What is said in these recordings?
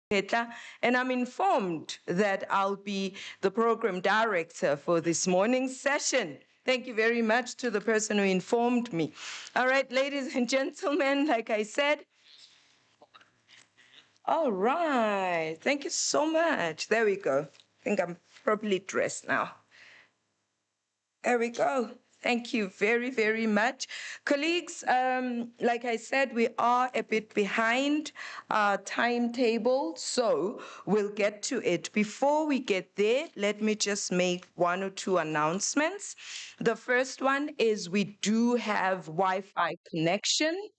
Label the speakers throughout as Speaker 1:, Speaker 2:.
Speaker 1: and I'm informed that I'll be the program director for this morning's session. Thank you very much to the person who informed me. All right, ladies and gentlemen, like I said, all right, thank you so much. There we go. I think I'm properly dressed now. There we go. Thank you very, very much. Colleagues, like I said, we are a bit behind our timetable, so we'll get to it. Before we get there, let me just make one or two announcements. The first one is we do have Wi-Fi connection,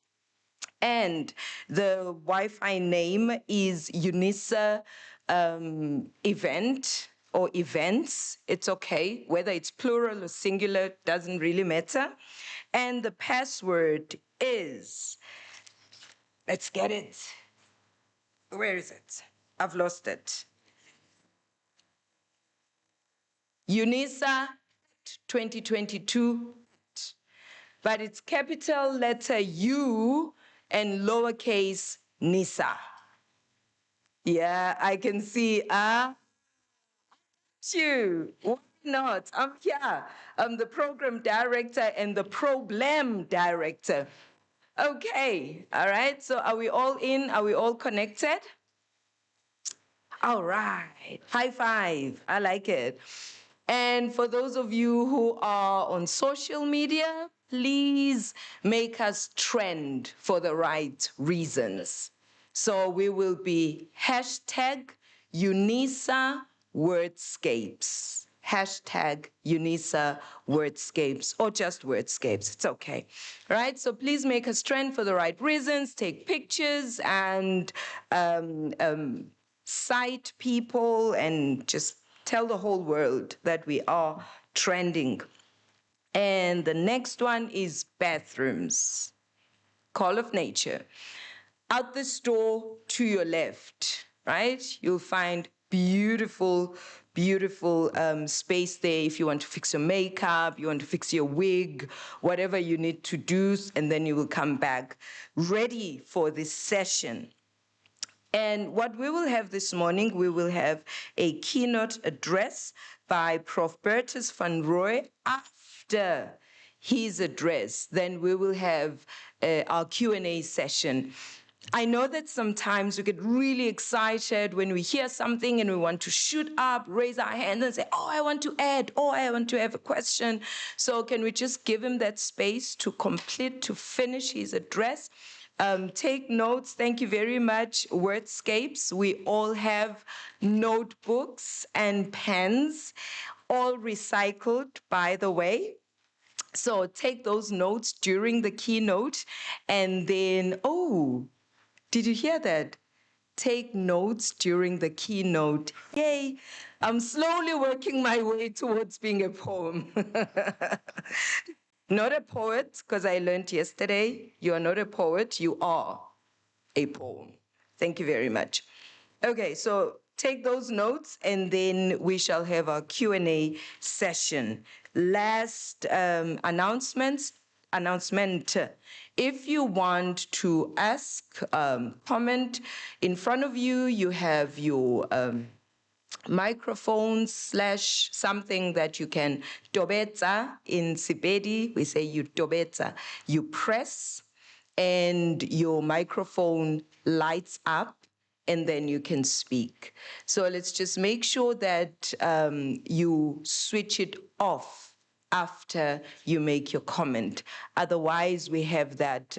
Speaker 1: and the Wi-Fi name is Unisa event or events. It's okay. Whether it's plural or singular doesn't really matter. And the password is, let's get it. Where is it? I've lost it. Unisa 2022, but it's capital letter U and lowercase Nisa. Yeah, I can see. You. Why not? I'm here. I'm the program director and the problem director. Okay. All right. So are we all in? Are we all connected? All right. High five. I like it. And for those of you who are on social media, please make us trend for the right reasons. So we will be hashtag Unisa Wordscapes. Hashtag Unisa Wordscapes, or just Wordscapes. It's okay. All right, so please make us trend for the right reasons, take pictures, and cite people, and just tell the whole world that we are trending. And the next one is bathrooms. Call of nature. Out this door to your left, right? You'll find beautiful, beautiful space there if you want to fix your makeup, you want to fix your wig, whatever you need to do, and then you will come back ready for this session. And what we will have this morning, we will have a keynote address by Prof. Bertus van Rooij. After his address, then we will have our Q&A session. I know that sometimes we get really excited when we hear something and we want to shoot up, raise our hand and say, oh, I want to add, oh, I want to have a question. So can we just give him that space to finish his address? Take notes. Thank you very much, Wordscapes. We all have notebooks and pens, all recycled, by the way. So take those notes during the keynote, and then, oh, did you hear that? Take notes during the keynote. Yay! I'm slowly working my way towards being a poem. Not a poet, because I learned yesterday, you are not a poet, you are a poem. Thank you very much. Okay, so take those notes, and then we shall have our Q&A session. Last announcement. If you want to ask, comment, in front of you, you have your microphone / something that you can tobetsa. In Sipedi, we say you tobetsa. You press, and your microphone lights up, and then you can speak. So let's just make sure that you switch it off after you make your comment. Otherwise, we have that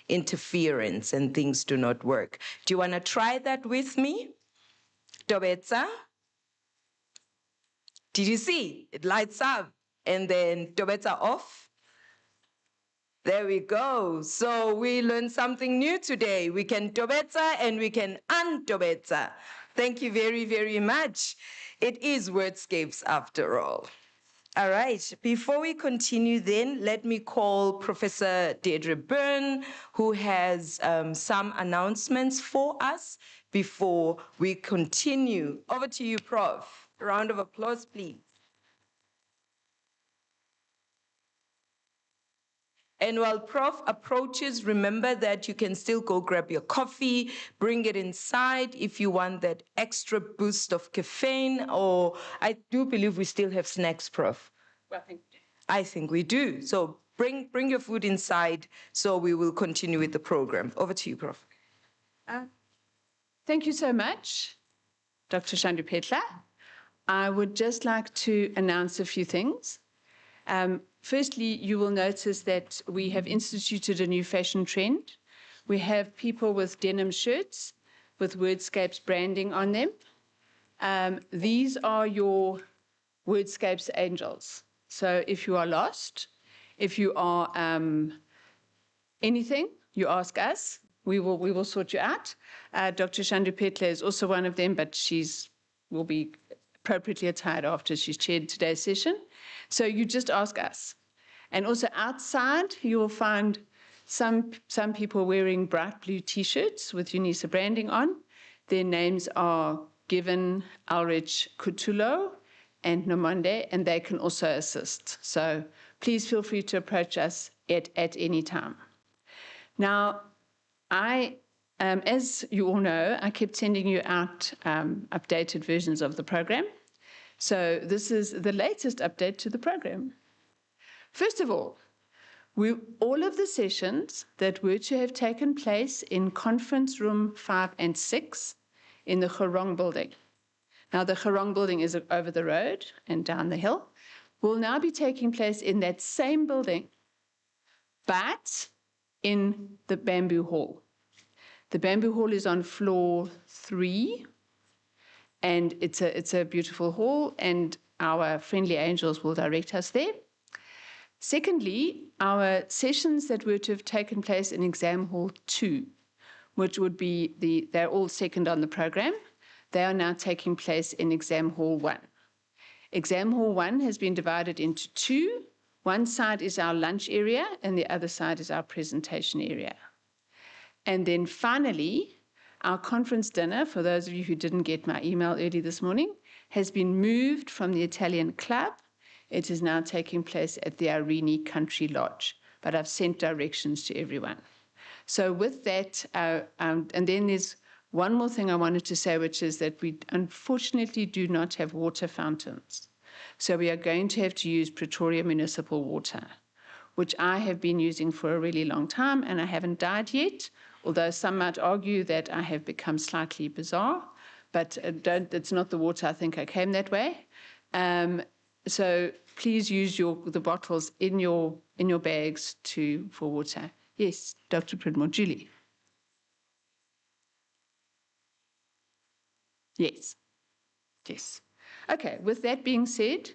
Speaker 1: interference and things do not work. Do you want to try that with me? Tobetsa? Did you see? It lights up, and then tobetsa off. There we go. So we learned something new today. We can tobetsa and we can untobetsa. Thank you very, very much. It is Wordscapes after all. All right, before we continue then, let me call Professor Deirdre Byrne, who has some announcements for us before we continue. Over to you, Prof. A round of applause, please. And while Prof approaches, remember that you can still go grab your coffee, bring it inside if you want that extra boost of caffeine, or I do believe we still have snacks, Prof.
Speaker 2: Well,
Speaker 1: I think we do. So bring your food inside, so we will continue with the program. Over to you, Prof.
Speaker 2: Thank you so much, Dr. Shandupetla. I would just like to announce a few things. Firstly, you will notice that we have instituted a new fashion trend. We have people with denim shirts with Wordscapes branding on them. These are your Wordscapes angels. So if you are lost, if you are anything, you ask us. We will sort you out. Dr. Shandupetla is also one of them, but will be appropriately attired after she's chaired today's session. So you just ask us. And also outside, you will find some people wearing bright blue T-shirts with Unisa branding on. Their names are Given, Ulrich, Kutulo, and Nomonde, and they can also assist. So please feel free to approach us at any time. Now, as you all know, I kept sending you out updated versions of the program. So this is the latest update to the program. First of all, all of the sessions that were to have taken place in conference room 5 and 6 in the Chorong building. Now, the Chorong building is over the road and down the hill, will now be taking place in that same building, but in the Bamboo Hall. The Bamboo Hall is on floor 3, and it's a beautiful hall, and our friendly angels will direct us there. Secondly, our sessions that were to have taken place in exam hall 2, which would be they're all second on the program, they are now taking place in exam hall 1. Exam hall 1 has been divided into 2. One side is our lunch area, and the other side is our presentation area. And then finally, our conference dinner, for those of you who didn't get my email early this morning, has been moved from the Italian Club. It is now taking place at the Irene Country Lodge, but I've sent directions to everyone. So with that, and then there's one more thing I wanted to say, which is that we unfortunately do not have water fountains. So we are going to have to use Pretoria municipal water, which I have been using for a really long time, and I haven't died yet, although some might argue that I have become slightly bizarre, but it's not the water. I think I came that way. So please use the bottles in your bags for water. Yes, Dr. Pridmore, Julie. Yes. Yes. Okay, with that being said,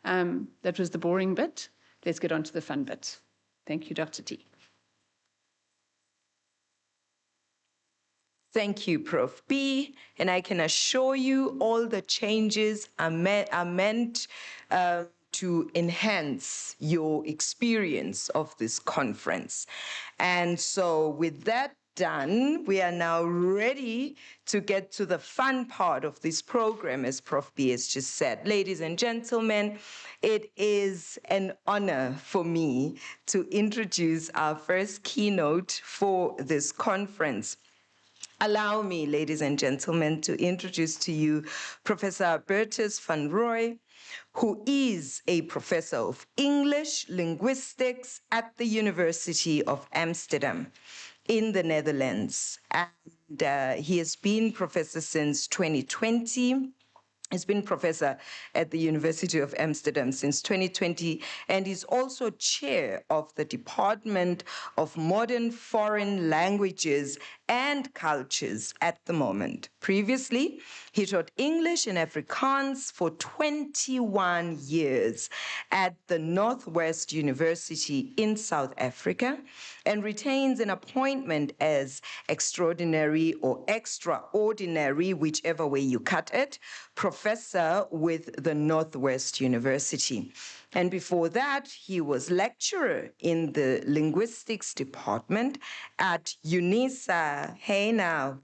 Speaker 2: that was the boring bit. Let's get on to the fun bit. Thank you, Dr. T.
Speaker 1: Thank you, Prof. B. And I can assure you all the changes are meant to enhance your experience of this conference. And so with that done, we are now ready to get to the fun part of this program, as Prof. B has just said. Ladies and gentlemen, it is an honor for me to introduce our first keynote for this conference. Allow me, ladies and gentlemen, to introduce to you Professor Bertus van Rooij, who is a professor of English linguistics at the University of Amsterdam in the Netherlands. And he has been professor since 2020. He's been professor at the University of Amsterdam since 2020, and he's also chair of the Department of Modern Foreign Languages and Cultures at the moment. Previously, he taught English and Afrikaans for 21 years at the Northwest University in South Africa and retains an appointment as extraordinary or extraordinary, whichever way you cut it, professor with the Northwest University. And before that, he was lecturer in the linguistics department at Unisa. Hey now.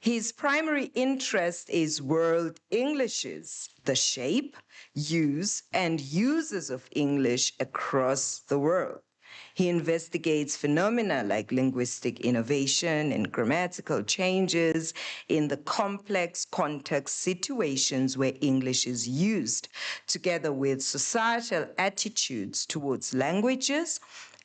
Speaker 1: His primary interest is world Englishes, the shape, use, and uses of English across the world. He investigates phenomena like linguistic innovation and grammatical changes in the complex context situations where English is used, together with societal attitudes towards languages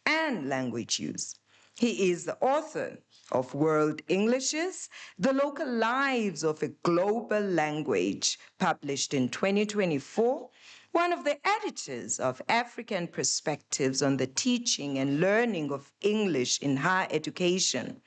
Speaker 1: and language use. He is the author of World Englishes, The Local Lives of a Global Language, published in 2024, one of the editors of African Perspectives on the Teaching and Learning of English in Higher Education,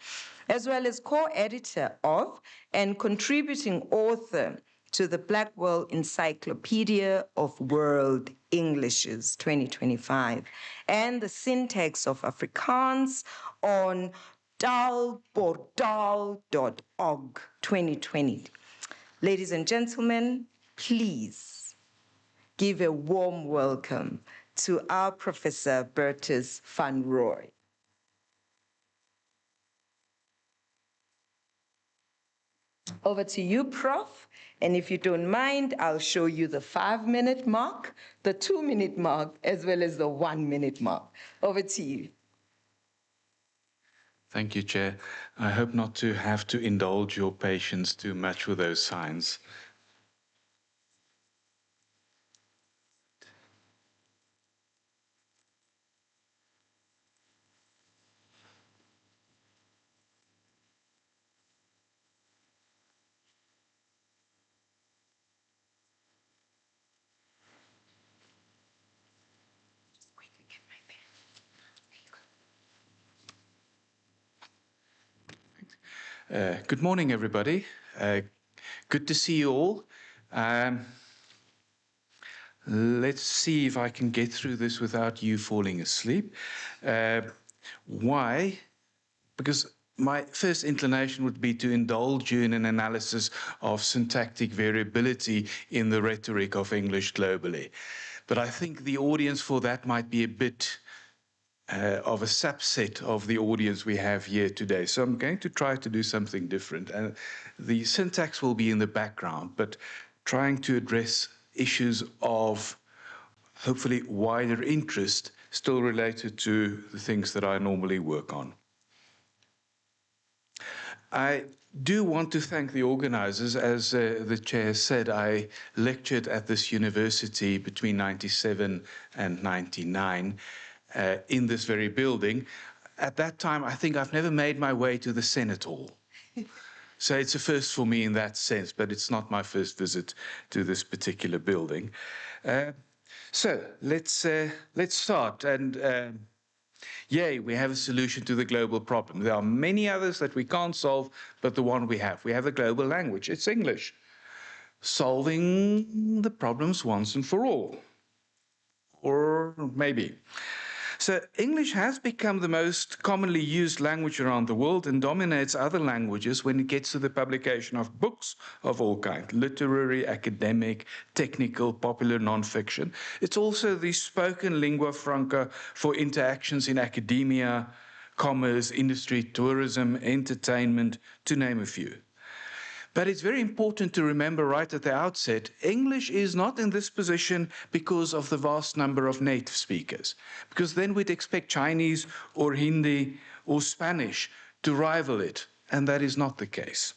Speaker 1: as well as co-editor of and contributing author to the Blackwell Encyclopedia of World Englishes 2025 and the Syntax of Afrikaans on taalportaal.org 2020. Ladies and gentlemen, please give a warm welcome to our Professor Bertus van Rooy. Over to you, Prof. And if you don't mind, I'll show you the 5-minute mark, the 2-minute mark, as well as the 1-minute mark. Over to you.
Speaker 3: Thank you, Chair. I hope not to have to indulge your patience too much with those signs. Good morning, everybody. Good to see you all. Let's see if I can get through this without you falling asleep. Why? Because my first inclination would be to indulge you in an analysis of syntactic variability in the rhetoric of English globally. But I think the audience for that might be a bit of a subset of the audience we have here today. So I'm going to try to do something different. And the syntax will be in the background, but trying to address issues of hopefully wider interest still related to the things that I normally work on. I do want to thank the organizers. As the chair said, I lectured at this university between 97 and 99. In this very building. At that time, I think I've never made my way to the Senate Hall. So it's a first for me in that sense, but it's not my first visit to this particular building. So let's start. And yay, we have a solution to the global problem. There are many others that we can't solve, but the one we have a global language. It's English. Solving the problems once and for all. Or maybe. So English has become the most commonly used language around the world and dominates other languages when it gets to the publication of books of all kinds, literary, academic, technical, popular, non-fiction. It's also the spoken lingua franca for interactions in academia, commerce, industry, tourism, entertainment, to name a few. But it's very important to remember right at the outset, English is not in this position because of the vast number of native speakers, because then we'd expect Chinese or Hindi or Spanish to rival it, and that is not the case.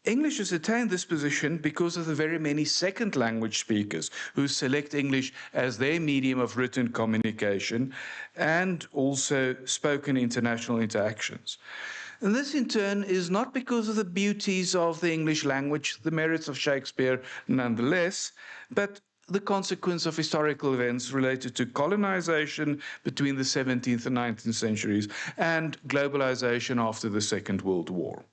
Speaker 3: English has attained this position because of the very many second language speakers who select English as their medium of written communication and also spoken international interactions. And this, in turn, is not because of the beauties of the English language, the merits of Shakespeare nonetheless, but the consequence of historical events related to colonization between the 17th and 19th centuries and globalization after the Second World War.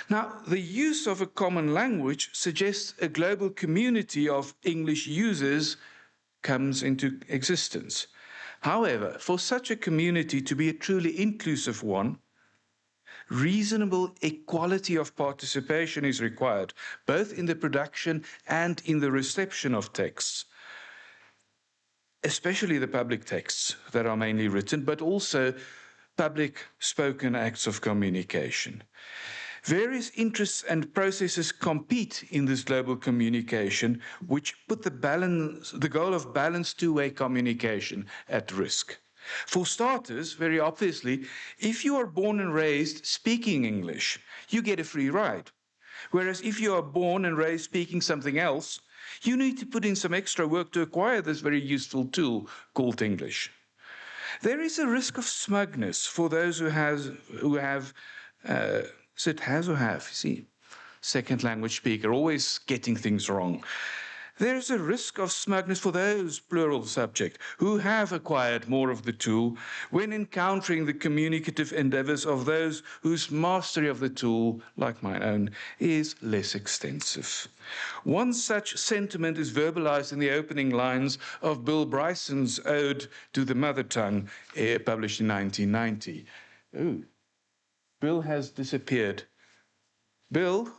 Speaker 3: Now, the use of a common language suggests a global community of English users comes into existence. However, for such a community to be a truly inclusive one, reasonable equality of participation is required, both in the production and in the reception of texts, especially the public texts that are mainly written, but also public spoken acts of communication. Various interests and processes compete in this global communication, which put the goal of balanced two-way communication at risk. For starters, very obviously, if you are born and raised speaking English, you get a free ride. Whereas if you are born and raised speaking something else, you need to put in some extra work to acquire this very useful tool called English. There is a risk of smugness for those who have is it has or have? See, second language speaker, always getting things wrong. There is a risk of smugness for those, plural subject, who have acquired more of the tool when encountering the communicative endeavors of those whose mastery of the tool, like my own, is less extensive. One such sentiment is verbalized in the opening lines of Bill Bryson's Ode to the Mother Tongue, published in 1990. Oh, Bill has disappeared. Bill?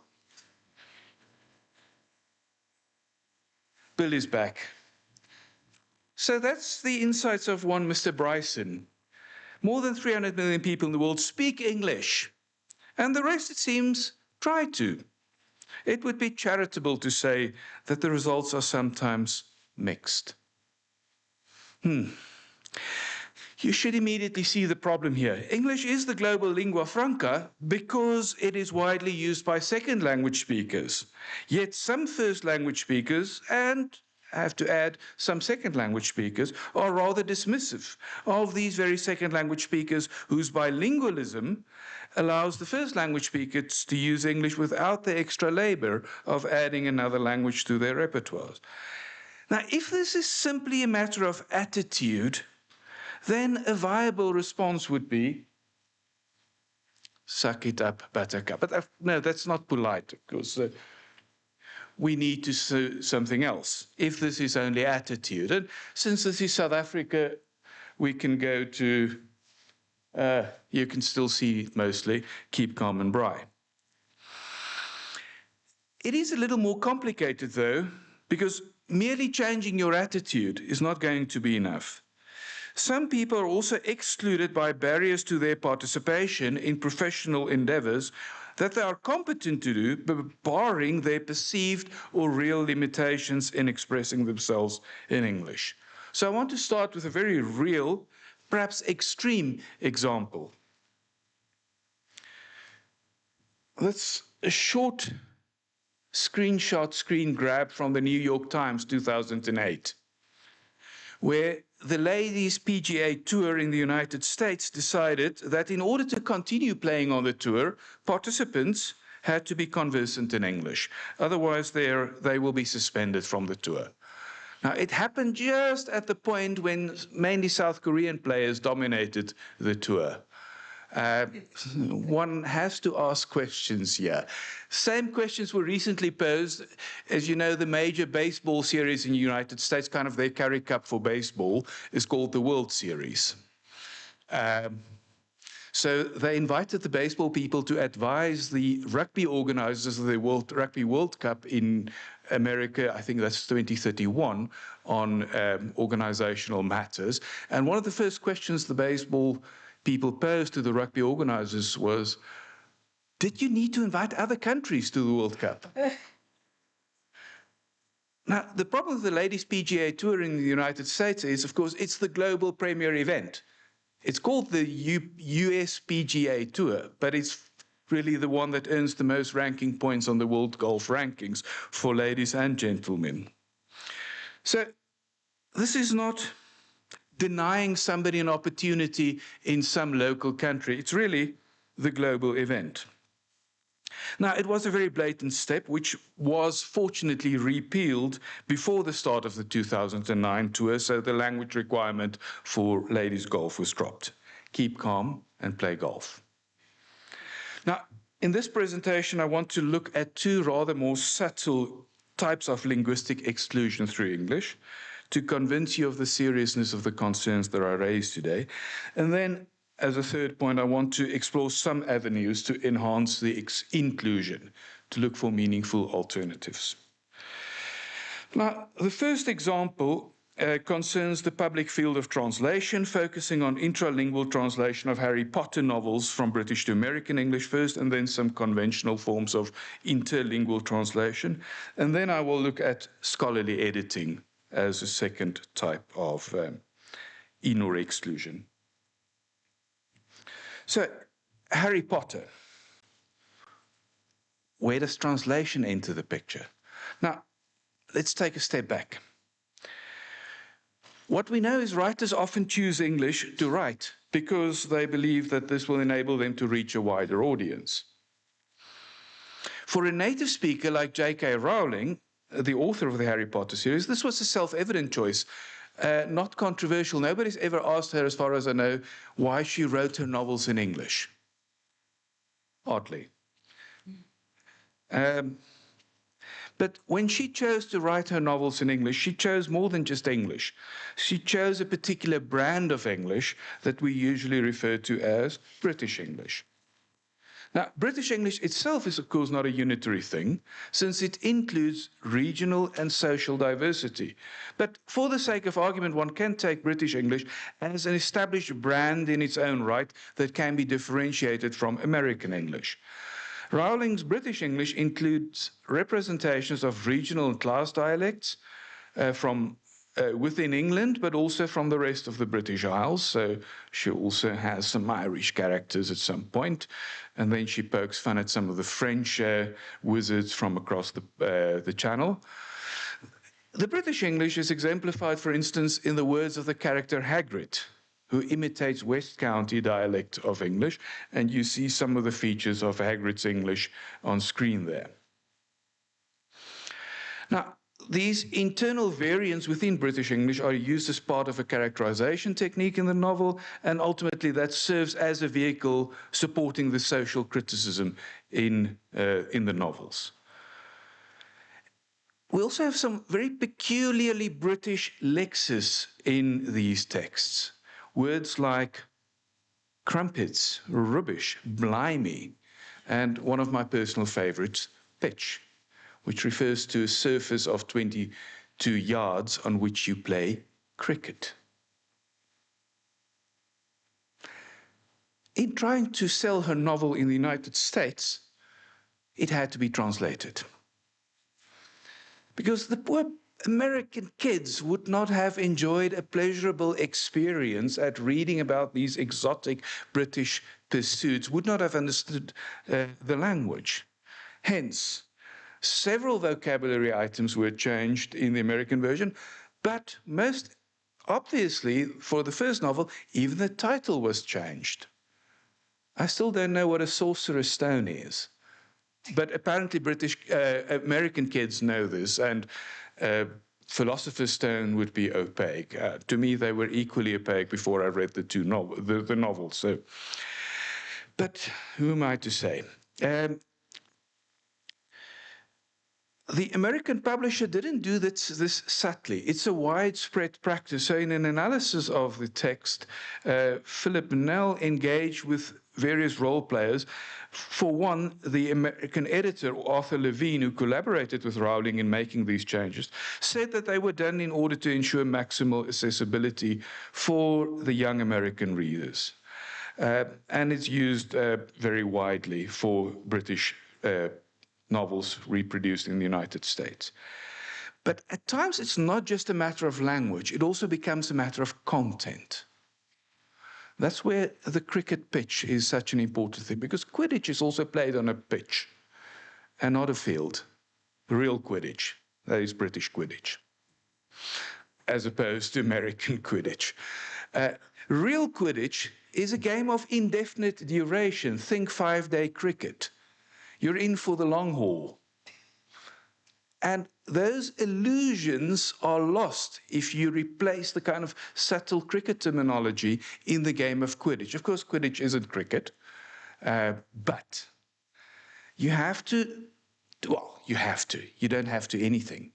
Speaker 3: Bill is back. So that's the insights of one Mr. Bryson. More than 300 million people in the world speak English, and the rest, it seems, try to. It would be charitable to say that the results are sometimes mixed. You should immediately see the problem here. English is the global lingua franca because it is widely used by second language speakers. Yet some first language speakers, and I have to add, some second language speakers, are rather dismissive of these very second language speakers whose bilingualism allows the first language speakers to use English without the extra labor of adding another language to their repertoires. Now, if this is simply a matter of attitude, then a viable response would be, suck it up, buttercup. But no, that's not polite, because we need to say something else, if this is only attitude. And since this is South Africa, we can go to, you can still see it mostly, keep calm and braai. It is a little more complicated, though, because merely changing your attitude is not going to be enough. Some people are also excluded by barriers to their participation in professional endeavors that they are competent to do, but barring their perceived or real limitations in expressing themselves in English. So I want to start with a very real, perhaps extreme example. That's a short screenshot screen grab from the New York Times 2008, where the ladies' PGA Tour in the United States decided that in order to continue playing on the tour, participants had to be conversant in English. Otherwise, they will be suspended from the tour. Now, it happened just at the point when mainly South Korean players dominated the tour. One has to ask questions here. Same questions were recently posed. As you know, the major baseball series in the United States, kind of their Curry Cup for baseball, is called the World Series. So they invited the baseball people to advise the rugby organizers of the Rugby World Cup in America, I think that's 2031, on organizational matters. And one of the first questions the baseball people posed to the rugby organizers was, did you need to invite other countries to the World Cup? Now, the problem with the ladies' PGA Tour in the United States is, of course, it's the global premier event. It's called the US PGA Tour, but it's really the one that earns the most ranking points on the World Golf Rankings for ladies and gentlemen. So this is not denying somebody an opportunity in some local country. It's really the global event. Now, it was a very blatant step, which was fortunately repealed before the start of the 2009 tour, so the language requirement for ladies' golf was dropped. Keep calm and play golf. Now, in this presentation, I want to look at two rather more subtle types of linguistic exclusion through English to convince you of the seriousness of the concerns that I raised today. And then, as a third point, I want to explore some avenues to enhance the inclusion, to look for meaningful alternatives. Now, the first example concerns the public field of translation, focusing on intralingual translation of Harry Potter novels from British to American English first, and then some conventional forms of interlingual translation. And then I will look at scholarly editing as a second type of in or exclusion. So, Harry Potter. Where does translation enter the picture? Now, let's take a step back. What we know is writers often choose English to write because they believe that this will enable them to reach a wider audience. For a native speaker like J.K. Rowling, the author of the Harry Potter series, this was a self-evident choice, not controversial. Nobody's ever asked her, as far as I know, why she wrote her novels in English. Oddly. But when she chose to write her novels in English, she chose more than just English. She chose a particular brand of English that we usually refer to as British English. Now, British English itself is, of course, not a unitary thing, since it includes regional and social diversity. But for the sake of argument, one can take British English as an established brand in its own right that can be differentiated from American English. Rowling's British English includes representations of regional and class dialects from within England, but also from the rest of the British Isles. So she also has some Irish characters at some point, and then she pokes fun at some of the French wizards from across the Channel. The British English is exemplified, for instance, in the words of the character Hagrid, who imitates West County dialect of English, and you see some of the features of Hagrid's English on screen there. Now, these internal variants within British English are used as part of a characterization technique in the novel, and ultimately that serves as a vehicle supporting the social criticism in the novels. We also have some very peculiarly British lexis in these texts. Words like crumpets, rubbish, blimey, and one of my personal favorites, pitch, which refers to a surface of 22 yards on which you play cricket. In trying to sell her novel in the United States, it had to be translated. Because the poor American kids would not have enjoyed a pleasurable experience at reading about these exotic British pursuits, would not have understood the language. Hence, several vocabulary items were changed in the American version, but most obviously, for the first novel, even the title was changed. I still don't know what a sorcerer's stone is, but apparently American kids know this, and Philosopher's Stone would be opaque. To me, they were equally opaque before I read the novels. So, but who am I to say? The American publisher didn't do this subtly. It's a widespread practice. So in an analysis of the text, Philip Nell engaged with various role players. For one, the American editor, Arthur Levine, who collaborated with Rowling in making these changes, said that they were done in order to ensure maximal accessibility for the young American readers. And it's used very widely for British novels reproduced in the United States. But at times, it's not just a matter of language. It also becomes a matter of content. That's where the cricket pitch is such an important thing, because Quidditch is also played on a pitch and not a field. The real Quidditch, that is British Quidditch, as opposed to American Quidditch. Real Quidditch is a game of indefinite duration. Think 5-day cricket. You're in for the long haul. And those illusions are lost if you replace the kind of subtle cricket terminology in the game of Quidditch. Of course, Quidditch isn't cricket, but you have to, well, you have to. You don't have to anything.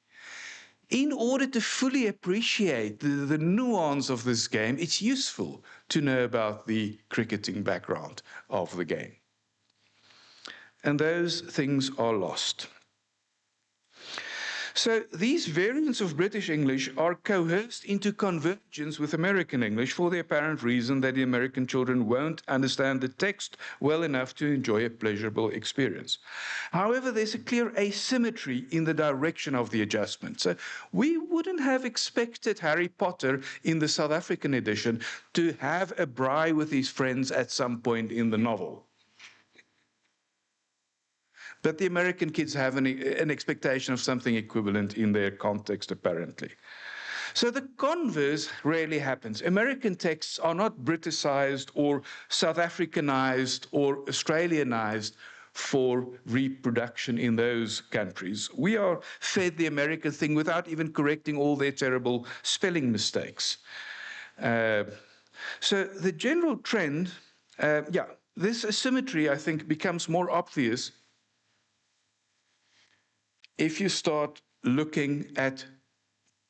Speaker 3: In order to fully appreciate the nuance of this game, it's useful to know about the cricketing background of the game. And those things are lost. So these variants of British English are coerced into convergence with American English for the apparent reason that the American children won't understand the text well enough to enjoy a pleasurable experience. However, there's a clear asymmetry in the direction of the adjustment. So we wouldn't have expected Harry Potter in the South African edition to have a braai with his friends at some point in the novel. But the American kids have an expectation of something equivalent in their context, apparently. So the converse rarely happens. American texts are not Briticized or South Africanized or Australianized for reproduction in those countries. We are fed the American thing without even correcting all their terrible spelling mistakes. So the general trend, this asymmetry, I think, becomes more obvious if you start looking at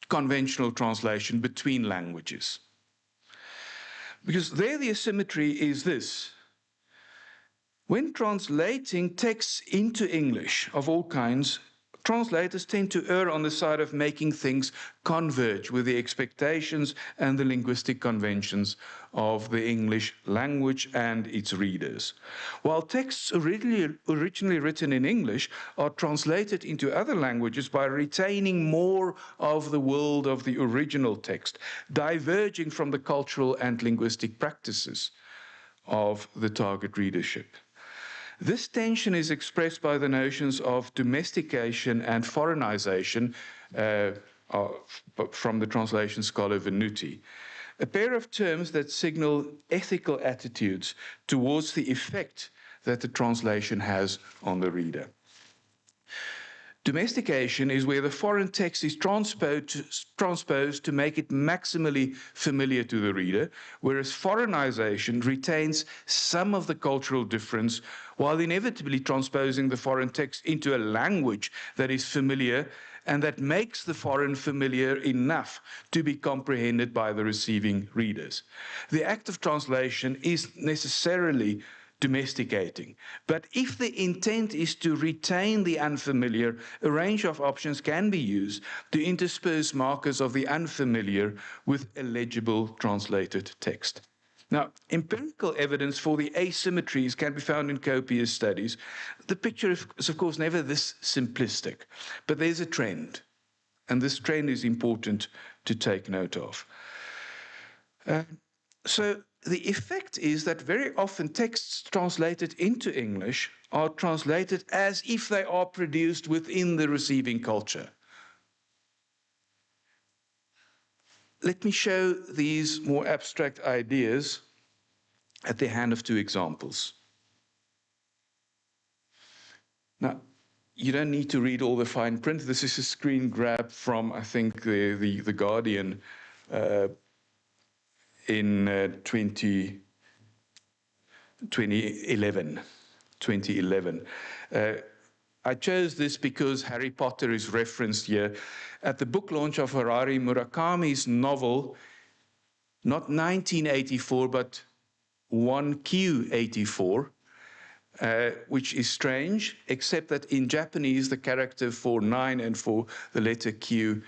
Speaker 3: conventional translation between languages. Because there the asymmetry is this. When translating texts into English of all kinds, translators tend to err on the side of making things converge with the expectations and the linguistic conventions of the English language and its readers. While texts originally written in English are translated into other languages by retaining more of the world of the original text, diverging from the cultural and linguistic practices of the target readership. This tension is expressed by the notions of domestication and foreignization from the translation scholar Venuti, a pair of terms that signal ethical attitudes towards the effect that the translation has on the reader. Domestication is where the foreign text is transposed to make it maximally familiar to the reader, whereas foreignization retains some of the cultural difference while inevitably transposing the foreign text into a language that is familiar and that makes the foreign familiar enough to be comprehended by the receiving readers. The act of translation is necessarily domesticating. But if the intent is to retain the unfamiliar, a range of options can be used to intersperse markers of the unfamiliar with a legible translated text. Now, empirical evidence for the asymmetries can be found in copious studies. The picture is, of course, never this simplistic, but there's a trend, and this trend is important to take note of. So the effect is that very often texts translated into English are translated as if they are produced within the receiving culture. Let me show these more abstract ideas at the hand of two examples. Now, you don't need to read all the fine print. This is a screen grab from, I think, the Guardian in 2011. I chose this because Harry Potter is referenced here. At the book launch of Harari Murakami's novel, not 1984, but 1Q84, which is strange, except that in Japanese, the character for 9 and for the letter Q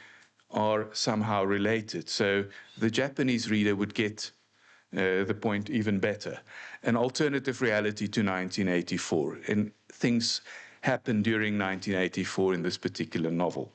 Speaker 3: are somehow related. So the Japanese reader would get the point even better. An alternative reality to 1984. And things happened during 1984 in this particular novel.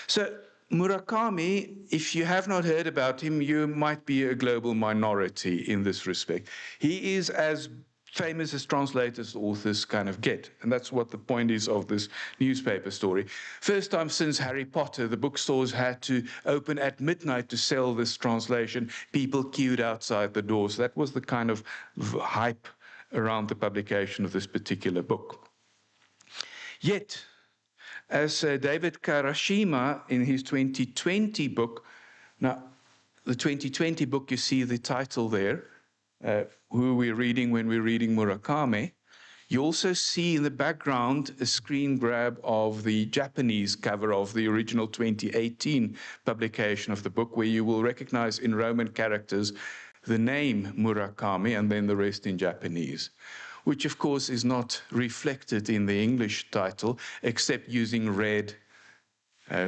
Speaker 3: So Murakami, if you have not heard about him, you might be a global minority in this respect. He is as famous as translators, authors kind of get. And that's what the point is of this newspaper story. First time since Harry Potter, the bookstores had to open at midnight to sell this translation. People queued outside the doors. That was the kind of hype around the publication of this particular book. Yet, as David Karashima in his 2020 book, now the 2020 book, you see the title there, who we're reading when we're reading Murakami. You also see in the background a screen grab of the Japanese cover of the original 2018 publication of the book, where you will recognize in Roman characters the name Murakami and then the rest in Japanese, which of course is not reflected in the English title, except using red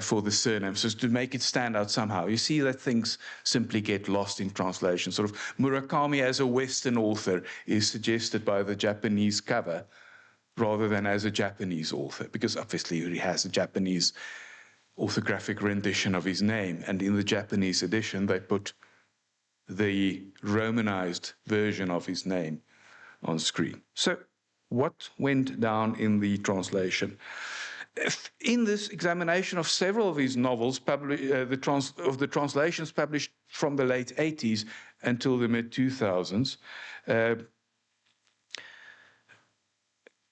Speaker 3: for the surname, so to make it stand out somehow. You see that things simply get lost in translation. Sort of Murakami as a Western author is suggested by the Japanese cover rather than as a Japanese author, because obviously he has a Japanese orthographic rendition of his name, and in the Japanese edition they put the Romanized version of his name on screen. So what went down in the translation? In this examination of several of his novels, the translations published from the late 80s until the mid-2000s,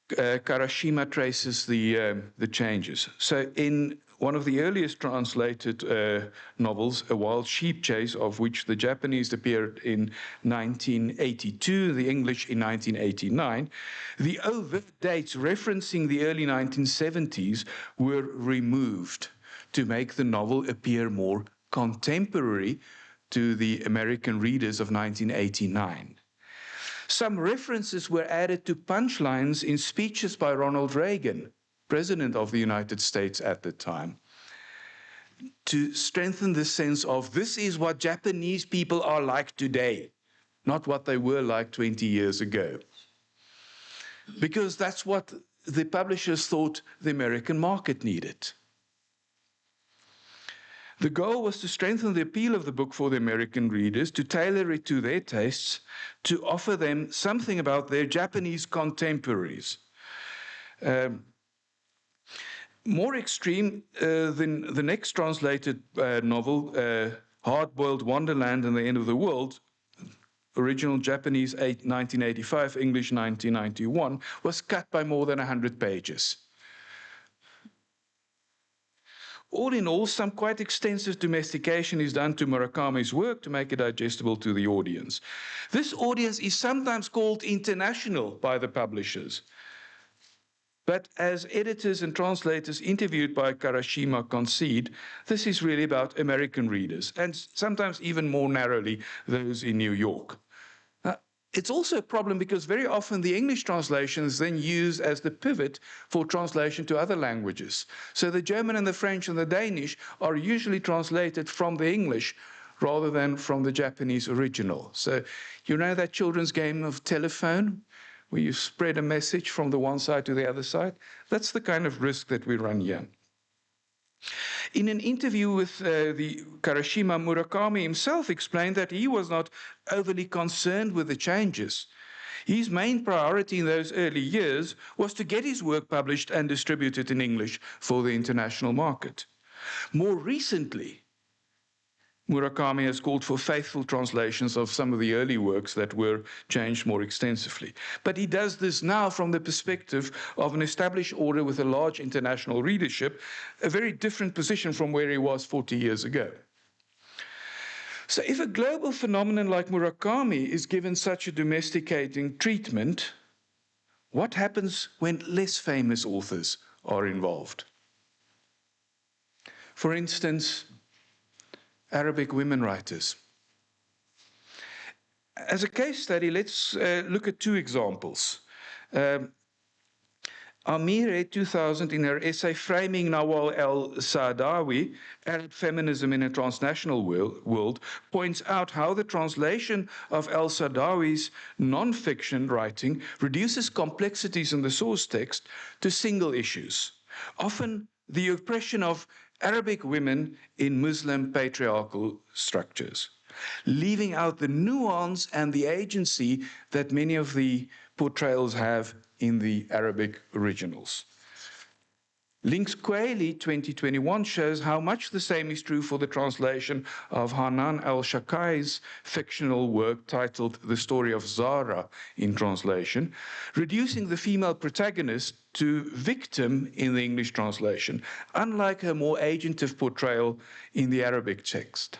Speaker 3: Karashima traces the changes. So in one of the earliest translated novels, A Wild Sheep Chase, of which the Japanese appeared in 1982, the English in 1989, the overt dates referencing the early 1970s were removed to make the novel appear more contemporary to the American readers of 1989. Some references were added to punchlines in speeches by Ronald Reagan, President of the United States at the time, to strengthen the sense of this is what Japanese people are like today, not what they were like 20 years ago. Because that's what the publishers thought the American market needed. The goal was to strengthen the appeal of the book for the American readers, to tailor it to their tastes, to offer them something about their Japanese contemporaries. More extreme than the next translated novel, Hard-Boiled Wonderland and the End of the World, original Japanese 1985, English 1991, was cut by more than 100 pages. All in all, some quite extensive domestication is done to Murakami's work to make it digestible to the audience. This audience is sometimes called international by the publishers. But as editors and translators interviewed by Karashima concede, this is really about American readers, and sometimes even more narrowly, those in New York. It's also a problem because very often the English translation is then used as the pivot for translation to other languages. So the German and the French and the Danish are usually translated from the English rather than from the Japanese original. So you know that children's game of telephone, where you spread a message from the one side to the other side? That's the kind of risk that we run here. In an interview with the Karashima, Murakami himself explained that he was not overly concerned with the changes. His main priority in those early years was to get his work published and distributed in English for the international market. More recently, Murakami has called for faithful translations of some of the early works that were changed more extensively. But he does this now from the perspective of an established order with a large international readership, a very different position from where he was 40 years ago. So if a global phenomenon like Murakami is given such a domesticating treatment, what happens when less famous authors are involved? For instance, Arabic women writers. As a case study, let's look at two examples. Amire, 2000, in her essay Framing Nawal el-Saadawi, Arab Feminism in a Transnational World, points out how the translation of el-Saadawi's non-fiction writing reduces complexities in the source text to single issues, often the oppression of Arabic women in Muslim patriarchal structures, leaving out the nuance and the agency that many of the portrayals have in the Arabic originals. Link's Quayle 2021 shows how much the same is true for the translation of Hanan al-Shakai's fictional work titled The Story of Zara in translation, reducing the female protagonist to victim in the English translation, unlike her more agentive portrayal in the Arabic text.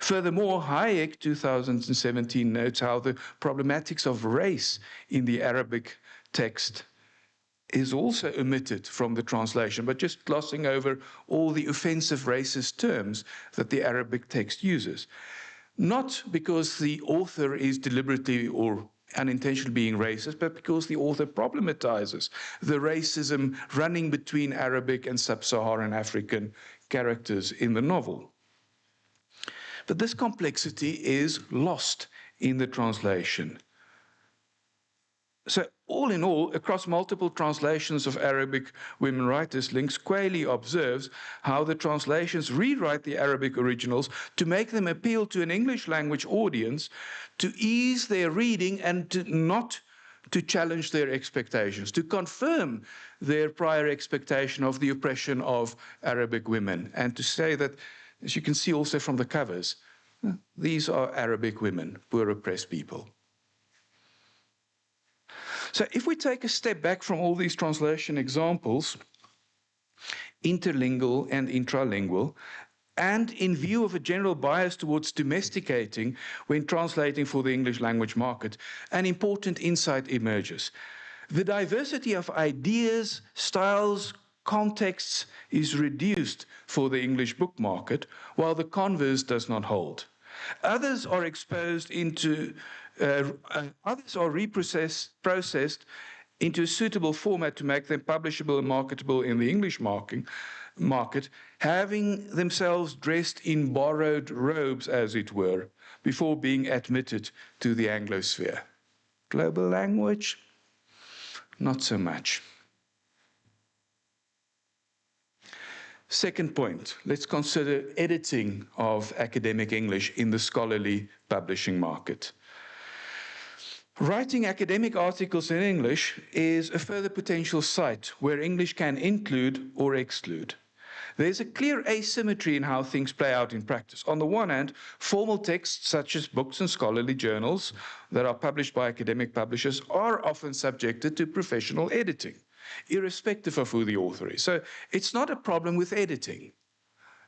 Speaker 3: Furthermore, Hayek 2017 notes how the problematics of race in the Arabic text is also omitted from the translation, but just glossing over all the offensive racist terms that the Arabic text uses. Not because the author is deliberately or unintentionally being racist, but because the author problematizes the racism running between Arabic and sub-Saharan African characters in the novel. But this complexity is lost in the translation. So all in all, across multiple translations of Arabic women writers' links, Quayle observes how the translations rewrite the Arabic originals to make them appeal to an English language audience, to ease their reading and not to challenge their expectations, to confirm their prior expectation of the oppression of Arabic women, and to say that, as you can see also from the covers, these are Arabic women, poor oppressed people. So if we take a step back from all these translation examples, interlingual and intralingual, and in view of a general bias towards domesticating when translating for the English language market, an important insight emerges. The diversity of ideas, styles, contexts is reduced for the English book market, while the converse does not hold. Others are exposed into others are processed into a suitable format to make them publishable and marketable in the English market, having themselves dressed in borrowed robes, as it were, before being admitted to the Anglosphere. Global language? Not so much. Second point, let's consider editing of academic English in the scholarly publishing market. Writing academic articles in English is a further potential site where English can include or exclude. There's a clear asymmetry in how things play out in practice. On the one hand, formal texts such as books and scholarly journals that are published by academic publishers are often subjected to professional editing, irrespective of who the author is. So it's not a problem with editing.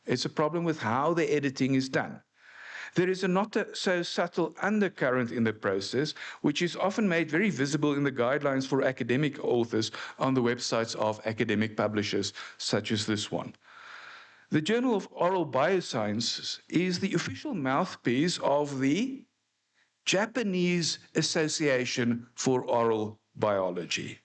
Speaker 3: It's a problem with how the editing is done. There is a not so subtle undercurrent in the process, which is often made very visible in the guidelines for academic authors on the websites of academic publishers, such as this one. The Journal of Oral Biosciences is the official mouthpiece of the Japanese Association for Oral Biology.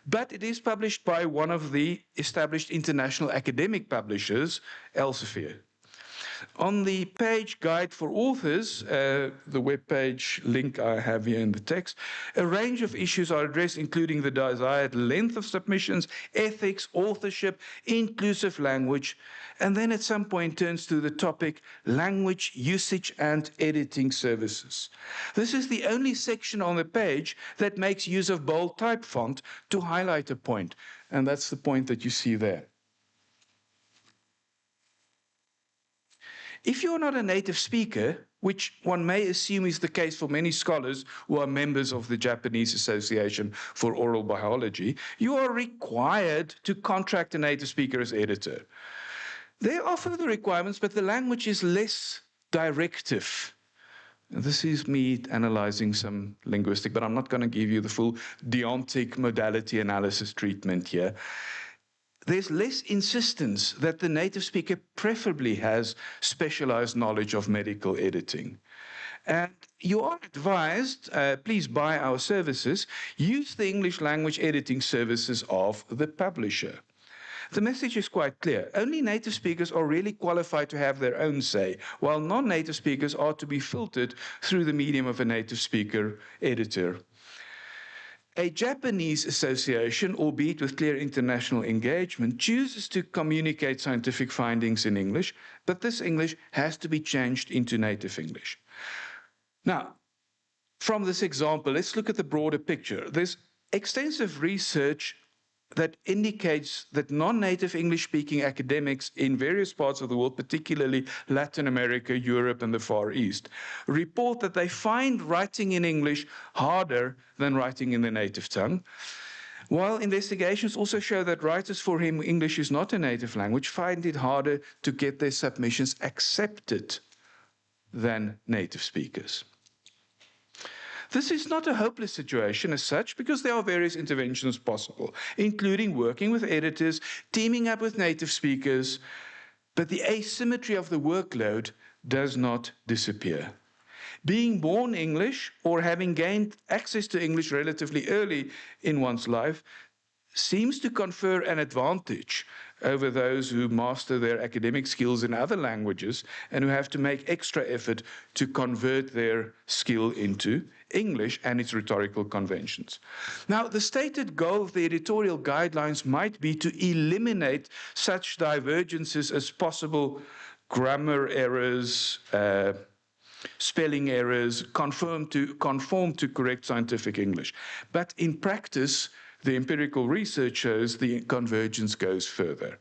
Speaker 3: But it is published by one of the established international academic publishers, Elsevier. On the page Guide for Authors, the webpage link I have here in the text, a range of issues are addressed, including the desired length of submissions, ethics, authorship, inclusive language, and then at some point turns to the topic language usage and editing services. This is the only section on the page that makes use of bold type font to highlight a point, and that's the point that you see there. If you're not a native speaker, which one may assume is the case for many scholars who are members of the Japanese Association for Oral Biology, you are required to contract a native speaker as editor. There are further requirements, but the language is less directive. This is me analyzing some linguistic, but I'm not going to give you the full deontic modality analysis treatment here. There's less insistence that the native speaker preferably has specialized knowledge of medical editing. And you are advised, please buy our services, use the English language editing services of the publisher. The message is quite clear. Only native speakers are really qualified to have their own say, while non-native speakers are to be filtered through the medium of a native speaker editor. A Japanese association, albeit with clear international engagement, chooses to communicate scientific findings in English, but this English has to be changed into native English. Now, from this example, let's look at the broader picture. There's extensive research that indicates that non-native English-speaking academics in various parts of the world, particularly Latin America, Europe, and the Far East, report that they find writing in English harder than writing in their native tongue, while investigations also show that writers for whom English is not a native language find it harder to get their submissions accepted than native speakers. This is not a hopeless situation as such, because there are various interventions possible, including working with editors, teaming up with native speakers, but the asymmetry of the workload does not disappear. Being born English or having gained access to English relatively early in one's life seems to confer an advantage over those who master their academic skills in other languages and who have to make extra effort to convert their skill into English and its rhetorical conventions. Now, the stated goal of the editorial guidelines might be to eliminate such divergences as possible grammar errors, spelling errors, conform to correct scientific English. But in practice, the empirical research shows the convergence goes further.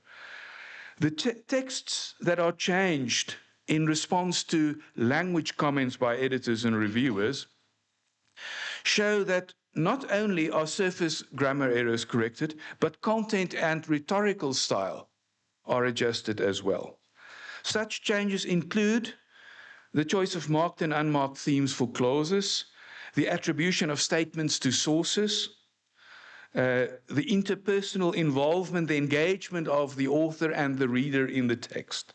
Speaker 3: The texts that are changed in response to language comments by editors and reviewers show that not only are surface grammar errors corrected, but content and rhetorical style are adjusted as well. Such changes include the choice of marked and unmarked themes for clauses, the attribution of statements to sources, the interpersonal involvement, the engagement of the author and the reader in the text.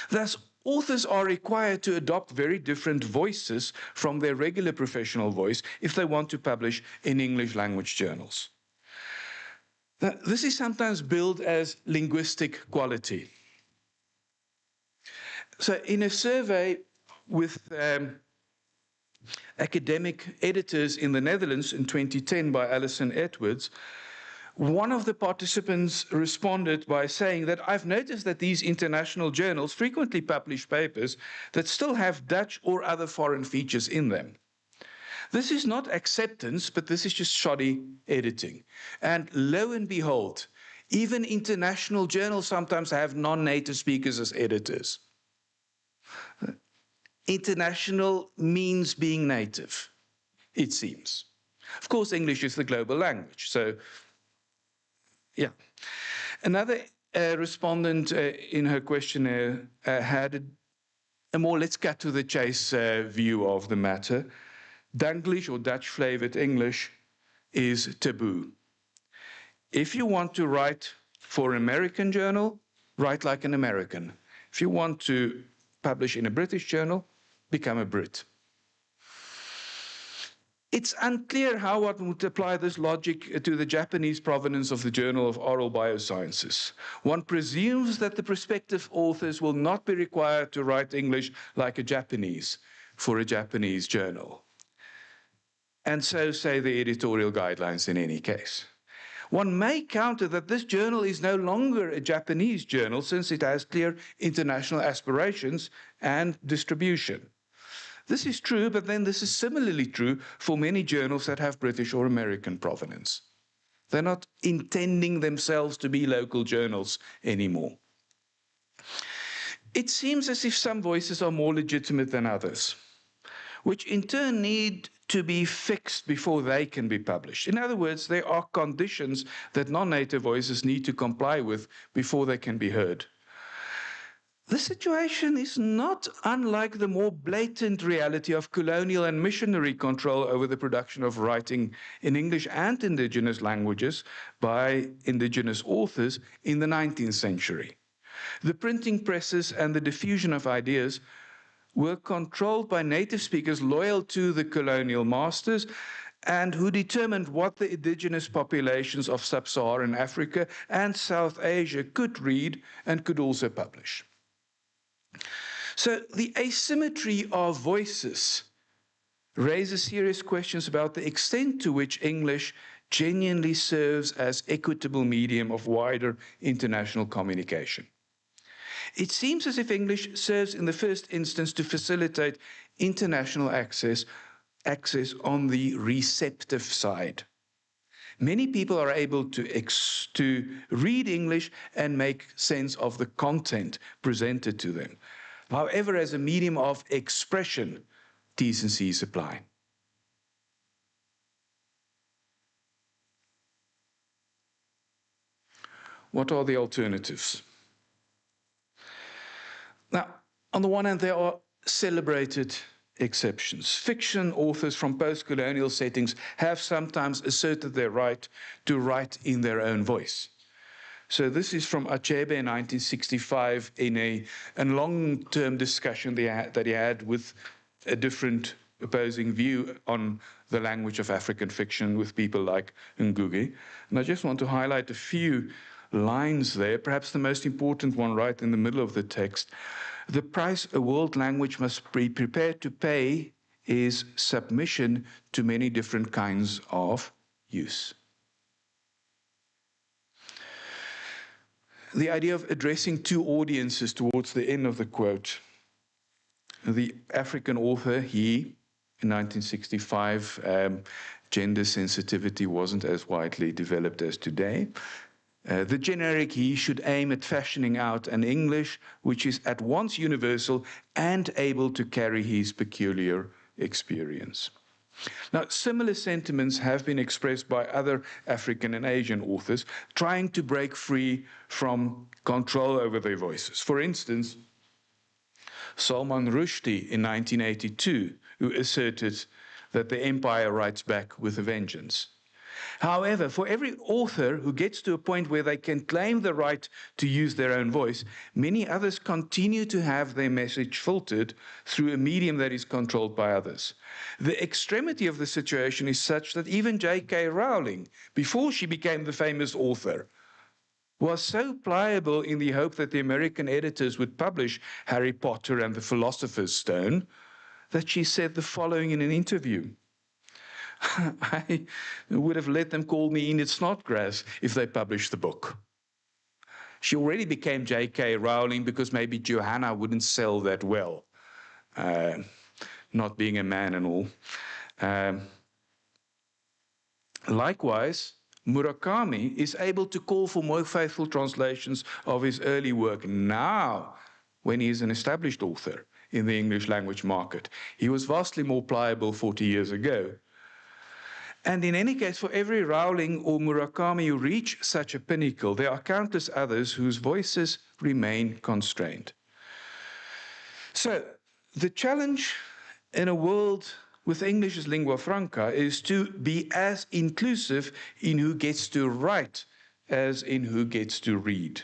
Speaker 3: Thus, authors are required to adopt very different voices from their regular professional voice if they want to publish in English language journals. Now, this is sometimes billed as linguistic quality. So in a survey with academic editors in the Netherlands in 2010 by Alison Edwards, one of the participants responded by saying that I've noticed that these international journals frequently publish papers that still have Dutch or other foreign features in them. This is not acceptance, but this is just shoddy editing. And lo and behold, even international journals sometimes have non-native speakers as editors. International means being native, it seems. Of course, English is the global language, so yeah. Another respondent in her questionnaire had a more let's cut to the chase view of the matter. Danglish or Dutch-flavored English is taboo. If you want to write for an American journal, write like an American. If you want to publish in a British journal, become a Brit. It's unclear how one would apply this logic to the Japanese provenance of the Journal of Oral Biosciences. One presumes that the prospective authors will not be required to write English like a Japanese for a Japanese journal. And so say the editorial guidelines in any case. One may counter that this journal is no longer a Japanese journal since it has clear international aspirations and distribution. This is true, but then this is similarly true for many journals that have British or American provenance. They're not intending themselves to be local journals anymore. It seems as if some voices are more legitimate than others, which in turn need to be fixed before they can be published. In other words, there are conditions that non-native voices need to comply with before they can be heard. The situation is not unlike the more blatant reality of colonial and missionary control over the production of writing in English and indigenous languages by indigenous authors in the 19th century. The printing presses and the diffusion of ideas were controlled by native speakers loyal to the colonial masters and who determined what the indigenous populations of sub-Saharan Africa and South Asia could read and could also publish. So the asymmetry of voices raises serious questions about the extent to which English genuinely serves as equitable medium of wider international communication. It seems as if English serves in the first instance to facilitate international access on the receptive side. Many people are able to read English and make sense of the content presented to them. However, as a medium of expression, T's and C's apply. What are the alternatives? Now, on the one hand, there are celebrated exceptions. Fiction authors from post-colonial settings have sometimes asserted their right to write in their own voice. So this is from Achebe in 1965 in a long-term discussion that he had with a different opposing view on the language of African fiction with people like Ngugi. And I just want to highlight a few lines there, perhaps the most important one right in the middle of the text. The price a world language must be prepared to pay is submission to many different kinds of use. The idea of addressing two audiences towards the end of the quote. The African author, he, in 1965, gender sensitivity wasn't as widely developed as today. The generic he should aim at fashioning out an English which is at once universal and able to carry his peculiar experience. Now, similar sentiments have been expressed by other African and Asian authors trying to break free from control over their voices. For instance, Salman Rushdie in 1982, who asserted that the empire writes back with a vengeance. However, for every author who gets to a point where they can claim the right to use their own voice, many others continue to have their message filtered through a medium that is controlled by others. The extremity of the situation is such that even J.K. Rowling, before she became the famous author, was so pliable in the hope that the American editors would publish Harry Potter and the Philosopher's Stone that she said the following in an interview. I would have let them call me Enid Snodgrass if they published the book. She already became J.K. Rowling because maybe Johanna wouldn't sell that well, not being a man and all. Likewise, Murakami is able to call for more faithful translations of his early work now, when he is an established author in the English language market. He was vastly more pliable 40 years ago. And in any case, for every Rowling or Murakami who reach such a pinnacle, there are countless others whose voices remain constrained. So, the challenge in a world with English as lingua franca is to be as inclusive in who gets to write as in who gets to read.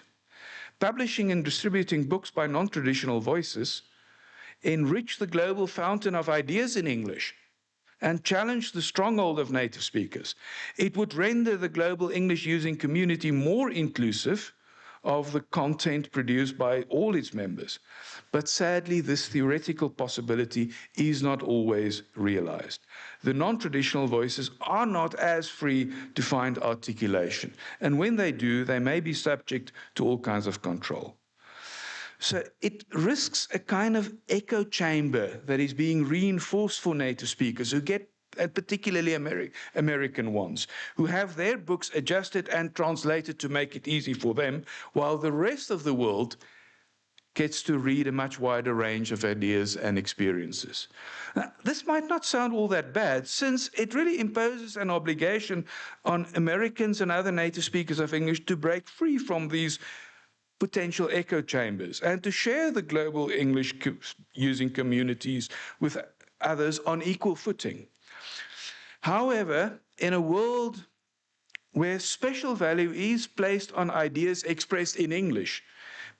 Speaker 3: Publishing and distributing books by non-traditional voices enrich the global fountain of ideas in English and challenge the stronghold of native speakers. It would render the global English-using community more inclusive of the content produced by all its members. But sadly, this theoretical possibility is not always realized. The non-traditional voices are not as free to find articulation, and when they do, they may be subject to all kinds of control. So it risks a kind of echo chamber that is being reinforced for native speakers who get, and particularly American ones, who have their books adjusted and translated to make it easy for them, while the rest of the world gets to read a much wider range of ideas and experiences. Now, this might not sound all that bad, since it really imposes an obligation on Americans and other native speakers of English to break free from these potential echo chambers and to share the global English-using communities with others on equal footing. However, in a world where special value is placed on ideas expressed in English,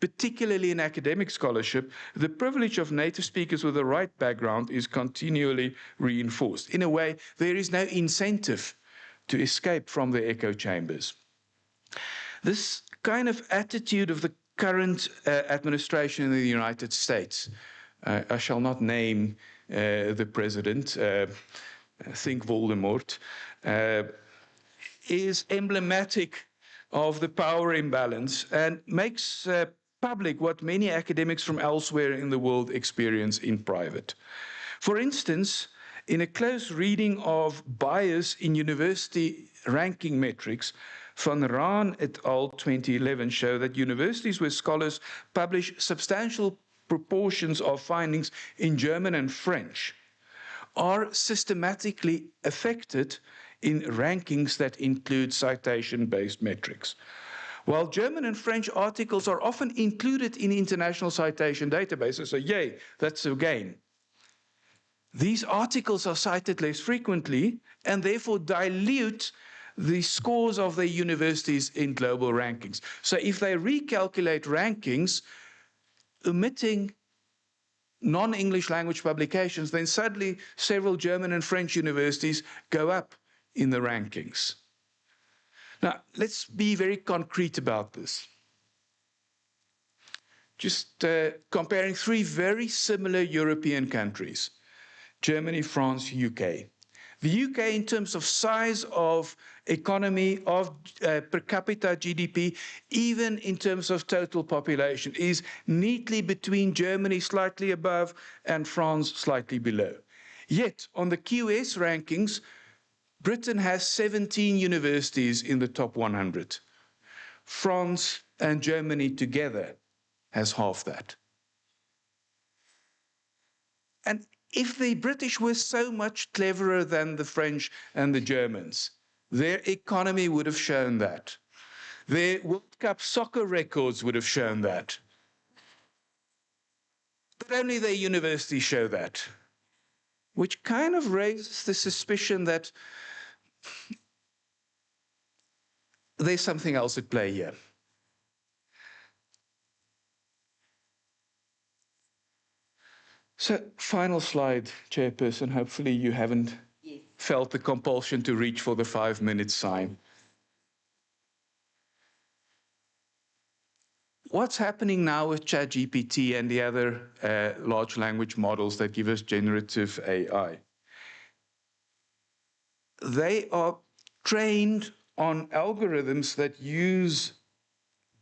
Speaker 3: particularly in academic scholarship, the privilege of native speakers with the right background is continually reinforced. In a way, there is no incentive to escape from the echo chambers. This kind of attitude of the current administration in the United States, I shall not name the president, think Voldemort, is emblematic of the power imbalance and makes public what many academics from elsewhere in the world experience in private. For instance, in a close reading of bias in university ranking metrics, Van Raan et al. 2011 show that universities where scholars publish substantial proportions of findings in German and French are systematically affected in rankings that include citation-based metrics. While German and French articles are often included in international citation databases, so yay, that's a gain. These articles are cited less frequently and therefore dilute the scores of the universities in global rankings. So if they recalculate rankings, omitting non-English language publications, then suddenly several German and French universities go up in the rankings. Now, let's be very concrete about this. Just comparing three very similar European countries, Germany, France, UK. The UK, in terms of size of economy, of per capita GDP, even in terms of total population, is neatly between Germany slightly above and France slightly below. Yet, on the QS rankings, Britain has 17 universities in the top 100. France and Germany together has half that. And if the British were so much cleverer than the French and the Germans, their economy would have shown that. Their World Cup soccer records would have shown that. But only their universities show that, which kind of raises the suspicion that there's something else at play here. So, final slide, Chairperson. Hopefully you haven't felt the compulsion to reach for the 5-minute sign. What's happening now with ChatGPT and the other large language models that give us generative AI? They are trained on algorithms that use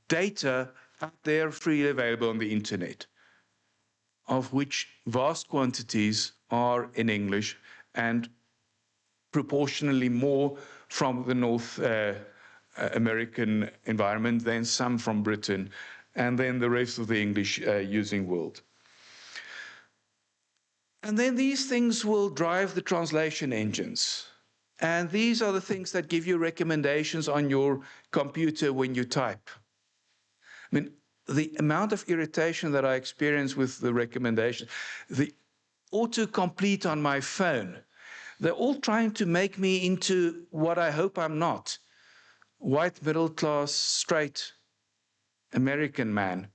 Speaker 3: data out there freely available on the internet, of which vast quantities are in English and proportionally more from the North American environment than some from Britain, and then the rest of the English using world. And then these things will drive the translation engines. And these are the things that give you recommendations on your computer when you type. I mean, the amount of irritation that I experience with the recommendations, the autocomplete on my phone, they're all trying to make me into what I hope I'm not. White, middle-class, straight American man.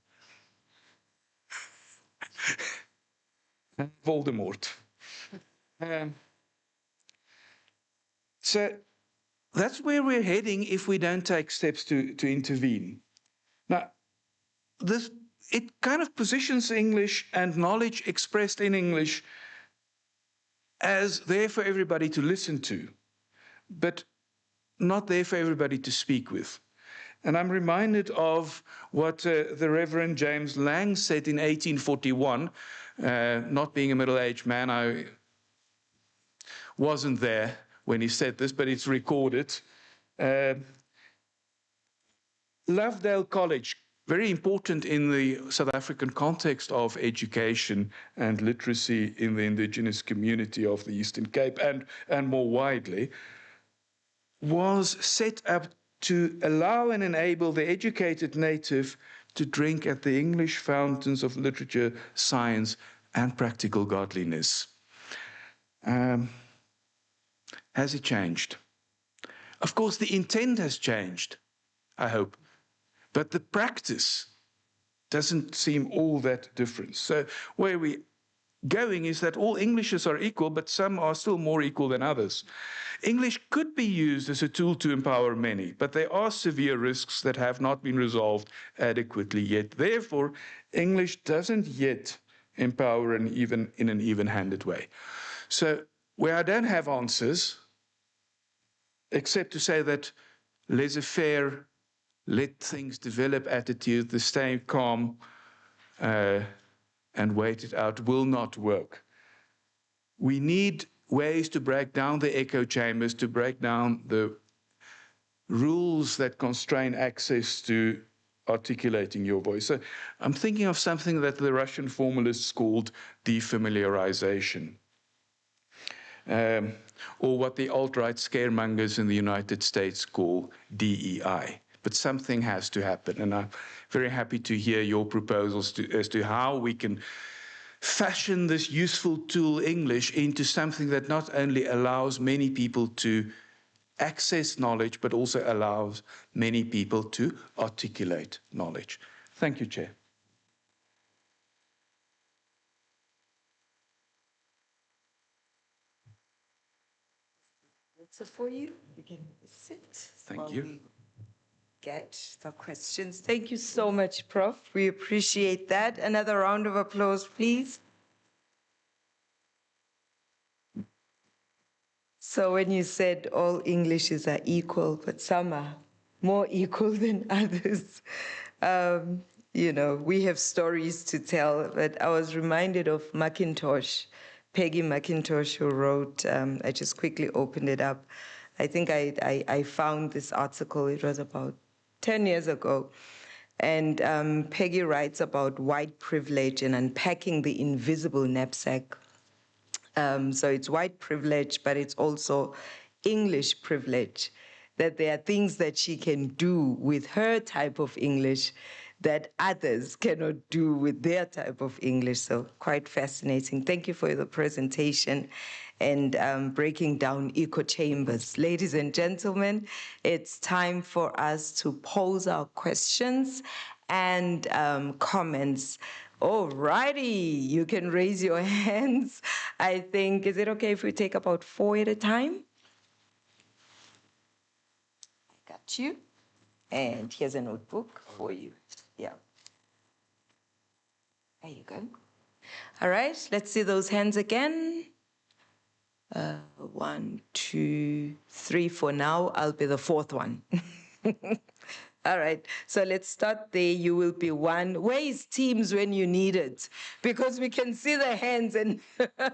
Speaker 3: Voldemort. So that's where we're heading if we don't take steps to intervene. Now, it kind of positions English and knowledge expressed in English as there for everybody to listen to, but not there for everybody to speak with. And I'm reminded of what the Reverend James Lang said in 1841. Not being a middle-aged man, I wasn't there when he said this, but it's recorded. Lovedale College, very important in the South African context of education and literacy in the indigenous community of the Eastern Cape and more widely, was set up to allow and enable the educated native to drink at the English fountains of literature, science, and practical godliness. Has it changed? Of course, the intent has changed, I hope, but the practice doesn't seem all that different. So where we're going is that all Englishes are equal, but some are still more equal than others. English could be used as a tool to empower many, but there are severe risks that have not been resolved adequately yet. Therefore, English doesn't yet empower in an even-handed way. So where I don't have answers, except to say that laissez-faire, let things develop attitude, the stay calm and wait it out will not work. We need ways to break down the echo chambers, to break down the rules that constrain access to articulating your voice. So I'm thinking of something that the Russian formalists called defamiliarization, or what the alt-right scaremongers in the United States call DEI. But something has to happen, and I'm very happy to hear your proposals as to how we can fashion this useful tool, English, into something that not only allows many people to access knowledge, but also allows many people to articulate knowledge. Thank you, Chair.
Speaker 1: answer for you. You can sit.
Speaker 3: Thank you.
Speaker 1: We get the questions. Thank you so much, Prof. We appreciate that. Another round of applause, please. So when you said all Englishes are equal, but some are more equal than others, you know, we have stories to tell. But I was reminded of Mackintosh, Peggy Mackintosh, who wrote, I just quickly opened it up. I think I found this article, it was about 10 years ago. And Peggy writes about white privilege and unpacking the invisible knapsack. So it's white privilege, but it's also English privilege, that there are things that she can do with her type of English that others cannot do with their type of English. So quite fascinating. Thank you for the presentation and breaking down echo chambers. Ladies and gentlemen, it's time for us to pose our questions and comments. Alrighty, you can raise your hands. I think, is it okay if we take about 4 at a time? I got you. And here's a notebook for you. Yeah. There you go. All right, let's see those hands again. 1, 2, 3 for now. I'll be the 4th one. All right, so let's start there. You will be 1. Where is Teams when you need it? Because we can see the hands. And all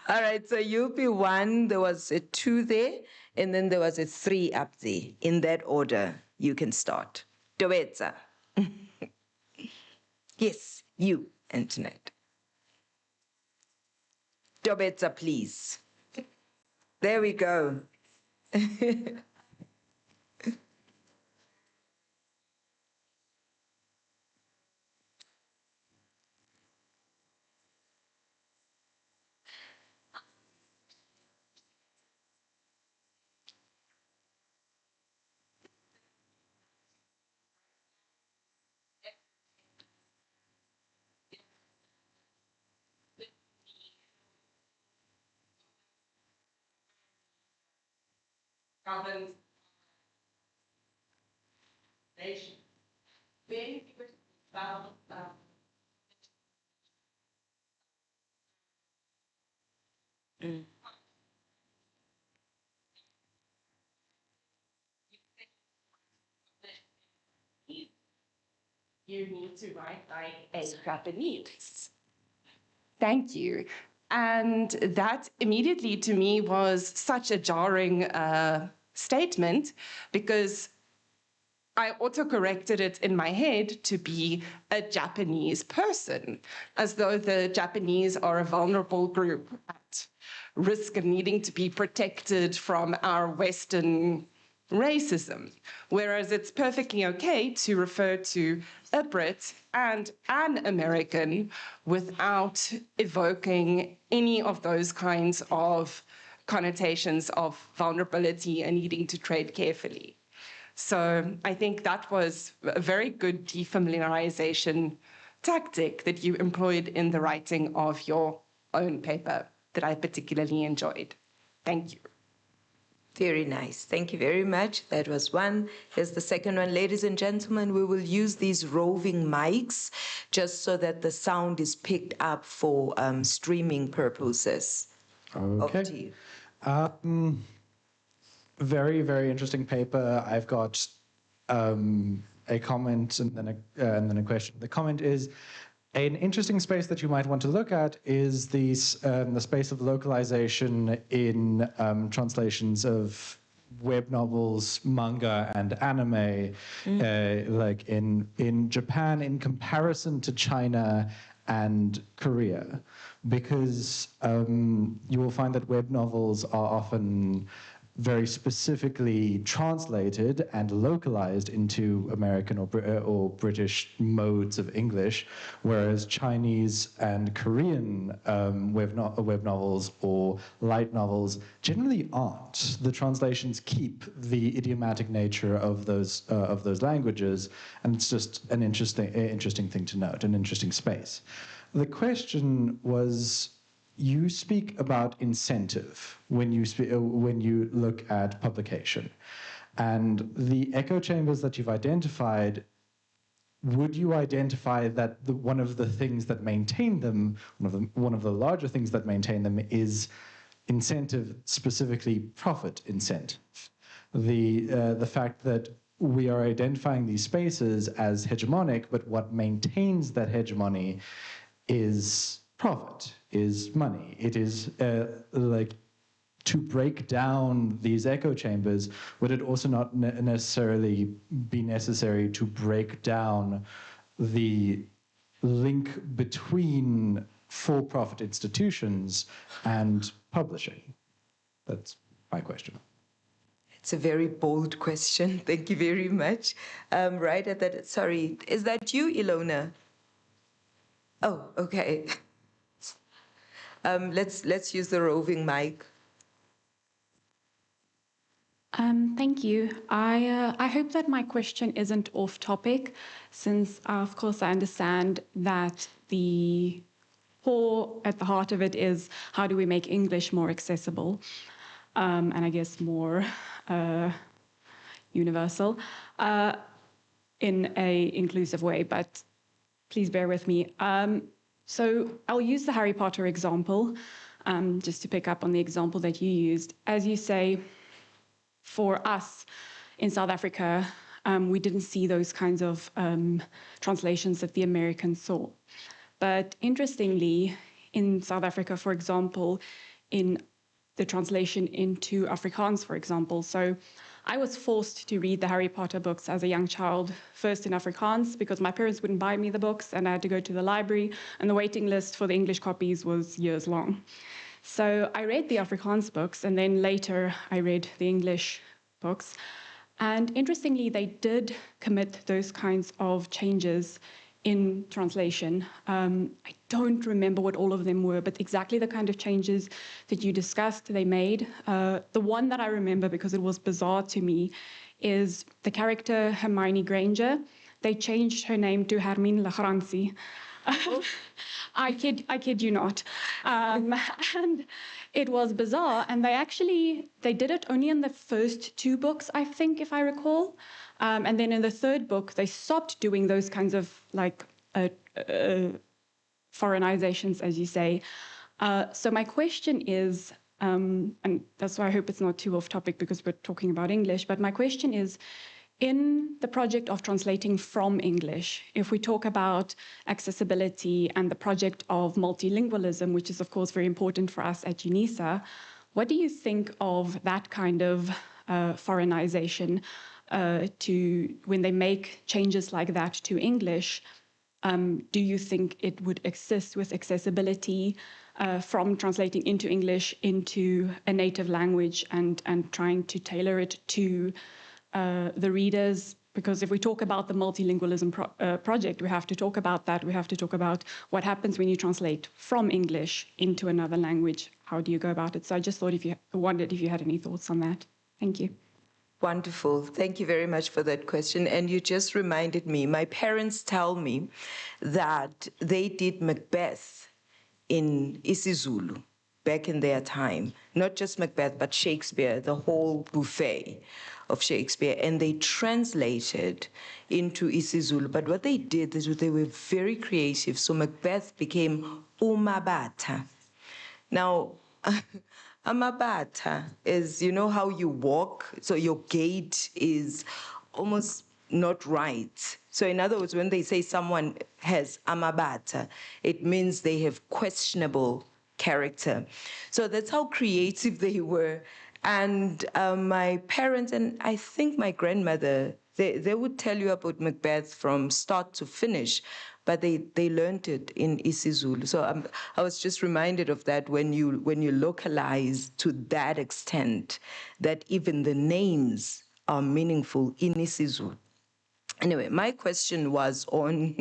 Speaker 1: right, so you'll be 1. There was a 2 there, and then there was a 3 up there. In that order, you can start. Dobetsa. Yes, you, Antoinette. Dobetsa, please. There we go.
Speaker 4: Governs nation. Then about you need to write like a Japanese. Thank you. And that immediately to me was such a jarring statement because I auto-corrected it in my head to be a Japanese person, as though the Japanese are a vulnerable group at risk of needing to be protected from our Western racism, whereas it's perfectly okay to refer to a Brit and an American without evoking any of those kinds of connotations of vulnerability and needing to tread carefully. So I think that was a very good defamiliarization tactic that you employed in the writing of your own paper that I particularly enjoyed. Thank you.
Speaker 1: Very nice. Thank you very much. That was 1. Here's the second one. Ladies and gentlemen, we will use these roving mics just so that the sound is picked up for streaming purposes.
Speaker 5: Okay.
Speaker 1: Over to you.
Speaker 5: Very, very interesting paper. I've got a comment and then a question. The comment is, an interesting space that you might want to look at is the space of localization in translations of web novels, manga, and anime, like in Japan in comparison to China and Korea, because you will find that web novels are often very specifically translated and localized into American or British modes of English, whereas Chinese and Korean web novels or light novels generally aren't. The translations keep the idiomatic nature of those languages, and it's just an interesting thing to note, an interesting space. The question was you speak about incentive when you look at publication. And the echo chambers that you've identified, would you identify that one of the things that maintain them, one of the larger things that maintain them is incentive, specifically profit incentive? The fact that we are identifying these spaces as hegemonic, but what maintains that hegemony is profit, is money. It is like, to break down these echo chambers, would it also not necessarily be necessary to break down the link between for-profit institutions and publishing? That's my question.
Speaker 1: It's a very bold question. Thank you very much. Right at that, sorry, is that you, Ilona? Oh, okay. Let's use the roving mic.
Speaker 6: Thank you. I hope that my question isn't off topic, since of course I understand that the core at the heart of it is how do we make English more accessible, and I guess more universal in a inclusive way, but please bear with me. So I'll use the Harry Potter example, just to pick up on the example that you used. As you say, for us in South Africa, we didn't see those kinds of translations that the Americans saw. But interestingly, in South Africa, for example, in the translation into Afrikaans, for example, so I was forced to read the Harry Potter books as a young child, first in Afrikaans, because my parents wouldn't buy me the books, and I had to go to the library, and the waiting list for the English copies was years long. So I read the Afrikaans books, and then later I read the English books. And interestingly, they did commit those kinds of changes in translation. I don't remember what all of them were, but exactly the kind of changes that you discussed, they made. The one that I remember, because it was bizarre to me, is the character Hermione Granger. They changed her name to Hermine Lagranci. I kid you not. And it was bizarre, and they did it only in the first two books, I think, if I recall. And then in the third book, they stopped doing those kinds of foreignizations, as you say. So my question is, and that's why I hope it's not too off topic because we're talking about English, but my question is, in the project of translating from English, if we talk about accessibility and the project of multilingualism, which is of course very important for us at Unisa, what do you think of that kind of foreignization to when they make changes like that to English? Do you think it would assist with accessibility from translating into English into a native language and trying to tailor it to the readers? Because if we talk about the multilingualism project, we have to talk about that. We have to talk about what happens when you translate from English into another language. How do you go about it? So I just wondered if you had any thoughts on that. Thank you.
Speaker 1: Wonderful. Thank you very much for that question. And you just reminded me, my parents tell me that they did Macbeth in isiZulu back in their time. Not just Macbeth, but Shakespeare, the whole buffet of Shakespeare. And they translated into isiZulu. But what they did is they were very creative. So Macbeth became Umabata. Now, Amabata is, you know how you walk, so your gait is almost not right. So in other words, when they say someone has Amabata, it means they have questionable character. So that's how creative they were. And my parents, and I think my grandmother, they would tell you about Macbeth from start to finish, but they learned it in isiZulu. So I was just reminded of that when you localize to that extent, that even the names are meaningful in isiZulu. Anyway, my question was on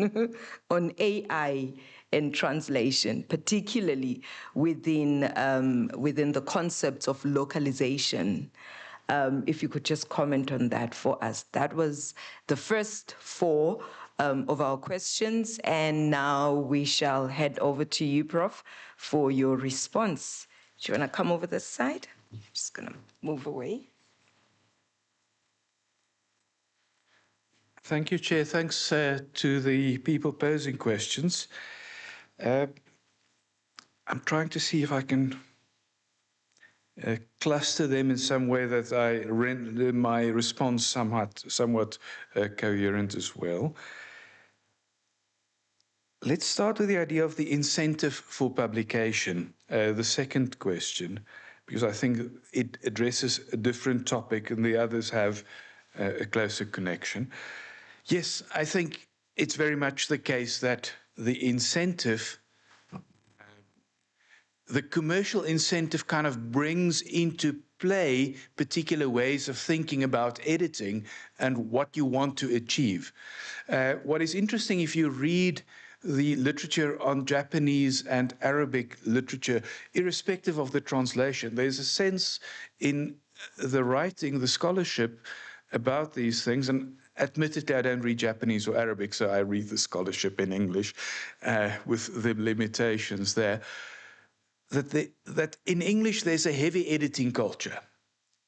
Speaker 1: on AI and translation, particularly within the concepts of localization. If you could just comment on that for us. That was the first four. of our questions. And now we shall head over to you, Prof, for your response. Do you want to come over this side? Just going to move away.
Speaker 3: Thank you, Chair. Thanks to the people posing questions. I'm trying to see if I can cluster them in some way that I render my response somewhat coherent as well. Let's start with the idea of the incentive for publication, the second question, because I think it addresses a different topic and the others have a closer connection. Yes, I think it's very much the case that the incentive, the commercial incentive kind of brings into play particular ways of thinking about editing and what you want to achieve. What is interesting, if you read the literature on Japanese and Arabic literature, irrespective of the translation, there's a sense in the writing, the scholarship about these things, and admittedly, I don't read Japanese or Arabic, so I read the scholarship in English with the limitations there. That in English, there's a heavy editing culture.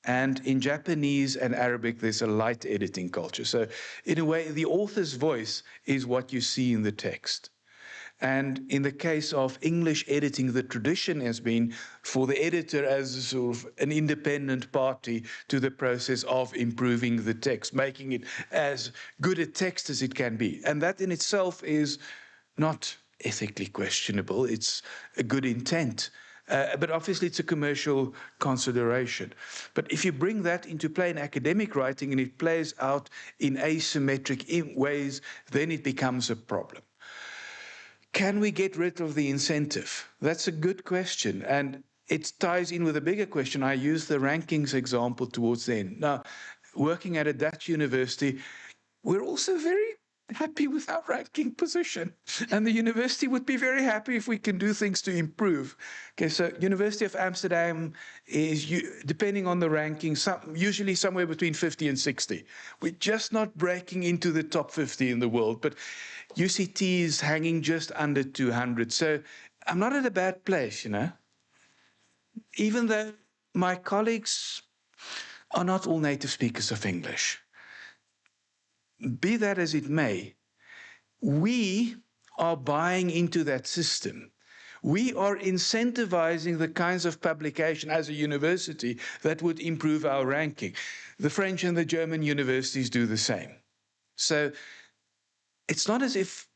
Speaker 3: And in Japanese and Arabic, there's a light editing culture. So in a way, the author's voice is what you see in the text. And in the case of English editing, the tradition has been for the editor as a sort of an independent party to the process of improving the text, making it as good a text as it can be. And that in itself is not ethically questionable. It's a good intent. But obviously it's a commercial consideration. But if you bring that into play in academic writing and it plays out in asymmetric ways, then it becomes a problem. Can we get rid of the incentive? That's a good question. And it ties in with a bigger question. I used the rankings example towards the end. Now, working at a Dutch university, we're also very happy with our ranking position. And the university would be very happy if we can do things to improve. Okay, so University of Amsterdam is, depending on the ranking, usually somewhere between 50 and 60. We're just not breaking into the top 50 in the world, but UCT is hanging just under 200. So I'm not at a bad place, you know. Even though my colleagues are not all native speakers of English. Be that as it may, we are buying into that system. We are incentivizing the kinds of publication as a university that would improve our ranking. The French and the German universities do the same. So it's not as if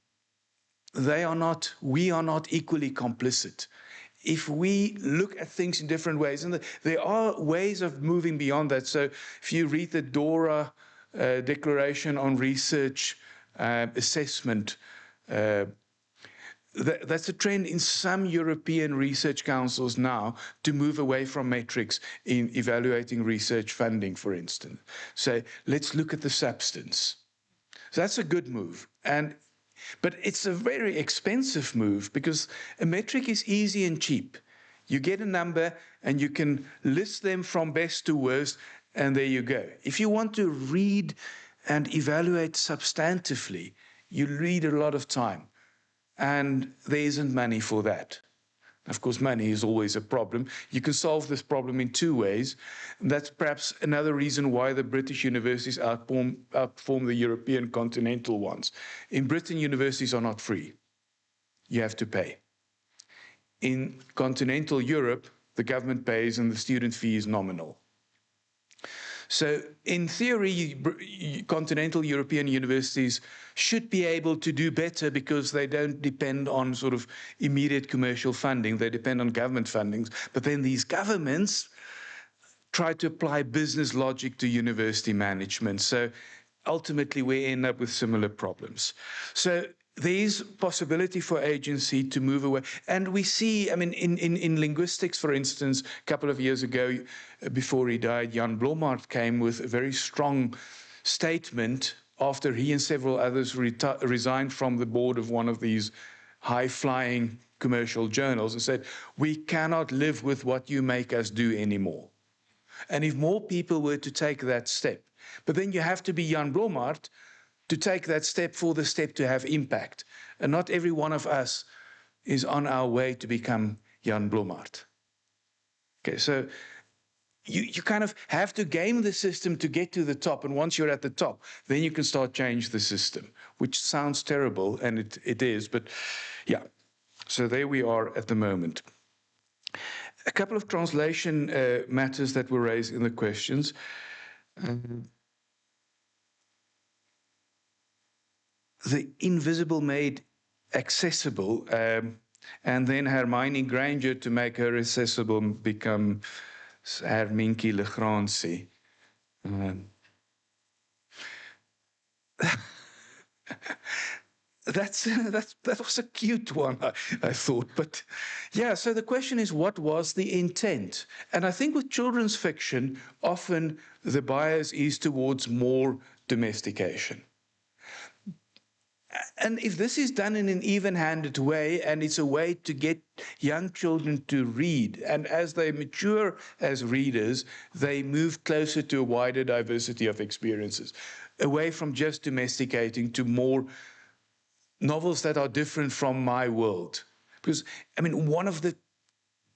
Speaker 3: we are not equally complicit. If we look at things in different ways, and there are ways of moving beyond that. So if you read the DORA Declaration on Research Assessment, that's a trend in some European research councils now to move away from metrics in evaluating research funding, for instance. So let's look at the substance. So that's a good move. But it's a very expensive move because a metric is easy and cheap. You get a number and you can list them from best to worst, and there you go. If you want to read and evaluate substantively, you need a lot of time. And there isn't money for that. Of course, money is always a problem. You can solve this problem in two ways. And that's perhaps another reason why the British universities outperform the European continental ones. In Britain, universities are not free. You have to pay. In continental Europe, the government pays and the student fee is nominal. So in theory, continental European universities should be able to do better because they don't depend on sort of immediate commercial funding. They depend on government fundings. But then these governments try to apply business logic to university management. So ultimately, we end up with similar problems. So there's possibility for agency to move away. And we see, I mean, in linguistics, for instance, a couple of years ago, before he died, Jan Blommaert came with a very strong statement after he and several others resigned from the board of one of these high-flying commercial journals and said, we cannot live with what you make us do anymore. And if more people were to take that step, but then you have to be Jan Blommaert, to take that step for the step to have impact. And not every one of us is on our way to become Jan Blommaert. Okay, so you kind of have to game the system to get to the top. And once you're at the top, then you can start change the system, which sounds terrible, and it is. But yeah, so there we are at the moment. A couple of translation matters that were raised in the questions. The invisible made accessible, and then Hermione Granger to make her accessible become Herminkie Legrandsie. That was a cute one, I thought. But yeah, so the question is, what was the intent? And I think with children's fiction, often the bias is towards more domestication. And if this is done in an even-handed way, and it's a way to get young children to read, and as they mature as readers, they move closer to a wider diversity of experiences, away from just domesticating to more novels that are different from my world. Because, I mean, one of the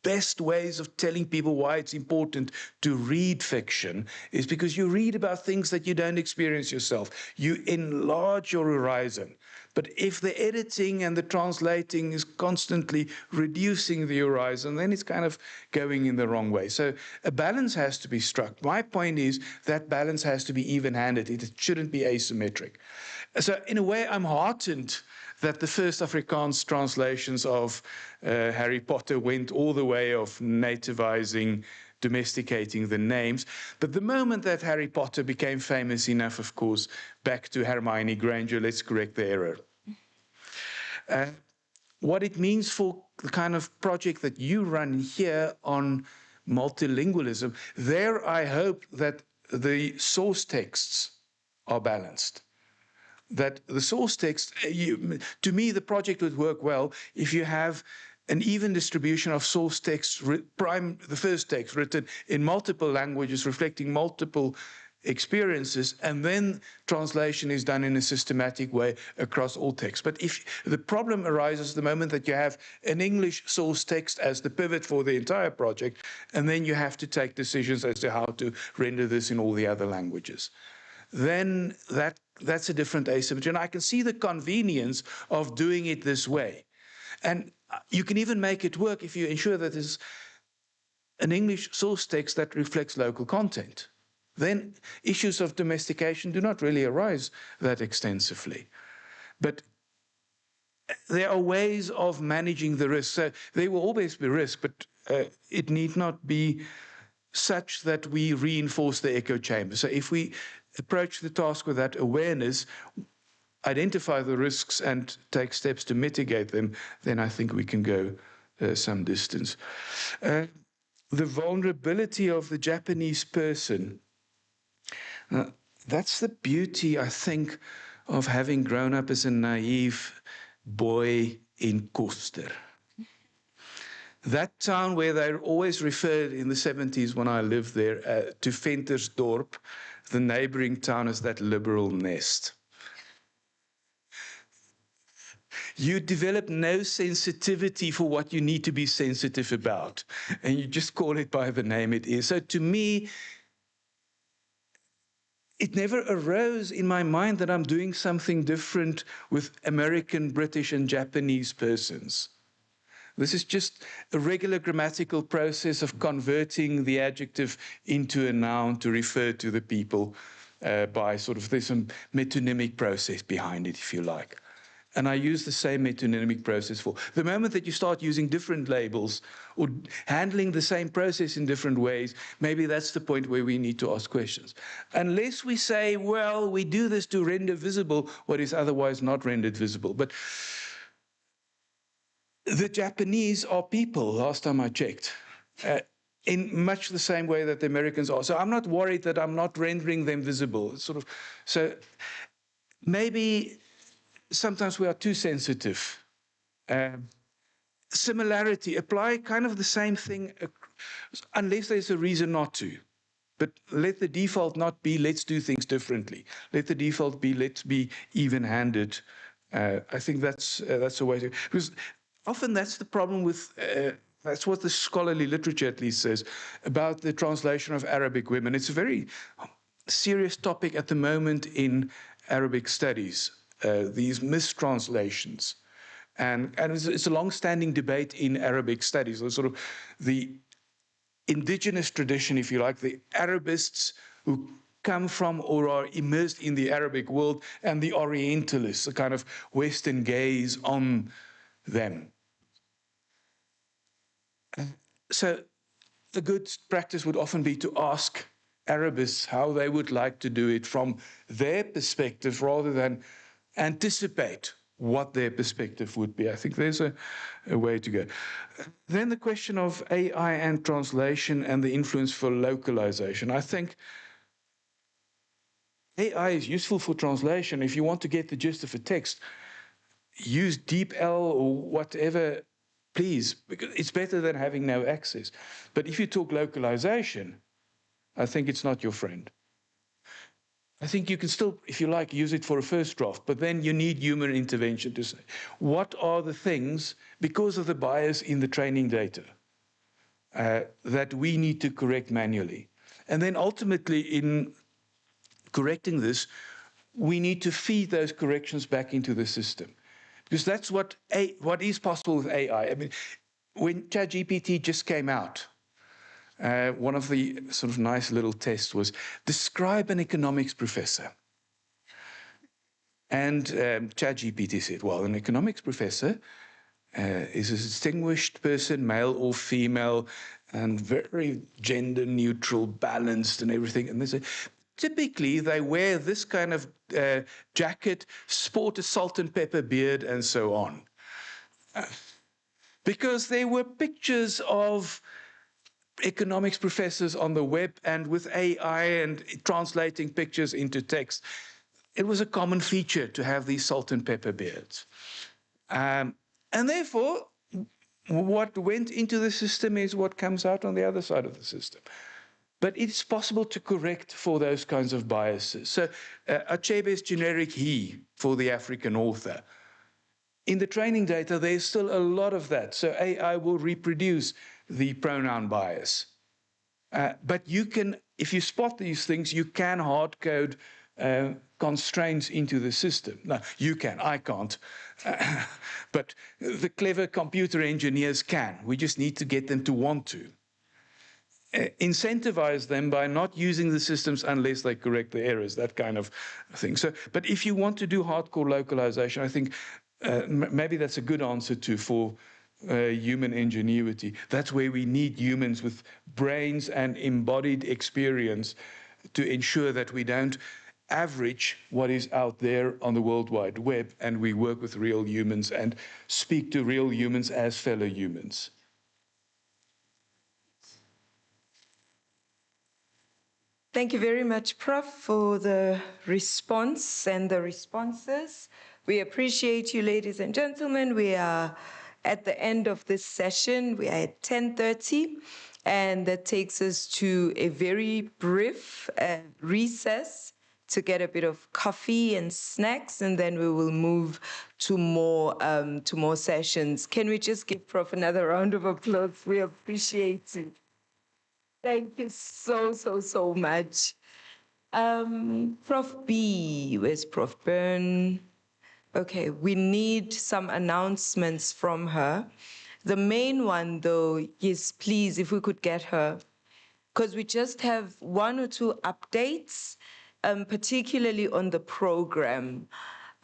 Speaker 3: best ways of telling people why it's important to read fiction is because you read about things that you don't experience yourself. You enlarge your horizon. But if the editing and the translating is constantly reducing the horizon, then it's kind of going in the wrong way. So a balance has to be struck. My point is that balance has to be even-handed. It shouldn't be asymmetric. So in a way, I'm heartened that the first Afrikaans translations of Harry Potter went all the way of nativizing, domesticating the names. But the moment that Harry Potter became famous enough, of course, back to Hermione Granger, let's correct the error. What it means for the kind of project that you run here on multilingualism, there I hope that the source texts are balanced. That the source text, to me, the project would work well if you have an even distribution of source texts, the first text written in multiple languages, reflecting multiple experiences, and then translation is done in a systematic way across all texts. But if the problem arises the moment that you have an English source text as the pivot for the entire project, and then you have to take decisions as to how to render this in all the other languages, then that's a different asymmetry. And I can see the convenience of doing it this way. And you can even make it work if you ensure that there's an English source text that reflects local content. Then issues of domestication do not really arise that extensively. But there are ways of managing the risk. So there will always be risk, but it need not be such that we reinforce the echo chamber. So if we approach the task with that awareness, identify the risks and take steps to mitigate them, then I think we can go some distance. The vulnerability of the Japanese person, that's the beauty, I think, of having grown up as a naive boy in Koster. That town where they always referred in the 70s when I lived there to Ventersdorp, the neighboring town, as that liberal nest. You develop no sensitivity for what you need to be sensitive about, and you just call it by the name it is. So to me, it never arose in my mind that I'm doing something different with American, British, and Japanese persons. This is just a regular grammatical process of converting the adjective into a noun to refer to the people by sort of, there's some metonymic process behind it, if you like. And I use the same metonymic process for the moment that you start using different labels or handling the same process in different ways, maybe that's the point where we need to ask questions. Unless we say, well, we do this to render visible what is otherwise not rendered visible. But the Japanese are people, last time I checked, in much the same way that the Americans are. So I'm not worried that I'm not rendering them visible. It's sort of, so maybe sometimes we are too sensitive. Similarity, apply kind of the same thing, unless there's a reason not to. But let the default not be, let's do things differently. Let the default be, let's be even-handed. I think that's a way to, because often that's the problem with, that's what the scholarly literature at least says about the translation of Arabic women. It's a very serious topic at the moment in Arabic studies, these mistranslations. And it's a long-standing debate in Arabic studies, sort of the indigenous tradition, if you like, the Arabists who come from or are immersed in the Arabic world, and the Orientalists, a kind of Western gaze on them. So the good practice would often be to ask Arabists how they would like to do it from their perspective rather than anticipate what their perspective would be. I think there's a way to go. Then the question of AI and translation and the influence for localization. I think AI is useful for translation. If you want to get the gist of a text, use DeepL or whatever, please, because it's better than having no access. But if you talk localization, I think it's not your friend. I think you can still, if you like, use it for a first draft, but then you need human intervention to say, what are the things, because of the bias in the training data, that we need to correct manually? And then ultimately, in correcting this, we need to feed those corrections back into the system. Because that's what is possible with AI. I mean, when ChatGPT just came out, one of the sort of nice little tests was, describe an economics professor. And ChatGPT said, well, an economics professor is a distinguished person, male or female, and very gender neutral, balanced and everything. And they say, typically they wear this kind of jacket, sport a salt and pepper beard, and so on. Because there were pictures of economics professors on the web, and with AI and translating pictures into text, it was a common feature to have these salt and pepper beards. And therefore, what went into the system is what comes out on the other side of the system. But it's possible to correct for those kinds of biases. So Achebe's generic he for the African author. In the training data, there's still a lot of that. So AI will reproduce the pronoun bias. But you can, if you spot these things, you can hard code constraints into the system. Now, you can, I can't. But the clever computer engineers can. We just need to get them to want to. Incentivize them by not using the systems unless they correct the errors, that kind of thing. So, but if you want to do hardcore localization, I think maybe that's a good answer to for human ingenuity. That's where we need humans with brains and embodied experience to ensure that we don't average what is out there on the World Wide Web, and we work with real humans and speak to real humans as fellow humans.
Speaker 1: Thank you very much, Prof, for the response and the responses. We appreciate you, ladies and gentlemen. We are at the end of this session. We are at 10:30, and that takes us to a very brief recess to get a bit of coffee and snacks, and then we will move to more sessions. Can we just give Prof another round of applause? We appreciate it. Thank you so much. Prof B, where's Prof Byrne? Okay, we need some announcements from her. The main one, though, is please, if we could get her, because we just have one or two updates, particularly on the program.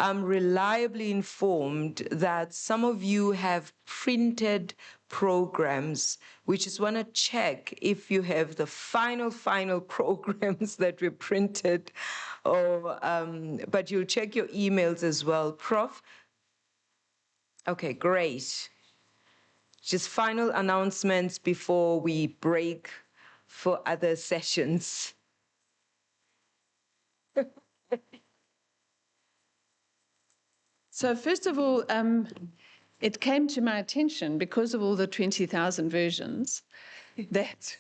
Speaker 1: I'm reliably informed that some of you have printed programs. We just want to check if you have the final programs that we printed, or but you'll check your emails as well, Prof. Okay, great. Just final announcements before we break for other sessions.
Speaker 2: So first of all, it came to my attention, because of all the 20,000 versions, that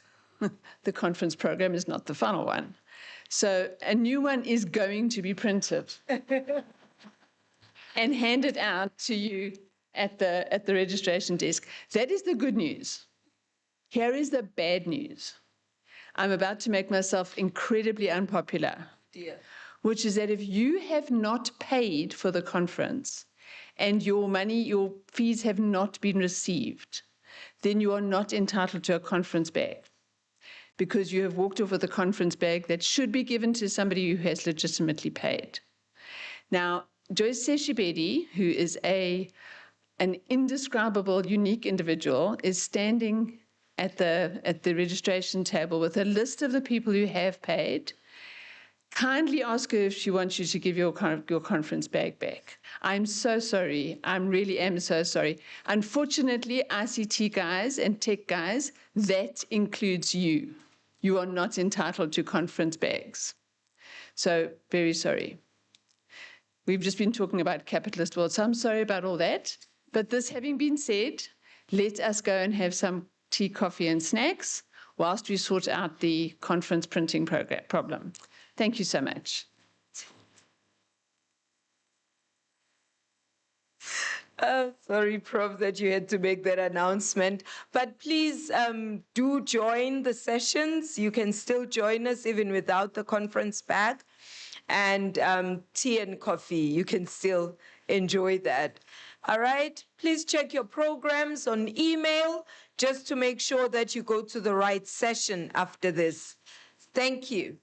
Speaker 2: the conference program is not the final one. So a new one is going to be printed and handed out to you at the registration desk. That is the good news. Here is the bad news. I'm about to make myself incredibly unpopular. Dear. Which is that if you have not paid for the conference and your money, your fees have not been received, then you are not entitled to a conference bag because you have walked off with a conference bag that should be given to somebody who has legitimately paid. Now, Joyce Seshibedi, who is an indescribable, unique individual, is standing at the registration table with a list of the people who have paid. Kindly ask her if she wants you to give your conference bag back. I'm so sorry. I really am so sorry. Unfortunately, ICT guys and tech guys, that includes you. You are not entitled to conference bags. So, very sorry. We've just been talking about capitalist world, so I'm sorry about all that. But this having been said, let us go and have some tea, coffee, and snacks whilst we sort out the conference printing problem. Thank you so much.
Speaker 1: Sorry, Prof, that you had to make that announcement. But please do join the sessions. You can still join us even without the conference bag. And tea and coffee, you can still enjoy that. All right, please check your programs on email just to make sure that you go to the right session after this. Thank you.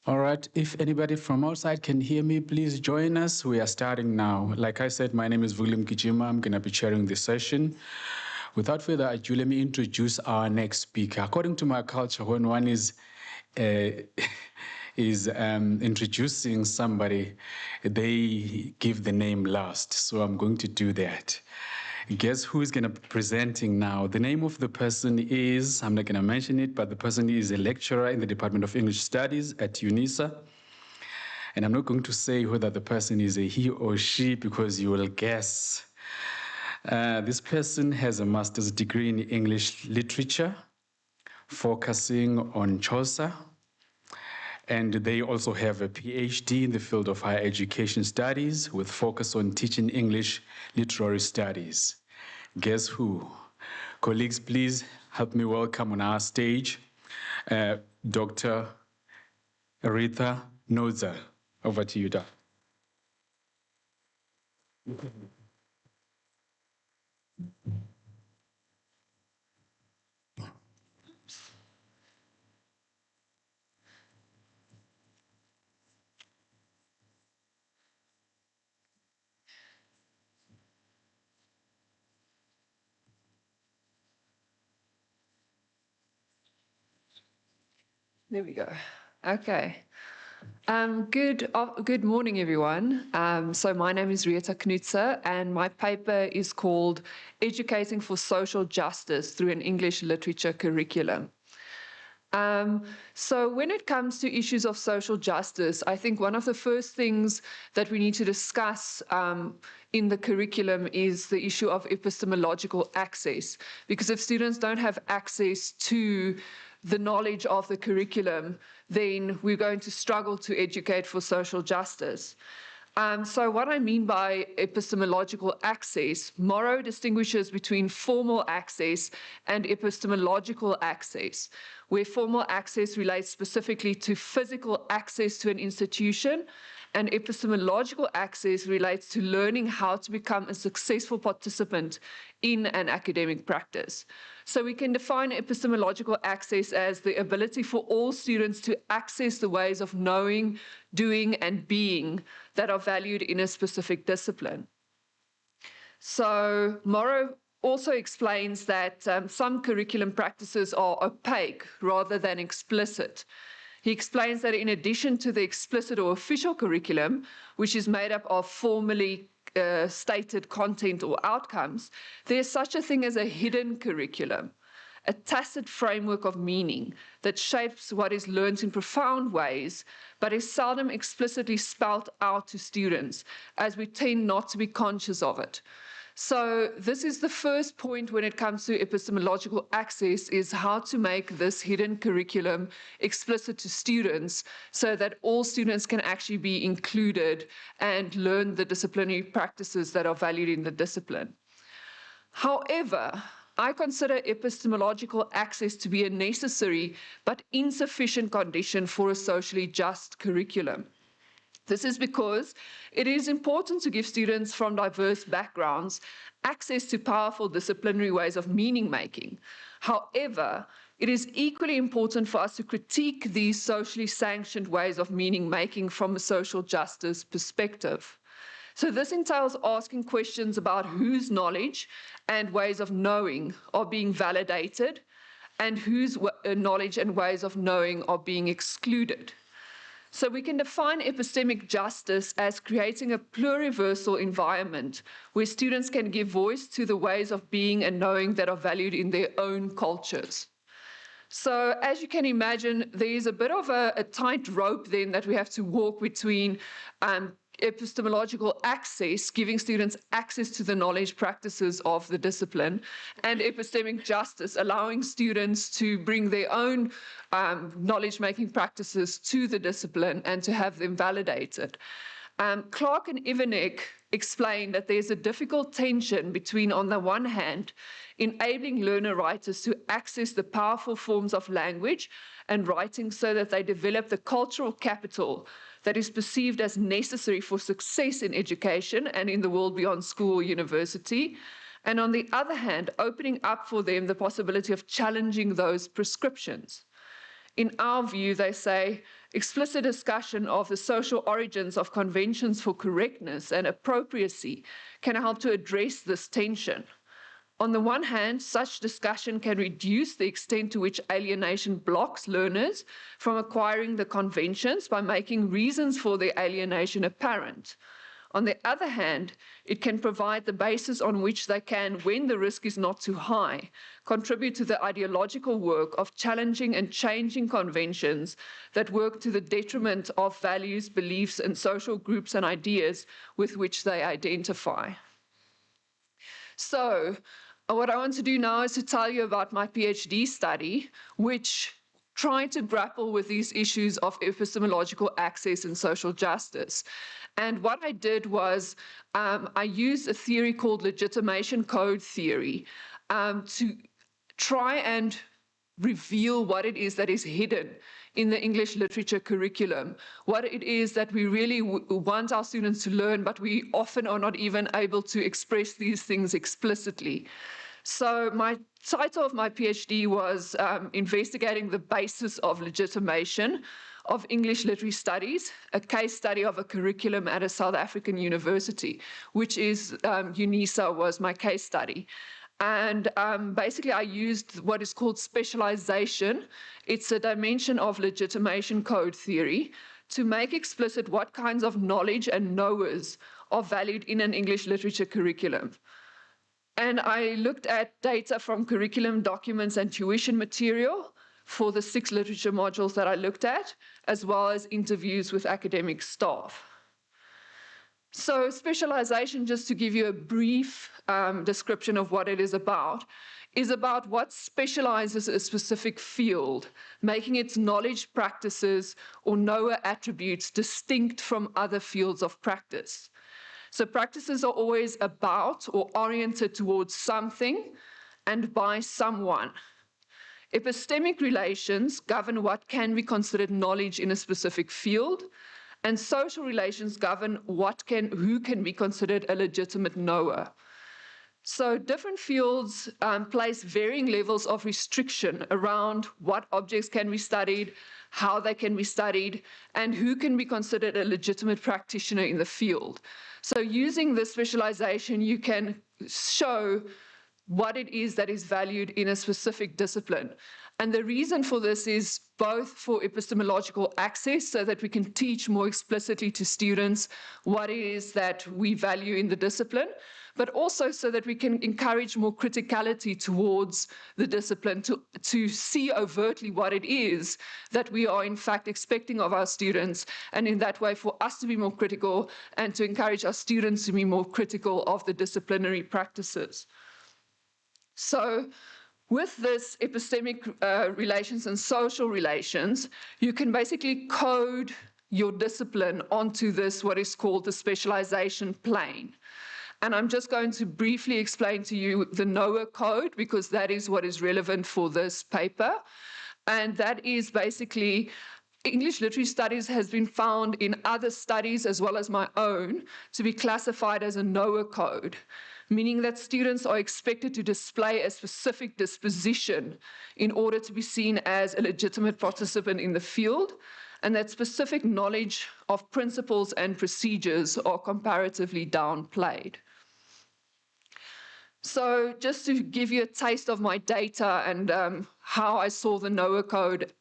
Speaker 7: All right, if anybody from outside can hear me, please join us. We are starting now. Like I said, my name is William Kijima. I'm going to be chairing this session. Without further ado, let me introduce our next speaker. According to my culture, when one is introducing somebody, they give the name last. So I'm going to do that. Guess who is going to be presenting now? The name of the person is, I'm not going to mention it, but the person is a lecturer in the Department of English Studies at Unisa. And I'm not going to say whether the person is a he or she because you will guess. This person has a master's degree in English literature, focusing on Xhosa. And they also have a PhD in the field of higher education studies with focus on teaching English literary studies. Guess who? Colleagues, please help me welcome on our stage Dr. Aretha Noza. Over to you, Doc.
Speaker 8: There we go. Okay. Good morning, everyone. So my name is Rieta Knutse, and my paper is called Educating for Social Justice Through an English Literature Curriculum. So when it comes to issues of social justice, I think one of the first things that we need to discuss in the curriculum is the issue of epistemological access, because if students don't have access to the knowledge of the curriculum, then we're going to struggle to educate for social justice. So what I mean by epistemological access, Morrow distinguishes between formal access and epistemological access, where formal access relates specifically to physical access to an institution, and epistemological access relates to learning how to become a successful participant in an academic practice. So we can define epistemological access as the ability for all students to access the ways of knowing, doing, and being that are valued in a specific discipline. So Morrow also explains that some curriculum practices are opaque rather than explicit. He explains that in addition to the explicit or official curriculum, which is made up of formally stated content or outcomes, there's such a thing as a hidden curriculum, a tacit framework of meaning that shapes what is learned in profound ways, but is seldom explicitly spelt out to students, as we tend not to be conscious of it. So this is the first point when it comes to epistemological access, is how to make this hidden curriculum explicit to students so that all students can actually be included and learn the disciplinary practices that are valued in the discipline. However, I consider epistemological access to be a necessary but insufficient condition for a socially just curriculum. This is because it is important to give students from diverse backgrounds access to powerful disciplinary ways of meaning making. However, it is equally important for us to critique these socially sanctioned ways of meaning making from a social justice perspective. So this entails asking questions about whose knowledge and ways of knowing are being validated and whose knowledge and ways of knowing are being excluded. So we can define epistemic justice as creating a pluriversal environment where students can give voice to the ways of being and knowing that are valued in their own cultures. So as you can imagine, there is a bit of a tight rope then that we have to walk between epistemological access, giving students access to the knowledge practices of the discipline, and epistemic justice, allowing students to bring their own knowledge-making practices to the discipline and to have them validated. Clark and Ivanek explain that there's a difficult tension between, on the one hand, enabling learner-writers to access the powerful forms of language and writing so that they develop the cultural capital that is perceived as necessary for success in education and in the world beyond school or university, and on the other hand, opening up for them the possibility of challenging those prescriptions. In our view, they say, explicit discussion of the social origins of conventions for correctness and appropriacy can help to address this tension. On the one hand, such discussion can reduce the extent to which alienation blocks learners from acquiring the conventions by making reasons for their alienation apparent. On the other hand, it can provide the basis on which they can, when the risk is not too high, contribute to the ideological work of challenging and changing conventions that work to the detriment of values, beliefs, and social groups and ideas with which they identify. So, what I want to do now is to tell you about my PhD study, which tried to grapple with these issues of epistemological access and social justice. And what I did was I used a theory called legitimation code theory to try and reveal what it is that is hidden in the English literature curriculum, what it is that we really want our students to learn, but we often are not even able to express these things explicitly. So my title of my PhD was investigating the basis of legitimation of English literary studies, a case study of a curriculum at a South African university, which is Unisa was my case study. And basically I used what is called specialization. It's a dimension of legitimation code theory to make explicit what kinds of knowledge and knowers are valued in an English literature curriculum. And I looked at data from curriculum documents and tuition material for the 6 literature modules that I looked at, as well as interviews with academic staff. So specialization, just to give you a brief description of what it is about what specializes a specific field, making its knowledge practices or knower attributes distinct from other fields of practice. So practices are always about or oriented towards something and by someone. Epistemic relations govern what can be considered knowledge in a specific field, and social relations govern who can be considered a legitimate knower. So different fields place varying levels of restriction around what objects can be studied, how they can be studied, and who can be considered a legitimate practitioner in the field. So using this specialization, you can show what it is that is valued in a specific discipline. And the reason for this is both for epistemological access, so that we can teach more explicitly to students what it is that we value in the discipline, but also so that we can encourage more criticality towards the discipline, to see overtly what it is that we are in fact expecting of our students, and in that way for us to be more critical and to encourage our students to be more critical of the disciplinary practices. So with this epistemic relations and social relations, you can basically code your discipline onto this, what is called the specialization plane. And I'm just going to briefly explain to you the knower code, because that is what is relevant for this paper. And that is basically English literary studies has been found in other studies, as well as my own, to be classified as a knower code, meaning that students are expected to display a specific disposition in order to be seen as a legitimate participant in the field, and that specific knowledge of principles and procedures are comparatively downplayed. So just to give you a taste of my data and how I saw the knower code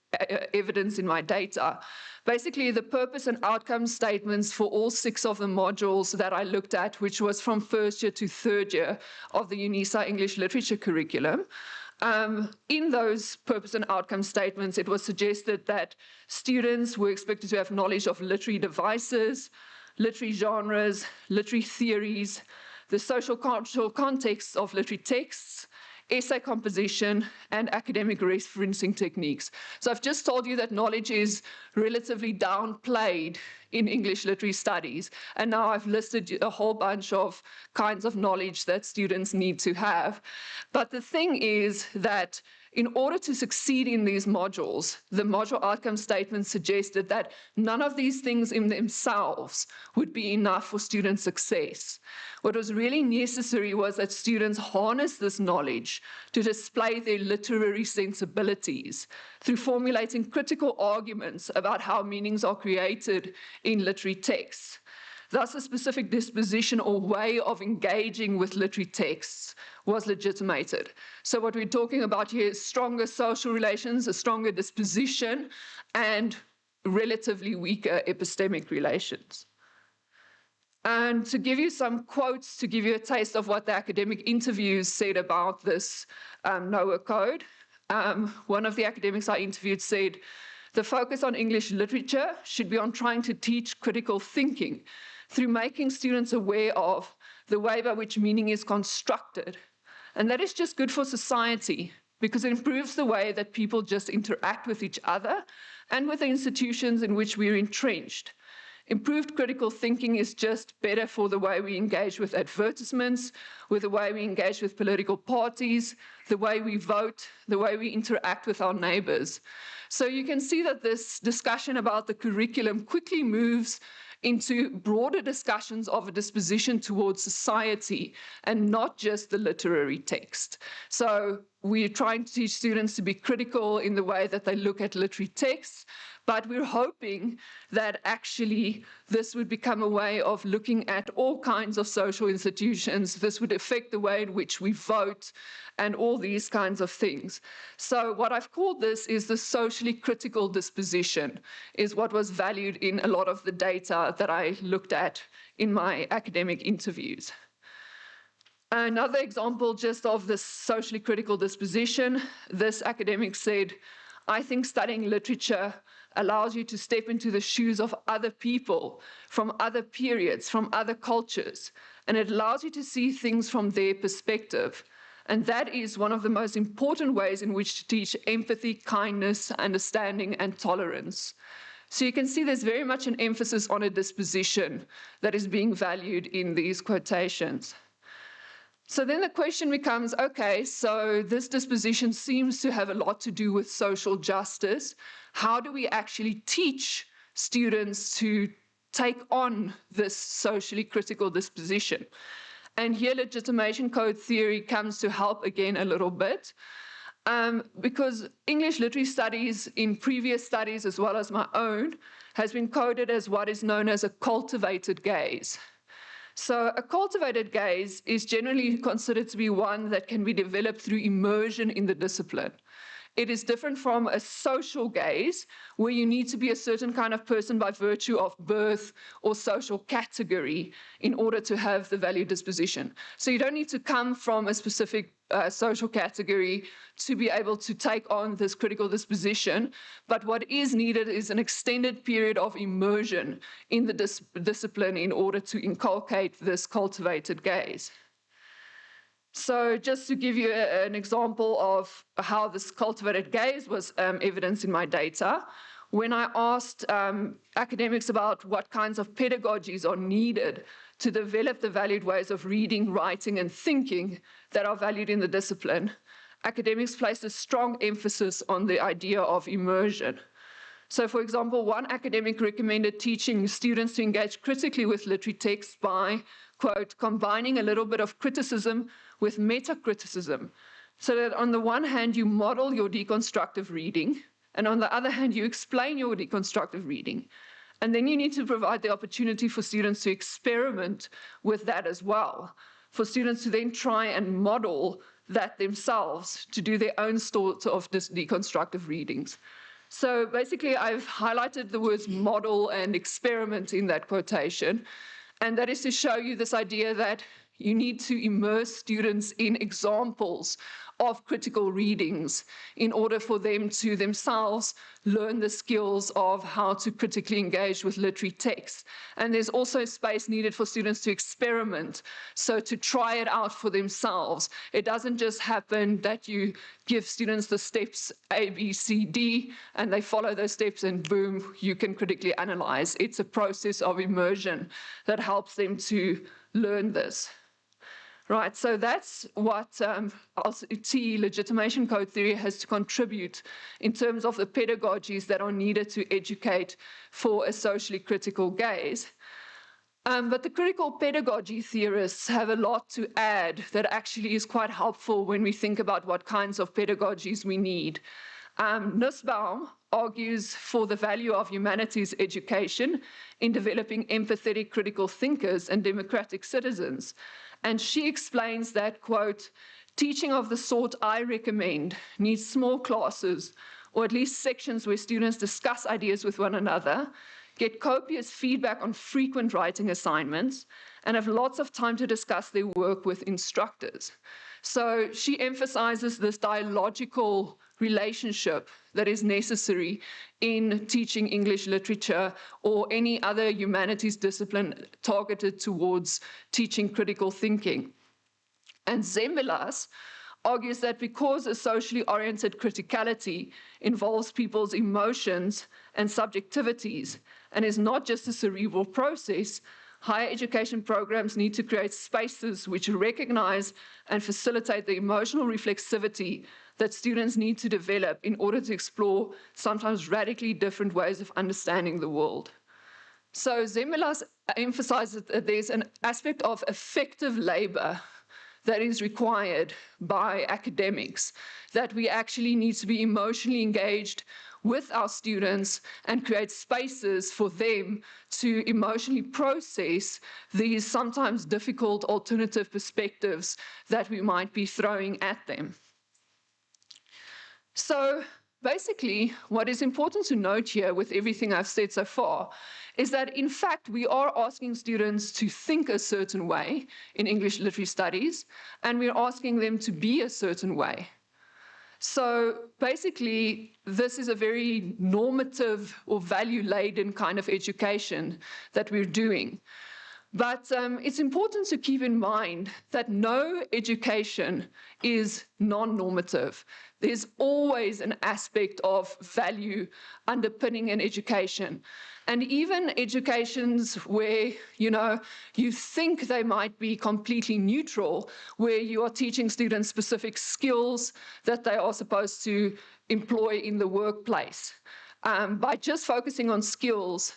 Speaker 8: evidence in my data, basically the purpose and outcome statements for all 6 of the modules that I looked at, which was from first year to third year of the Unisa English Literature curriculum, in those purpose and outcome statements, it was suggested that students were expected to have knowledge of literary devices, literary genres, literary theories, the social cultural context of literary texts, essay composition, and academic referencing techniques. So I've just told you that knowledge is relatively downplayed in English literary studies, and now I've listed a whole bunch of kinds of knowledge that students need to have. But the thing is that in order to succeed in these modules, the module outcome statement suggested that none of these things in themselves would be enough for student success. What was really necessary was that students harness this knowledge to display their literary sensibilities through formulating critical arguments about how meanings are created in literary texts. Thus, a specific disposition or way of engaging with literary texts was legitimated. So what we're talking about here is stronger social relations, a stronger disposition, and relatively weaker epistemic relations. And to give you some quotes, to give you a taste of what the academic interviews said about this NOAA code, one of the academics I interviewed said, "The focus on English literature should be on trying to teach critical thinking through making students aware of the way by which meaning is constructed. And that is just good for society because it improves the way that people just interact with each other and with the institutions in which we're entrenched. Improved critical thinking is just better for the way we engage with advertisements, with the way we engage with political parties, the way we vote, the way we interact with our neighbors." So you can see that this discussion about the curriculum quickly moves into broader discussions of a disposition towards society and not just the literary text. So we're trying to teach students to be critical in the way that they look at literary texts, but we're hoping that actually this would become a way of looking at all kinds of social institutions. This would affect the way in which we vote and all these kinds of things. So what I've called this is the socially critical disposition, is what was valued in a lot of the data that I looked at in my academic interviews. Another example just of this socially critical disposition, this academic said, "I think studying literature allows you to step into the shoes of other people from other periods, from other cultures, and it allows you to see things from their perspective. And that is one of the most important ways in which to teach empathy, kindness, understanding, and tolerance." So you can see there's very much an emphasis on a disposition that is being valued in these quotations. So then the question becomes, okay, so this disposition seems to have a lot to do with social justice. How do we actually teach students to take on this socially critical disposition? And here legitimation code theory comes to help again a little bit, because English literary studies in previous studies as well as my own has been coded as what is known as a cultivated gaze. So a cultivated gaze is generally considered to be one that can be developed through immersion in the discipline. It is different from a social gaze, where you need to be a certain kind of person by virtue of birth or social category in order to have the value disposition. So you don't need to come from a specific social category to be able to take on this critical disposition, but what is needed is an extended period of immersion in the discipline in order to inculcate this cultivated gaze. So just to give you an example of how this cultivated gaze was evidenced in my data, when I asked academics about what kinds of pedagogies are needed to develop the valued ways of reading, writing, and thinking that are valued in the discipline, academics placed a strong emphasis on the idea of immersion. So, for example, one academic recommended teaching students to engage critically with literary texts by, quote, combining a little bit of criticism with metacriticism, so that on the one hand you model your deconstructive reading, and on the other hand you explain your deconstructive reading. And then you need to provide the opportunity for students to experiment with that as well, for students to then try and model that themselves, to do their own sort of deconstructive readings. So basically I've highlighted the words model and experiment in that quotation, and that is to show you this idea that you need to immerse students in examples of critical readings in order for them to themselves learn the skills of how to critically engage with literary text. And there's also space needed for students to experiment, so to try it out for themselves. It doesn't just happen that you give students the steps A, B, C, D, and they follow those steps and boom, you can critically analyze. It's a process of immersion that helps them to learn this. Right, so that's what LCT legitimation code theory has to contribute in terms of the pedagogies that are needed to educate for a socially critical gaze. But the critical pedagogy theorists have a lot to add that actually is quite helpful when we think about what kinds of pedagogies we need. Nussbaum argues for the value of humanities education in developing empathetic critical thinkers and democratic citizens. And she explains that, quote, teaching of the sort I recommend needs small classes, or at least sections where students discuss ideas with one another, get copious feedback on frequent writing assignments, and have lots of time to discuss their work with instructors. So she emphasizes this dialogical relationship that is necessary in teaching English literature or any other humanities discipline targeted towards teaching critical thinking. And Zembelas argues that because a socially oriented criticality involves people's emotions and subjectivities and is not just a cerebral process, higher education programs need to create spaces which recognize and facilitate the emotional reflexivity that students need to develop in order to explore sometimes radically different ways of understanding the world. So Zembelas emphasizes that there's an aspect of effective labor that is required by academics, that we actually need to be emotionally engaged with our students and create spaces for them to emotionally process these sometimes difficult alternative perspectives that we might be throwing at them. So basically, what is important to note here with everything I've said so far is that, in fact, we are asking students to think a certain way in English literary studies, and we're asking them to be a certain way. So basically, this is a very normative or value-laden kind of education that we're doing. But it's important to keep in mind that no education is non-normative. There's always an aspect of value underpinning an education. And even educations where, you think they might be completely neutral, where you are teaching students specific skills that they are supposed to employ in the workplace. By just focusing on skills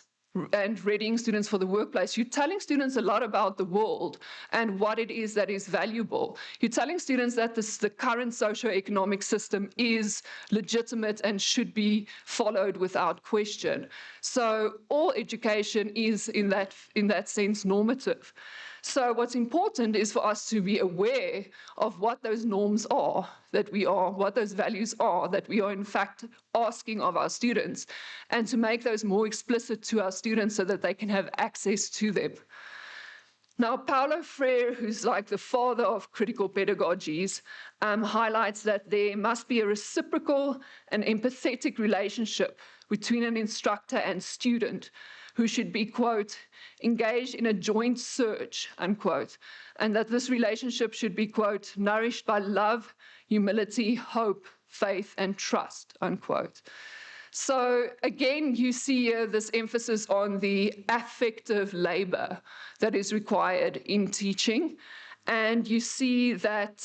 Speaker 8: and readying students for the workplace, you're telling students a lot about the world and what it is that is valuable. You're telling students that the current socioeconomic system is legitimate and should be followed without question. So all education is, in that sense, normative. So what's important is for us to be aware of what those norms are what those values are that we are in fact asking of our students, and to make those more explicit to our students so that they can have access to them. Now, Paulo Freire, who's like the father of critical pedagogies, highlights that there must be a reciprocal and empathetic relationship between an instructor and student who should be, quote, engaged in a joint search, unquote, and that this relationship should be, quote, nourished by love, humility, hope, faith, and trust, unquote. So again, you see here this emphasis on the affective labor that is required in teaching, and you see that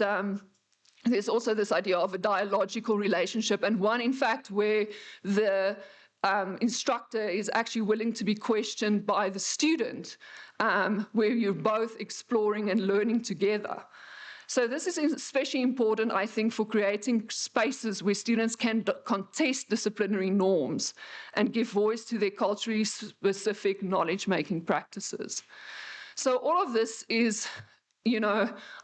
Speaker 8: there's also this idea of a dialogical relationship, and one, in fact, where the instructor is actually willing to be questioned by the student, where you're both exploring and learning together. So this is especially important, I think, for creating spaces where students can contest disciplinary norms and give voice to their culturally specific knowledge-making practices. So all of this is,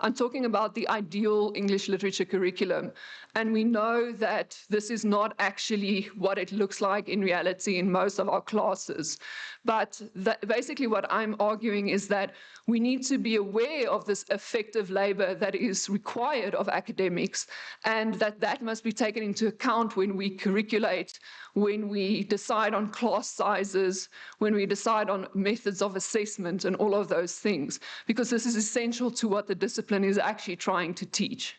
Speaker 8: I'm talking about the ideal English literature curriculum, and we know that this is not actually what it looks like in reality in most of our classes. But basically what I'm arguing is that we need to be aware of this effective labor that is required of academics, and that must be taken into account when we curriculate, when we decide on class sizes, when we decide on methods of assessment and all of those things, because this is essential to what the discipline is actually trying to teach.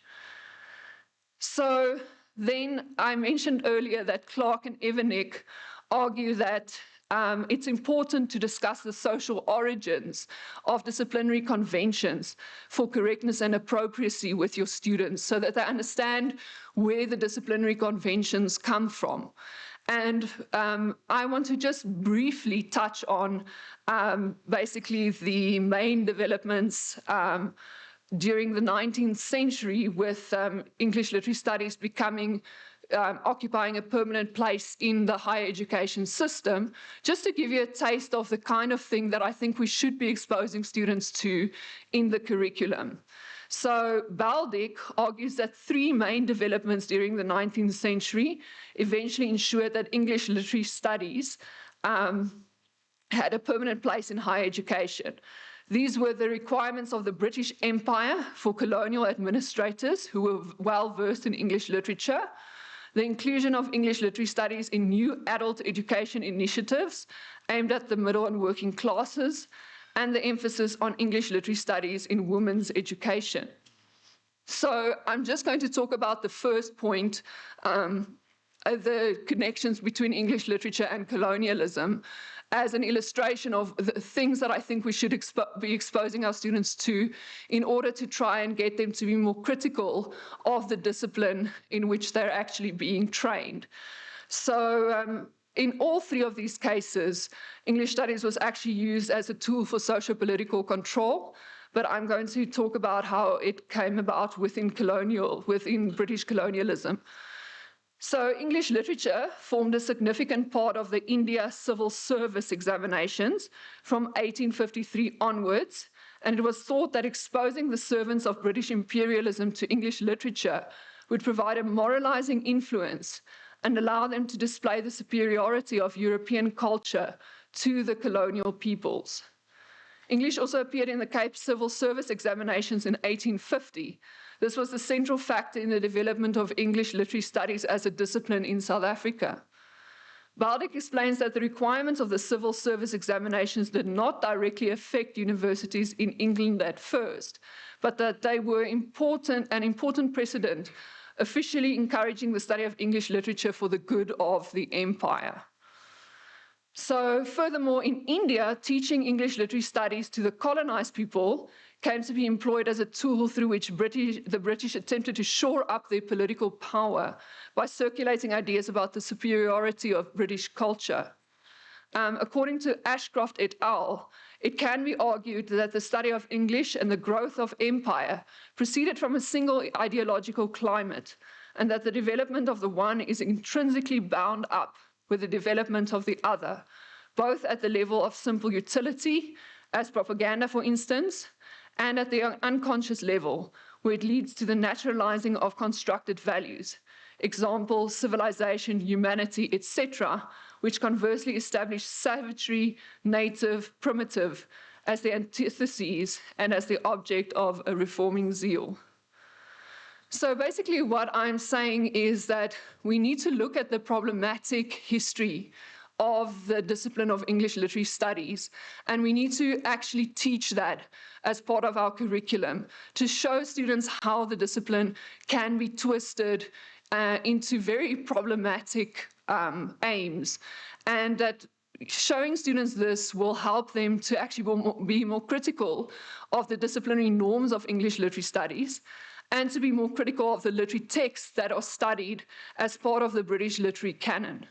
Speaker 8: So then I mentioned earlier that Clark and Evanek argue that it's important to discuss the social origins of disciplinary conventions for correctness and appropriacy with your students so that they understand where the disciplinary conventions come from. And I want to just briefly touch on basically the main developments during the 19th century with English literary studies becoming occupying a permanent place in the higher education system, just to give you a taste of the kind of thing that I think we should be exposing students to in the curriculum. So Baldick argues that three main developments during the 19th century eventually ensured that English literary studies had a permanent place in higher education. These were the requirements of the British Empire for colonial administrators who were well versed in English literature, the inclusion of English literary studies in new adult education initiatives aimed at the middle and working classes, and the emphasis on English literary studies in women's education. So I'm just going to talk about the first point, the connections between English literature and colonialism, as an illustration of the things that I think we should be exposing our students to in order to try and get them to be more critical of the discipline in which they're actually being trained. So in all three of these cases, English studies was actually used as a tool for socio-political control, but I'm going to talk about how it came about within British colonialism. So English literature formed a significant part of the India civil service examinations from 1853 onwards, and it was thought that exposing the servants of British imperialism to English literature would provide a moralizing influence and allow them to display the superiority of European culture to the colonial peoples. English also appeared in the Cape Civil Service examinations in 1850. This was the central factor in the development of English literary studies as a discipline in South Africa. Baldick explains that the requirements of the civil service examinations did not directly affect universities in England at first, but that they were an important precedent, officially encouraging the study of English literature for the good of the empire. So furthermore, in India, teaching English literary studies to the colonized people came to be employed as a tool through which the British attempted to shore up their political power by circulating ideas about the superiority of British culture. According to Ashcroft et al., it can be argued that the study of English and the growth of empire proceeded from a single ideological climate, and that the development of the one is intrinsically bound up with the development of the other, both at the level of simple utility, as propaganda, for instance, and at the unconscious level, where it leads to the naturalizing of constructed values, example, civilization, humanity, etc., which conversely establish savagery, native, primitive, as the antitheses and as the object of a reforming zeal. So basically what I'm saying is that we need to look at the problematic history of the discipline of English literary studies, and we need to actually teach that as part of our curriculum to show students how the discipline can be twisted into very problematic aims, and that showing students this will help them to actually be more critical of the disciplinary norms of English literary studies, and to be more critical of the literary texts that are studied as part of the British literary canon.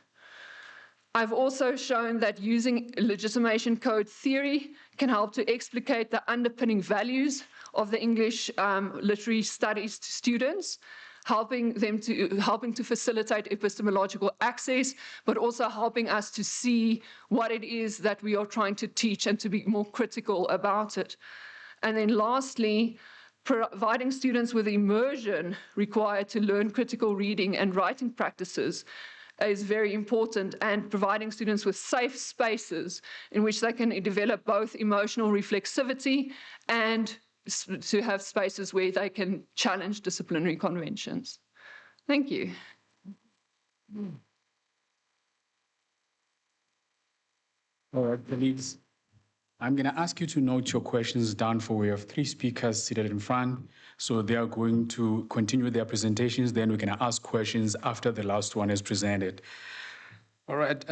Speaker 8: I've also shown that using legitimation code theory can help to explicate the underpinning values of the English literary studies to students, helping to facilitate epistemological access, but also helping us to see what it is that we are trying to teach and to be more critical about it. And then lastly, providing students with immersion required to learn critical reading and writing practices is very important, and providing students with safe spaces in which they can develop both emotional reflexivity and to have spaces where they can challenge disciplinary conventions. Thank you.
Speaker 7: All right, colleagues. I'm going to ask you to note your questions down, for we have three speakers seated in front. So they are going to continue their presentations. Then we can ask questions after the last one is presented. All right.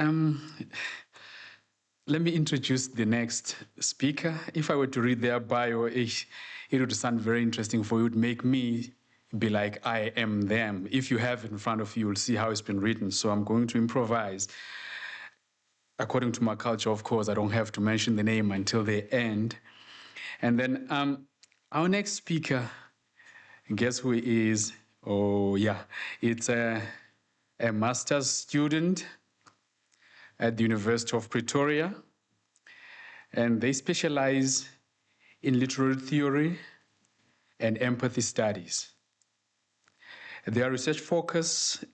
Speaker 7: let me introduce the next speaker. If I were to read their bio, it would sound very interesting for you. It would make me be like, I am them. If you have it in front of you, you'll see how it's been written. So I'm going to improvise. According to my culture, of course, I don't have to mention the name until the end. And then our next speaker, guess who he is? Oh, yeah. It's a master's student at the University of Pretoria. And they specialize in literary theory and empathy studies. Their research focus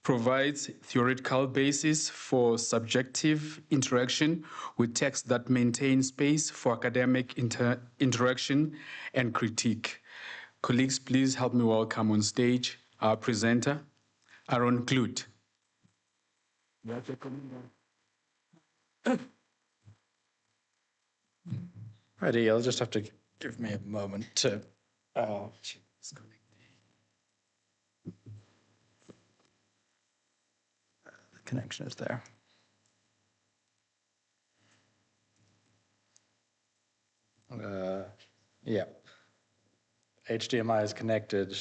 Speaker 7: provides theoretical basis for subjective interaction with text that maintain space for academic interaction and critique. Colleagues, please help me welcome on stage our presenter, Aaron Kloot.
Speaker 5: Righty, you'll just have to give me a moment to... the connection is there. Yeah. HDMI is connected.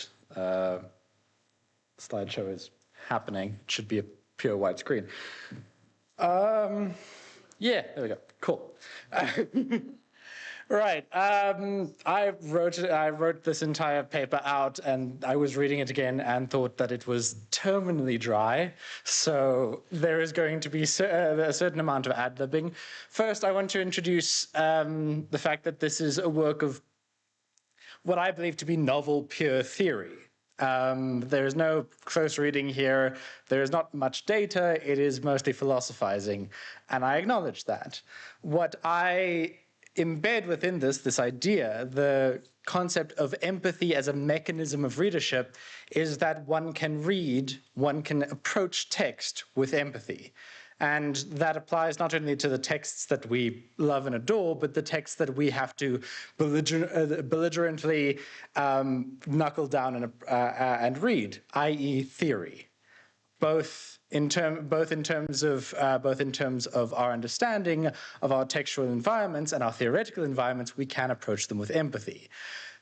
Speaker 5: Slideshow is happening. It should be a pure white screen. Yeah, there we go. Cool. Right. I wrote this entire paper out, and I was reading it again and thought that it was terminally dry. So there is going to be a certain amount of ad-libbing. First, I want to introduce the fact that this is a work of what I believe to be novel pure theory. There is no close reading here. There is not much data. It is mostly philosophizing, and I acknowledge that. What I embed within this idea, the concept of empathy as a mechanism of readership, is that one can read, one can approach text with empathy. And that applies not only to the texts that we love and adore, but the texts that we have to belligerently knuckle down and read, i.e. theory. Both in terms of our understanding of our textual environments and our theoretical environments, we can approach them with empathy.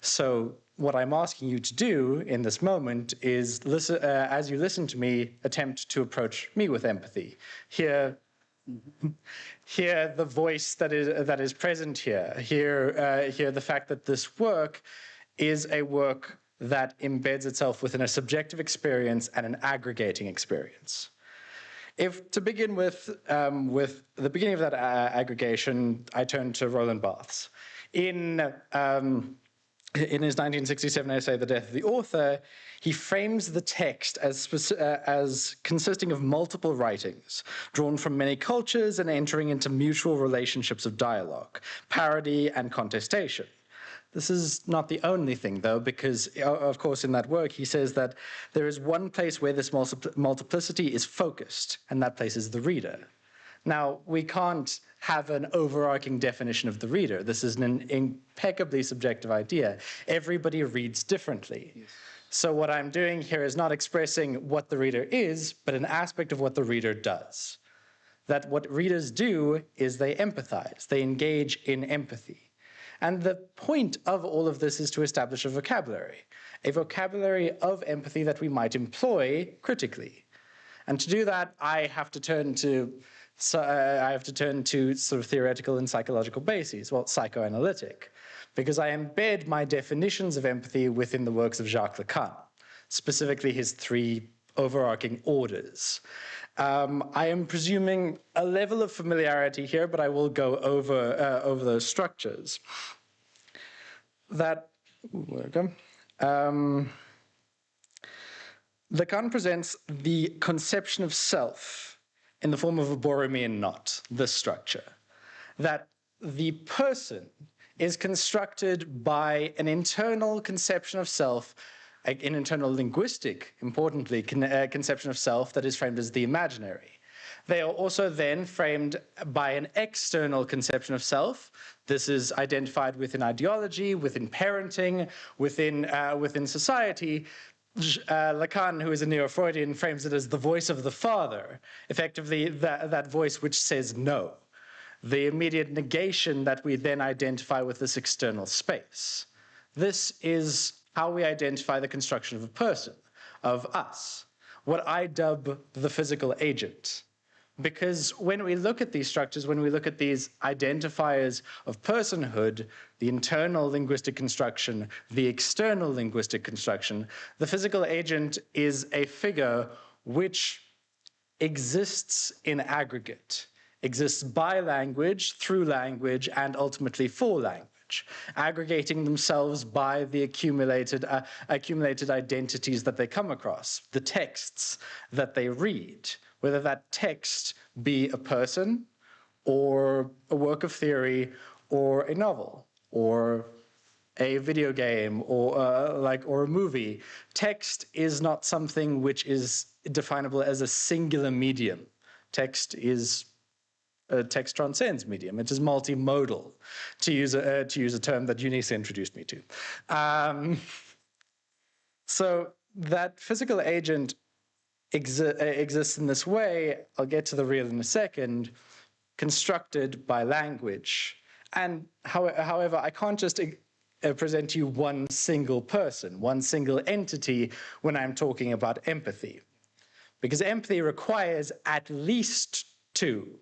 Speaker 5: So what I'm asking you to do in this moment is, listen, as you listen to me, attempt to approach me with empathy. Hear the voice that is present here. Hear the fact that this work is a work that embeds itself within a subjective experience and an aggregating experience. If to begin with the beginning of that aggregation, I turn to Roland Barthes. In his 1967 essay, The Death of the Author, he frames the text as consisting of multiple writings, drawn from many cultures and entering into mutual relationships of dialogue, parody, and contestation. This is not the only thing, though, because, of course, in that work, he says that there is one place where this multiplicity is focused, and that place is the reader. Now, we can't have an overarching definition of the reader. This is an impeccably subjective idea. Everybody reads differently. Yes. So what I'm doing here is not expressing what the reader is, but an aspect of what the reader does. That what readers do is they empathize, they engage in empathy. And the point of all of this is to establish a vocabulary of empathy that we might employ critically. And to do that, I have to turn to sort of theoretical and psychological bases, well, psychoanalytic, because I embed my definitions of empathy within the works of Jacques Lacan, specifically his three overarching orders. I am presuming a level of familiarity here, but I will go over those structures. Lacan presents the conception of self in the form of a Borromean knot, this structure, that the person is constructed by an internal conception of self, an internal linguistic, importantly, conception of self that is framed as the imaginary. They are also then framed by an external conception of self. This is identified within ideology, within parenting, within society, Lacan, who is a Neo-Freudian, frames it as the voice of the father, effectively that voice which says no, the immediate negation that we then identify with this external space. This is how we identify the construction of a person, of us, what I dub the physical agent. Because when we look at these structures, when we look at these identifiers of personhood, the internal linguistic construction, the external linguistic construction, the physical agent is a figure which exists in aggregate, exists by language, through language, and ultimately for language, aggregating themselves by the accumulated identities that they come across, the texts that they read, whether that text be a person or a work of theory or a novel or a video game or a movie. Text is not something which is definable as a singular medium. Text transcends medium. It is multimodal, to use a term that Unisa introduced me to. So that physical agent exists in this way. I'll get to the real in a second, constructed by language. And however, I can't just present to you one single person, one single entity when I'm talking about empathy. Because empathy requires at least two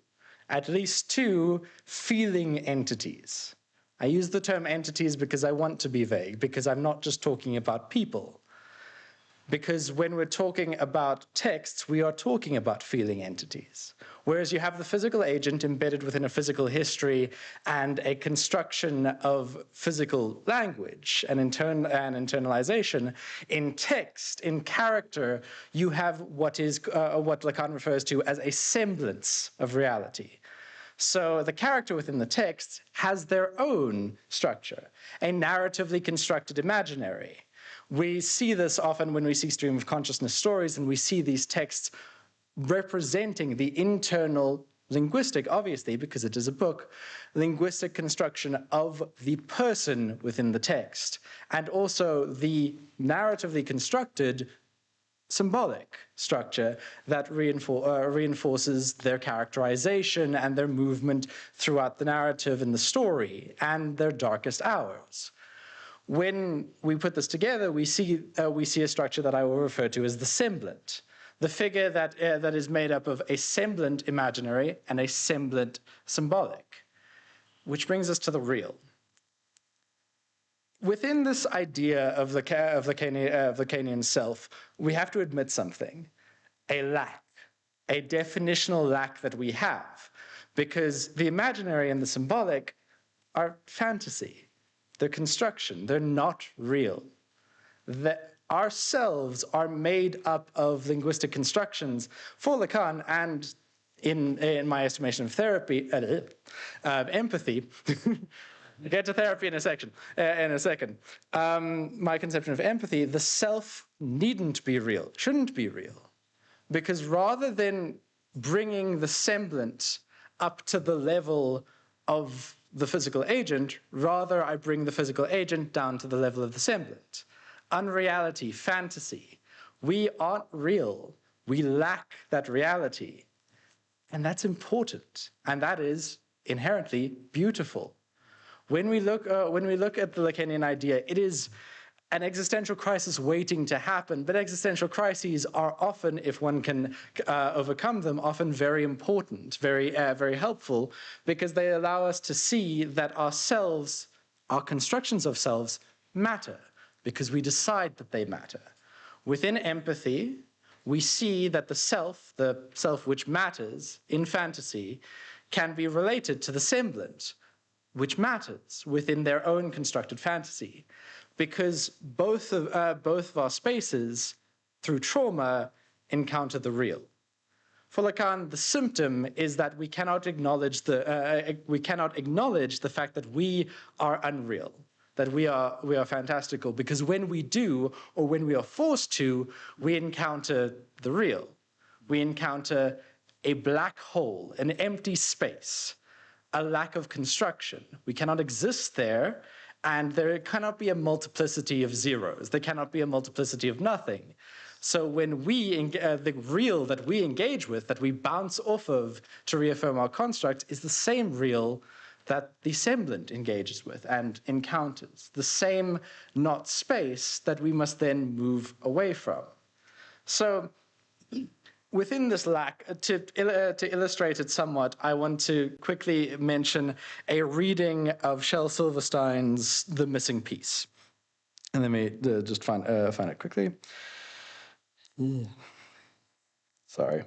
Speaker 5: feeling entities. I use the term entities because I want to be vague, because I'm not just talking about people. Because when we're talking about texts, we are talking about feeling entities. Whereas you have the physical agent embedded within a physical history and a construction of physical language and internalization, in text, in character, you have what Lacan refers to as a semblance of reality. So the character within the text has their own structure, a narratively constructed imaginary. We see this often when we see stream of consciousness stories, and we see these texts representing the internal linguistic, obviously, because it is a book, linguistic construction of the person within the text, and also the narratively constructed symbolic structure that reinforces their characterization and their movement throughout the narrative and the story and their darkest hours. When we put this together, we see a structure that I will refer to as the semblant, the figure that is made up of a semblant imaginary and a semblant symbolic, which brings us to the real. Within this idea of the Lacanian self, we have to admit something, a lack, a definitional lack that we have, because the imaginary and the symbolic are fantasy. They're construction. They're not real. Ourselves are made up of linguistic constructions for Lacan, and in my estimation of empathy. We'll get to therapy in a second. My conception of empathy, the self needn't be real, shouldn't be real, because rather than bringing the semblant up to the level of the physical agent, rather I bring the physical agent down to the level of the semblant. Unreality, fantasy. We aren't real. We lack that reality. And that's important. And that is inherently beautiful. When we look at the Lacanian idea, it is an existential crisis waiting to happen, but existential crises are often, if one can overcome them, often very important, very helpful, because they allow us to see that ourselves, our constructions of selves, matter, because we decide that they matter. Within empathy, we see that the self which matters in fantasy, can be related to the semblant, which matters within their own constructed fantasy. Because both of our spaces, through trauma, encounter the real. For Lacan, the symptom is that we cannot acknowledge the fact that we are unreal, that we are fantastical, because when we do, or when we are forced to, we encounter the real. We encounter a black hole, an empty space, a lack of construction. We cannot exist there, And there cannot be a multiplicity of zeros. There cannot be a multiplicity of nothing. So when the real that we engage with, that we bounce off of to reaffirm our construct, is the same real that the semblant engages with and encounters. The same not space that we must then move away from. So within this lack, to illustrate it somewhat, I want to quickly mention a reading of Shel Silverstein's The Missing Piece. And let me just find it quickly. Sorry.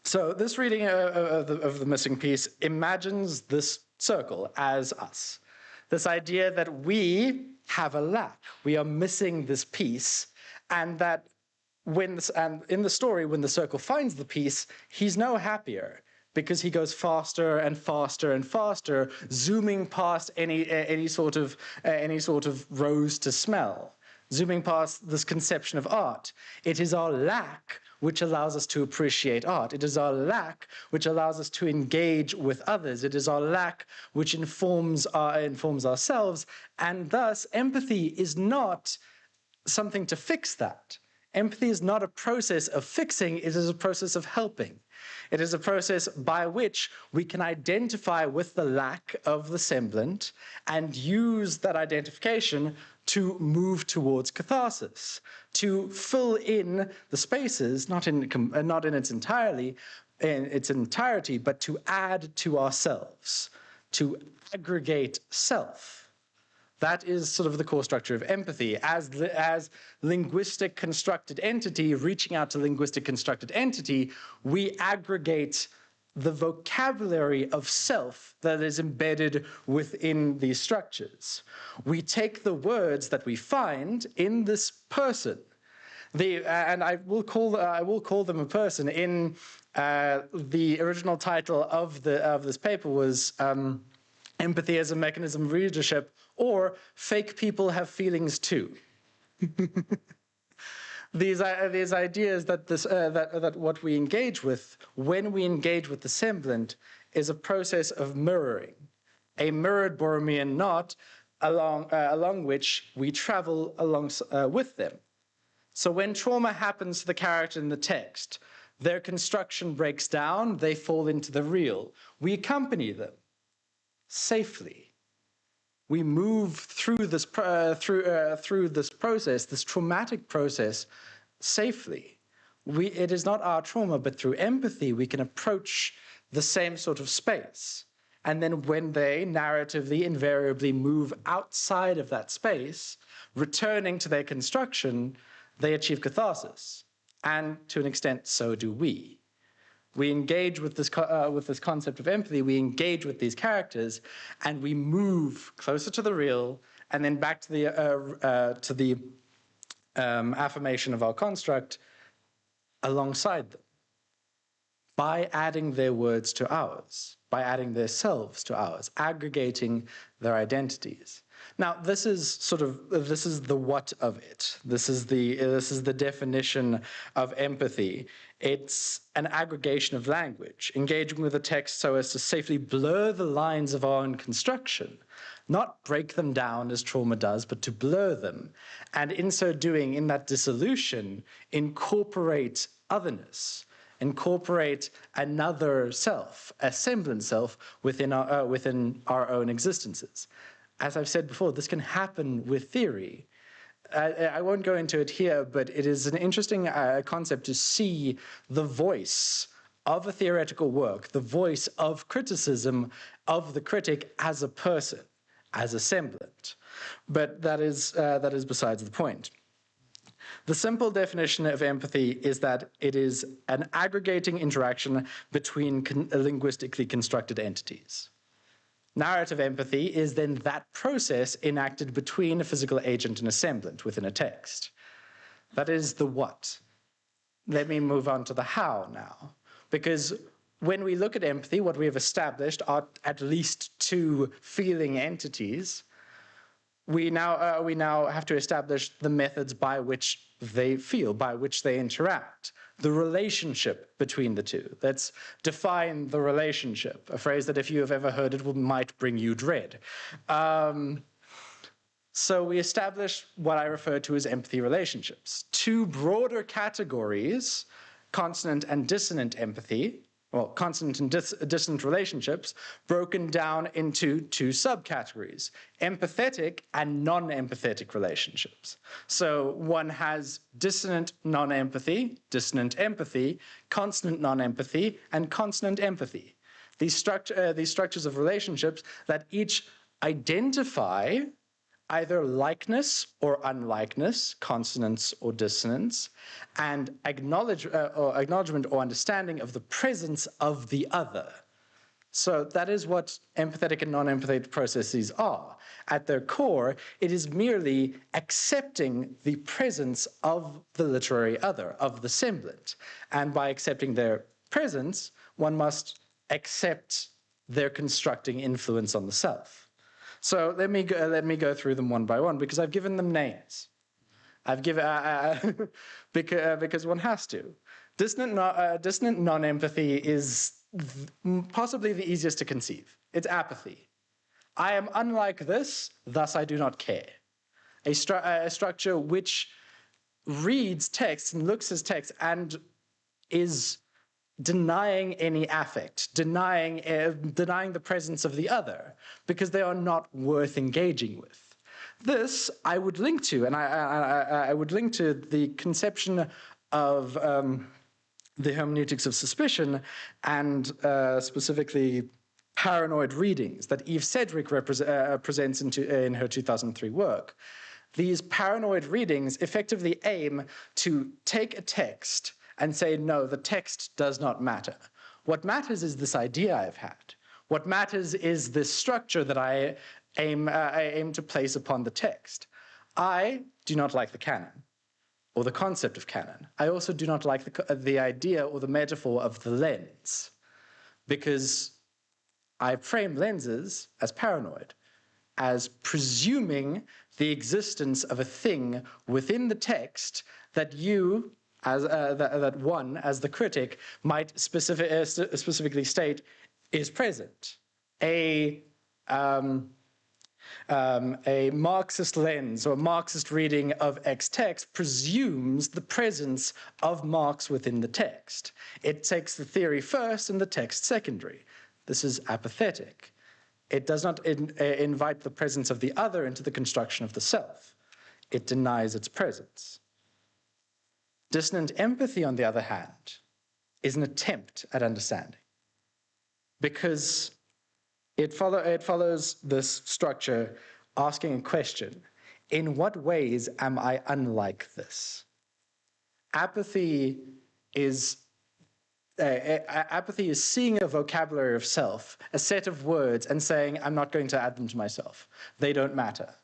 Speaker 5: So this reading of the Missing Piece imagines this circle as us. This idea that we have a lack. We are missing this piece, and that in the story, when the circle finds the piece, he's no happier because he goes faster and faster and faster, zooming past any sort of rose to smell, zooming past this conception of art. It is our lack which allows us to appreciate art. It is our lack which allows us to engage with others. It is our lack which informs ourselves, and thus empathy is not something to fix that. Empathy is not a process of fixing, it is a process of helping. It is a process by which we can identify with the lack of the semblant and use that identification to move towards catharsis, to fill in the spaces, not in its entirety, but to add to ourselves, to aggregate self. That is sort of the core structure of empathy. As linguistic constructed entity, reaching out to linguistic constructed entity, we aggregate the vocabulary of self that is embedded within these structures. We take the words that we find in this person, and I will call them a person. In the original title of this paper was Empathy as a Mechanism of Readership, or Fake People Have Feelings Too. These ideas that that what we engage with, when we engage with the semblant, is a process of mirroring, a mirrored Borromean knot along which we travel with them. So when trauma happens to the character in the text, their construction breaks down, they fall into the real. We accompany them safely. We move through this process, this traumatic process, safely. It is not our trauma, but through empathy, we can approach the same sort of space. And then when they narratively, invariably move outside of that space, returning to their construction, they achieve catharsis. And to an extent, so do we. We engage with this concept of empathy, we engage with these characters, and we move closer to the real, and then back to the affirmation of our construct alongside them, by adding their words to ours, by adding their selves to ours, aggregating their identities. Now, this is the what of it. This is the definition of empathy. It's an aggregation of language, engaging with the text so as to safely blur the lines of our own construction, not break them down as trauma does, but to blur them, and in so doing, in that dissolution, incorporate otherness, incorporate another self, a semblant self within our own existences. As I've said before, this can happen with theory. I won't go into it here, but it is an interesting concept to see the voice of a theoretical work, the voice of criticism of the critic as a person, as a semblant. But that is besides the point. The simple definition of empathy is that it is an aggregating interaction between linguistically constructed entities. Narrative empathy is then that process enacted between a physical agent and a semblant within a text. That is the what. Let me move on to the how now. Because when we look at empathy, what we have established are at least two feeling entities. We now have to establish the methods by which they feel, by which they interact. the relationship between the two. Let's define the relationship, a phrase that if you have ever heard it might bring you dread. So we establish what I refer to as empathy relationships. Two broader categories, consonant and dissonant empathy, well, consonant and dissonant relationships, broken down into two subcategories, empathetic and non-empathetic relationships. So one has dissonant non-empathy, dissonant empathy, consonant non-empathy, and consonant empathy. These structures of relationships that each identify either likeness or unlikeness, consonance or dissonance, and acknowledgement or understanding of the presence of the other. So that is what empathetic and non-empathetic processes are. At their core, it is merely accepting the presence of the literary other, of the semblant. And by accepting their presence, one must accept their constructing influence on the self. So let me go through them one by one, because I've given them names. I've given because one has to. Dissonant non-empathy is possibly the easiest to conceive. It's apathy. I am unlike this, thus I do not care. A structure which reads text and looks as text and is denying any affect, denying the presence of the other, because they are not worth engaging with. This I would link to, and I would link to the conception of the hermeneutics of suspicion, and specifically paranoid readings that Eve Sedgwick presents in her 2003 work. These paranoid readings effectively aim to take a text and say, no, the text does not matter. What matters is this idea I've had. What matters is this structure that I aim to place upon the text. I do not like the canon, or the concept of canon. I also do not like the idea or the metaphor of the lens, because I frame lenses as paranoid, as presuming the existence of a thing within the text that you, that one, as the critic, might specifically state is present. A Marxist lens or Marxist reading of X text presumes the presence of Marx within the text. It takes the theory first and the text secondary. This is apathetic. It does not invite the presence of the other into the construction of the self. It denies its presence. Dissonant empathy, on the other hand, is an attempt at understanding, because it follows this structure asking a question: in what ways am I unlike this? Apathy is seeing a vocabulary of self, a set of words, and saying, I'm not going to add them to myself. They don't matter.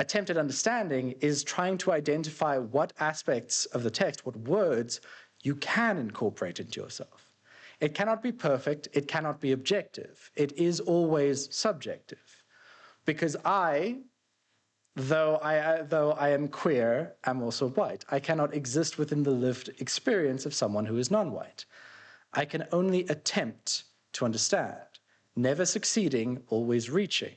Speaker 5: Attempted understanding is trying to identify what aspects of the text, what words you can incorporate into yourself. It cannot be perfect, it cannot be objective. It is always subjective. Because though I am queer, am also white. I cannot exist within the lived experience of someone who is non-white. I can only attempt to understand, never succeeding, always reaching,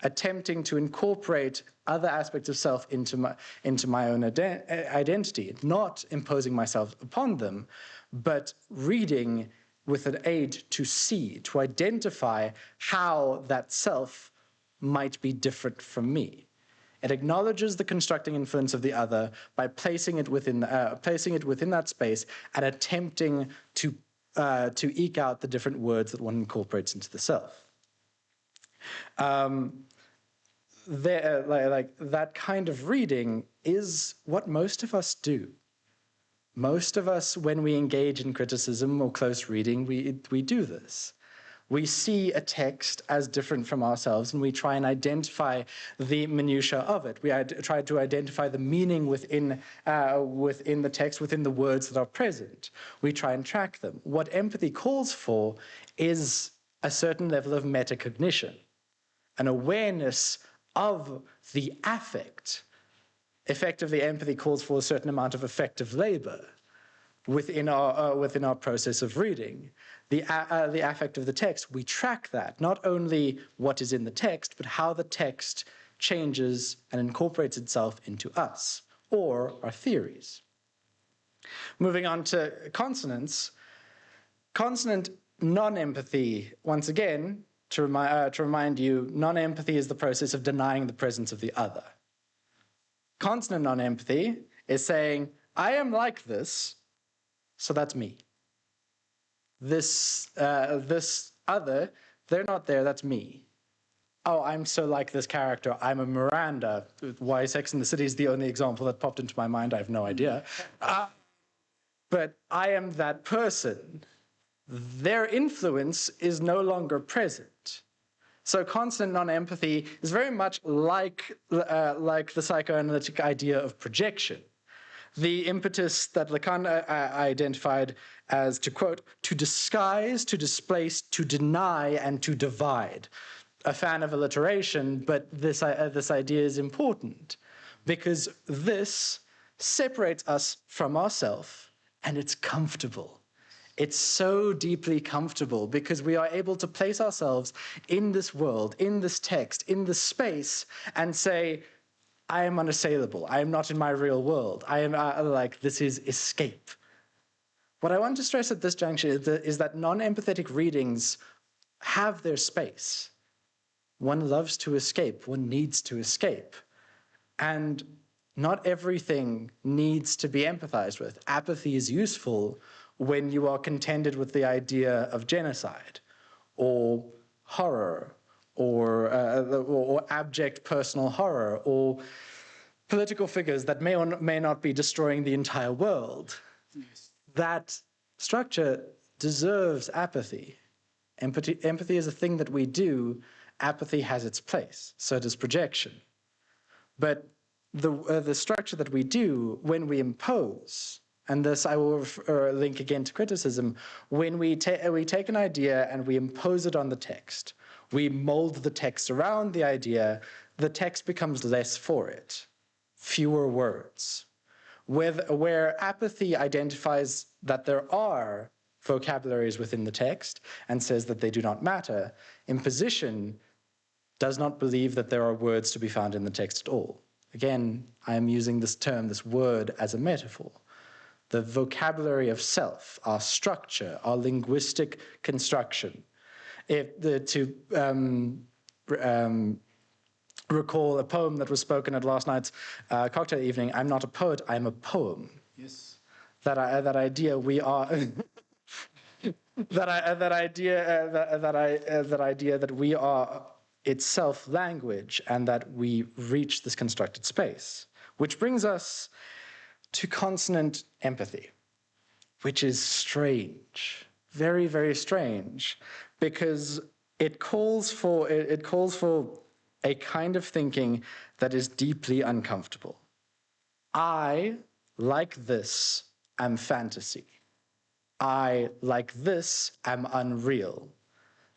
Speaker 5: attempting to incorporate other aspects of self into my own identity, not imposing myself upon them, but reading with an aid to see, to identify how that self might be different from me. It acknowledges the constructing influence of the other by placing it within that space and attempting to eke out the different words that one incorporates into the self. That kind of reading is what most of us do. Most of us, when we engage in criticism or close reading, we do this. We see a text as different from ourselves, and we try and identify the minutiae of it. We try to identify the meaning within the text, within the words that are present. We try and track them. What empathy calls for is a certain level of metacognition, an awareness of the affect. Effectively, empathy calls for a certain amount of affective labor. within our process of reading. The affect of the text, we track that, not only what is in the text, but how the text changes and incorporates itself into us, or our theories. Moving on to consonants, consonant non-empathy, once again, to remind you, non-empathy is the process of denying the presence of the other. Consonant non-empathy is saying, I am like this, so that's me. This other, they're not there, that's me. Oh, I'm so like this character, I'm a Miranda. Why Sex and the City is the only example that popped into my mind, I have no idea. But I am that person. Their influence is no longer present. So consonant non-empathy is very much like the psychoanalytic idea of projection. The impetus that Lacan identified as, to quote, to disguise, to displace, to deny, and to divide. A fan of alliteration, but this idea is important because this separates us from ourselves, and it's comfortable. It's so deeply comfortable because we are able to place ourselves in this world, in this text, in this space, and say, I am unassailable. I am not in my real world. I am this is escape. What I want to stress at this juncture is that non-empathetic readings have their space. One loves to escape. One needs to escape. And not everything needs to be empathized with. Apathy is useful when you are contended with the idea of genocide or horror or abject personal horror or political figures that may or may not be destroying the entire world. Yes. That structure deserves apathy. Empathy is a thing that we do. Apathy has its place. So does projection. But the structure that we do when we impose, and this I will link again to criticism, when we take an idea and we impose it on the text, we mold the text around the idea, the text becomes less for it, fewer words. Where apathy identifies that there are vocabularies within the text and says that they do not matter, imposition does not believe that there are words to be found in the text at all. Again, I am using this term, this word, as a metaphor. The vocabulary of self, our structure, our linguistic construction. Recall a poem that was spoken at last night's cocktail evening, I'm not a poet, I'm a poem. Yes. That idea we are... that idea that we are itself language and that we reach this constructed space. Which brings us to consonant empathy, which is strange, very, very strange, because it calls for a kind of thinking that is deeply uncomfortable. I, like this, am fantasy. I, like this, am unreal.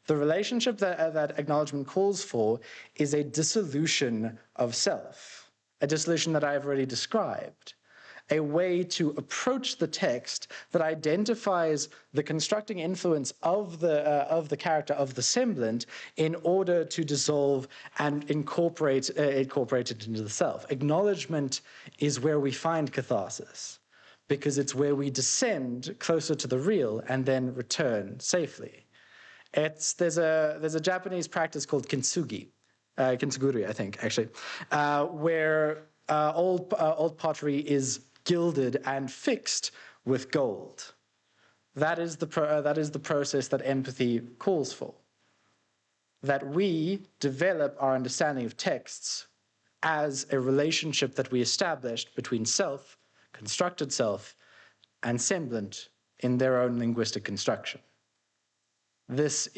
Speaker 5: The relationship that acknowledgement calls for is a dissolution of self, a dissolution that I have already described, a way to approach the text that identifies the constructing influence of the character, of the semblant, in order to dissolve and incorporate it into the self. Acknowledgement is where we find catharsis, because it's where we descend closer to the real and then return safely. There's a Japanese practice called kintsugi, kintsuguri, I think, actually, where old pottery is gilded and fixed with gold. That is the process that empathy calls for. That we develop our understanding of texts as a relationship that we established between self, constructed self, and semblant in their own linguistic construction. This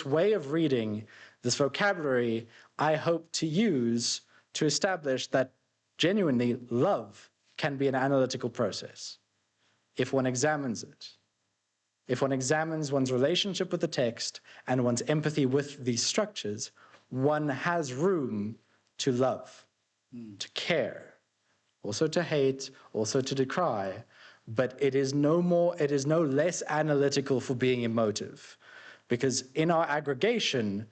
Speaker 5: way of reading, this vocabulary, I hope to use to establish that genuinely love can be an analytical process if one examines it. If one examines one's relationship with the text and one's empathy with these structures, one has room to love, to care, also to hate, also to decry, but it is no less analytical for being emotive. Because in our aggregation,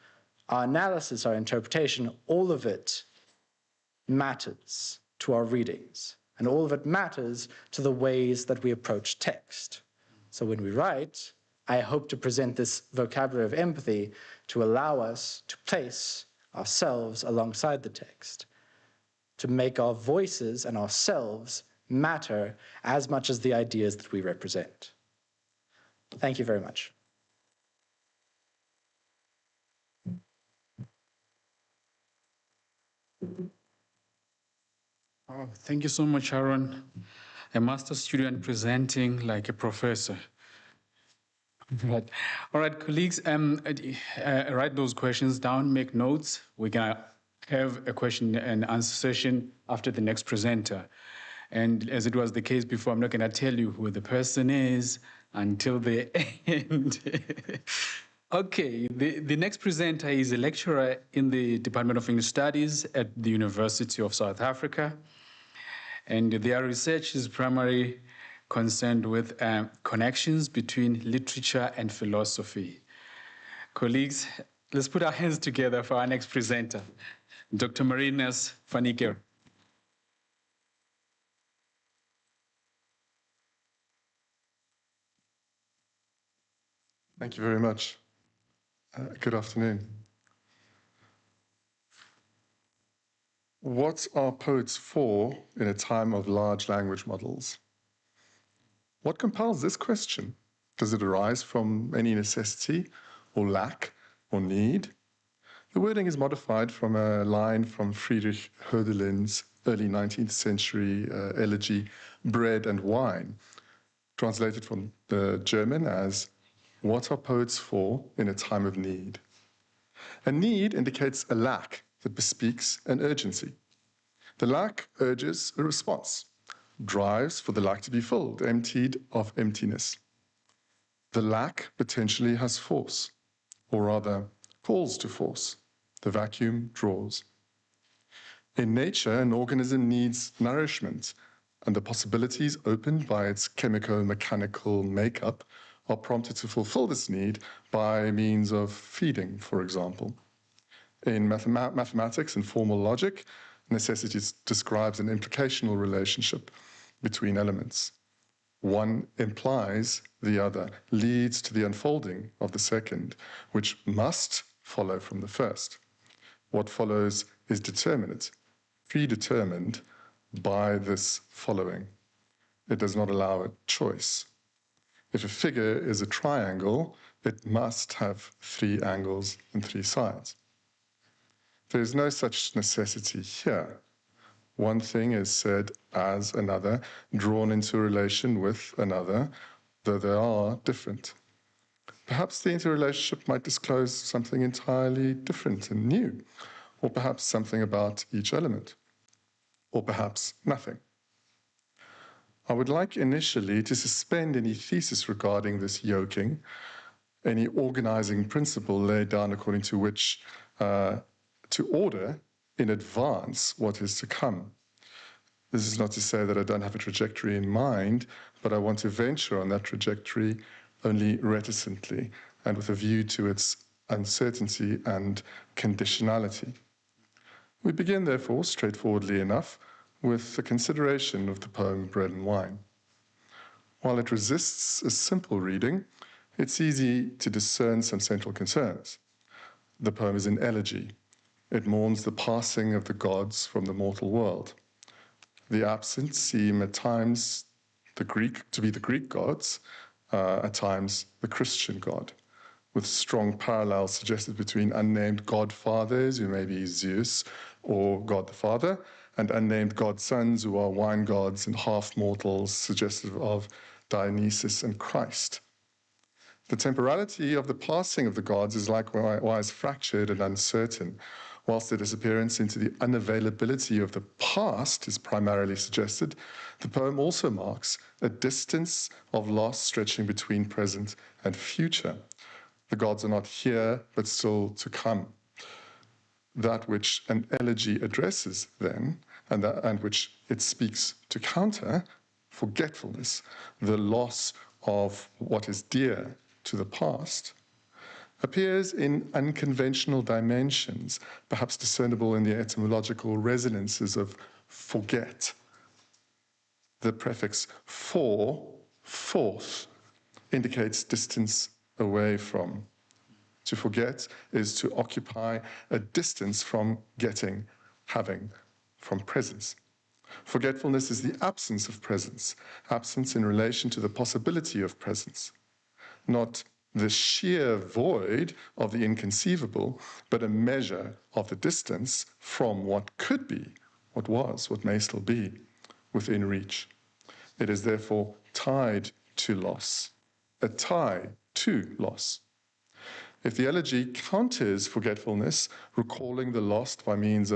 Speaker 5: our analysis, our interpretation, all of it matters to our readings. And all of it matters to the ways that we approach text. So when we write, I hope to present this vocabulary of empathy to allow us to place ourselves alongside the text, to make our voices and ourselves matter as much as the ideas that we represent. Thank you very much.
Speaker 7: Oh, thank you so much, Aaron. A master's student presenting like a professor. Right. All right, colleagues, write those questions down, make notes. We're going to have a question and answer session after the next presenter. And as it was the case before, I'm not going to tell you who the person is until the end. Okay, the next presenter is a lecturer in the Department of English Studies at the University of South Africa. And their research is primarily concerned with connections between literature and philosophy. Colleagues, let's put our hands together for our next presenter, Dr. Marinus van Niekerk.
Speaker 9: Thank you very much. Good afternoon. What are poets for in a time of large language models? What compels this question? Does it arise from any necessity or lack or need? The wording is modified from a line from Friedrich Hölderlin's early 19th century elegy, Bread and Wine, translated from the German as, what are poets for in a time of need? A need indicates a lack that bespeaks an urgency. The lack urges a response, drives for the lack to be filled, emptied of emptiness. The lack potentially has force, or rather calls to force. The vacuum draws. In nature, an organism needs nourishment, and the possibilities opened by its chemico-mechanical makeup are prompted to fulfill this need by means of feeding, for example. In mathematics and formal logic, necessity describes an implicational relationship between elements. One implies the other, leads to the unfolding of the second, which must follow from the first. What follows is determinate, predetermined by this following. It does not allow a choice. If a figure is a triangle, it must have 3 angles and 3 sides. There is no such necessity here. One thing is said as another, drawn into relation with another, though they are different. Perhaps the interrelationship might disclose something entirely different and new, or perhaps something about each element, or perhaps nothing. I would like initially to suspend any thesis regarding this yoking, any organizing principle laid down according to which to order in advance what is to come. This is not to say that I don't have a trajectory in mind, but I want to venture on that trajectory only reticently and with a view to its uncertainty and conditionality. We begin, therefore, straightforwardly enough, with the consideration of the poem Bread and Wine. While it resists a simple reading, it's easy to discern some central concerns. The poem is an elegy. It mourns the passing of the gods from the mortal world. The absent seem at times to be the Greek gods, at times the Christian God, with strong parallels suggested between unnamed godfathers, who may be Zeus or God the Father, and unnamed godsons, who are wine gods and half-mortals, suggestive of Dionysus and Christ. The temporality of the passing of the gods is likewise fractured and uncertain, whilst the disappearance into the unavailability of the past is primarily suggested. The poem also marks a distance of loss stretching between present and future. The gods are not here, but still to come. That which an elegy addresses then, and which it speaks to counter, forgetfulness, the loss of what is dear to the past, appears in unconventional dimensions, perhaps discernible in the etymological resonances of forget. The prefix for, forth, indicates distance away from. To forget is to occupy a distance from getting, having, from presence. Forgetfulness is the absence of presence, absence in relation to the possibility of presence, not the sheer void of the inconceivable, but a measure of the distance from what could be, what was, what may still be, within reach. It is therefore tied to loss, a tie to loss. If the elegy counters forgetfulness, recalling the lost by means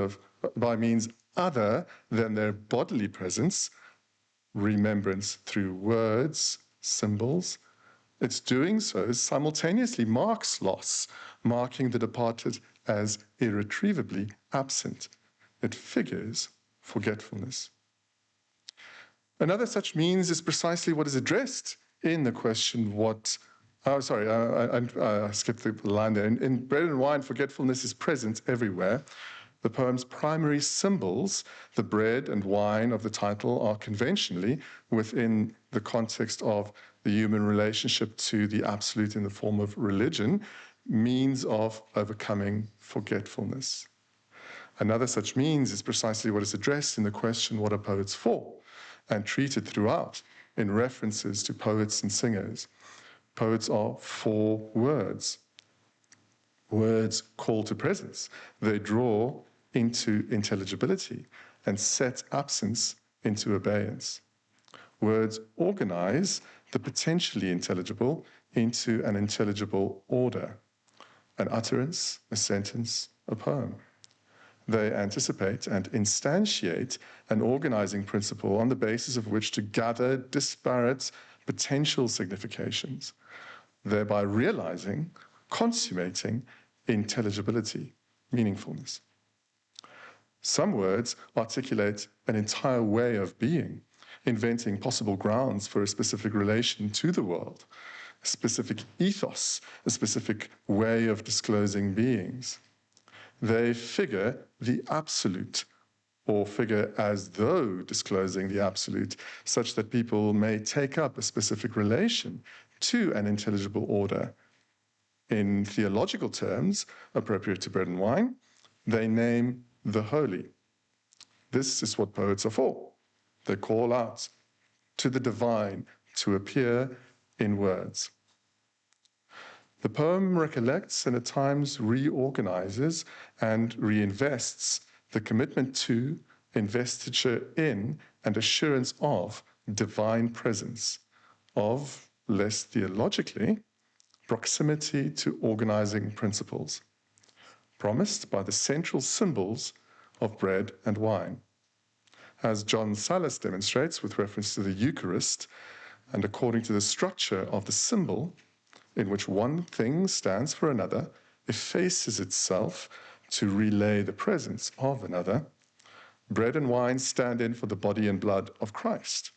Speaker 9: other than their bodily presence, remembrance through words, symbols, its doing so simultaneously marks loss, marking the departed as irretrievably absent. It figures forgetfulness. Another such means is precisely what is addressed in the question, what... Oh, sorry, I skipped the line there. In Bread and Wine, forgetfulness is present everywhere. The poem's primary symbols, the bread and wine of the title, are conventionally within the context of the human relationship to the absolute in the form of religion, means of overcoming forgetfulness. Another such means is precisely what is addressed in the question, what are poets for? And treated throughout in references to poets and singers. Poets are for words. Words call to presence. They draw into intelligibility and set absence into abeyance. Words organize the potentially intelligible into an intelligible order, an utterance, a sentence, a poem. They anticipate and instantiate an organizing principle on the basis of which to gather disparate potential significations, thereby realizing, consummating intelligibility, meaningfulness. Some words articulate an entire way of being, inventing possible grounds for a specific relation to the world, a specific ethos, a specific way of disclosing beings. They figure the absolute, or figure as though disclosing the absolute, such that people may take up a specific relation to an intelligible order. In theological terms, appropriate to Bread and Wine, they name the holy. This is what poets are for. They call out to the divine to appear in words. The poem recollects and at times reorganizes and reinvests the commitment to, investiture in, and assurance of divine presence, of, less theologically, proximity to organizing principles, promised by the central symbols of bread and wine. As John Sallis demonstrates with reference to the Eucharist, and according to the structure of the symbol, in which one thing stands for another, effaces itself to relay the presence of another, bread and wine stand in for the body and blood of Christ.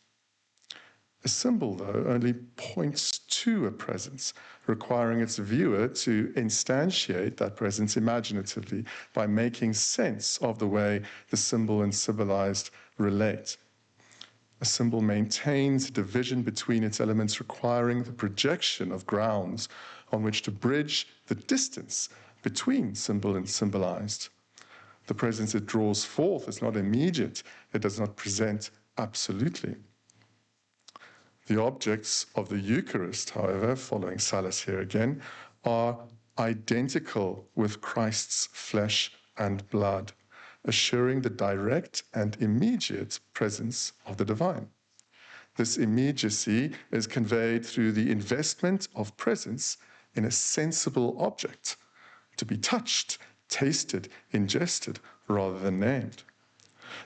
Speaker 9: A symbol, though, only points to a presence, requiring its viewer to instantiate that presence imaginatively by making sense of the way the symbol and symbolized relate. A symbol maintains a division between its elements, requiring the projection of grounds on which to bridge the distance between symbol and symbolized. The presence it draws forth is not immediate. It does not present absolutely. The objects of the Eucharist, however, following Sallis here again, are identical with Christ's flesh and blood, assuring the direct and immediate presence of the divine. This immediacy is conveyed through the investment of presence in a sensible object, to be touched, tasted, ingested, rather than named.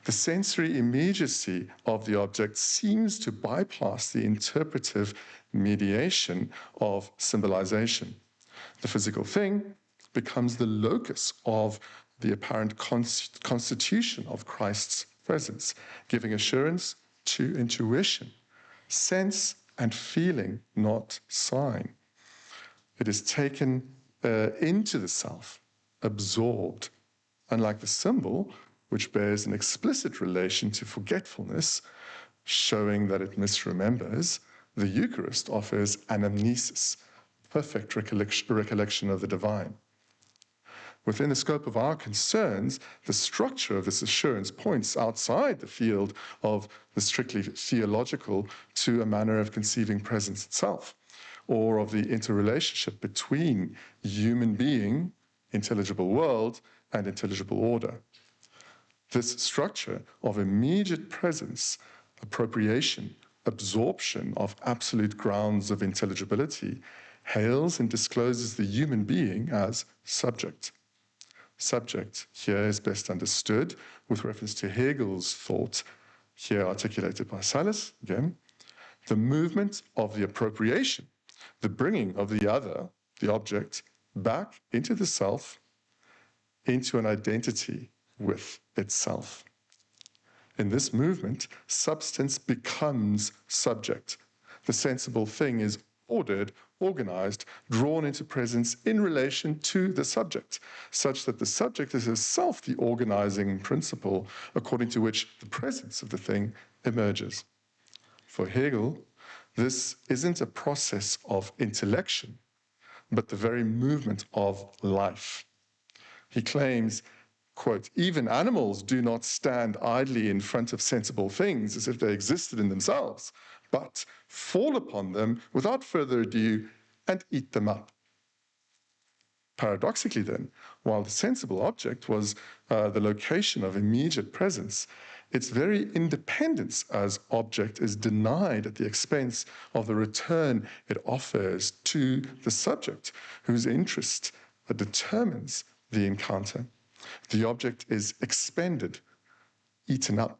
Speaker 9: The sensory immediacy of the object seems to bypass the interpretive mediation of symbolization. The physical thing becomes the locus of the apparent constitution of Christ's presence, giving assurance to intuition, sense and feeling, not sign. It is taken into the self, absorbed. Unlike the symbol, which bears an explicit relation to forgetfulness, showing that it misremembers, the Eucharist offers anamnesis, perfect recollection of the divine. Within the scope of our concerns, the structure of this assurance points outside the field of the strictly theological to a manner of conceiving presence itself, or of the interrelationship between human being, intelligible world, and intelligible order. This structure of immediate presence, appropriation, absorption of absolute grounds of intelligibility hails and discloses the human being as subject. Subject here is best understood with reference to Hegel's thought, here articulated by Silas again, the movement of the appropriation, the bringing of the other, the object, back into the self, into an identity with itself. In this movement, substance becomes subject. The sensible thing is ordered, organized, drawn into presence in relation to the subject, such that the subject is itself the organizing principle according to which the presence of the thing emerges. For Hegel, this isn't a process of intellection, but the very movement of life. He claims, quote, even animals do not stand idly in front of sensible things as if they existed in themselves, but fall upon them without further ado and eat them up. Paradoxically then, while the sensible object was the location of immediate presence, its very independence as object is denied at the expense of the return it offers to the subject, whose interest determines the encounter. The object is expended, eaten up.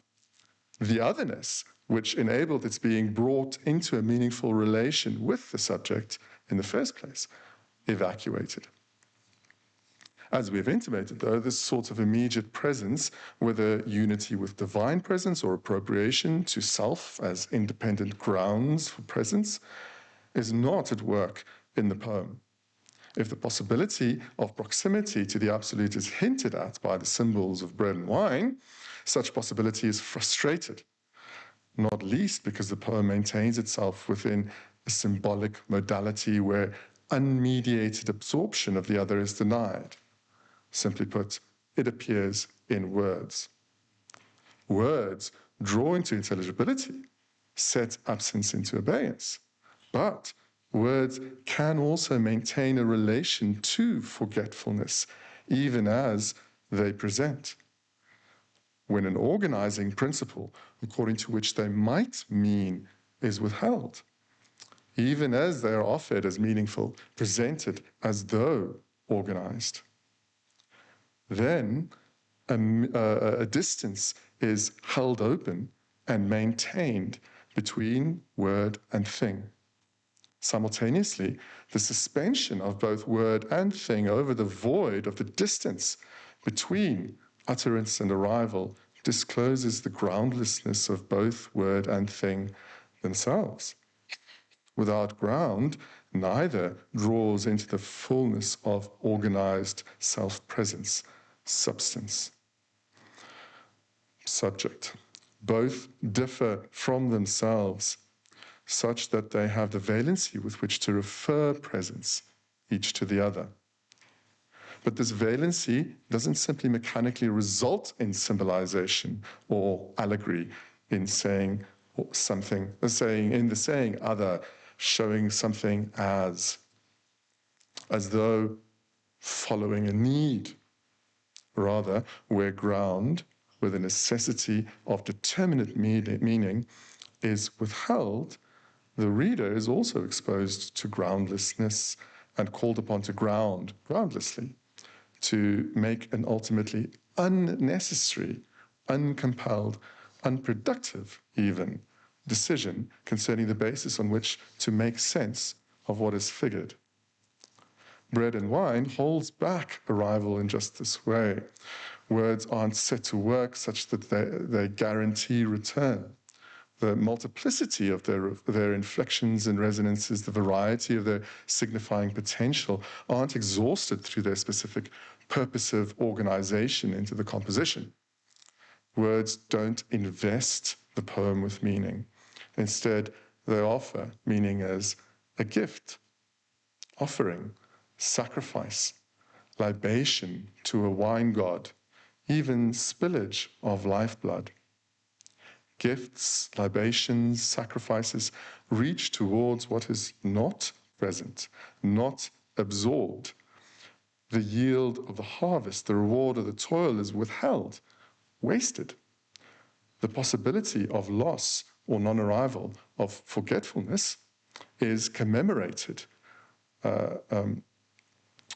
Speaker 9: The otherness, which enabled its being brought into a meaningful relation with the subject in the first place, evacuated. As we have intimated, though, this sort of immediate presence, whether unity with divine presence or appropriation to self as independent grounds for presence, is not at work in the poem. If the possibility of proximity to the absolute is hinted at by the symbols of bread and wine, such possibility is frustrated, not least because the poem maintains itself within a symbolic modality where unmediated absorption of the other is denied. Simply put, it appears in words. Words draw into intelligibility, set absence into abeyance, but words can also maintain a relation to forgetfulness, even as they present. When an organizing principle, according to which they might mean, is withheld, even as they are offered as meaningful, presented as though organized, then a distance is held open and maintained between word and thing. Simultaneously, the suspension of both word and thing over the void of the distance between utterance and arrival discloses the groundlessness of both word and thing themselves. Without ground, neither draws into the fullness of organized self-presence, substance. Subject. Both differ from themselves, such that they have the valency with which to refer presence, each to the other. But this valency doesn't simply mechanically result in symbolization or allegory in saying something, in the saying other, showing something as though following a need. Rather, where ground, where the necessity of determinate meaning is withheld, the reader is also exposed to groundlessness and called upon to ground groundlessly, to make an ultimately unnecessary, uncompelled, unproductive even decision concerning the basis on which to make sense of what is figured. Bread and wine holds back arrival in just this way. Words aren't set to work such that they guarantee return. the multiplicity of their inflections and resonances, the variety of their signifying potential, aren't exhausted through their specific purposive organization into the composition. Words don't invest the poem with meaning. Instead, they offer meaning as a gift, offering, sacrifice, libation to a wine god, even spillage of lifeblood. Gifts, libations, sacrifices reach towards what is not present, not absorbed. The yield of the harvest, the reward of the toil is withheld, wasted. The possibility of loss or non-arrival, of forgetfulness, is commemorated,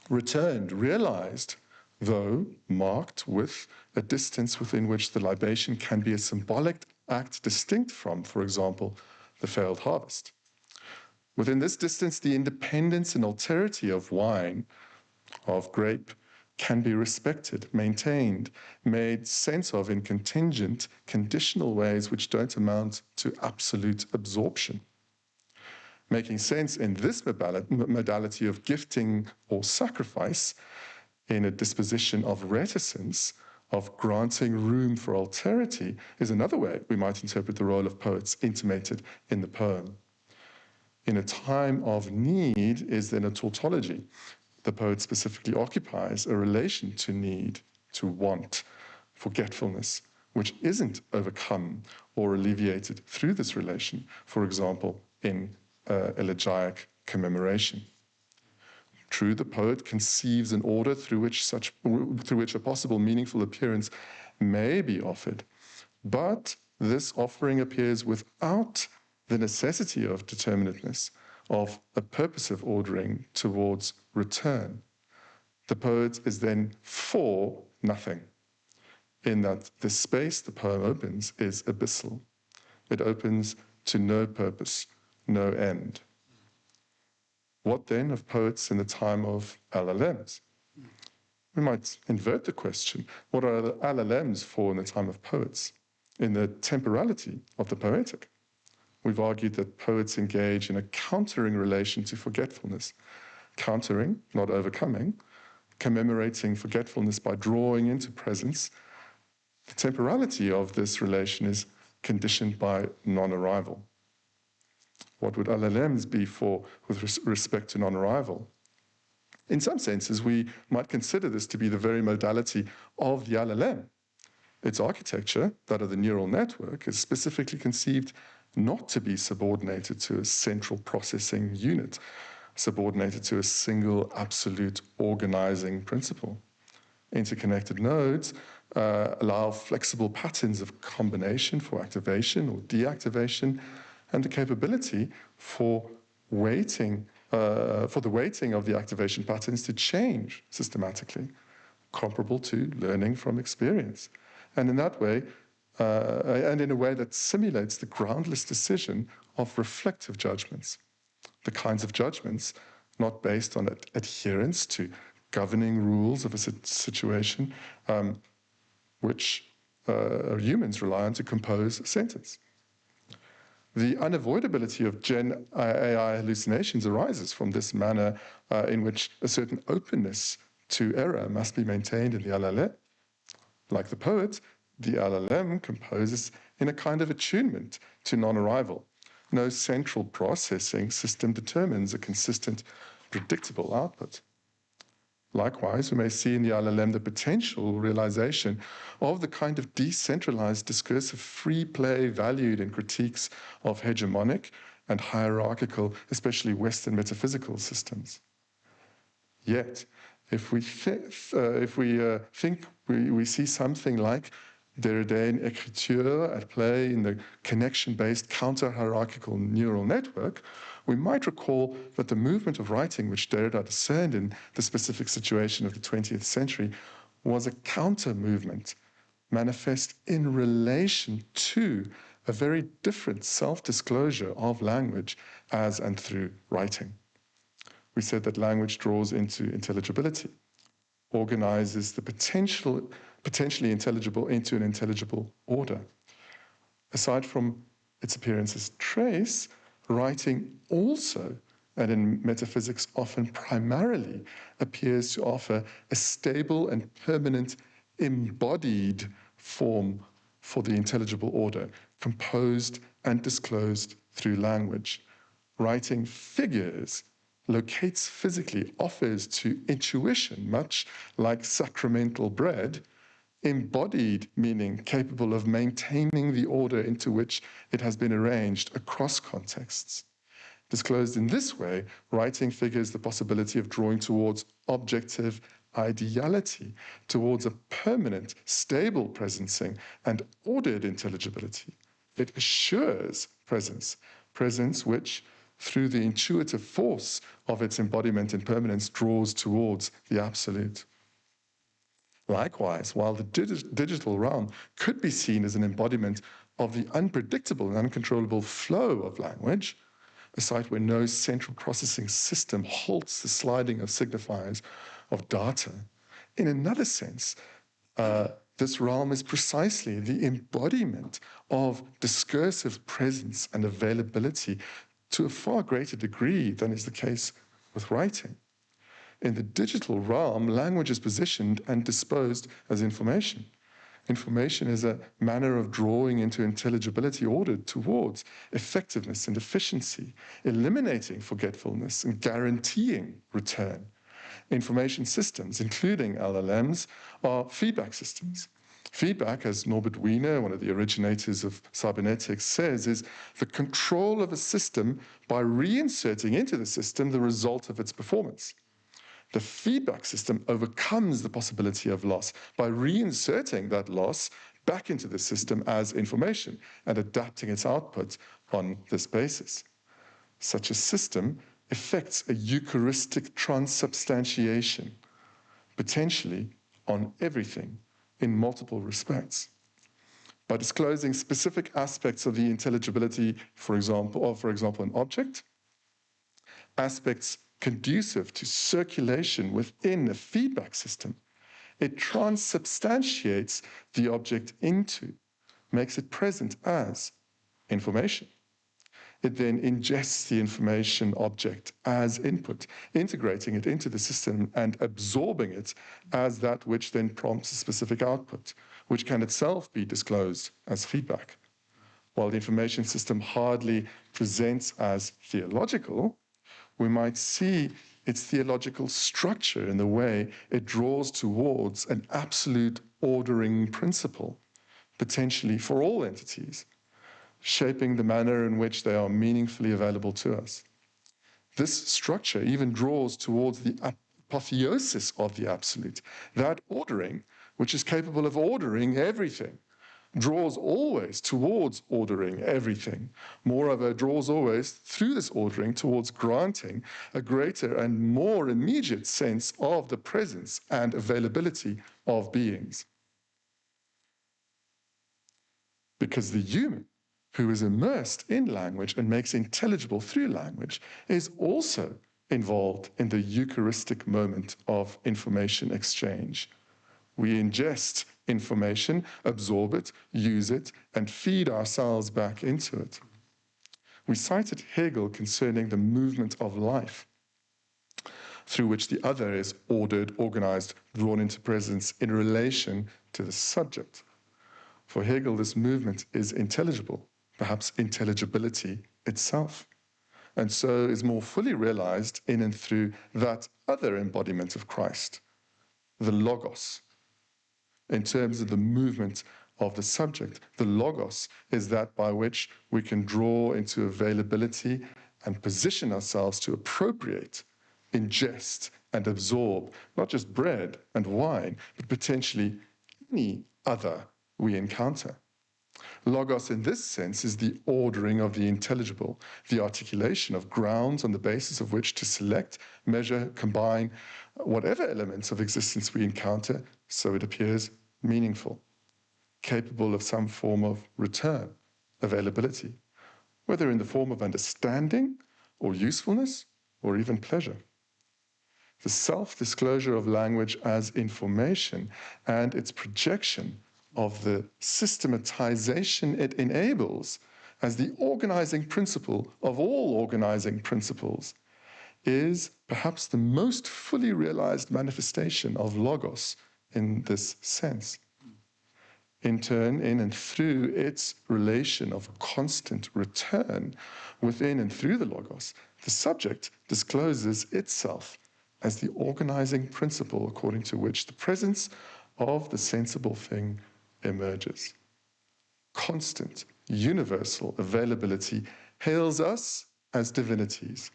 Speaker 9: returned, realized, though marked with a distance within which the libation can be a symbolic act distinct from, for example, the failed harvest. Within this distance, the independence and alterity of wine, of grape, can be respected, maintained, made sense of in contingent, conditional ways which don't amount to absolute absorption. Making sense in this modality of gifting or sacrifice, in a disposition of reticence, of granting room for alterity, is another way we might interpret the role of poets intimated in the poem. In a time of need is then a tautology. The poet specifically occupies a relation to need, to want, forgetfulness, which isn't overcome or alleviated through this relation, for example, in elegiac commemoration. True, the poet conceives an order through which a possible meaningful appearance may be offered, but this offering appears without the necessity of determinateness, of a purposive ordering towards return. The poet is then for nothing, in that the space the poem opens is abyssal. It opens to no purpose, no end. What then of poets in the time of LLMs? We might invert the question. What are the LLMs for in the time of poets? In the temporality of the poetic. We've argued that poets engage in a countering relation to forgetfulness. Countering, not overcoming, commemorating forgetfulness by drawing into presence. The temporality of this relation is conditioned by non-arrival. What would LLMs be for with respect to non-arrival? In some senses, we might consider this to be the very modality of the LLM. Its architecture, that of the neural network, is specifically conceived not to be subordinated to a central processing unit, subordinated to a single absolute organizing principle. Interconnected nodes allow flexible patterns of combination for activation or deactivation, and the capability for the weighting of the activation patterns to change systematically, comparable to learning from experience. And in that way, and in a way that simulates the groundless decision of reflective judgments, the kinds of judgments not based on adherence to governing rules of a situation, which humans rely on to compose a sentence. The unavoidability of Gen AI hallucinations arises from this manner in which a certain openness to error must be maintained in the LLM. Like the poet, the LLM composes in a kind of attunement to non-arrival. No central processing system determines a consistent, predictable output. Likewise, we may see in the LLM the potential realization of the kind of decentralized discursive free play valued in critiques of hegemonic and hierarchical, especially Western metaphysical systems. Yet, if we think we see something like Derridean écriture at play in the connection-based counter-hierarchical neural network, we might recall that the movement of writing which Derrida discerned in the specific situation of the 20th century was a counter-movement, manifest in relation to a very different self-disclosure of language as and through writing. We said that language draws into intelligibility, organizes the potentially intelligible into an intelligible order. Aside from its appearance as trace, writing also, and in metaphysics often primarily, appears to offer a stable and permanent embodied form for the intelligible order, composed and disclosed through language. Writing figures locates physically, offers to intuition, much like sacramental bread, embodied meaning capable of maintaining the order into which it has been arranged across contexts. Disclosed in this way, writing figures the possibility of drawing towards objective ideality, towards a permanent, stable presencing and ordered intelligibility. It assures presence, presence which, through the intuitive force of its embodiment and permanence, draws towards the absolute. Likewise, while the digital realm could be seen as an embodiment of the unpredictable and uncontrollable flow of language, a site where no central processing system halts the sliding of signifiers of data, in another sense, this realm is precisely the embodiment of discursive presence and availability to a far greater degree than is the case with writing. In the digital realm, language is positioned and disposed as information. Information is a manner of drawing into intelligibility ordered towards effectiveness and efficiency, eliminating forgetfulness and guaranteeing return. Information systems, including LLMs, are feedback systems. Feedback, as Norbert Wiener, one of the originators of cybernetics, says, is the control of a system by reinserting into the system the result of its performance. The feedback system overcomes the possibility of loss by reinserting that loss back into the system as information and adapting its output on this basis. Such a system effects a Eucharistic transubstantiation, potentially on everything in multiple respects. By disclosing specific aspects of the intelligibility, for example, an object, aspects conducive to circulation within a feedback system, it transubstantiates the object into, makes it present as information. It then ingests the information object as input, integrating it into the system and absorbing it as that which then prompts a specific output, which can itself be disclosed as feedback. While the information system hardly presents as theological, we might see its theological structure in the way it draws towards an absolute ordering principle, potentially for all entities, shaping the manner in which they are meaningfully available to us. This structure even draws towards the apotheosis of the absolute, that ordering which is capable of ordering everything, draws always towards ordering everything. Moreover, draws always through this ordering towards granting a greater and more immediate sense of the presence and availability of beings. Because the human, who is immersed in language and makes intelligible through language, is also involved in the Eucharistic moment of information exchange. We ingest information, absorb it, use it, and feed ourselves back into it. We cited Hegel concerning the movement of life, through which the other is ordered, organized, drawn into presence in relation to the subject. For Hegel, this movement is intelligible, perhaps intelligibility itself, and so is more fully realized in and through that other embodiment of Christ, the Logos. In terms of the movement of the subject, the Logos is that by which we can draw into availability and position ourselves to appropriate, ingest, and absorb not just bread and wine, but potentially any other we encounter. Logos in this sense is the ordering of the intelligible, the articulation of grounds on the basis of which to select, measure, combine whatever elements of existence we encounter so it appears meaningful, capable of some form of return, availability, whether in the form of understanding or usefulness or even pleasure. The self-disclosure of language as information and its projection of the systematization it enables as the organizing principle of all organizing principles, is perhaps the most fully realized manifestation of logos in this sense. In turn, in and through its relation of constant return within and through the logos, the subject discloses itself as the organizing principle according to which the presence of the sensible thing emerges. Constant, universal availability hails us as divinities.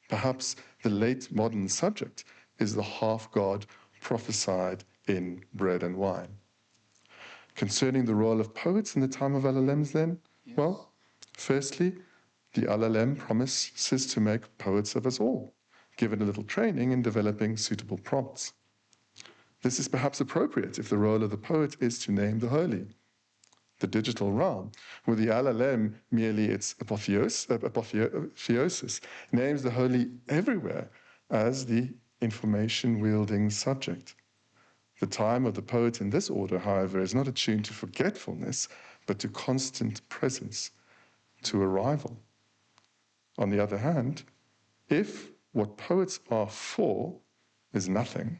Speaker 9: Perhaps the late modern subject is the half-god prophesied in Bread and Wine. Concerning the role of poets in the time of LLMs then, yes. Well, firstly, the LLM promises to make poets of us all, given a little training in developing suitable prompts. This is perhaps appropriate if the role of the poet is to name the holy. The digital realm, where the LLM merely its apotheosis, names the holy everywhere as the information-wielding subject. The time of the poet in this order, however, is not attuned to forgetfulness, but to constant presence, to arrival. On the other hand, if what poets are for is nothing,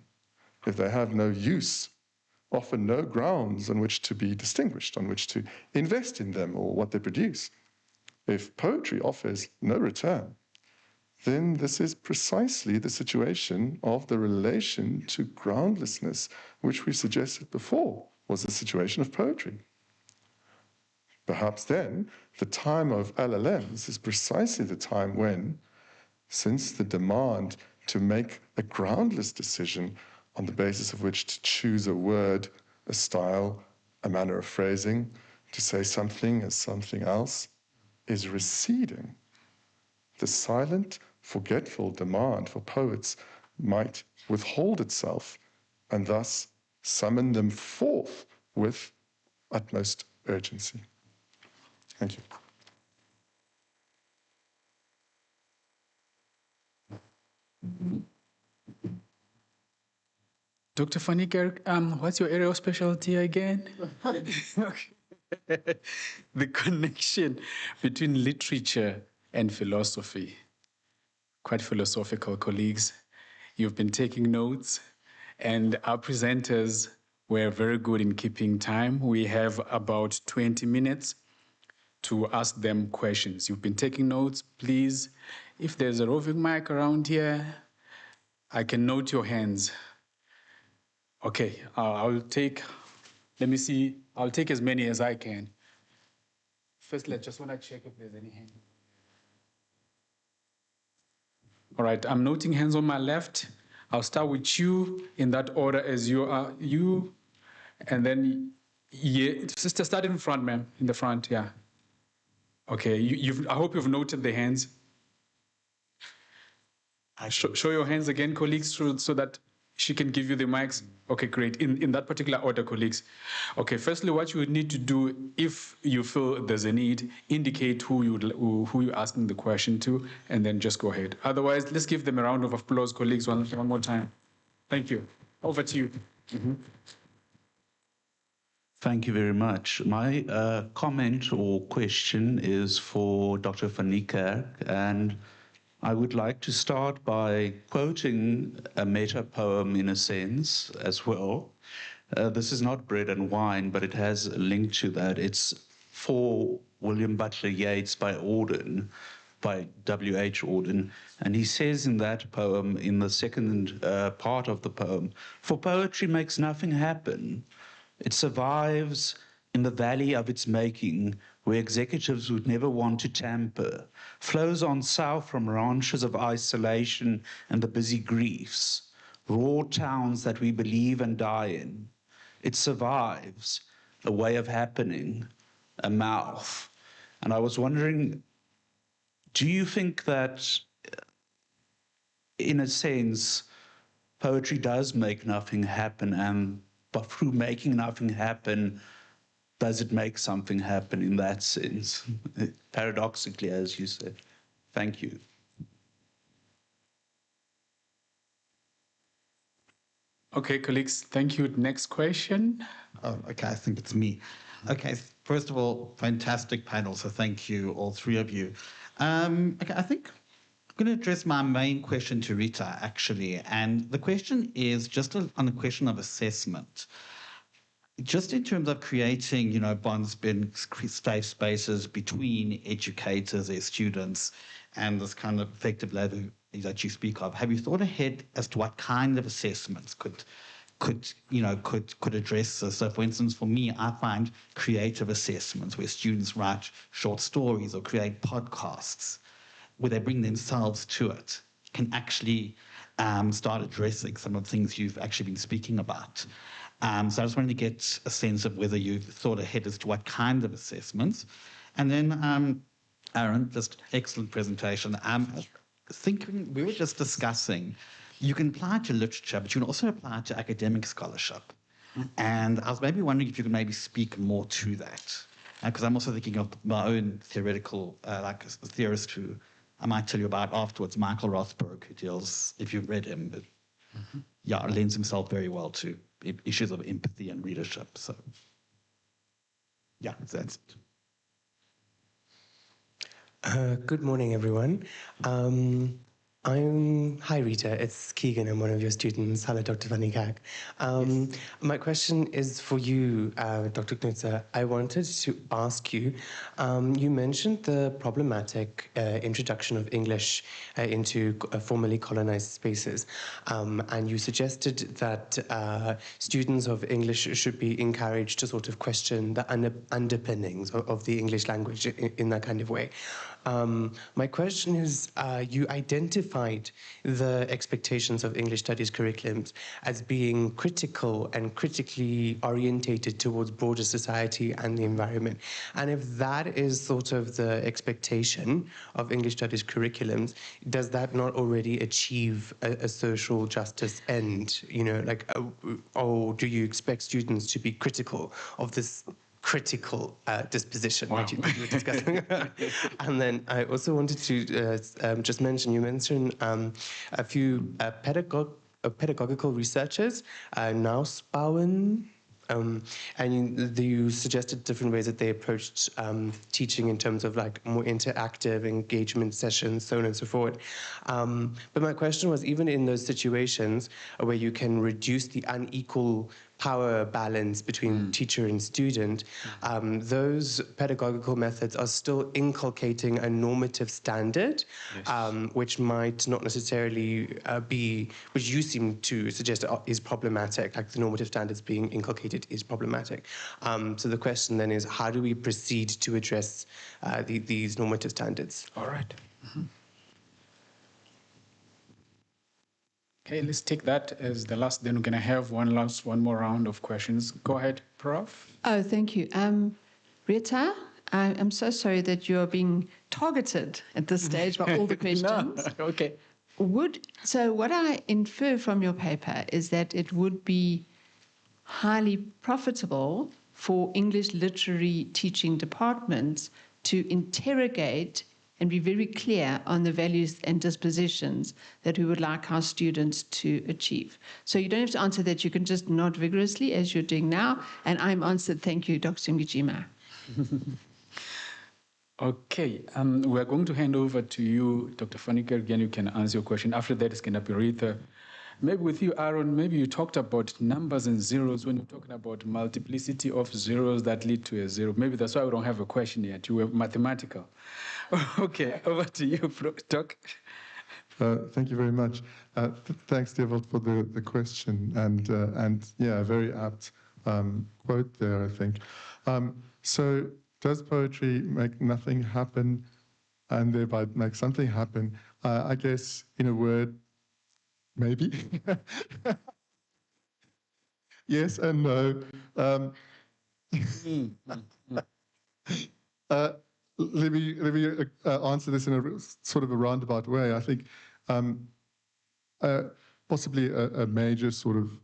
Speaker 9: if they have no use, often no grounds on which to be distinguished, on which to invest in them or what they produce, if poetry offers no return, then this is precisely the situation of the relation to groundlessness, which we suggested before was the situation of poetry. Perhaps then, the time of LLMs is precisely the time when, since the demand to make a groundless decision on the basis of which to choose a word, a style, a manner of phrasing, to say something as something else, is receding. The silent, forgetful demand for poets might withhold itself and thus summon them forth with utmost urgency. Thank you.
Speaker 7: Dr. van Niekerk, what's your area of specialty again? The connection between literature and philosophy. Quite philosophical, colleagues. You've been taking notes, and our presenters were very good in keeping time. We have about 20 minutes to ask them questions. You've been taking notes, please. If there's a roving mic around here, I can note your hands. Okay, I'll take, let me see, I'll take as many as I can. Firstly, I just want to check if there's any hand. All right, I'm noting hands on my left. I'll start with you in that order as you are, you, and then, yeah, sister, start in front, ma'am, in the front, yeah. Okay, I hope you've noted the hands. Show your hands again, colleagues, so that she can give you the mics. Okay, great. In that particular order, colleagues. Okay, firstly, what you would need to do, if you feel there's a need, indicate who you're asking the question to, and then just go ahead. Otherwise, let's give them a round of applause, colleagues, one more time. Thank you. Over to you. Mm-hmm.
Speaker 10: Thank you very much. My comment or question is for Dr. van Niekerk, and I would like to start by quoting a meta poem in a sense as well. This is not Bread and Wine, but it has a link to that. It's for William Butler Yeats by Auden, by W.H. Auden. And he says in that poem, in the second part of the poem, "For poetry makes nothing happen. It survives in the valley of its making, where executives would never want to tamper, flows on south from ranches of isolation and the busy griefs, raw towns that we believe and die in. It survives, a way of happening, a mouth." And I was wondering, do you think that, in a sense, poetry does make nothing happen, but through making nothing happen, does it make something happen in that sense? Paradoxically, as you said. Thank you.
Speaker 7: Okay, colleagues, thank you. Next question.
Speaker 11: Oh, okay, I think it's me. Okay, First of all, fantastic panel, so thank you, all three of you. Okay, I think I'm going to address my main question to Rita, actually, and the question is just on the question of assessment. Just in terms of creating, you know, bonds, safe spaces between educators, their students, and this kind of effective level that you speak of, have you thought ahead as to what kind of assessments could address this? So, for instance, for me, I find creative assessments where students write short stories or create podcasts, where they bring themselves to it, can actually start addressing some of the things you've actually been speaking about. So I just wanted to get a sense of whether you've thought ahead as to what kind of assessments. And then, Aaron, just excellent presentation. Thinking, we were just discussing, you can apply it to literature, but you can also apply it to academic scholarship. And I was maybe wondering if you could maybe speak more to that. Because I'm also thinking of my own theoretical, like a theorist who I might tell you about afterwards, Michael Rothberg, who deals, if you've read him, but yeah, lends himself very well to issues of empathy and readership. So, yeah, that's it.
Speaker 12: Good morning, everyone. Hi, Rita. It's Keegan. I'm one of your students. Hello, Dr. Vannikak. Yes. My question is for you, Dr. Knutzer. I wanted to ask you, you mentioned the problematic introduction of English into formerly colonized spaces, and you suggested that students of English should be encouraged to sort of question the underpinnings of the English language in that kind of way. My question is, you identified the expectations of English studies curriculums as being critical and critically orientated towards broader society and the environment. And if that is sort of the expectation of English studies curriculums, does that not already achieve a social justice end? You know, like, or do you expect students to be critical of this critical disposition that you were discussing? And then I also wanted to just mention, you mentioned a few pedagogical researchers, Nussbaum, and you suggested different ways that they approached teaching in terms of like more interactive engagement sessions, so on and so forth. But my question was, even in those situations where you can reduce the unequal power balance between teacher and student, those pedagogical methods are still inculcating a normative standard, yes, which might not necessarily be, which you seem to suggest is problematic, like the normative standards being inculcated is problematic. So the question then is, how do we proceed to address these normative standards?
Speaker 13: All right. Mm-hmm. Okay, let's take that as the last. Then we're going to have one more round of questions. Go ahead, Prof.
Speaker 2: Oh, thank you. Rita, I'm so sorry that you're being targeted at this stage by all the questions.
Speaker 13: No, okay.
Speaker 2: So what I infer from your paper is that it would be highly profitable for English literary teaching departments to interrogate and be very clear on the values and dispositions that we would like our students to achieve. So you don't have to answer that. You can just nod vigorously as you're doing now. And I'm answered. Thank you, Dr. Mgijima.
Speaker 13: Okay, we're going to hand over to you, Dr. Vannikak. Again, you can answer your question. After that, it's going to be Rita. Maybe with you, Aaron, maybe you talked about numbers and zeros when you're talking about multiplicity of zeros that lead to a zero. Maybe that's why we don't have a question yet. You were mathematical. Okay, over to you, Doc.
Speaker 9: Thank you very much. Thanks, Devil, for the question. And yeah, very apt quote there, I think. So does poetry make nothing happen and thereby make something happen? I guess, in a word, maybe. Yes and no. Let me answer this in a sort of a roundabout way. I think possibly a major sort of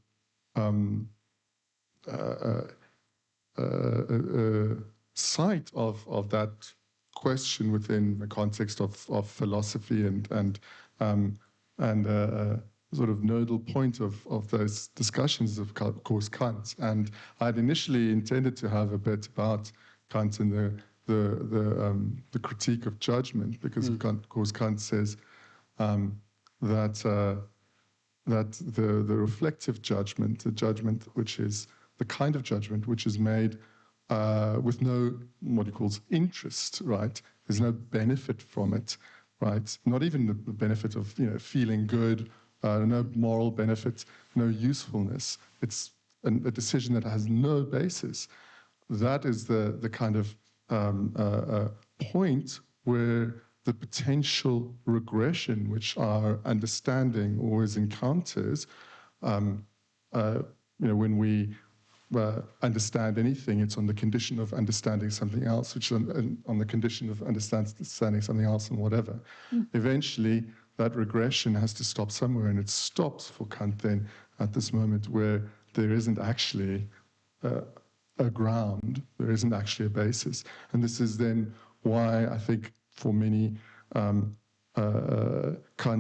Speaker 9: site of that question within the context of philosophy and sort of nodal point of those discussions is, of course, Kant. And I'd initially intended to have a bit about Kant and the critique of judgment, because of course Kant says that the reflective judgment, the judgment which is the kind of judgment which is made with no, what he calls interest, right? There's no benefit from it, right? Not even the benefit of, feeling good, no moral benefit, no usefulness. It's a decision that has no basis. That is the kind of point where the potential regression which our understanding always encounters, when we understand anything, it's on the condition of understanding something else, which is on the condition of understanding something else and whatever. Eventually, that regression has to stop somewhere, and it stops for Kant then at this moment where there isn't actually a ground, there isn't actually a basis. And this is then why I think for many, Kant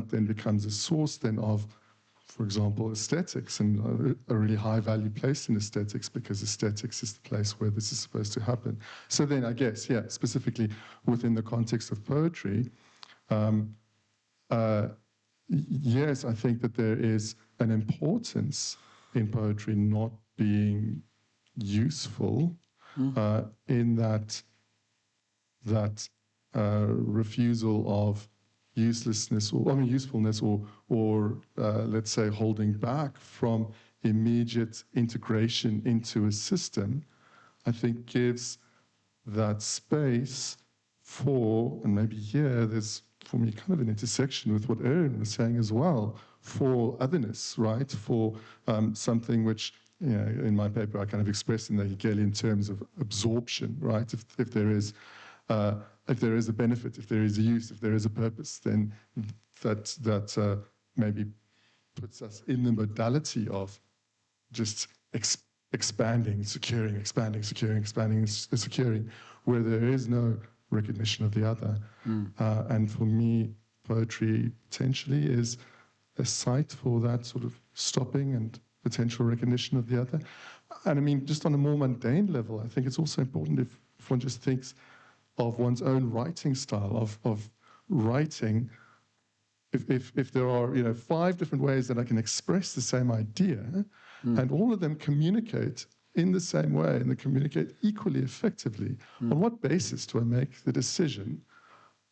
Speaker 9: then becomes a source then of, for example, aesthetics, and a really high value place in aesthetics, because aesthetics is the place where this is supposed to happen. So then I guess, specifically within the context of poetry, yes, I think that there is an importance in poetry not being useful, in that refusal of uselessness, usefulness, or let's say holding back from immediate integration into a system, I think gives that space for, and maybe here there's for me kind of an intersection with what Erin was saying as well, for otherness, right? For something which, in my paper I kind of expressed in the Hegelian terms of absorption, right? If there is a benefit, if there is a use, if there is a purpose, then that maybe puts us in the modality of just expanding, securing, expanding, securing, expanding, securing, where there is no recognition of the other. And for me, poetry potentially is a site for that sort of stopping and potential recognition of the other. And I mean, just on a more mundane level, I think it's also important if one just thinks of one's own writing style, of writing. If there are 5 different ways that I can express the same idea, and all of them communicate in the same way, and they communicate equally effectively, on what basis do I make the decision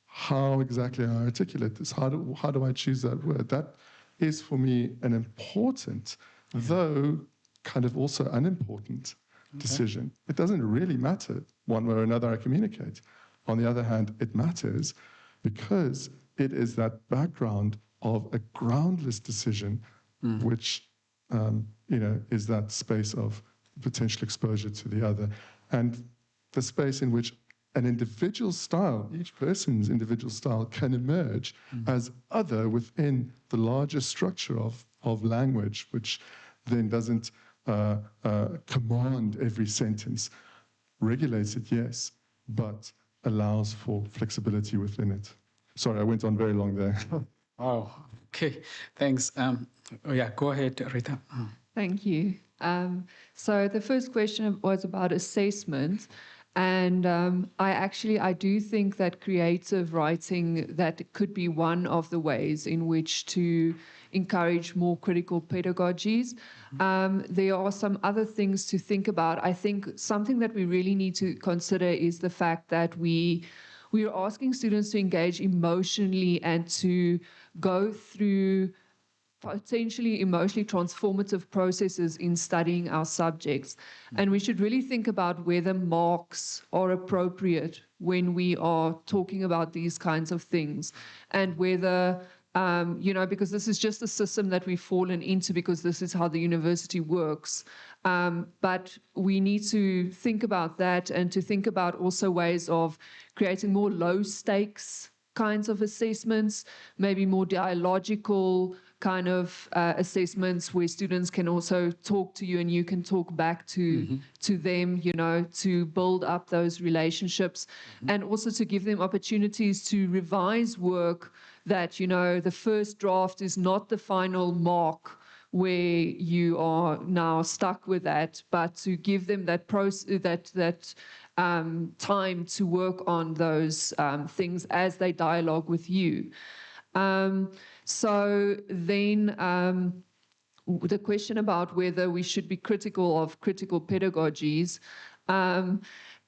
Speaker 9: how exactly I articulate this? How do I choose that word? That is for me an important, though kind of also unimportant decision. It doesn't really matter one way or another I communicate. On the other hand, it matters because it is that background of a groundless decision, which is that space of potential exposure to the other, and the space in which an individual style, each person's individual style, can emerge as other within the larger structure of language, which then doesn't command every sentence, regulates it, yes, but allows for flexibility within it. Sorry, I went on very long there.
Speaker 13: Oh, okay, thanks. Go ahead, Rita.
Speaker 8: Thank you. So the first question was about assessment. And I do think that creative writing, that could be one of the ways in which to encourage more critical pedagogies. There are some other things to think about. I think something that we really need to consider is the fact that we are asking students to engage emotionally and to go through potentially emotionally transformative processes in studying our subjects. And we should really think about whether marks are appropriate when we are talking about these kinds of things, and whether, because this is just a system that we've fallen into because this is how the university works. But we need to think about that, and to think about also ways of creating more low stakes kinds of assessments, maybe more dialogical kind of assessments where students can also talk to you and you can talk back to them, to build up those relationships, and also to give them opportunities to revise work that, the first draft is not the final mark, where you are now stuck with that, but to give them that time to work on those things as they dialogue with you. So then the question about whether we should be critical of critical pedagogies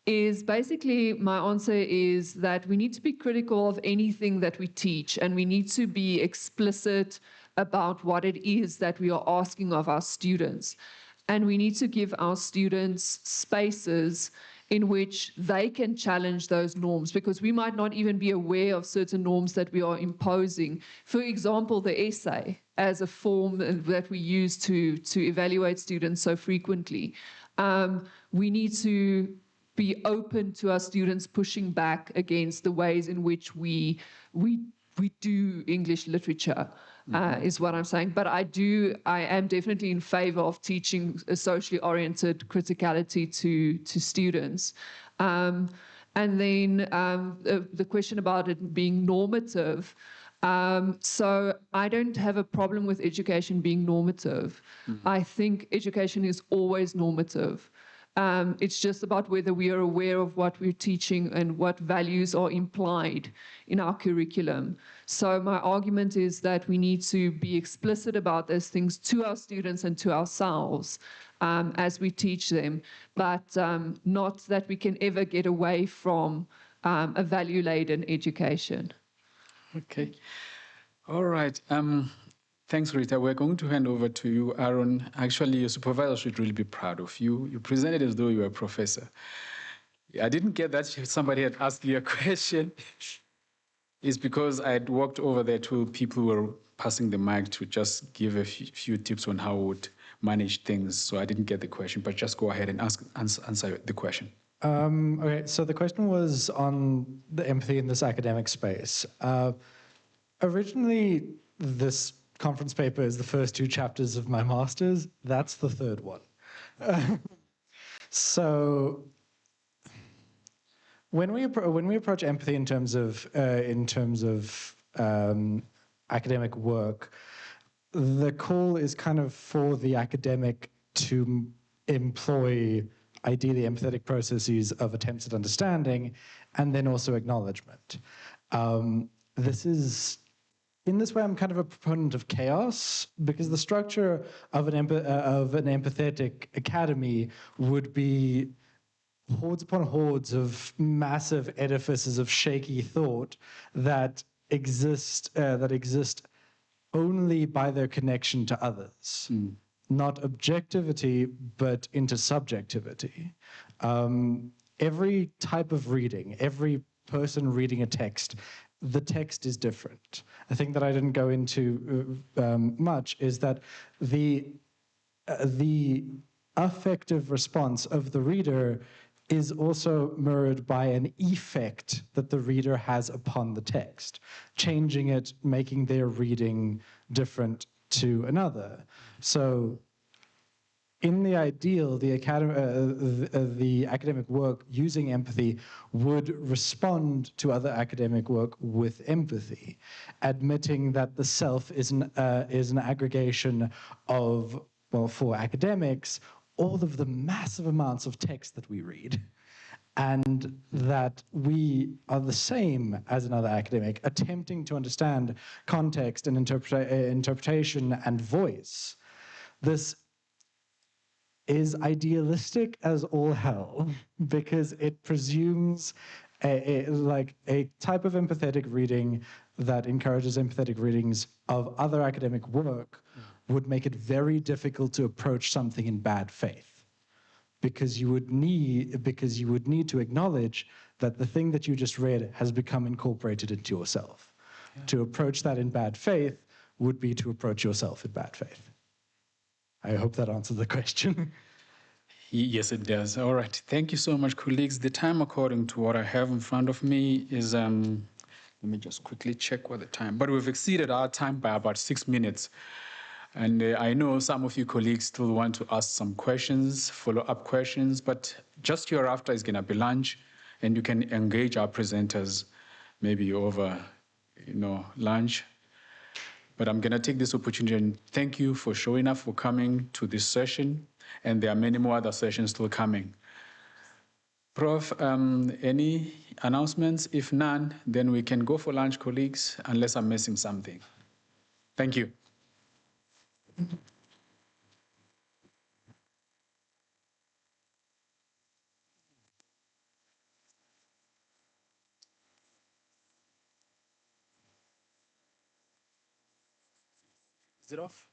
Speaker 8: is basically, my answer is that we need to be critical of anything that we teach, and we need to be explicit about what it is that we are asking of our students. And we need to give our students spaces in which they can challenge those norms, because we might not even be aware of certain norms that we are imposing. For example, the essay as a form that we use to evaluate students so frequently. We need to be open to our students pushing back against the ways in which we do English literature. Is what I'm saying. But I am definitely in favor of teaching a socially oriented criticality to students. And then the question about it being normative. So I don't have a problem with education being normative. I think education is always normative. It's just about whether we are aware of what we're teaching and what values are implied in our curriculum. So my argument is that we need to be explicit about those things to our students and to ourselves as we teach them, but not that we can ever get away from a value-laden education.
Speaker 13: Okay. All right. Thanks, Rita. We're going to hand over to you, Aaron. Actually, your supervisor should really be proud of you. You presented as though you were a professor. I didn't get that somebody had asked you a question. It's because I had walked over there to people who were passing the mic to just give a few tips on how we would manage things. So I didn't get the question, but just go ahead and answer the question.
Speaker 5: Okay, so the question was on the empathy in this academic space. Originally, this conference paper is the first 2 chapters of my master's. That's the 3rd one. So when we approach empathy in terms of academic work, the call is kind of for the academic to employ ideally empathetic processes of attempts at understanding and then also acknowledgement. In this way, I'm kind of a proponent of chaos, because the structure of an empathetic academy would be hordes upon hordes of massive edifices of shaky thought that exist only by their connection to others. Not objectivity, but intersubjectivity. Every type of reading, every person reading a text, the text is different. A thing that I didn't go into much is that the affective response of the reader is also mirrored by an effect that the reader has upon the text, changing it, making their reading different to another. So in the ideal, the academic work using empathy would respond to other academic work with empathy, admitting that the self is an aggregation of, well, for academics, all of the massive amounts of text that we read, and that we are the same as another academic, attempting to understand context and interpretation and voice. This is idealistic as all hell, because it presumes a type of empathetic reading that encourages empathetic readings of other academic work would make it very difficult to approach something in bad faith, because you would need to acknowledge that the thing that you just read has become incorporated into yourself. Yeah. To approach that in bad faith would be to approach yourself in bad faith. I hope that answers the question.
Speaker 13: Yes, it does. All right. Thank you so much, colleagues. The time, according to what I have in front of me, is, let me just quickly check what the time, but we've exceeded our time by about 6 minutes. And I know some of you colleagues still want to ask some questions, follow-up questions, but just hereafter is going to be lunch, and you can engage our presenters maybe over, lunch. But I'm going to take this opportunity and thank you for showing up, for coming to this session. And there are many more other sessions still coming. Prof, any announcements? If none, then we can go for lunch, colleagues, unless I'm missing something. Thank you. Is it off?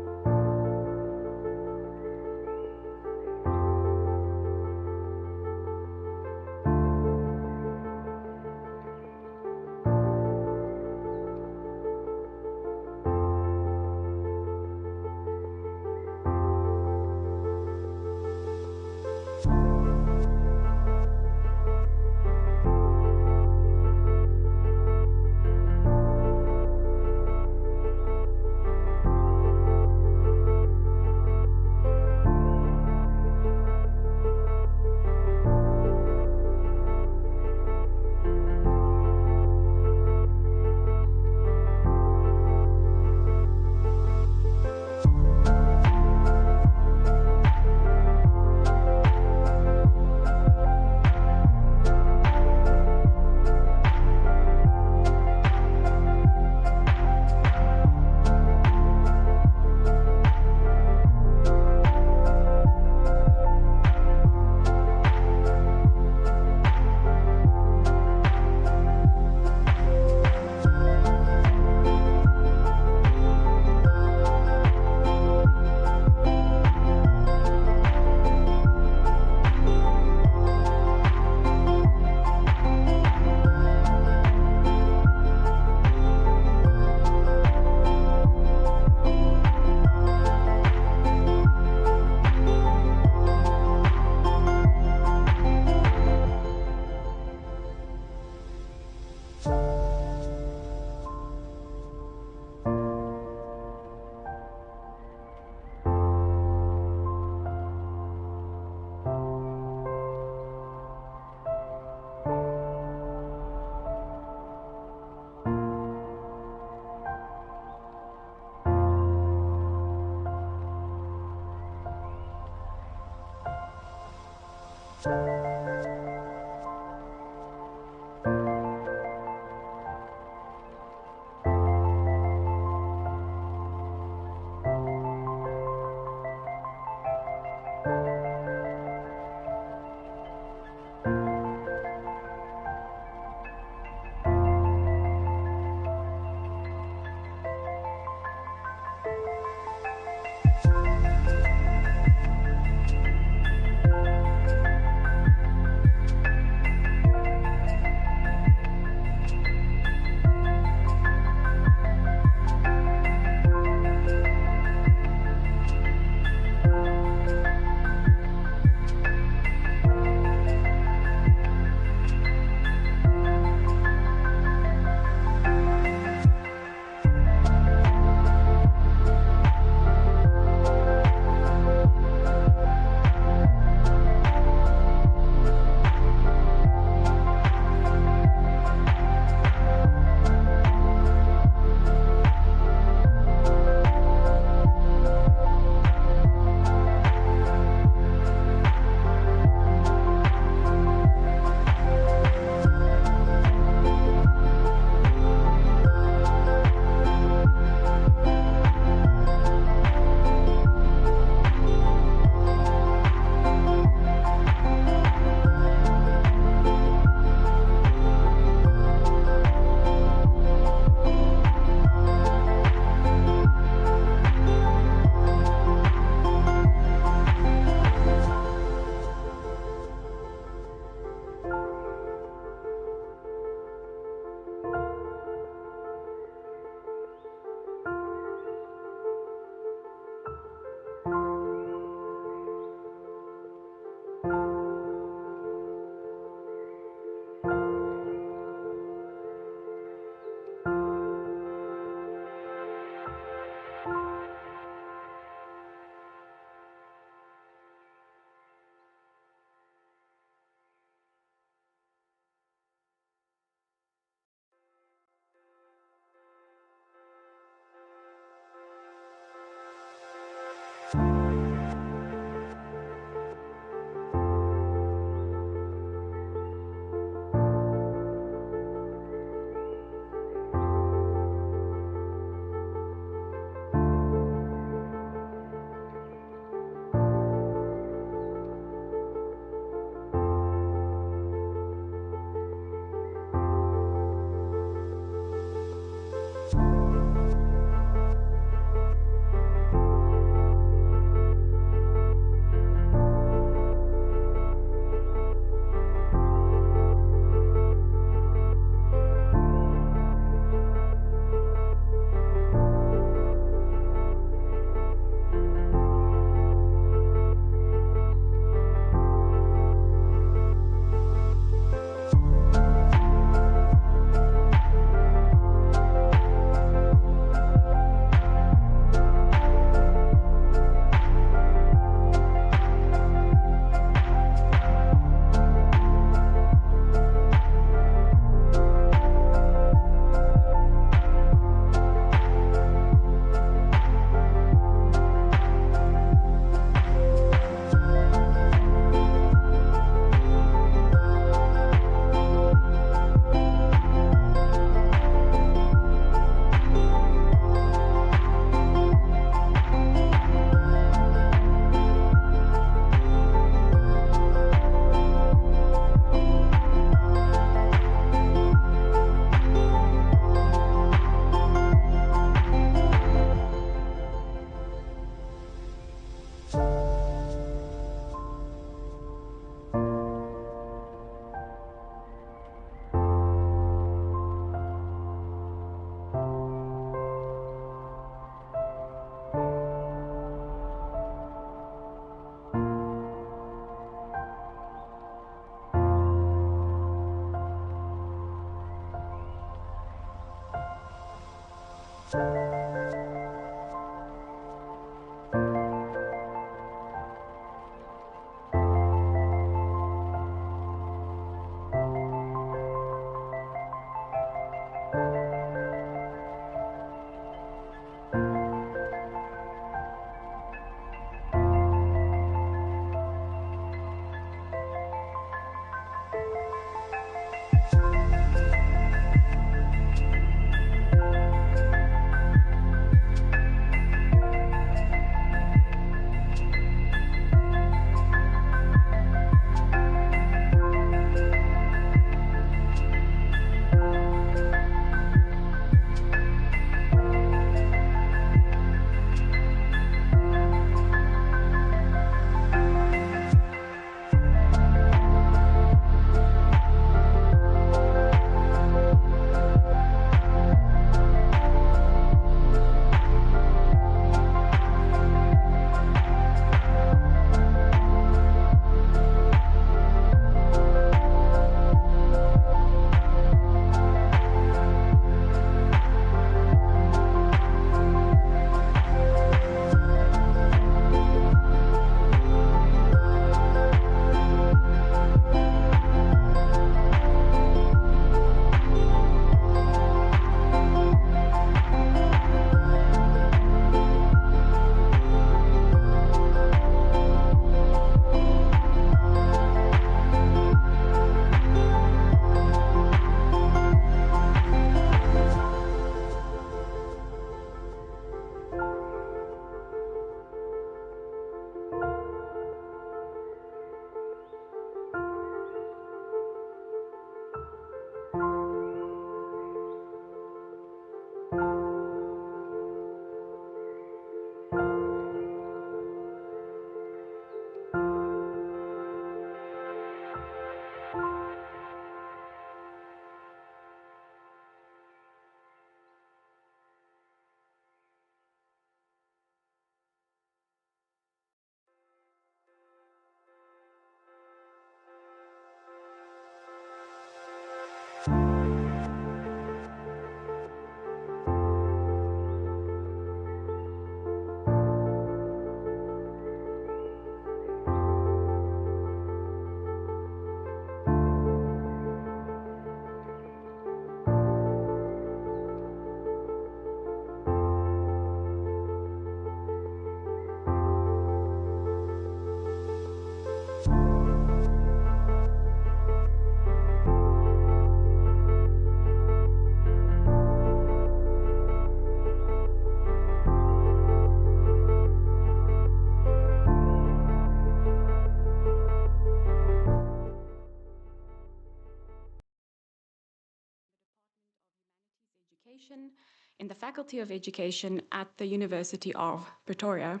Speaker 6: Education in the Faculty of Education at the University of Pretoria.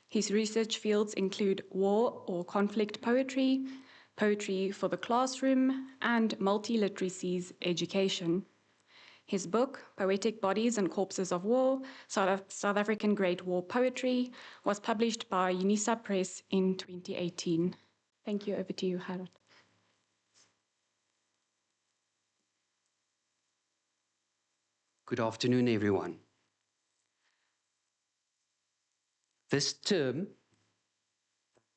Speaker 6: His research fields include war or conflict poetry, poetry for the classroom, and multiliteracies education. His book, Poetic Bodies and Corpses of War, South African Great War Poetry, was published by Unisa Press in 2018. Thank you. Over to you, Harold.
Speaker 14: Good afternoon, everyone. This term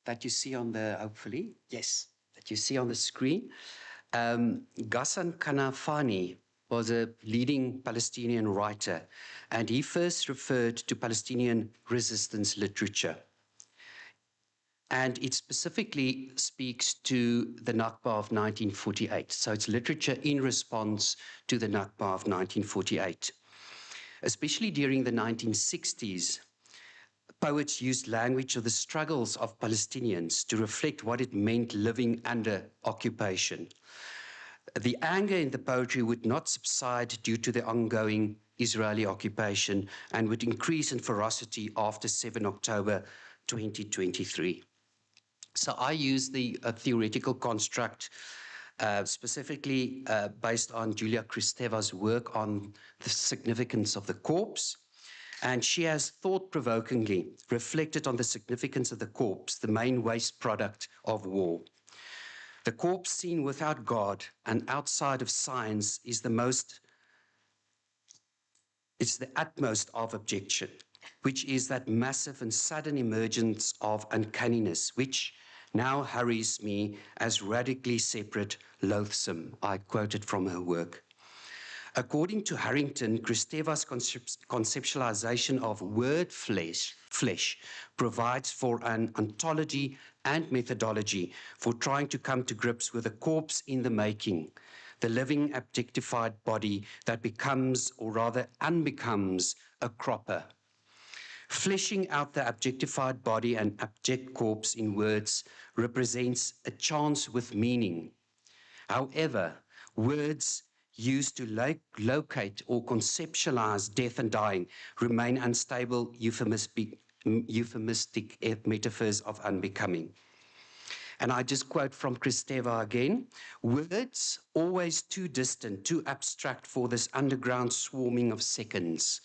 Speaker 14: that you see on the, hopefully, yes, that you see on the screen, Ghassan Kanafani was a leading Palestinian writer, and he first referred to Palestinian resistance literature. And it specifically speaks to the Nakba of 1948. So it's literature in response to the Nakba of 1948. Especially during the 1960s, poets used language of the struggles of Palestinians to reflect what it meant living under occupation. The anger in the poetry would not subside due to the ongoing Israeli occupation and would increase in ferocity after 7 October 2023. So I use the theoretical construct specifically based on Julia Kristeva's work on the significance of the corpse. And she has thought-provokingly reflected on the significance of the corpse, the main waste product of war. The corpse seen without God and outside of science is the most it's the utmost of objection, which is that massive and sudden emergence of uncanniness, which now hurries me as radically separate, loathsome. I quoted from her work. According to Harrington, Kristeva's conceptualization of word flesh provides for an ontology and methodology for trying to come to grips with a corpse in the making, the living objectified body that becomes, or rather unbecomes, a cropper. Fleshing out the objectified body and abject corpse in words represents a chance with meaning. However, words used to locate or conceptualize death and dying remain unstable, euphemistic metaphors of unbecoming. And I just quote from Kristeva again, words always too distant, too abstract for this underground swarming of seconds,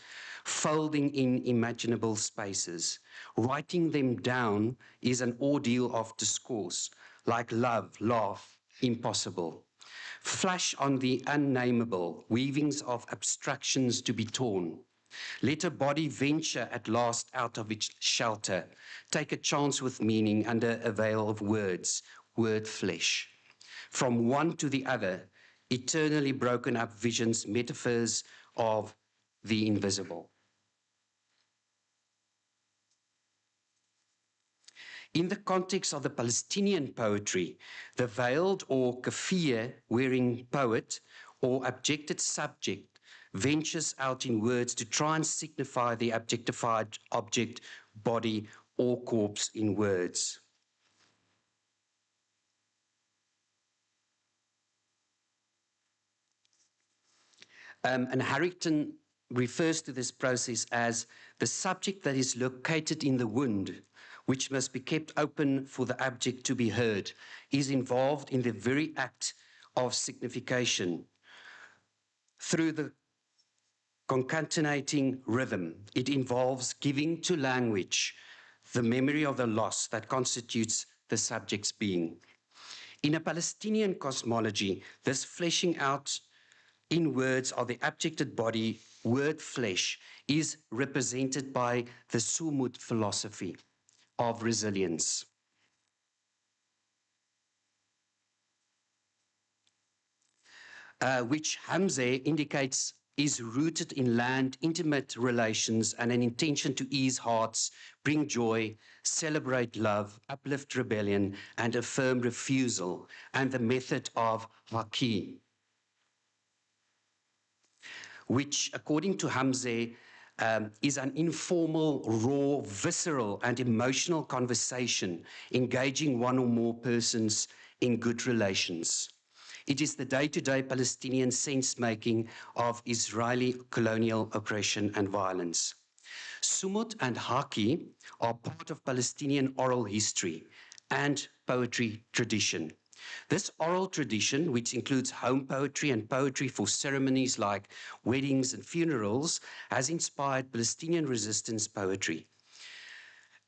Speaker 14: folding in imaginable spaces. Writing them down is an ordeal of discourse, like love, laugh, impossible. Flash on the unnameable, weavings of abstractions to be torn. Let a body venture at last out of its shelter, take a chance with meaning under a veil of words, word flesh. From one to the other, eternally broken up visions, metaphors of the invisible. In the context of the Palestinian poetry, the veiled or keffiyeh-wearing poet or objected subject ventures out in words to try and signify the objectified object, body, or corpse in words. And Harrington refers to this process as the subject that is located in the wound, which must be kept open for the object to be heard, is involved in the very act of signification. Through the concatenating rhythm, it involves giving to language the memory of the loss that constitutes the subject's being. In a Palestinian cosmology, this fleshing out in words of the abjected body, word flesh, is represented by the Sumud philosophy of resilience. Which Hamze indicates is rooted in land, intimate relations, and an intention to ease hearts, bring joy, celebrate love, uplift rebellion, and affirm refusal, and the method of Haki, which, according to Hamze, is an informal, raw, visceral, and emotional conversation engaging one or more persons in good relations. It is the day-to-day Palestinian sense-making of Israeli colonial oppression and violence. Sumud and Haki are part of Palestinian oral history and poetry tradition. This oral tradition, which includes home poetry and poetry for ceremonies like weddings and funerals, has inspired Palestinian resistance poetry.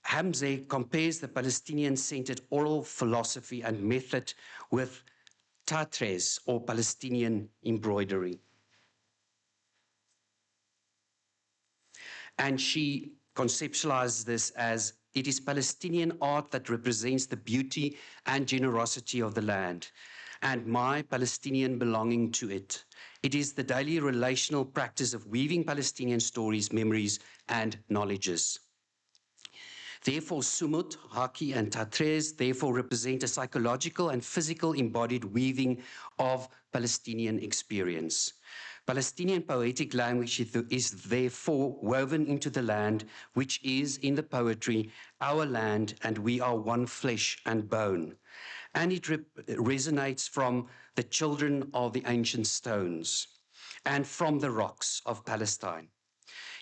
Speaker 14: Hamze compares the Palestinian-centered oral philosophy and method with tatres, or Palestinian embroidery. And she conceptualizes this as it is Palestinian art that represents the beauty and generosity of the land, and my Palestinian belonging to it. It is the daily relational practice of weaving Palestinian stories, memories, and knowledges. Therefore, Sumud, Haki, and Tatres therefore represent a psychological and physical embodied weaving of Palestinian experience. Palestinian poetic language is therefore woven into the land, which is, in the poetry, our land, and we are one flesh and bone. And it resonates from the children of the ancient stones and from the rocks of Palestine.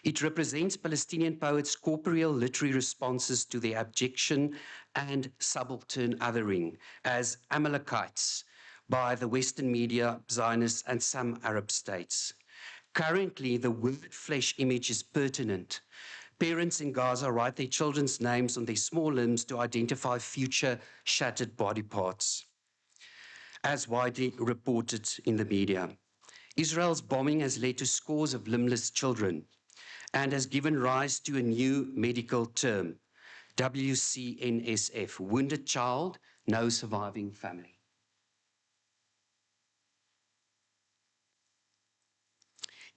Speaker 14: It represents Palestinian poets' corporeal literary responses to the abjection and subaltern othering as Amalekites by the Western media, Zionists, and some Arab states. Currently, the word flesh image is pertinent. Parents in Gaza write their children's names on their small limbs to identify future shattered body parts, as widely reported in the media. Israel's bombing has led to scores of limbless children and has given rise to a new medical term, WCNSF, wounded child, no surviving family.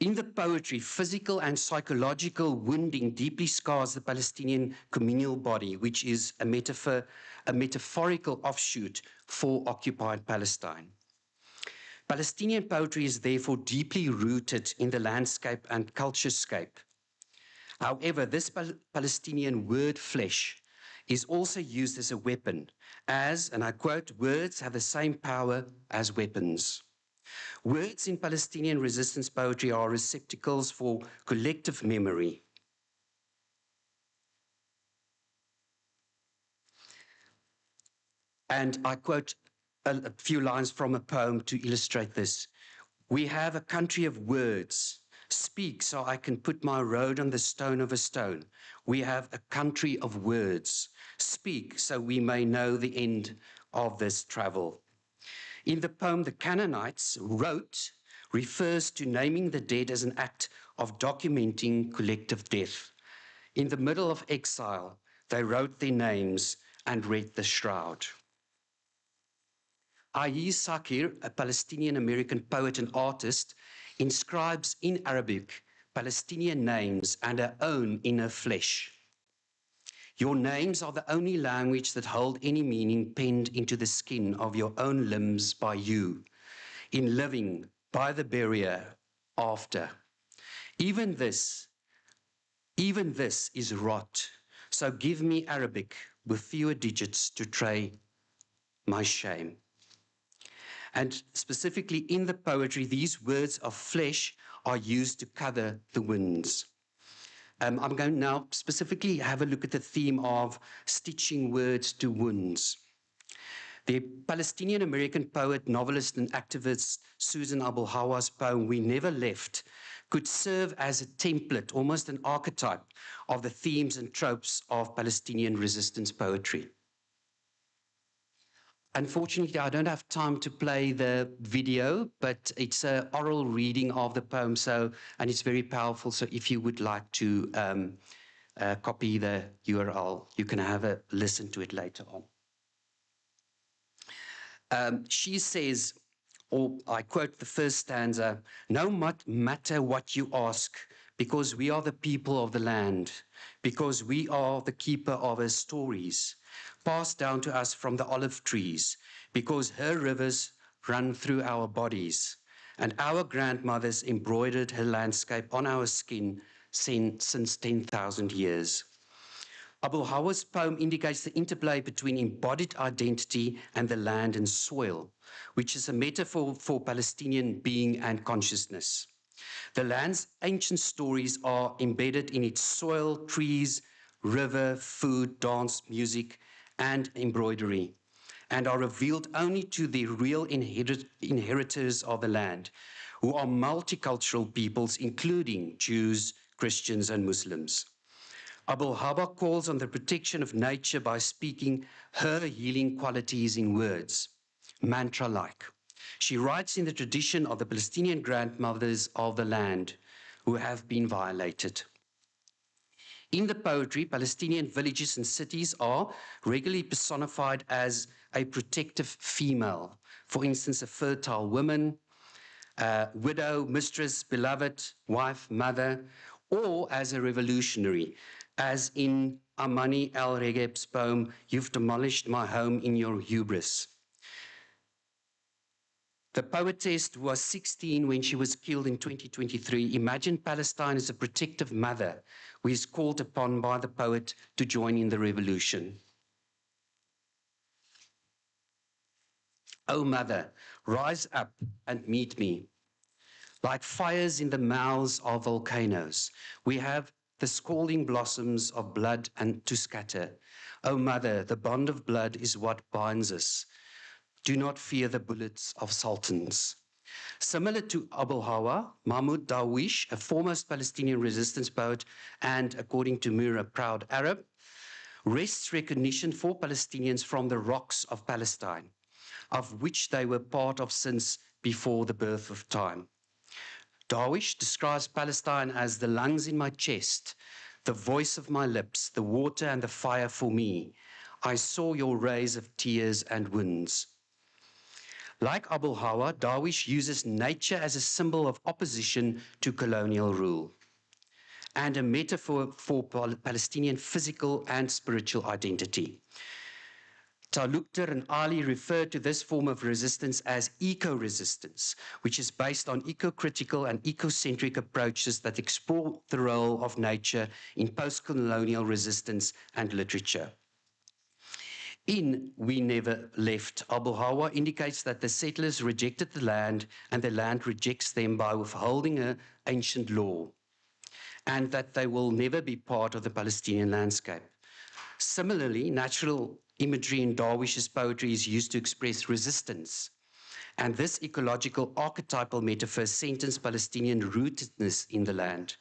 Speaker 14: In the poetry, physical and psychological wounding deeply scars the Palestinian communal body, which is a metaphorical offshoot for occupied Palestine. Palestinian poetry is therefore deeply rooted in the landscape and culturescape. However, this Palestinian word flesh is also used as a weapon, as, and I quote, words have the same power as weapons. Words in Palestinian resistance poetry are receptacles for collective memory. And I quote a few lines from a poem to illustrate this. We have a country of words. Speak so I can put my road on the stone of a stone. We have a country of words. Speak so we may know the end of this travel. In the poem, the Canaanites wrote refers to naming the dead as an act of documenting collective death. In the middle of exile, they wrote their names and read the shroud. Ayi Sakir, a Palestinian-American poet and artist, inscribes in Arabic Palestinian names and her own in her flesh. Your names are the only language that hold any meaning penned into the skin of your own limbs by you, in living by the barrier after. Even this is rot. So give me Arabic with fewer digits to trade my shame. And specifically in the poetry, these words of flesh are used to cover the winds. I'm going now specifically have a look at the theme of stitching words to wounds. The Palestinian-American poet, novelist, and activist Susan Abu Hawa's poem, We Never Left, could serve as a template, almost an archetype, of the themes and tropes of Palestinian resistance poetry. Unfortunately, I don't have time to play the video, but it's an oral reading of the poem, and it's very powerful. So if you would like to copy the URL, you can have a listen to it later on. She says, or I quote the first stanza, no matter what you ask, because we are the people of the land, because we are the keeper of her stories, passed down to us from the olive trees, because her rivers run through our bodies, and our grandmothers embroidered her landscape on our skin since 10,000 years. Abu Hawa's poem indicates the interplay between embodied identity and the land and soil, which is a metaphor for Palestinian being and consciousness. The land's ancient stories are embedded in its soil, trees, river, food, dance, music, and embroidery, and are revealed only to the real inheritors of the land, who are multicultural peoples, including Jews, Christians, and Muslims. Abu Hawa calls on the protection of nature by speaking her healing qualities in words, mantra-like. She writes in the tradition of the Palestinian grandmothers of the land who have been violated. In the poetry, Palestinian villages and cities are regularly personified as a protective female. For instance, a fertile woman, widow, mistress, beloved, wife, mother, or as a revolutionary, as in Amani El-Regeb's poem, You've Demolished My Home in Your Hubris. The poetess was 16 when she was killed in 2023. Imagine Palestine as a protective mother who is called upon by the poet to join in the revolution. Oh, mother, rise up and meet me. Like fires in the mouths of volcanoes, we have the scalding blossoms of blood and to scatter. Oh, mother, the bond of blood is what binds us. Do not fear the bullets of sultans. Similar to Abu Hawa, Mahmoud Darwish, a foremost Palestinian resistance poet and, according to Mir, a proud Arab, wrests recognition for Palestinians from the rocks of Palestine, of which they were part of since before the birth of time. Darwish describes Palestine as the lungs in my chest, the voice of my lips, the water and the fire for me. I saw your rays of tears and winds. Like Abul Hawa, Darwish uses nature as a symbol of opposition to colonial rule and a metaphor for Palestinian physical and spiritual identity. Talukder and Ali refer to this form of resistance as eco-resistance, which is based on eco-critical and ecocentric approaches that explore the role of nature in post-colonial resistance and literature. In We Never Left, Abul Hawa indicates that the settlers rejected the land and the land rejects them by withholding an ancient law, and that they will never be part of the Palestinian landscape. Similarly, natural imagery in Darwish's poetry is used to express resistance, and this ecological archetypal metaphor centers Palestinian rootedness in the land.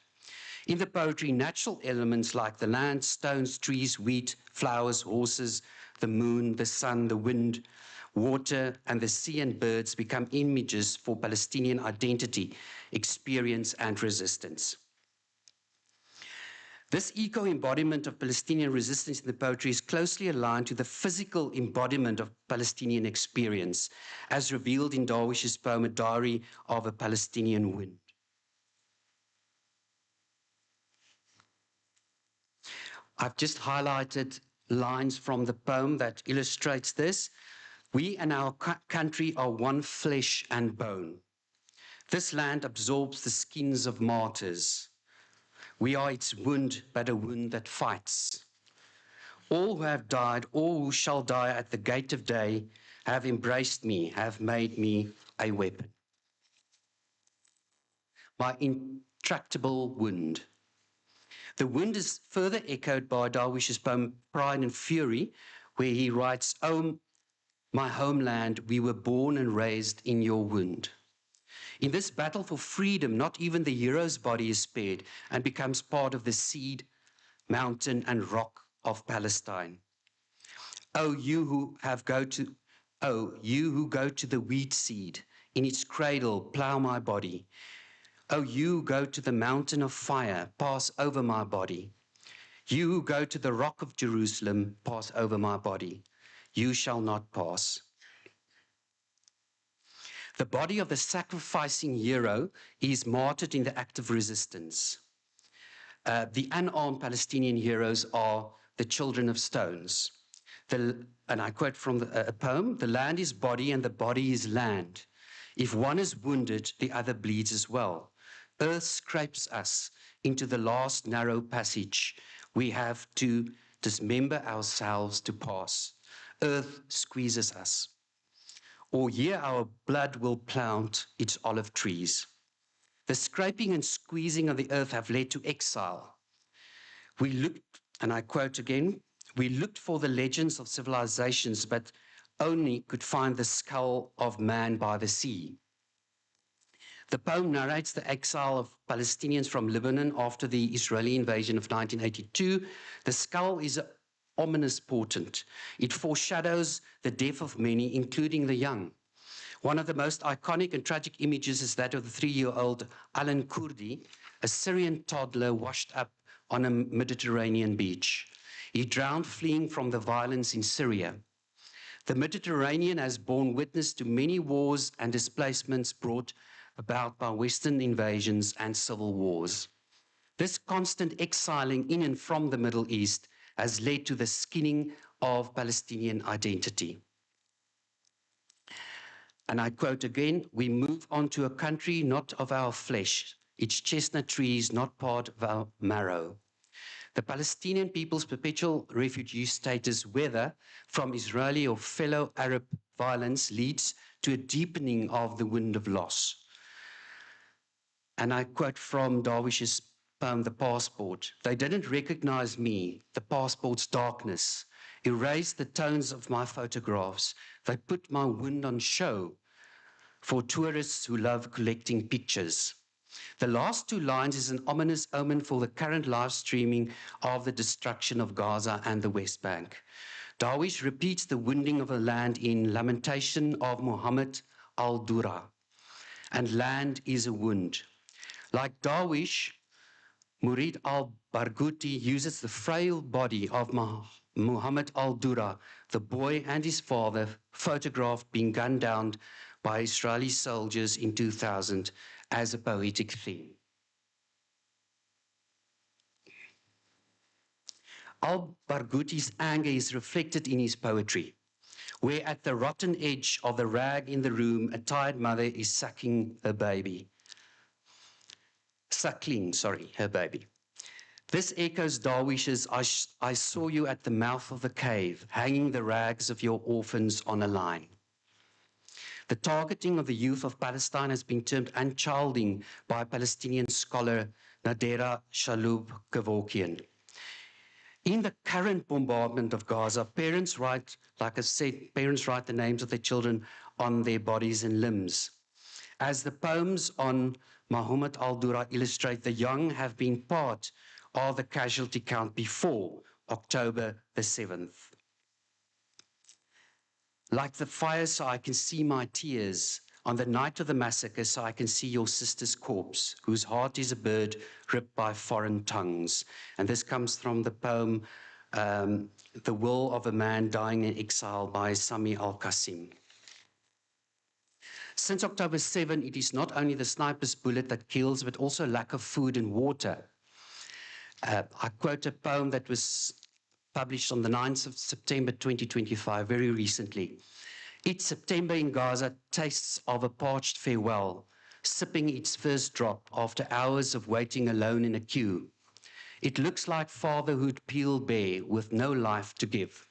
Speaker 14: In the poetry, natural elements like the land, stones, trees, wheat, flowers, horses, the moon, the sun, the wind, water, and the sea and birds become images for Palestinian identity, experience, and resistance. This eco-embodiment of Palestinian resistance in the poetry is closely aligned to the physical embodiment of Palestinian experience, as revealed in Darwish's poem, A Diary of a Palestinian Wind. I've just highlighted lines from the poem that illustrates this. We and our country are one flesh and bone. This land absorbs the skins of martyrs. We are its wound, but a wound that fights. All who have died, all who shall die at the gate of day, have embraced me, have made me a weapon. My intractable wound. The wound is further echoed by Darwish's poem Pride and Fury, where he writes, "Oh, my homeland, we were born and raised in your wound." In this battle for freedom, not even the hero's body is spared and becomes part of the seed, mountain, and rock of Palestine. Oh, you who go to the wheat seed, in its cradle plow my body. Oh, you go to the mountain of fire, pass over my body. You who go to the rock of Jerusalem, pass over my body. You shall not pass. The body of the sacrificing hero is martyred in the act of resistance. The unarmed Palestinian heroes are the children of stones. And I quote from a poem, "The land is body and the body is land. If one is wounded, the other bleeds as well. Earth scrapes us into the last narrow passage. We have to dismember ourselves to pass. Earth squeezes us. Or here our blood will plant its olive trees. The scraping and squeezing of the earth have led to exile. We looked," and I quote again, "we looked for the legends of civilizations, but only could find the skull of man by the sea." The poem narrates the exile of Palestinians from Lebanon after the Israeli invasion of 1982. The skull is an ominous portent. It foreshadows the death of many, including the young. One of the most iconic and tragic images is that of the 3-year-old Alan Kurdi, a Syrian toddler washed up on a Mediterranean beach. He drowned fleeing from the violence in Syria. The Mediterranean has borne witness to many wars and displacements brought about by Western invasions and civil wars. This constant exiling in and from the Middle East has led to the skinning of Palestinian identity. And I quote again, "We move on to a country not of our flesh, its chestnut trees not part of our marrow." The Palestinian people's perpetual refugee status, whether from Israeli or fellow Arab violence, leads to a deepening of the wound of loss. And I quote from Darwish's poem, The Passport. "They didn't recognize me, the passport's darkness, erased the tones of my photographs. They put my wound on show for tourists who love collecting pictures." The last two lines is an ominous omen for the current live streaming of the destruction of Gaza and the West Bank. Darwish repeats the wounding of a land in Lamentation of Muhammad al-Dura. And land is a wound. Like Darwish, Murid al-Barghouti uses the frail body of Muhammad al-Dura, the boy and his father photographed being gunned down by Israeli soldiers in 2000 as a poetic theme. Al-Barghouti's anger is reflected in his poetry, where at the rotten edge of the rag in the room, a tired mother is suckling her baby. This echoes Darwish's I saw you at the mouth of the cave, hanging the rags of your orphans on a line. The targeting of the youth of Palestine has been termed unchilding by Palestinian scholar Nadera Shalhoub-Kevorkian. In the current bombardment of Gaza, parents write, like I said, parents write the names of their children on their bodies and limbs. As the poems on Muhammad al-Dura illustrate, the young have been part of the casualty count before October the 7th. Like the fire, so I can see my tears. On the night of the massacre, so I can see your sister's corpse, whose heart is a bird ripped by foreign tongues. And this comes from the poem, The Will of a Man Dying in Exile by Sami al-Qasim. Since October 7, it is not only the sniper's bullet that kills, but also lack of food and water. I quote a poem that was published on the 9th of September 2025, very recently. Each September in Gaza tastes of a parched farewell, sipping its first drop after hours of waiting alone in a queue. It looks like fatherhood peeled bare with no life to give.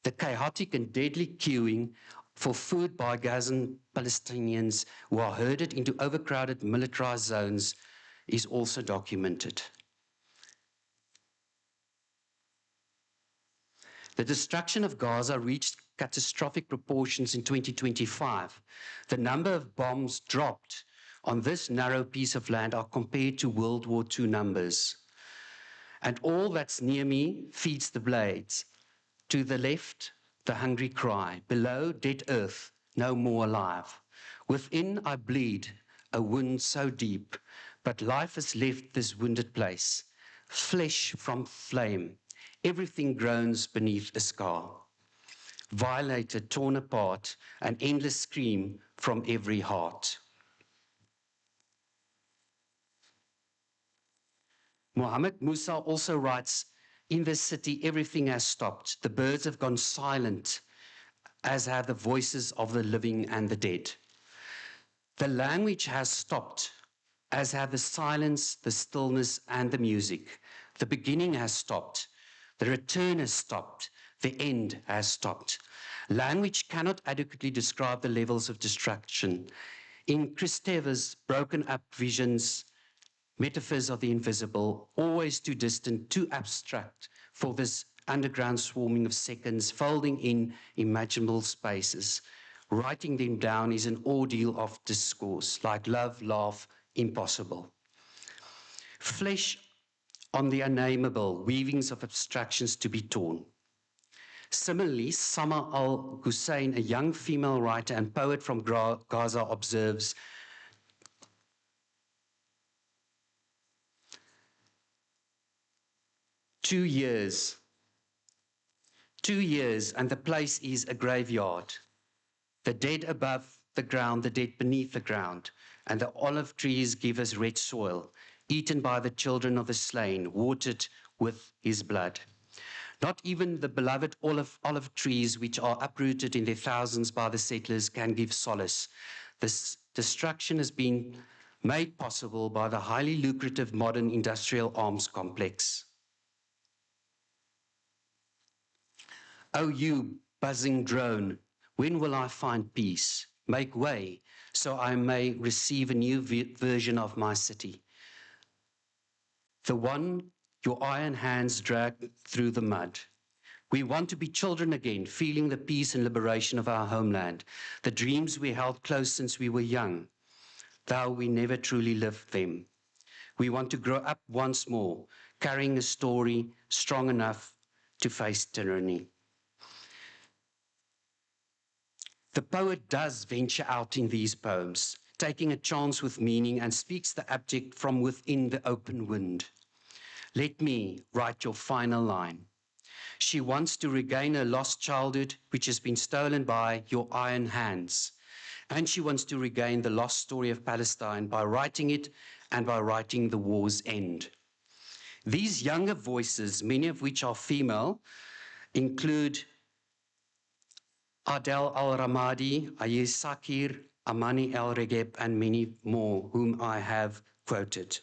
Speaker 14: The chaotic and deadly queuing for food by Gazan Palestinians who are herded into overcrowded militarized zones is also documented. The destruction of Gaza reached catastrophic proportions in 2025. The number of bombs dropped on this narrow piece of land are compared to World War II numbers. And all that's near me feeds the blades. To the left, the hungry cry. Below, dead earth, no more alive. Within, I bleed, a wound so deep, but life has left this wounded place. Flesh from flame, everything groans beneath a scar. Violated, torn apart, an endless scream from every heart. Muhammad Musa also writes, in this city, everything has stopped. The birds have gone silent, as have the voices of the living and the dead. The language has stopped, as have the silence, the stillness, and the music. The beginning has stopped. The return has stopped. The end has stopped. Language cannot adequately describe the levels of destruction. In Kristeva's broken up visions, metaphors of the invisible, always too distant, too abstract for this underground swarming of seconds, folding in imaginable spaces. Writing them down is an ordeal of discourse, like love, laugh, impossible. Flesh on the unnameable, weavings of abstractions to be torn. Similarly, Sama al-Hussein, a young female writer and poet from Gaza, observes, "2 years, 2 years, and the place is a graveyard. The dead above the ground, the dead beneath the ground, and the olive trees give us red soil, eaten by the children of the slain, watered with his blood. Not even the beloved olive trees, which are uprooted in their thousands by the settlers, can give solace. This destruction has been made possible by the highly lucrative modern industrial arms complex. Oh, you buzzing drone, when will I find peace? Make way so I may receive a new version of my city. The one your iron hands drag through the mud. We want to be children again, feeling the peace and liberation of our homeland, the dreams we held close since we were young, though we never truly lived them. We want to grow up once more, carrying a story strong enough to face tyranny." The poet does venture out in these poems, taking a chance with meaning, and speaks the abject from within the open wind. Let me write your final line. She wants to regain her lost childhood, which has been stolen by your iron hands. And she wants to regain the lost story of Palestine by writing it and by writing the war's end. These younger voices, many of which are female, include Adel Al-Ramadi, Ayez Sakir, Amani El-Regeb, and many more whom I have quoted.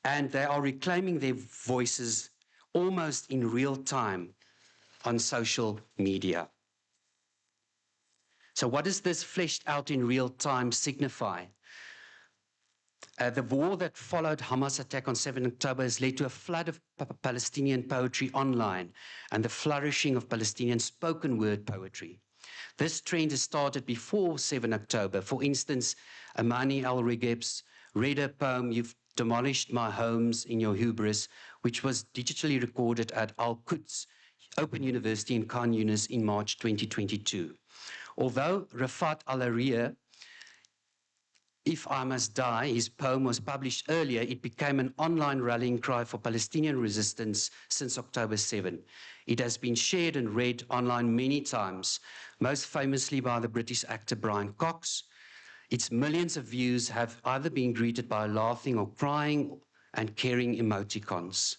Speaker 14: And they are reclaiming their voices almost in real time on social media. So what does this fleshed out in real time signify? The war that followed Hamas' attack on 7 October has led to a flood of Palestinian poetry online and the flourishing of Palestinian spoken word poetry. This trend has started before 7 October. For instance, Amani El-Regeb's read a poem, You've Demolished My Homes in Your Hubris, which was digitally recorded at Al-Quds Open University in Khan Yunis in March 2022. Although Rafat Al-Ariya, If I Must Die, his poem was published earlier, it became an online rallying cry for Palestinian resistance since October 7. It has been shared and read online many times, most famously by the British actor Brian Cox. Its millions of views have either been greeted by laughing or crying and caring emoticons.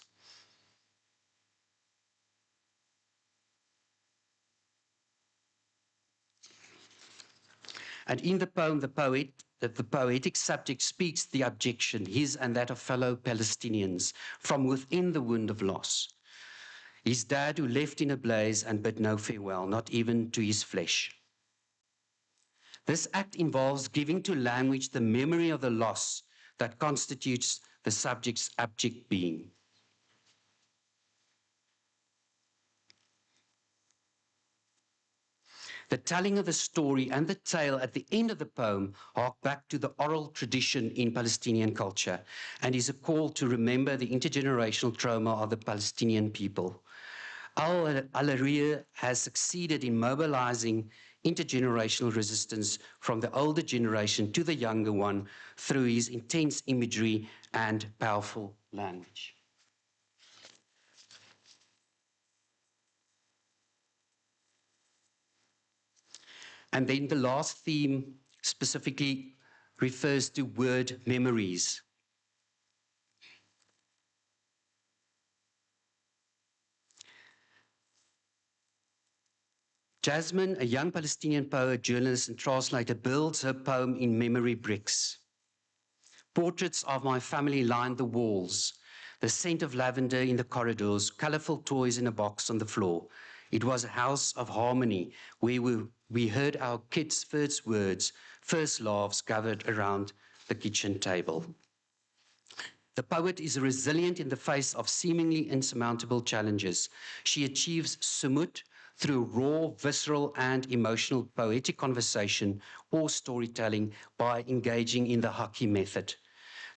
Speaker 14: And in the poem, the poetic subject speaks the objection, his and that of fellow Palestinians, from within the wound of loss. His dad who left in a blaze and bid no farewell, not even to his flesh. This act involves giving to language the memory of the loss that constitutes the subject's abject being. The telling of the story and the tale at the end of the poem hark back to the oral tradition in Palestinian culture and is a call to remember the intergenerational trauma of the Palestinian people. Al-Ariya has succeeded in mobilizing intergenerational resistance from the older generation to the younger one through his intense imagery and powerful language. And then the last theme specifically refers to word memories. Jasmine, a young Palestinian poet, journalist, and translator, builds her poem in memory bricks. Portraits of my family lined the walls, the scent of lavender in the corridors, colorful toys in a box on the floor. It was a house of harmony where we heard our kids' first words, first laughs gathered around the kitchen table. The poet is resilient in the face of seemingly insurmountable challenges. She achieves sumut through raw, visceral, and emotional poetic conversation or storytelling by engaging in the Haki method.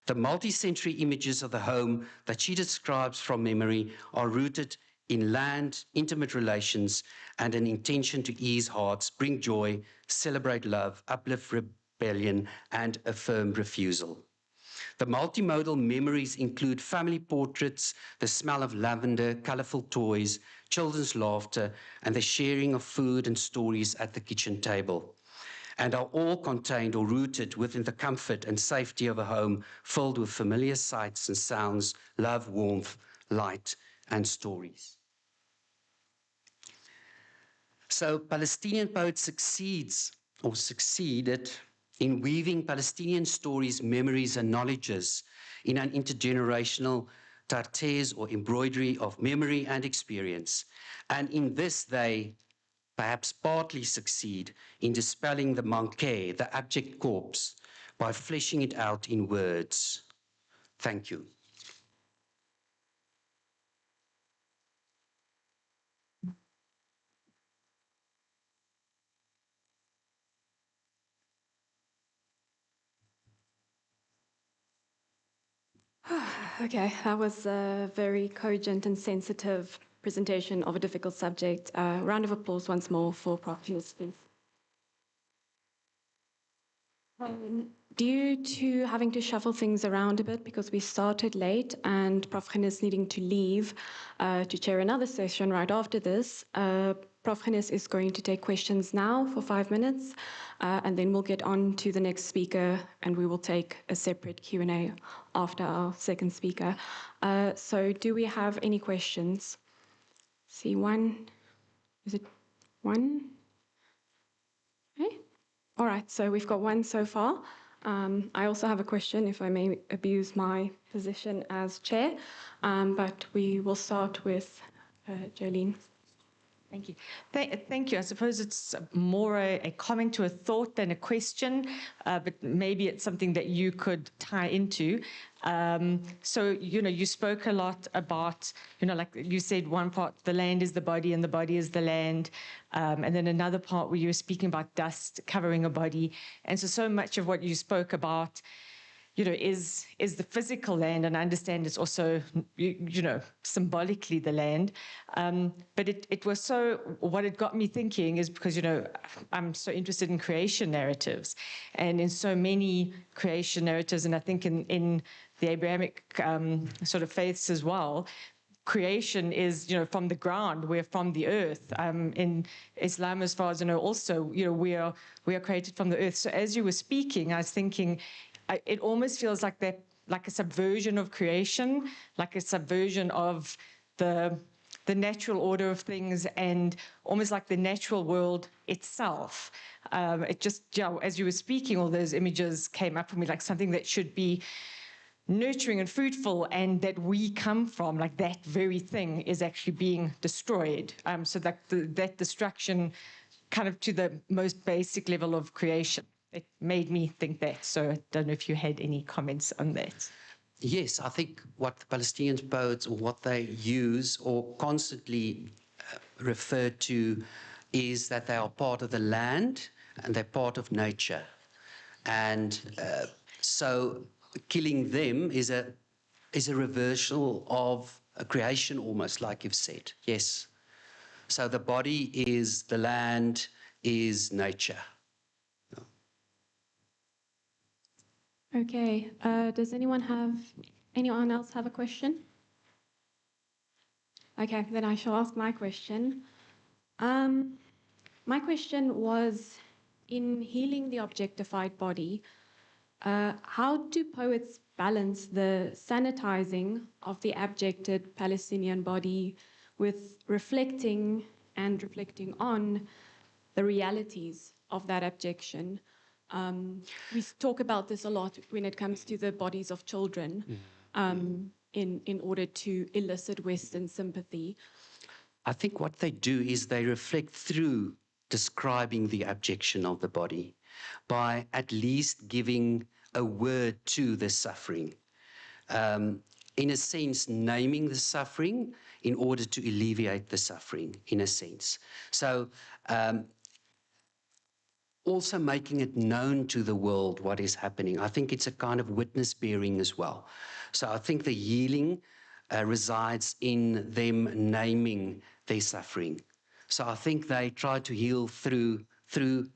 Speaker 14: The multi-sensory images of the home that she describes from memory are rooted in land, intimate relations, and an intention to ease hearts, bring joy, celebrate love, uplift rebellion, and affirm refusal. The multimodal memories include family portraits, the smell of lavender, colorful toys, children's laughter, and the sharing of food and stories at the kitchen table, and are all contained or rooted within the comfort and safety of a home filled with familiar sights and sounds, love, warmth, light, and stories. So Palestinian poet succeeded in weaving Palestinian stories, memories, and knowledges in an intergenerational tartès or embroidery of memory and experience. And in this, they perhaps partly succeed in dispelling the manqué, the abject corpse, by fleshing it out in words. Thank you.
Speaker 6: Okay, that was a very cogent and sensitive presentation of a difficult subject. Round of applause once more for Prof. Hughes, please. Due to having to shuffle things around a bit because we started late and Prof. Ghinnis needing to leave to chair another session right after this, Prof. Ghinnis is going to take questions now for 5 minutes and then we'll get on to the next speaker and we will take a separate Q&A after our second speaker. So do we have any questions? See one. Is it one? Okay. All right, so we've got one so far. I also have a question, if I may abuse my position as chair, but we will start with Jolene.
Speaker 15: Thank you. Thank you. I suppose it's more a comment to a thought than a question, but maybe it's something that you could tie into. So, you spoke a lot about, like you said, one part, the land is the body and the body is the land. And then another part where you were speaking about dust covering a body. And so much of what you spoke about, is the physical land, and I understand it's also, symbolically the land. But it was what it got me thinking is because, I'm so interested in creation narratives and in so many creation narratives, and I think in the Abrahamic sort of faiths as well, creation is, from the ground, we're from the earth. In Islam, as far as I know, also, we are created from the earth. So as you were speaking, I was thinking, it almost feels like that, like a subversion of creation, like a subversion of the natural order of things, and almost like the natural world itself. It just, as you were speaking, all those images came up for me, like something that should be nurturing and fruitful, and that we come from, like that very thing is actually being destroyed. So that that destruction, kind of to the most basic level of creation. It made me think that. So I don't know if you had any comments on that.
Speaker 14: Yes, I think what the Palestinian poets, or what they use or constantly refer to, is that they are part of the land and they're part of nature. And so killing them is a reversal of a creation, almost, like you've said. Yes. So the body is the land, is nature.
Speaker 6: Okay, does anyone else have a question? Okay, then I shall ask my question. My question was, in healing the objectified body, how do poets balance the sanitizing of the abjected Palestinian body with reflecting on the realities of that abjection? We talk about this a lot when it comes to the bodies of children, in order to elicit Western sympathy.
Speaker 14: I think what they do is they reflect through describing the abjection of the body by at least giving a word to the suffering. In a sense, naming the suffering in order to alleviate the suffering, in a sense. So, also making it known to the world what is happening. I think it's a kind of witness bearing as well. So I think the healing resides in them naming their suffering. So I think they try to heal through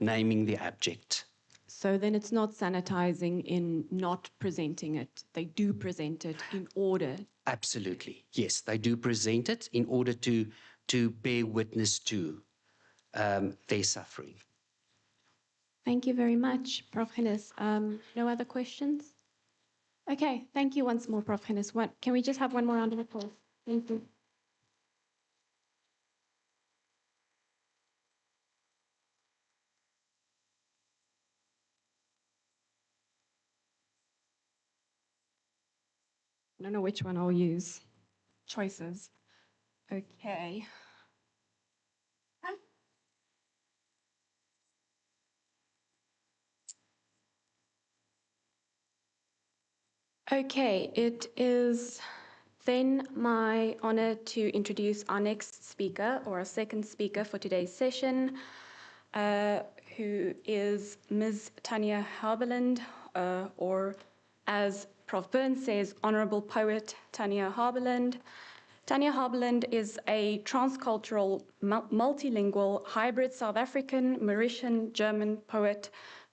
Speaker 14: naming the abject.
Speaker 6: So then it's not sanitizing in not presenting it. They do present it in order.
Speaker 14: Absolutely. Yes, they do present it in order to bear witness to their suffering.
Speaker 6: Thank you very much, Prof. Ghinnis. No other questions? Okay, thank you once more, Prof. Ghinnis. Can we just have one more round of applause? Thank you. I don't know which one I'll use. Choices. Okay. Okay, it is then my honor to introduce our next speaker, or our second speaker for today's session, who is Ms. Tanya Harberland, or as Prof. Burns says, Honorable Poet Tanya Harberland. Tanya Harberland is a transcultural, multilingual, hybrid South African, Mauritian, German poet,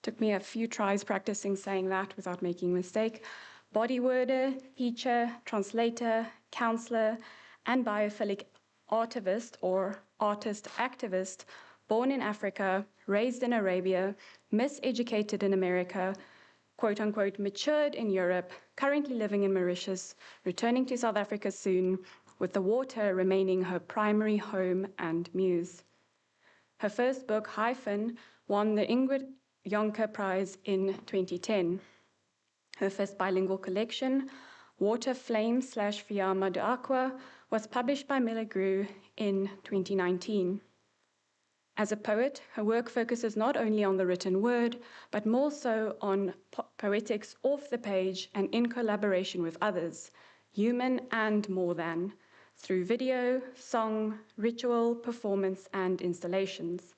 Speaker 6: Took me a few tries practicing saying that without making a mistake. Body worder, teacher, translator, counselor, and biophilic artivist or artist activist, born in Africa, raised in Arabia, miseducated in America, quote unquote, matured in Europe, currently living in Mauritius, returning to South Africa soon, with the water remaining her primary home and muse. Her first book, Hyphen, won the Ingrid Jonker Prize in 2010. Her first bilingual collection, Water Flame / Fiamma de Aqua, was published by Miller Grew in 2019. As a poet, her work focuses not only on the written word, but more so on poetics off the page and in collaboration with others, human and more than, through video, song, ritual, performance, and installations.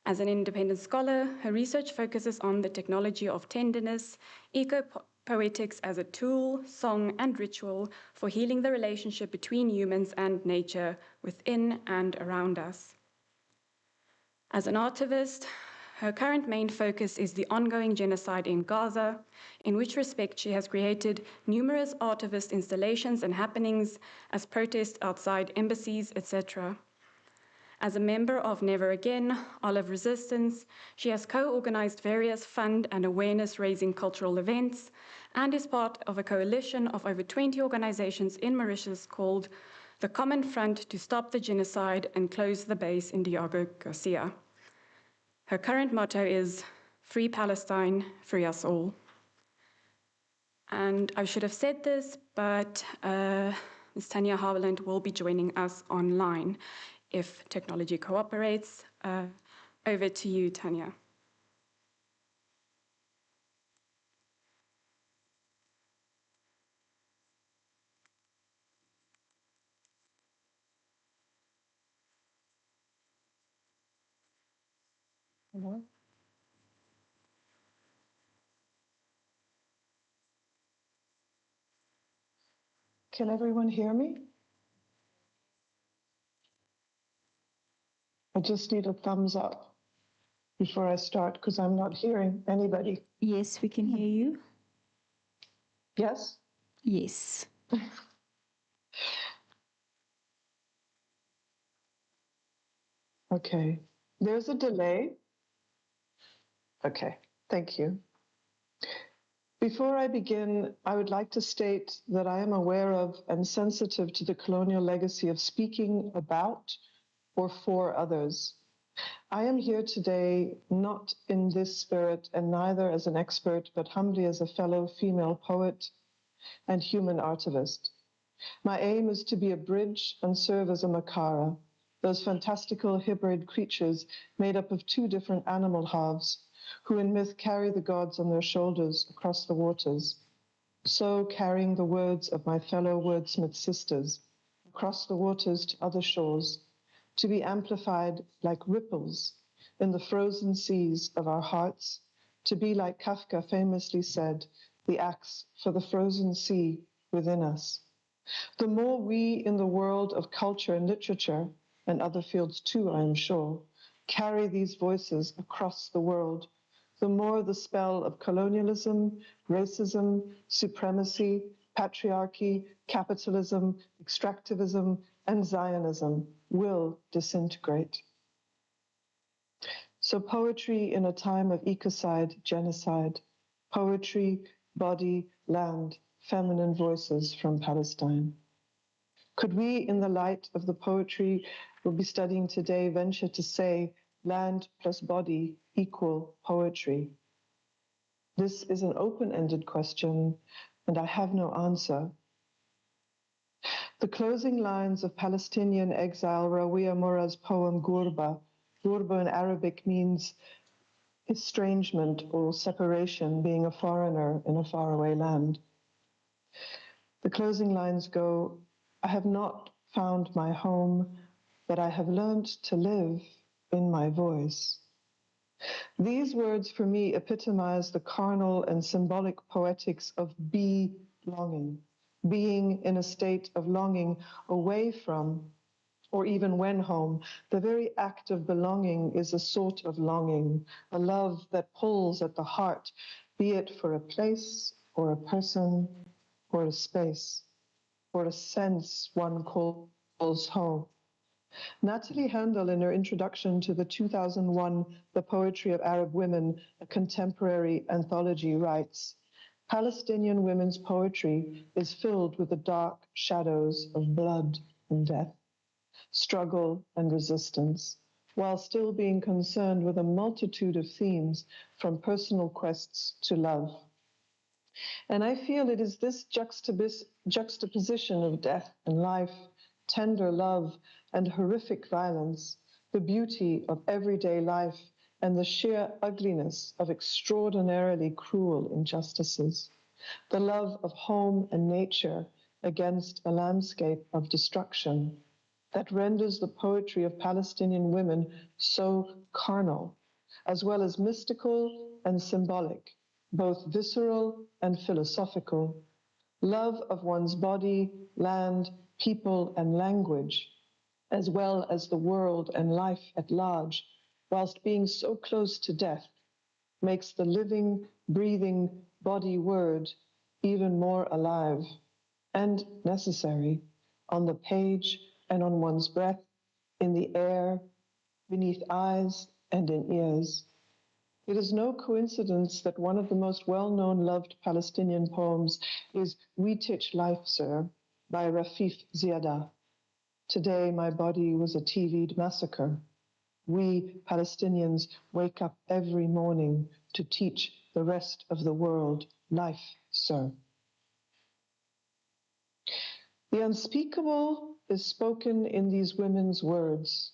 Speaker 6: As an independent scholar, her research focuses on the technology of tenderness, eco-poetics as a tool, song, and ritual for healing the relationship between humans and nature within and around us. As an artivist, her current main focus is the ongoing genocide in Gaza, in which respect she has created numerous artivist installations and happenings as protests outside embassies, etc. As a member of Never Again, Olive Resistance, she has co-organized various fund and awareness-raising cultural events and is part of a coalition of over 20 organizations in Mauritius called the Common Front to Stop the Genocide and Close the Base in Diego Garcia. Her current motto is Free Palestine, Free Us All. And I should have said this, but Ms. Tanya Haviland will be joining us online if technology cooperates. Over to you, Tanya.
Speaker 16: Hello? Can everyone hear me? I just need a thumbs up before I start because I'm not hearing anybody.
Speaker 17: Yes, we can hear you.
Speaker 16: Yes?
Speaker 17: Yes.
Speaker 16: Okay. There's a delay. Okay, thank you. Before I begin, I would like to state that I am aware of and sensitive to the colonial legacy of speaking about or for others. I am here today not in this spirit and neither as an expert, but humbly as a fellow female poet and human artivist. My aim is to be a bridge and serve as a makara, those fantastical hybrid creatures made up of two different animal halves, who in myth carry the gods on their shoulders across the waters, so carrying the words of my fellow wordsmith sisters across the waters to other shores, to be amplified like ripples in the frozen seas of our hearts, to be, like Kafka famously said, the axe for the frozen sea within us. The more we in the world of culture and literature, and other fields too, I am sure, carry these voices across the world, the more the spell of colonialism, racism, supremacy, patriarchy, capitalism, extractivism, and Zionism will disintegrate. So poetry in a time of ecocide, genocide, poetry, body, land, feminine voices from Palestine. Could we, in the light of the poetry we'll be studying today, venture to say land plus body equal poetry? This is an open-ended question, and I have no answer. The closing lines of Palestinian exile Rawia Mura's poem Ghurba. Ghurba in Arabic means estrangement or separation, being a foreigner in a faraway land. The closing lines go, I have not found my home, but I have learned to live in my voice. These words for me epitomize the carnal and symbolic poetics of belonging, being in a state of longing away from or even when home, the very act of belonging is a sort of longing, a love that pulls at the heart, be it for a place or a person or a space or a sense one calls home. Natalie Handel, in her introduction to the 2001 The Poetry of Arab Women, a contemporary anthology, writes, Palestinian women's poetry is filled with the dark shadows of blood and death, struggle and resistance, while still being concerned with a multitude of themes from personal quests to love. And I feel it is this juxtaposition of death and life, tender love and horrific violence, the beauty of everyday life and the sheer ugliness of extraordinarily cruel injustices, the love of home and nature against a landscape of destruction that renders the poetry of Palestinian women so carnal, as well as mystical and symbolic, both visceral and philosophical, love of one's body, land, people, and language, as well as the world and life at large, whilst being so close to death, makes the living, breathing body word even more alive and necessary on the page and on one's breath, in the air, beneath eyes and in ears. It is no coincidence that one of the most well-known loved Palestinian poems is We Teach Life, Sir, by Rafif Ziadah. Today, my body was a TV'd massacre. We Palestinians wake up every morning to teach the rest of the world life, sir. The unspeakable is spoken in these women's words.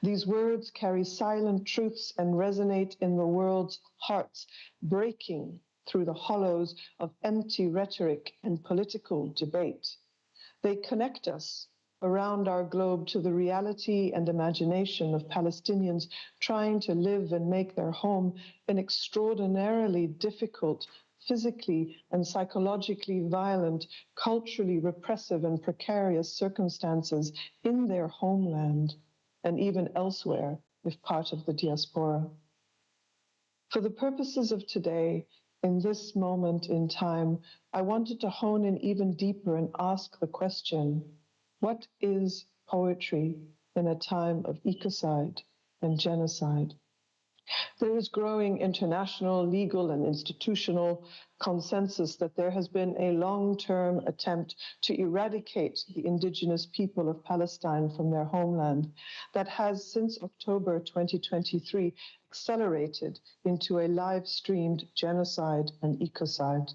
Speaker 16: These words carry silent truths and resonate in the world's hearts, breaking through the hollows of empty rhetoric and political debate. They connect us around our globe to the reality and imagination of Palestinians trying to live and make their home in extraordinarily difficult, physically and psychologically violent, culturally repressive and precarious circumstances in their homeland and even elsewhere if part of the diaspora. For the purposes of today, in this moment in time, I wanted to hone in even deeper and ask the question, what is poetry in a time of ecocide and genocide? There is growing international, legal, and institutional consensus that there has been a long-term attempt to eradicate the indigenous people of Palestine from their homeland that has, since October 2023, accelerated into a live-streamed genocide and ecocide.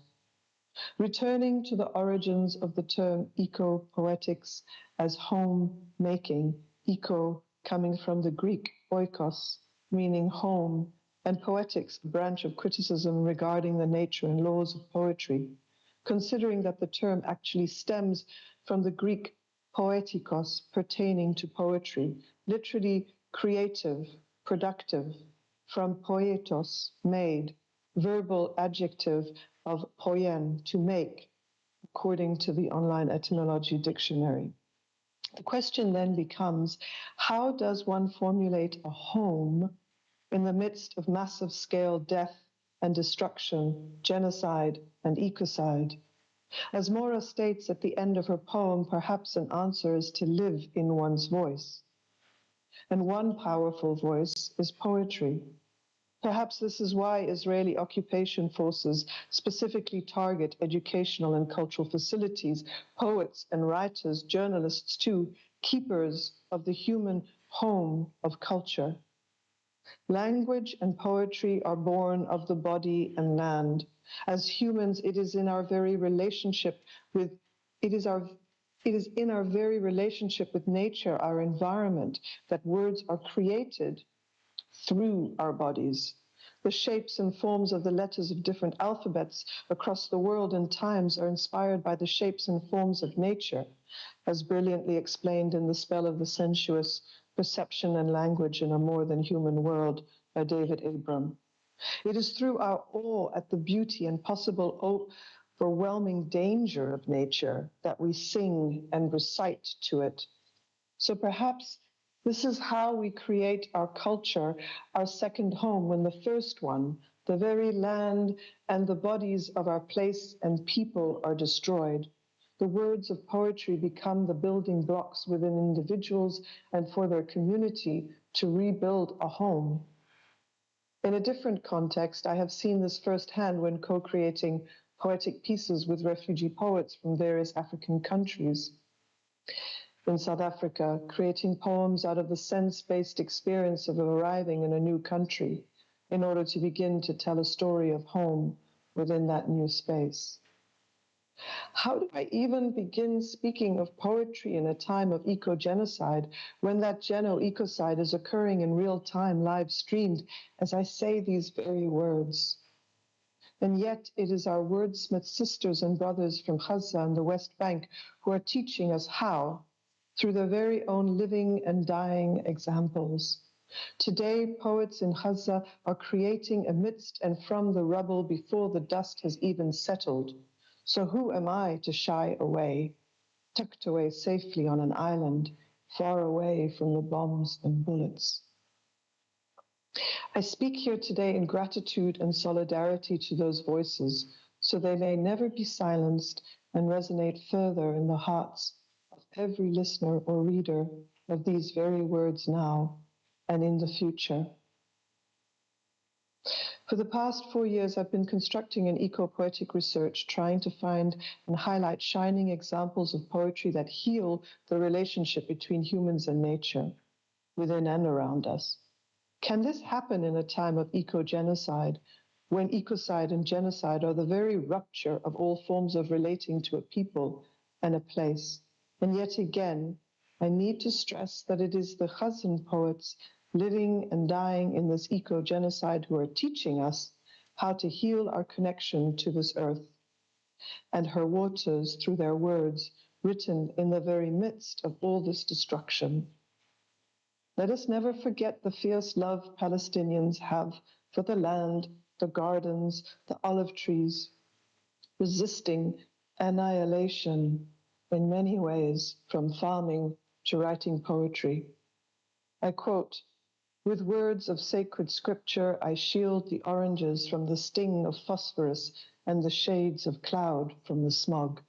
Speaker 16: Returning to the origins of the term eco-poetics as home-making, eco coming from the Greek oikos, meaning home, and poetics, a branch of criticism regarding the nature and laws of poetry, considering that the term actually stems from the Greek poetikos, pertaining to poetry, literally creative, productive, from poietos, made, verbal adjective of poien, to make, according to the online etymology dictionary. The question then becomes, how does one formulate a home in the midst of massive scale death and destruction, genocide and ecocide? As Mora states at the end of her poem, perhaps an answer is to live in one's voice. And one powerful voice is poetry. Perhaps this is why Israeli occupation forces specifically target educational and cultural facilities, poets and writers, journalists too, keepers of the human home of culture. Language and poetry are born of the body and land. As humans, it is in our very relationship with nature, our environment, that words are created through our bodies. The shapes and forms of the letters of different alphabets across the world and times are inspired by the shapes and forms of nature, as brilliantly explained in The Spell of the Sensuous, Perception and Language in a More Than Human World by David Abram. It is through our awe at the beauty and possible overwhelming danger of nature that we sing and recite to it. So perhaps this is how we create our culture, our second home, when the first one, the very land and the bodies of our place and people are destroyed. The words of poetry become the building blocks within individuals and for their community to rebuild a home. In a different context, I have seen this firsthand when co-creating poetic pieces with refugee poets from various African countries. In South Africa, creating poems out of the sense-based experience of arriving in a new country in order to begin to tell a story of home within that new space. How do I even begin speaking of poetry in a time of eco-genocide when that geno-ecocide is occurring in real time, live streamed, as I say these very words? And yet it is our wordsmith sisters and brothers from Gaza and the West Bank who are teaching us how, through their very own living and dying examples. Today, poets in Gaza are creating amidst and from the rubble before the dust has even settled. So who am I to shy away, tucked away safely on an island, far away from the bombs and bullets? I speak here today in gratitude and solidarity to those voices, so they may never be silenced and resonate further in the hearts of every listener or reader of these very words now and in the future. For the past 4 years, I've been constructing an eco-poetic research, trying to find and highlight shining examples of poetry that heal the relationship between humans and nature, within and around us. Can this happen in a time of eco-genocide, when ecocide and genocide are the very rupture of all forms of relating to a people and a place? And yet again, I need to stress that it is the Gazan poets living and dying in this eco-genocide who are teaching us how to heal our connection to this earth and her waters through their words written in the very midst of all this destruction. Let us never forget the fierce love Palestinians have for the land, the gardens, the olive trees, resisting annihilation in many ways, from farming to writing poetry. I quote, "With words of sacred scripture, I shield the oranges from the sting of phosphorus and the shades of cloud from the smog."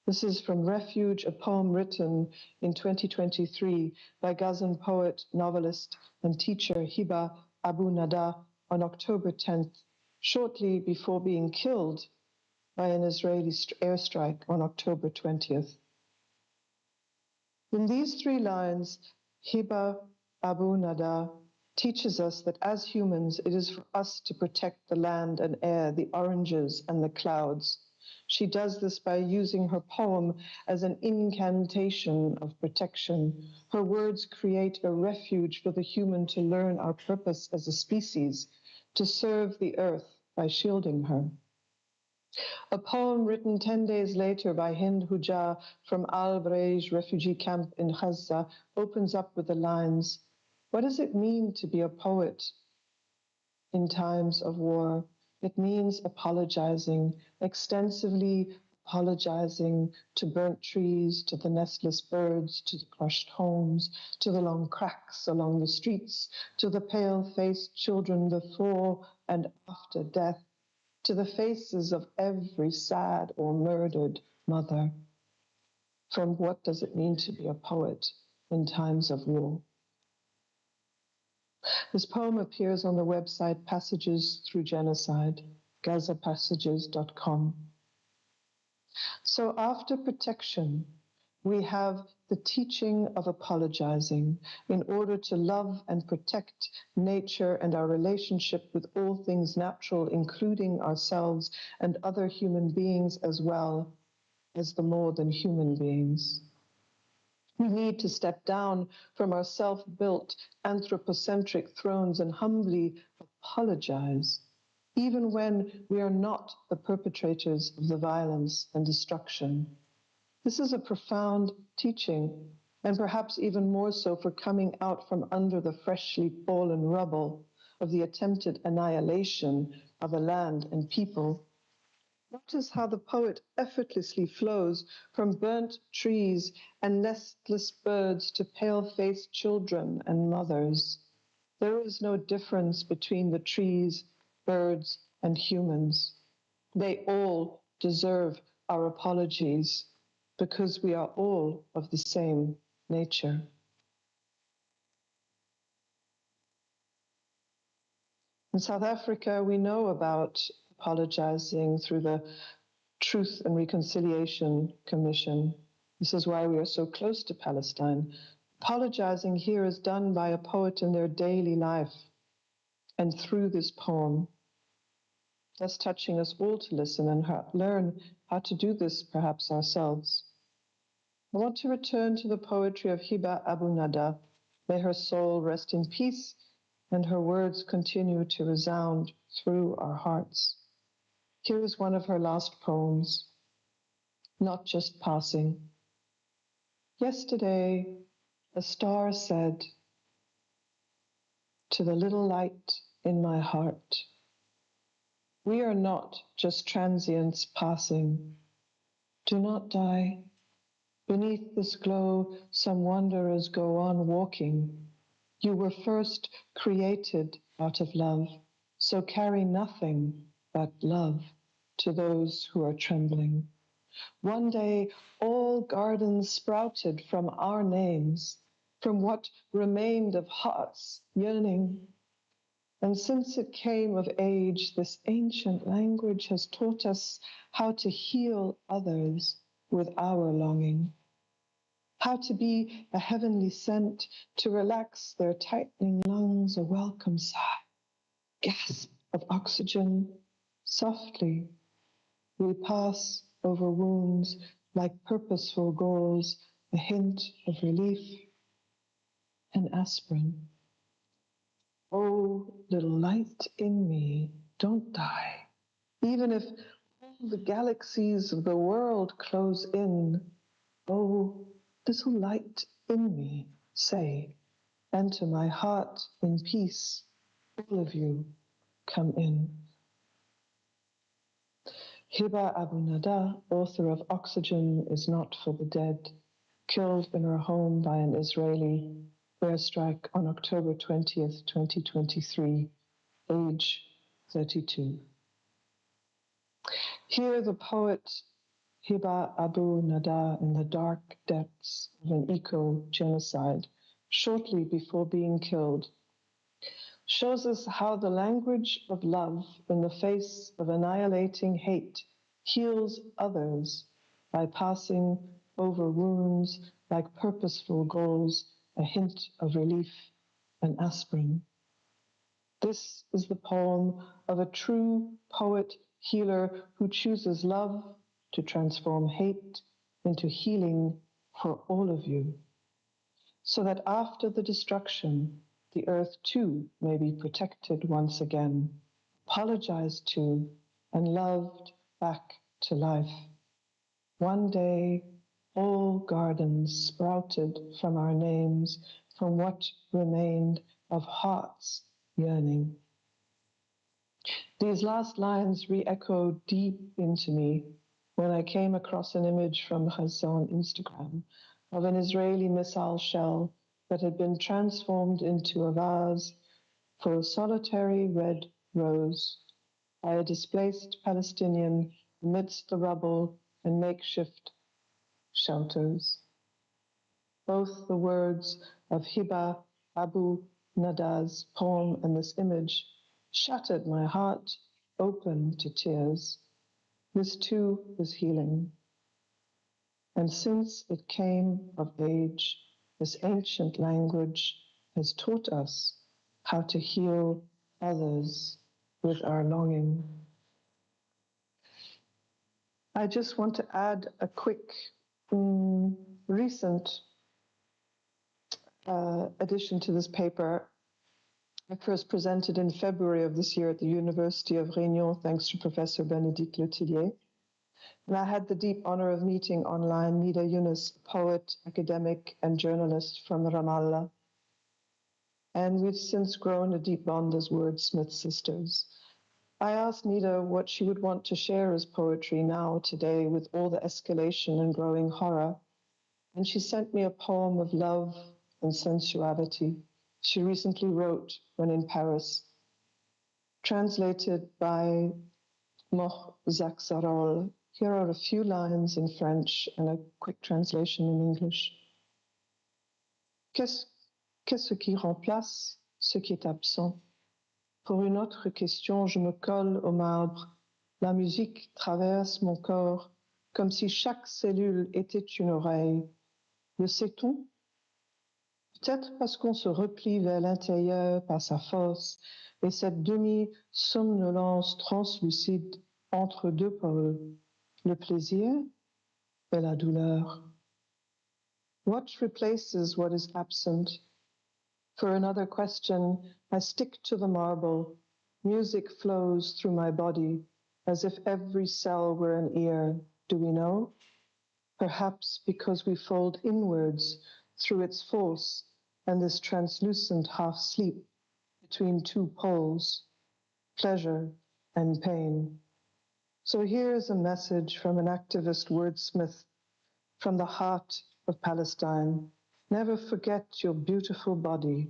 Speaker 16: This is from Refuge, a poem written in 2023 by Gazan poet, novelist, and teacher Hiba Abu Nada on October 10th, shortly before being killed by an Israeli airstrike on October 20th. In these 3 lines, Hiba Abu Nada teaches us that as humans, it is for us to protect the land and air, the oranges and the clouds. She does this by using her poem as an incantation of protection. Her words create a refuge for the human to learn our purpose as a species, to serve the earth by shielding her. A poem written 10 days later by Hind Huja from Al-Brej refugee camp in Gaza opens up with the lines, "What does it mean to be a poet in times of war? It means apologizing, extensively apologizing to burnt trees, to the nestless birds, to the crushed homes, to the long cracks along the streets, to the pale-faced children before and after death, to the faces of every sad or murdered mother." From What Does It Mean to Be a Poet in Times of War? This poem appears on the website Passages Through Genocide, gazapassages.com. So after protection, we have the teaching of apologizing in order to love and protect nature and our relationship with all things natural, including ourselves and other human beings as well as the more than human beings. We need to step down from our self-built anthropocentric thrones and humbly apologize, even when we are not the perpetrators of the violence and destruction. This is a profound teaching, and perhaps even more so for coming out from under the freshly fallen rubble of the attempted annihilation of a land and people. Notice how the poet effortlessly flows from burnt trees and nestless birds to pale-faced children and mothers. There is no difference between the trees, birds, and humans. They all deserve our apologies because we are all of the same nature. In South Africa, we know about apologizing through the Truth and Reconciliation Commission. This is why we are so close to Palestine. Apologizing here is done by a poet in their daily life and through this poem, thus touching us all to listen and learn how to do this perhaps ourselves. I want to return to the poetry of Hiba Abu Nada. May her soul rest in peace and her words continue to resound through our hearts. Here is one of her last poems, Not Just Passing. Yesterday, a star said to the little light in my heart, we are not just transients passing. Do not die. Beneath this glow, some wanderers go on walking. You were first created out of love, so carry nothing but love to those who are trembling. One day, all gardens sprouted from our names, from what remained of hearts yearning. And since it came of age, this ancient language has taught us how to heal others with our longing, how to be a heavenly scent, to relax their tightening lungs, a welcome sigh, gasp of oxygen. Softly, we pass over wounds like purposeful goals, a hint of relief, an aspirin. Oh, little light in me, don't die. Even if all the galaxies of the world close in, oh, little light in me, say, enter my heart in peace. All of you, come in. Hiba Abu Nada, author of Oxygen is Not for the Dead, killed in her home by an Israeli airstrike on October 20th, 2023, age 32. Here the poet Hiba Abu Nada in the dark depths of an eco-genocide, shortly before being killed, shows us how the language of love in the face of annihilating hate heals others by passing over wounds like purposeful goals, a hint of relief, an aspirin. This is the poem of a true poet healer who chooses love to transform hate into healing for all of you, so that after the destruction, the earth too may be protected once again, apologized to, and loved back to life. One day, all gardens sprouted from our names, from what remained of hearts yearning. These last lines re-echoed deep into me when I came across an image from Ghazan on Instagram of an Israeli missile shell that had been transformed into a vase for a solitary red rose by a displaced Palestinian amidst the rubble and makeshift shelters. Both the words of Hiba Abu Nada's poem and this image shattered my heart open to tears. This too is healing. And since it came of age, this ancient language has taught us how to heal others with our longing. I just want to add a quick recent addition to this paper. I first presented in February of this year at the University of Réunion, thanks to Professor Bénédicte Letillier. And I had the deep honor of meeting online Nida Yunus, poet, academic, and journalist from Ramallah. And we've since grown a deep bond as wordsmith sisters. I asked Nita what she would want to share as poetry now, today, with all the escalation and growing horror, and she sent me a poem of love and sensuality she recently wrote when in Paris, translated by Moch Zaxarol. Here are a few lines in French and a quick translation in English. Qu'est-ce qui remplace ce qui est absent? Pour une autre question, je me colle au marbre. La musique traverse mon corps comme si chaque cellule était une oreille. Le sait-on? Peut-être parce qu'on se replie vers l'intérieur par sa force et cette demi-somnolence translucide entre deux pôles, le plaisir et la douleur. What replaces what is absent? For another question, I stick to the marble. Music flows through my body as if every cell were an ear. Do we know? Perhaps because we fold inwards through its force and this translucent half-sleep between two poles, pleasure and pain. So here is a message from an activist wordsmith from the heart of Palestine. Never forget your beautiful body,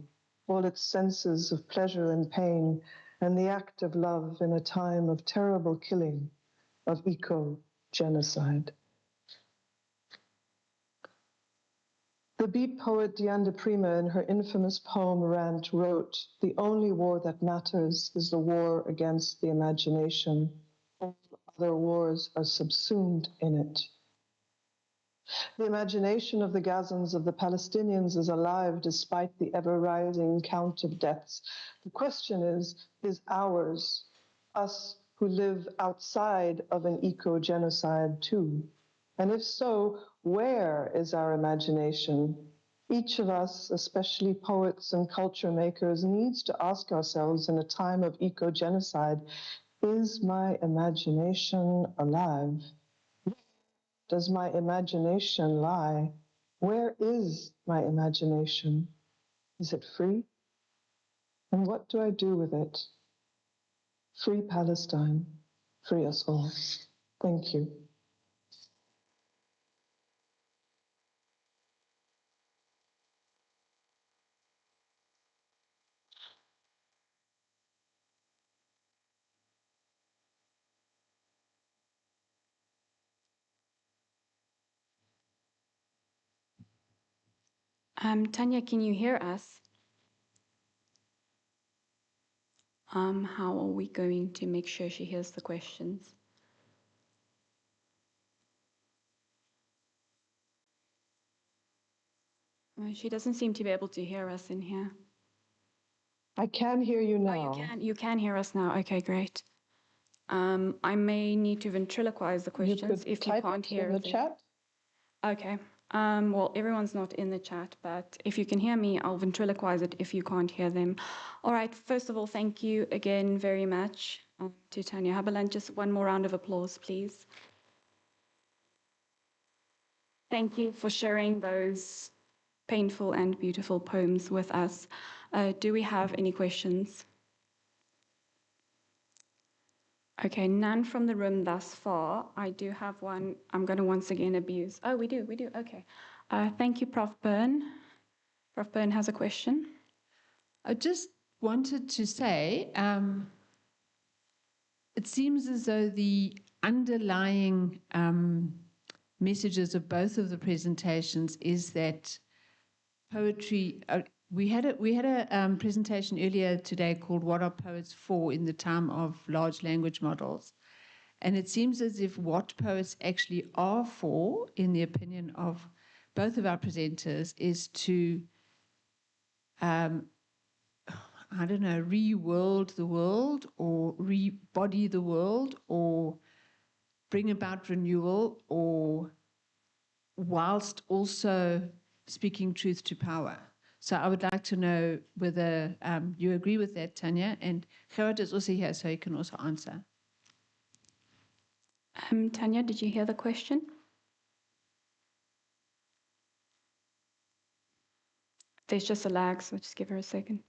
Speaker 16: all its senses of pleasure and pain, and the act of love in a time of terrible killing, of eco-genocide. The beat poet Diane de Prima, in her infamous poem Rant, wrote, "The only war that matters is the war against the imagination. All other wars are subsumed in it." The imagination of the Gazans, of the Palestinians, is alive despite the ever-rising count of deaths. The question is ours, us who live outside of an eco-genocide too? And if so, where is our imagination? Each of us, especially poets and culture makers, needs to ask ourselves in a time of eco-genocide, is my imagination alive? Does my imagination lie? Where is my imagination? Is it free? And what do I do with it? Free Palestine, free us all. Thank you.
Speaker 6: Tanya, can you hear us? How are we going to make sure she hears the questions? She doesn't seem to be able to hear us in here.
Speaker 16: I can hear you now.
Speaker 6: Oh, you can hear us now. Okay, great. I may need to ventriloquize the questions if you can't hear
Speaker 16: in the chat.
Speaker 6: Okay. Well, everyone's not in the chat, but if you can hear me, I'll ventriloquize it if you can't hear them. All right. First of all, thank you again very much to Tanya Haberland. Just one more round of applause, please. Thank you for sharing those painful and beautiful poems with us. Do we have any questions? Okay, none from the room thus far. I do have one. I'm going to once again abuse. Oh, we do. Okay. Thank you, Prof. Byrne. Prof. Byrne has a question.
Speaker 2: I just wanted to say, it seems as though the underlying messages of both of the presentations is that poetry. We had a presentation earlier today called "What Are Poets For in the Time of Large Language Models," and it seems as if what poets actually are for, in the opinion of both of our presenters, is to I don't know, re-world the world or re-body the world or bring about renewal, or whilst also speaking truth to power. So I would like to know whether you agree with that, Tanya, and Gerard is also here, so he can also answer.
Speaker 6: Tanya, did you hear the question? There's just a lag, so just give her a second.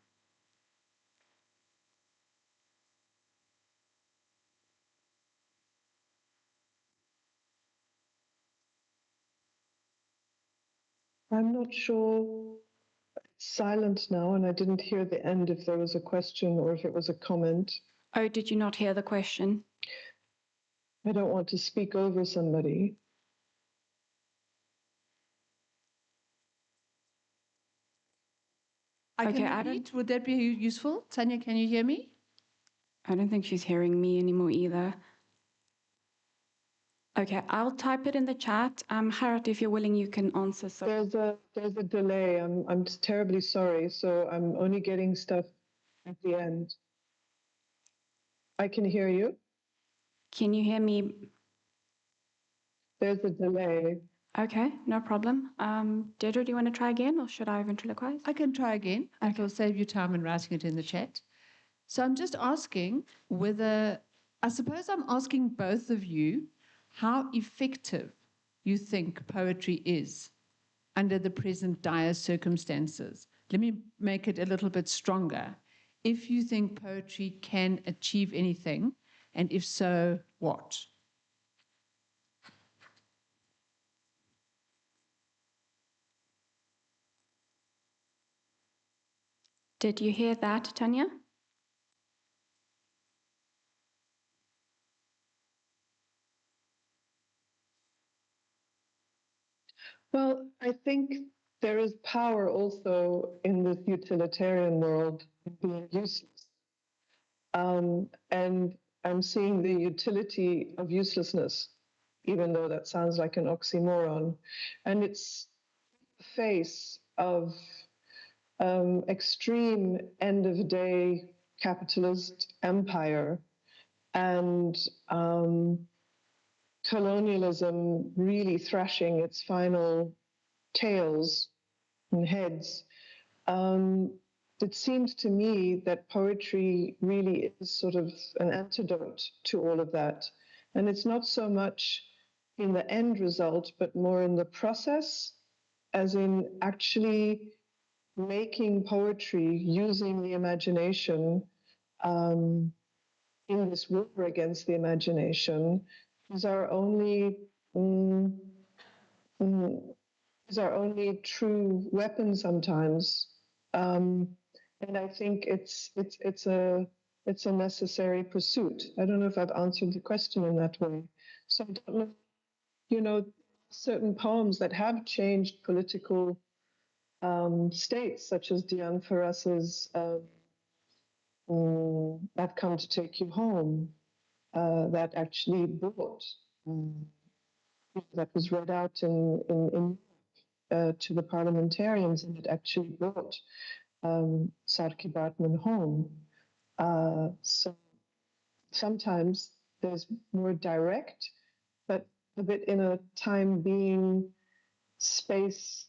Speaker 16: I'm not sure. It's silent now, and I didn't hear the end if there was a question or if it was a comment.
Speaker 6: Oh, did you not hear the question?
Speaker 16: I don't want to speak over somebody.
Speaker 18: I can repeat. Would that be useful? Tanya, can you hear me?
Speaker 6: I don't think she's hearing me anymore either. Okay, I'll type it in the chat. Harat, if you're willing, you can answer. So
Speaker 16: There's a delay. I'm terribly sorry. So I'm only getting stuff at the end. I can hear you.
Speaker 6: Can you hear me?
Speaker 16: There's a delay.
Speaker 6: Okay, no problem. Deirdre, do you want to try again, or should I ventriloquize?
Speaker 18: I can try again. Okay. I'll save you time in writing it in the chat. So I'm just asking whether, I suppose I'm asking both of you how effective you think poetry is under the present dire circumstances. Let me make it a little bit stronger. If you think poetry can achieve anything, and if so, what?
Speaker 6: Did you hear that, Tanya?
Speaker 16: Well, I think there is power also in this utilitarian world being useless. And I'm seeing the utility of uselessness, even though that sounds like an oxymoron. And it's the face of extreme end-of-day capitalist empire and colonialism really thrashing its final tails and heads. It seems to me that poetry really is sort of an antidote to all of that. And it's not so much in the end result, but more in the process, as in actually making poetry using the imagination in this war against the imagination is our only is our only true weapon sometimes. And I think it's a necessary pursuit. I don't know if I've answered the question in that way. So I don't know, you know, certain poems that have changed political states, such as Diane Ferras's I've Come to Take You Home, that actually brought, that was read out in to the parliamentarians, and it actually brought Sarki Bartman home. So sometimes there's more direct, but a bit in a time being space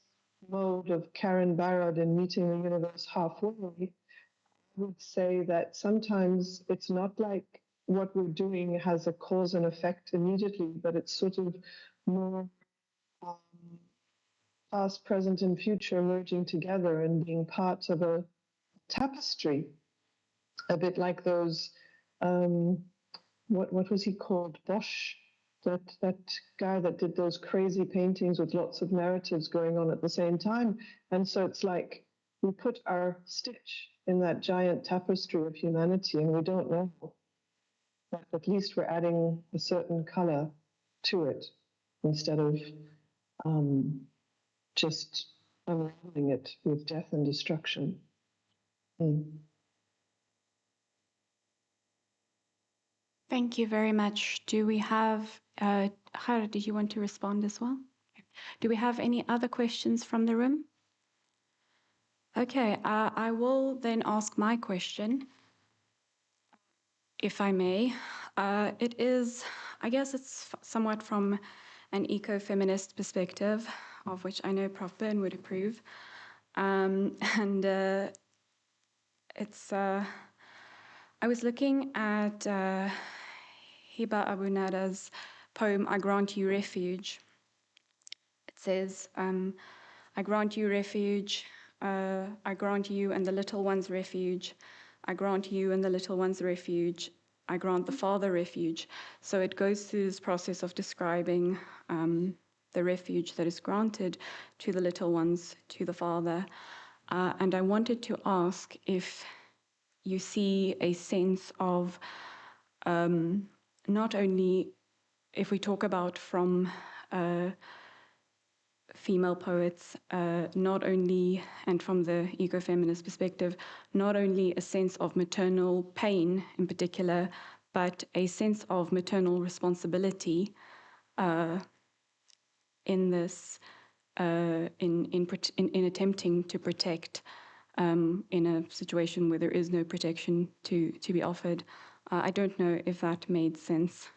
Speaker 16: mode of Karen Barrod in Meeting the Universe Halfway. I would say that sometimes it's not like what we're doing has a cause and effect immediately, but it's sort of more past, present, and future merging together and being part of a tapestry, a bit like those, what was he called? Bosch, that guy that did those crazy paintings with lots of narratives going on at the same time. And so it's like we put our stitch in that giant tapestry of humanity, and we don't know, but at least we're adding a certain color to it instead of just unraveling it with death and destruction.
Speaker 6: Thank you very much. Do we have, Hara, did you want to respond as well? Do we have any other questions from the room? Okay, I will then ask my question, if I may. It is, I guess it's somewhat from an eco-feminist perspective, of which I know Prof. Byrne would approve. It's, I was looking at Hiba Abu Nada's poem, I Grant You Refuge. It says, I grant you refuge, I grant you and the little one's refuge, I grant you and the little one's refuge, I grant the father refuge. So it goes through this process of describing the refuge that is granted to the little ones, to the father. And I wanted to ask if you see a sense of not only, if we talk about from female poets, not only, and from the ecofeminist perspective, not only a sense of maternal pain in particular, but a sense of maternal responsibility in this, in attempting to protect in a situation where there is no protection to be offered. I don't know if that made sense.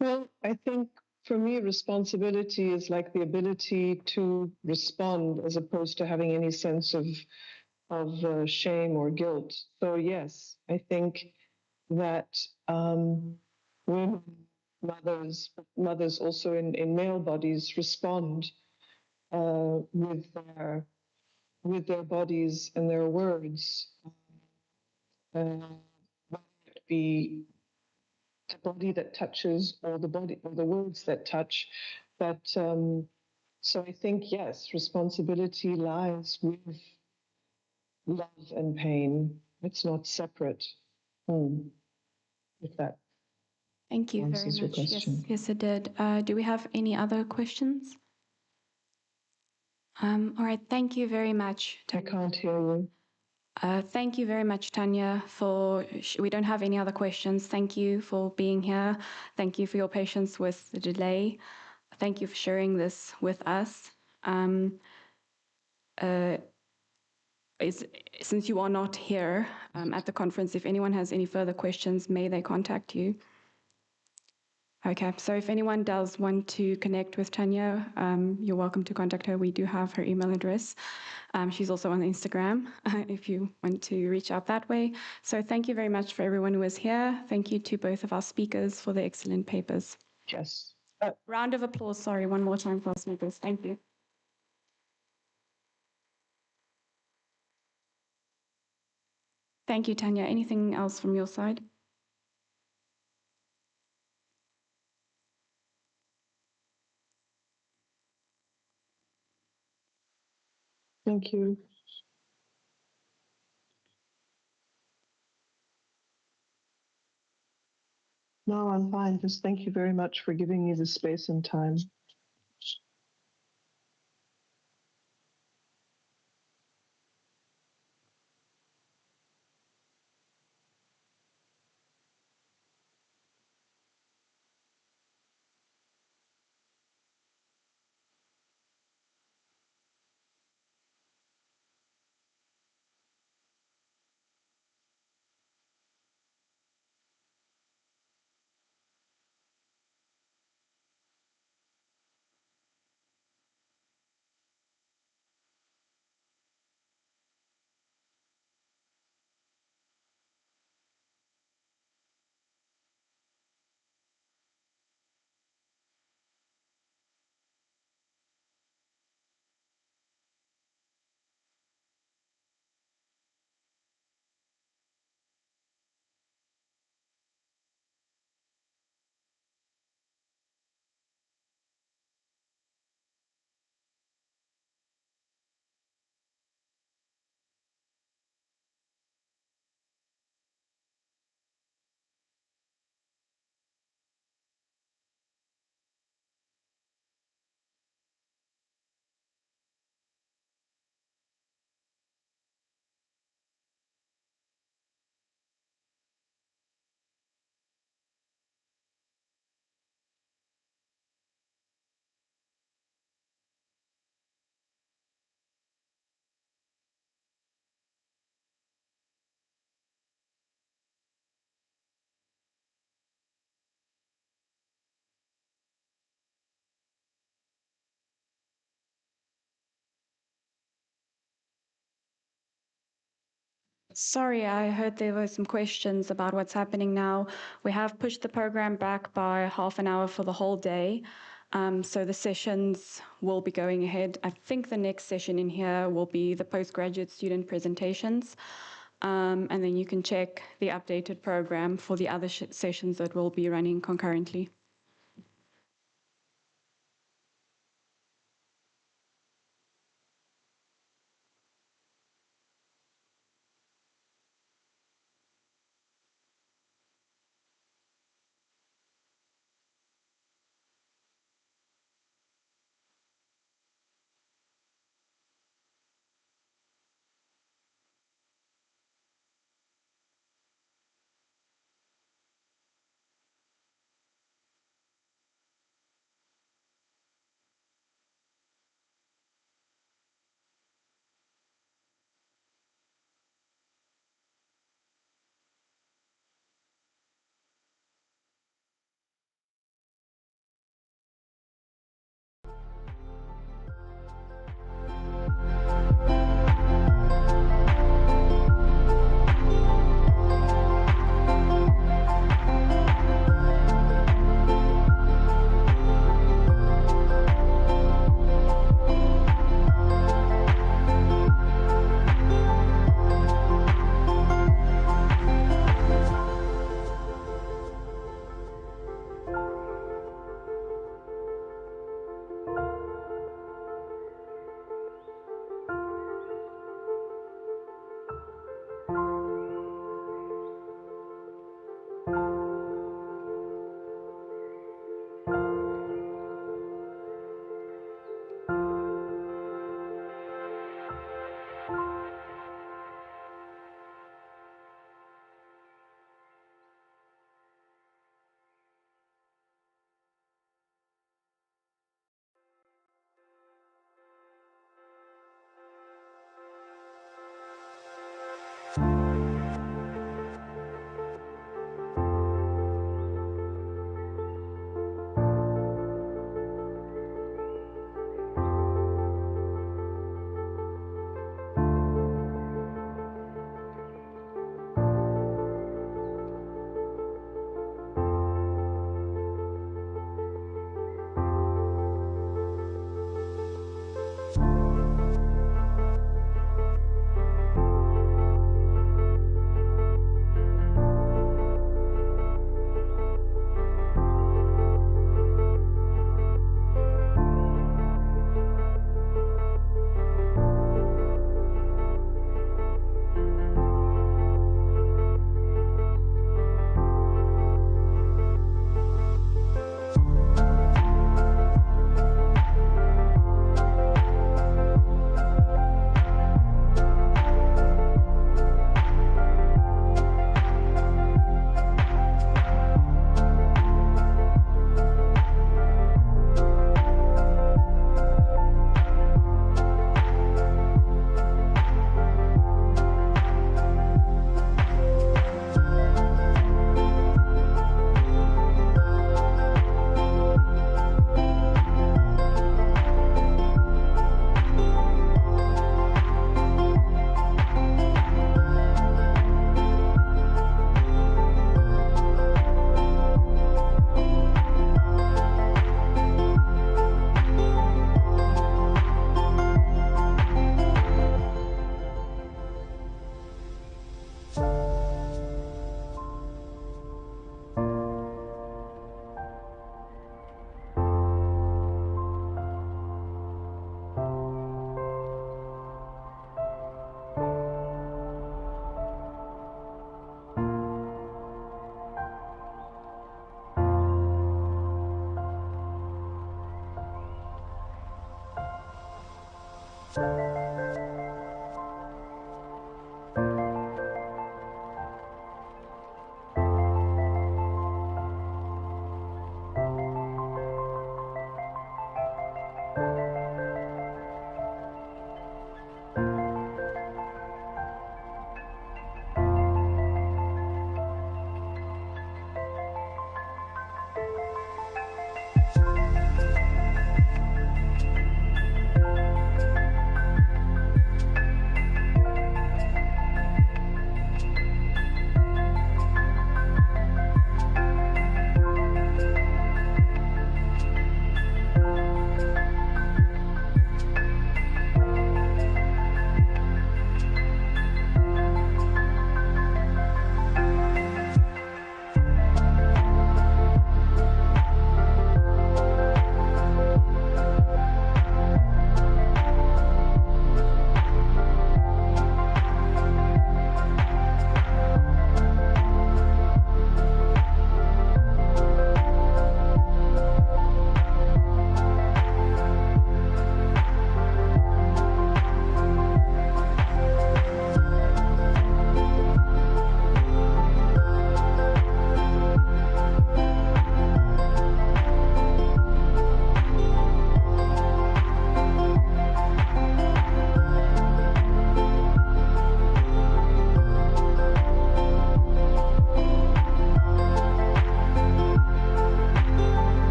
Speaker 16: Well, I think for me, responsibility is like the ability to respond as opposed to having any sense of shame or guilt. So yes, I think that women, mothers also in male bodies respond with their bodies and their words. Whether it be the body that touches or the body or the words that touch. But so I think, yes, responsibility lies with love and pain. It's not separate. If that
Speaker 6: Thank you very
Speaker 16: answers your
Speaker 6: much. Yes,
Speaker 16: question.
Speaker 6: yes, it did. Do we have any other questions? All right, thank you very much.
Speaker 16: I can't hear you.
Speaker 6: Thank you very much, Tanya, we don't have any other questions. Thank you for being here. Thank you for your patience with the delay. Thank you for sharing this with us. Since you are not here at the conference, if anyone has any further questions, may they contact you. Okay, so if anyone does want to connect with Tanya, you're welcome to contact her. We do have her email address. She's also on Instagram if you want to reach out that way. So thank you very much for everyone who was here. Thank you to both of our speakers for the excellent papers.
Speaker 16: Yes.
Speaker 6: Round of applause, sorry, one more time for our speakers. Thank you. Thank you, Tanya. Anything else from your side?
Speaker 16: Thank you. No, I'm fine. Just thank you very much for giving me the space and time.
Speaker 6: Sorry, I heard there were some questions about what's happening now. We have pushed the program back by half an hour for the whole day. So the sessions will be going ahead. I think the next session in here will be the postgraduate student presentations. And then you can check the updated program for the other sessions that will be running concurrently.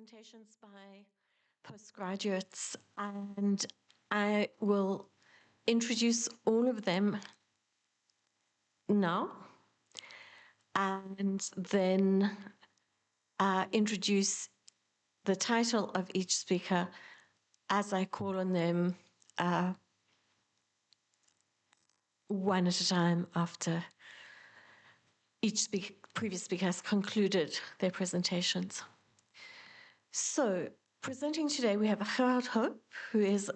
Speaker 19: presentations by postgraduates, and I will introduce all of them now, and then introduce the title of each speaker as I call on them one at a time after each previous speaker has concluded their presentations. So, presenting today, we have Gerard Hope, who is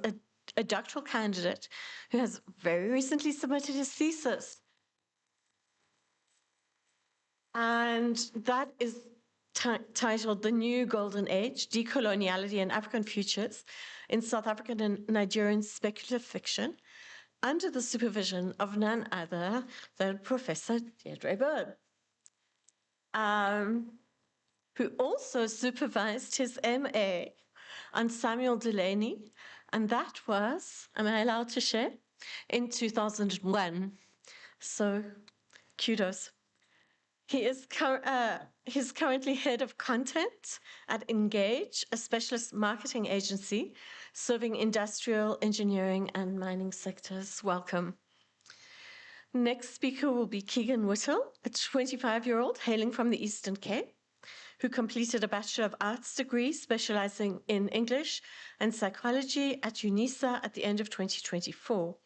Speaker 19: a doctoral candidate who has very recently submitted his thesis. And that is titled The New Golden Age, Decoloniality and African Futures in South African and Nigerian Speculative Fiction, under the supervision of none other than Professor Deirdre Byrne, who also supervised his MA on Samuel Delaney, and that was, am I allowed to share, in 2001. So, kudos. He's currently head of content at Engage, a specialist marketing agency serving industrial, engineering, and mining sectors. Welcome. Next speaker will be Keegan Whittle, a 25-year-old hailing from the Eastern Cape, who completed a Bachelor of Arts degree specializing in English and psychology at Unisa at the end of 2024.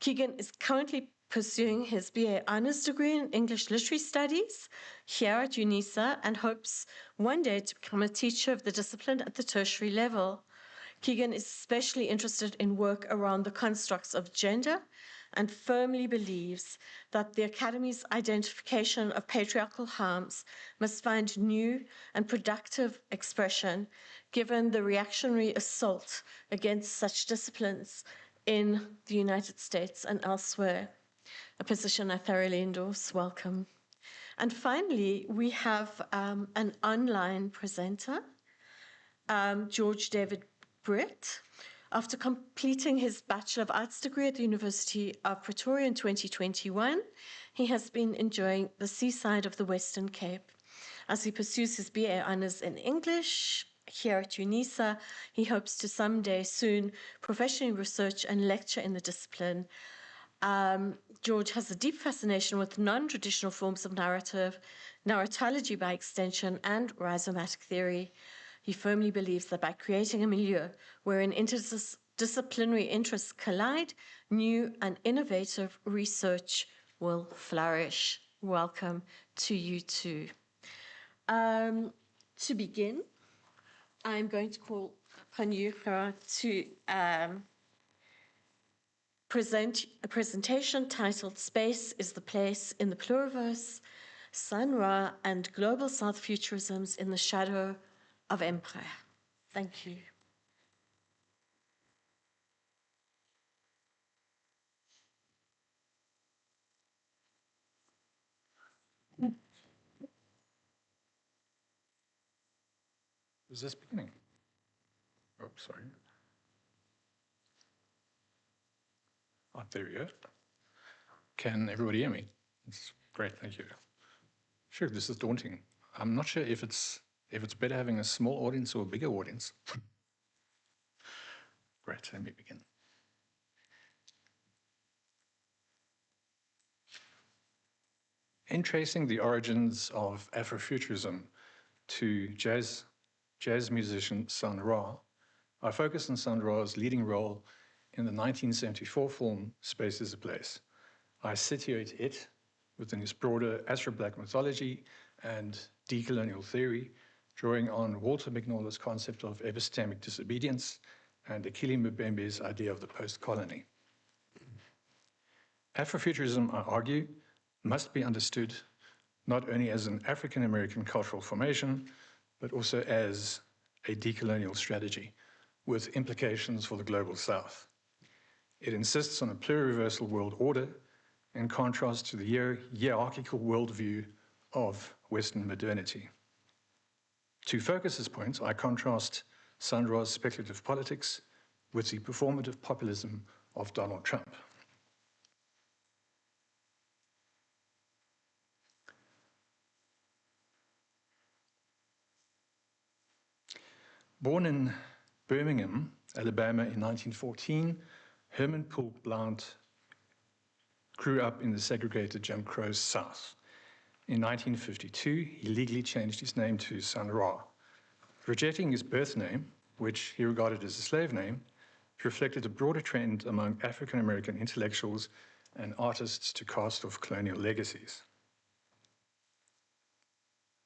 Speaker 19: Keegan is currently pursuing his BA Honours degree in English Literary Studies here at Unisa and hopes one day to become a teacher of the discipline at the tertiary level. Keegan is especially interested in work around the constructs of gender and firmly believes that the Academy's identification of patriarchal harms must find new and productive expression given the reactionary assault against such disciplines in the United States and elsewhere, a position I thoroughly endorse. Welcome. And finally, we have an online presenter, George David Britt. After completing his Bachelor of Arts degree at the University of Pretoria in 2021, he has been enjoying the seaside of the Western Cape. As he pursues his BA Honours in English here at Unisa, he hopes to someday soon professionally research and lecture in the discipline. George has a deep fascination with non-traditional forms of narrative, narratology by extension, and rhizomatic theory. He firmly believes that by creating a milieu wherein interdisciplinary interests collide, new and innovative research will flourish. Welcome to you too. To begin, I'm going to call upon you, Clara, to present a presentation titled Space is the Place in the Pluriverse, Sun Ra and Global South Futurisms in the Shadow of Empire. Thank you.
Speaker 13: Is this beginning? Oh, sorry. Oh, there we go. Can everybody hear me? It's great, thank you. Sure, this is daunting. I'm not sure if it's better having a small audience or a bigger audience. Great, let me begin. In tracing the origins of Afrofuturism to jazz musician Sun Ra, I focus on Sun Ra's leading role in the 1974 film Space is a Place. I situate it within its broader Afro-Black mythology and decolonial theory, drawing on Walter McNaughton's concept of epistemic disobedience and Akili Mbembe's idea of the post-colony. Afrofuturism, I argue, must be understood not only as an African-American cultural formation, but also as a decolonial strategy with implications for the global South. It insists on a pluriversal world order in contrast to the hierarchical worldview of Western modernity. To focus this point, I contrast Sun Ra's speculative politics with the performative populism of Donald Trump.
Speaker 20: Born in Birmingham, Alabama in 1914, Herman Poole Blount grew up in the segregated Jim Crow South. In 1952, he legally changed his name to Sun Ra. Rejecting his birth name, which he regarded as a slave name, reflected a broader trend among African American intellectuals and artists to cast off colonial legacies.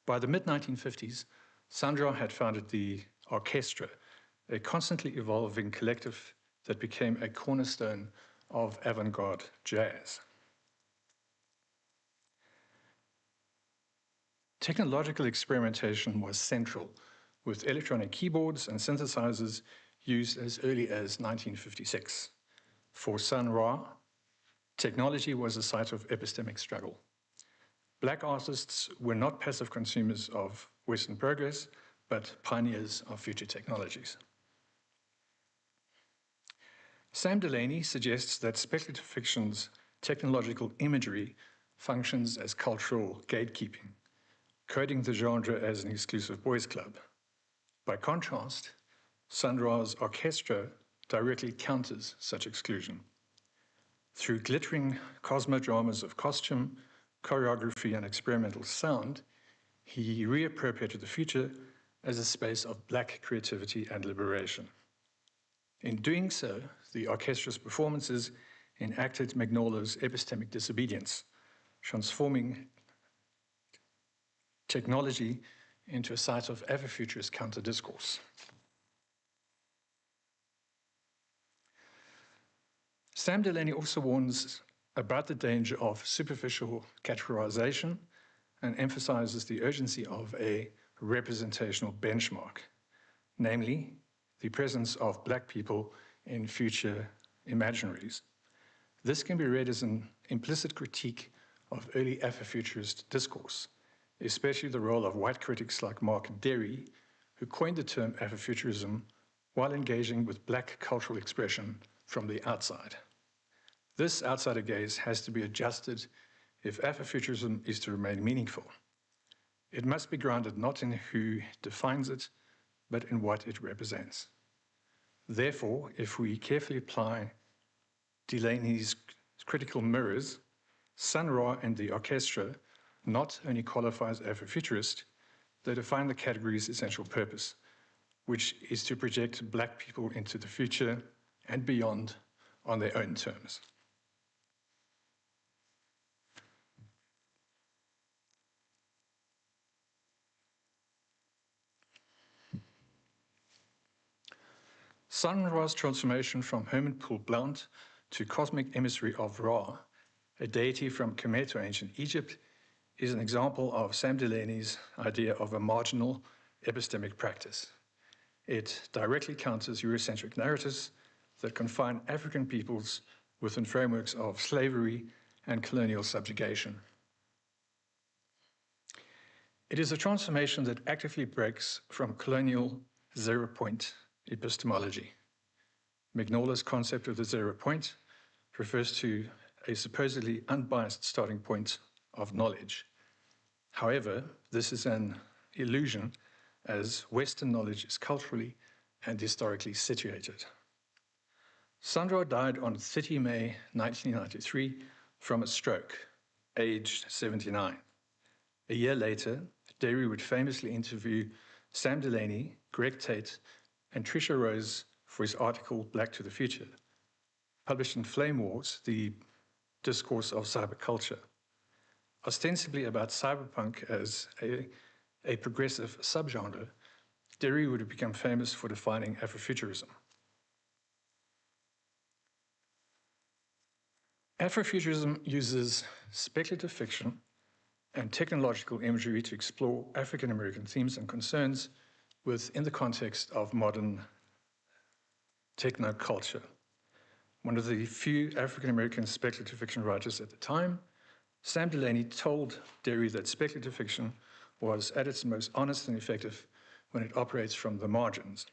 Speaker 20: By the mid-1950s, Sun Ra had founded the Orchestra, a constantly evolving collective that became a cornerstone of avant-garde jazz. Technological experimentation was central, with electronic keyboards and synthesizers used as early as 1956. For Sun Ra, technology was a site of epistemic struggle. Black artists were not passive consumers of Western progress, but pioneers of future technologies. Sam Delaney suggests that speculative fiction's technological imagery functions as cultural gatekeeping, coding the genre as an exclusive boys' club. By contrast, Sun Ra's orchestra directly counters such exclusion. Through glittering cosmodramas of costume, choreography, and experimental sound, he reappropriated the future as a space of Black creativity and liberation. In doing so, the orchestra's performances enacted Magnola's epistemic disobedience, transforming technology into a site of Afrofuturist counter-discourse. Sam Delaney also warns about the danger of superficial categorization and emphasizes the urgency of a representational benchmark, namely the presence of Black people in future imaginaries. This can be read as an implicit critique of early Afrofuturist discourse, especially the role of white critics like Mark Derry, who coined the term Afrofuturism while engaging with Black cultural expression from the outside. This outsider gaze has to be adjusted if Afrofuturism is to remain meaningful. It must be grounded not in who defines it, but in what it represents. Therefore, if we carefully apply Delaney's critical mirrors, Sun Ra and the orchestra not only qualify as Afrofuturist, they define the category's essential purpose, which is to project Black people into the future and beyond on their own terms. Sun Ra's transformation from Herman Poole Blount to cosmic emissary of Ra, a deity from Khmer to ancient Egypt, is an example of Sam Delaney's idea of a marginal epistemic practice. It directly counters Eurocentric narratives that confine African peoples within frameworks of slavery and colonial subjugation. It is a transformation that actively breaks from colonial zero-point epistemology. Magnola's concept of the zero point refers to a supposedly unbiased starting point of knowledge. However, this is an illusion, as Western knowledge is culturally and historically situated. Sun Ra died on 30 May 1993 from a stroke, aged 79. A year later, Derry would famously interview Sam Delaney, Greg Tate, and Tricia Rose for his article Black to the Future, published in Flame Wars, the discourse of cyberculture, ostensibly about cyberpunk as a progressive subgenre. Derry would have become famous for defining Afrofuturism. Afrofuturism uses speculative fiction and technological imagery to explore African American themes and concerns within the context of modern technoculture. One of the few African American speculative fiction writers at the time, Sam Delaney told Derry that speculative fiction was at its most honest and effective when it operates from the margins.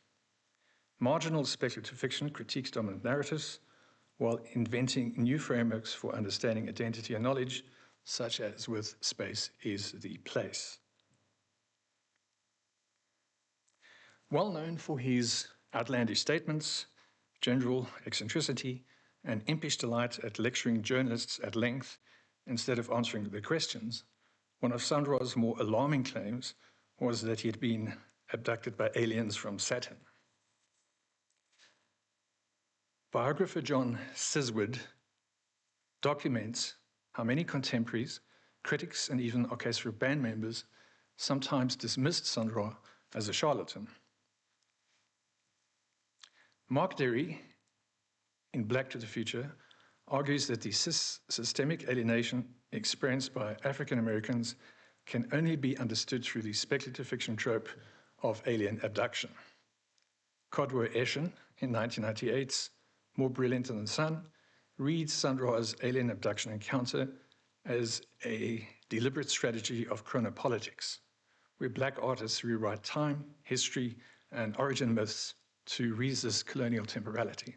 Speaker 20: Marginal speculative fiction critiques dominant narratives while inventing new frameworks for understanding identity and knowledge, such as with Space is the Place. Well known for his outlandish statements, general eccentricity, and impish delight at lecturing journalists at length instead of answering their questions, one of Sandra's more alarming claims was that he had been abducted by aliens from Saturn. Biographer John Siswood documents how many contemporaries, critics, and even orchestra band members sometimes dismissed Sandra as a charlatan. Mark Derry, in Black to the Future, argues that the systemic alienation experienced by African Americans can only be understood through the speculative fiction trope of alien abduction. Codroy Eshen, in 1998's More Brilliant Than the Sun, reads Sandra's alien abduction encounter as a deliberate strategy of chronopolitics, where Black artists rewrite time, history, and origin myths to resist colonial temporality.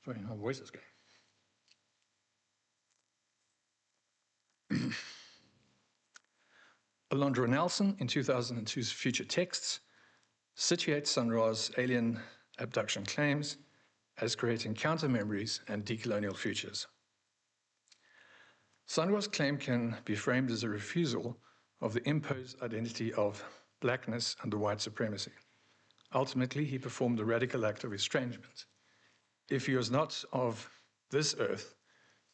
Speaker 20: Sorry, my voice is going. Alondra Nelson, in 2002's Future Texts, situates Sandra's alien abduction claims as creating counter-memories and decolonial futures. Sandra's claim can be framed as a refusal of the imposed identity of blackness under white supremacy. Ultimately, he performed a radical act of estrangement. If he was not of this earth,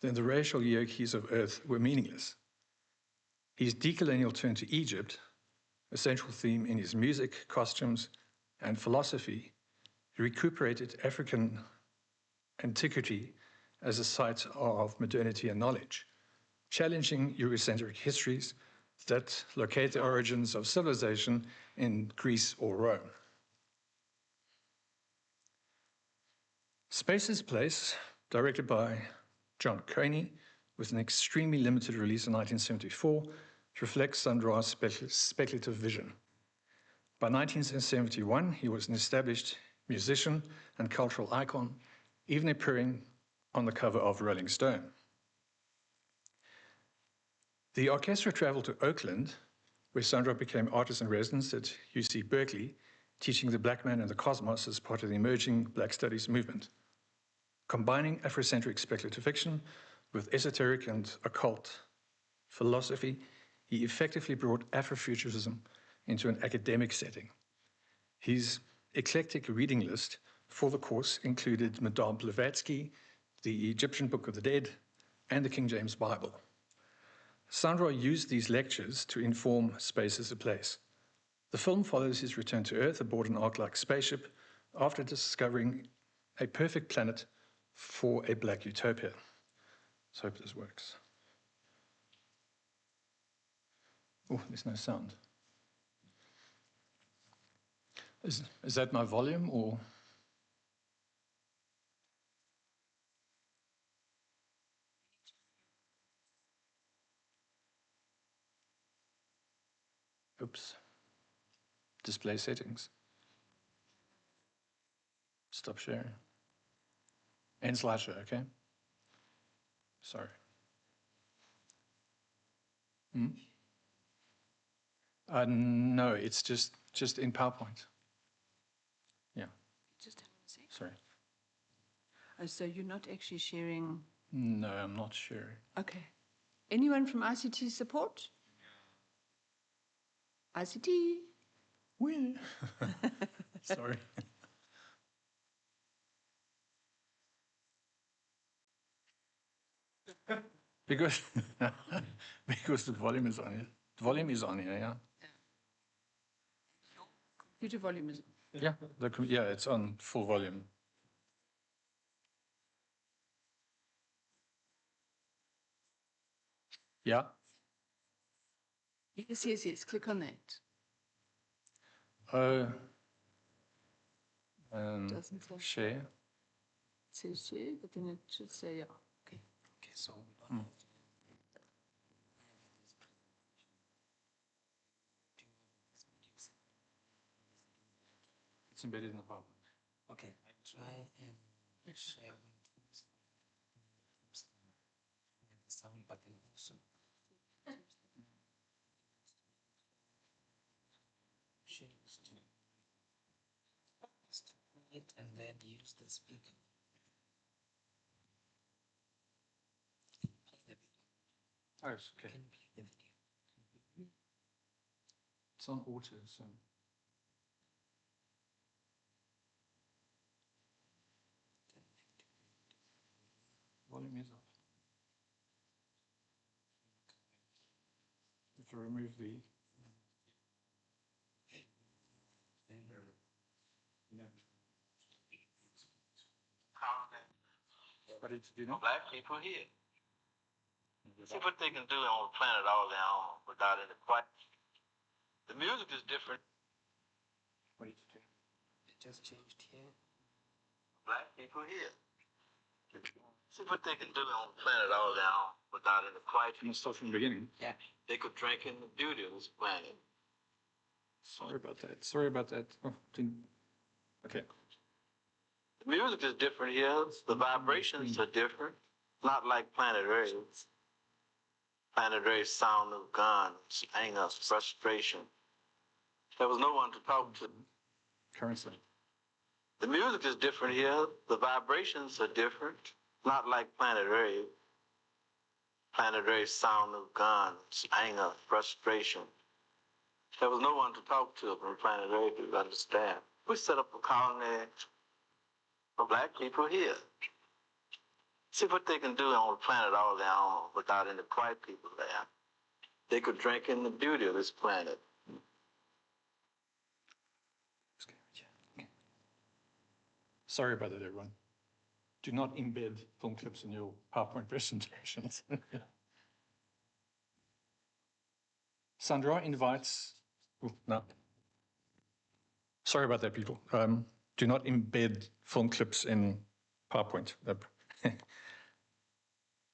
Speaker 20: then the racial hierarchies of earth were meaningless. His decolonial turn to Egypt, a central theme in his music, costumes, and philosophy, recuperated African antiquity as a site of modernity and knowledge, challenging Eurocentric histories that locate the origins of civilization in Greece or Rome. Space's Place, directed by John Coney, with an extremely limited release in 1974, reflects Sandra's speculative vision. By 1971, he was an established musician and cultural icon, even appearing on the cover of Rolling Stone. The orchestra traveled to Oakland, where Sandra became artist-in-residence at UC Berkeley, teaching the Black Man and the Cosmos as part of the emerging Black Studies movement. Combining Afrocentric speculative fiction with esoteric and occult philosophy, he effectively brought Afrofuturism into an academic setting. His eclectic reading list for the course included Madame Blavatsky, the Egyptian Book of the Dead, and the King James Bible. Sandra used these lectures to inform Space as a Place. The film follows his return to Earth aboard an Ark-like spaceship after discovering a perfect planet for a Black utopia. Let's hope this works. Oh, there's no sound. Is that my volume or? Oops. Display settings. Stop sharing. End slideshow, okay? Sorry. No, it's just in PowerPoint. Yeah.
Speaker 2: Just have a sec.
Speaker 20: Sorry.
Speaker 2: Oh, so you're not actually sharing?
Speaker 20: No, I'm not sharing.
Speaker 2: Okay. Anyone from ICT support? ICT?
Speaker 20: Oui. Sorry. Because the volume is on here. The volume is on here, yeah.
Speaker 2: Computer volume is.
Speaker 20: Yeah, it's on full volume. Yeah.
Speaker 2: Yes. Click on that. Doesn't say.
Speaker 20: Share.
Speaker 2: It says share, but then it should say yeah. Okay.
Speaker 20: Okay, so. It's embedded in the PowerPoint.
Speaker 21: Okay, I try and share the sound button also. Share screen. it and then use the speaker. Play the video.
Speaker 20: Oh, it's okay.
Speaker 21: Can play the video.
Speaker 20: It's on auto, so. Volume is off. You have to remove the. What did you do now?
Speaker 4: Black people here. See what they can do on the planet all their own without any quiet. The music is different.
Speaker 20: What did you do?
Speaker 21: It just changed here.
Speaker 4: Black people here. See what they can do on the planet all their own without any quiet.
Speaker 20: Can you start from the beginning?
Speaker 21: Yeah.
Speaker 4: They could drink in the beauty of this planet.
Speaker 20: Sorry about that. Sorry about that. Oh, okay.
Speaker 4: The music is different here. The vibrations are different. Not like planet Earth. Planet Earth's sound of guns, anger, frustration. There was no one to talk to.
Speaker 20: Currently.
Speaker 4: The music is different here. The vibrations are different. Not like planet Earth. Planet Earth's sound of guns, anger, frustration. There was no one to talk to from planet Earth to understand. We set up a colony for black people here. See what they can do on the planet all their own without any white people there. They could drink in the beauty of this planet.
Speaker 20: Sorry about that, everyone. Do not embed film clips in your PowerPoint presentations. Sandra invites. Oh, no. Sorry about that, people. Do not embed film clips in PowerPoint.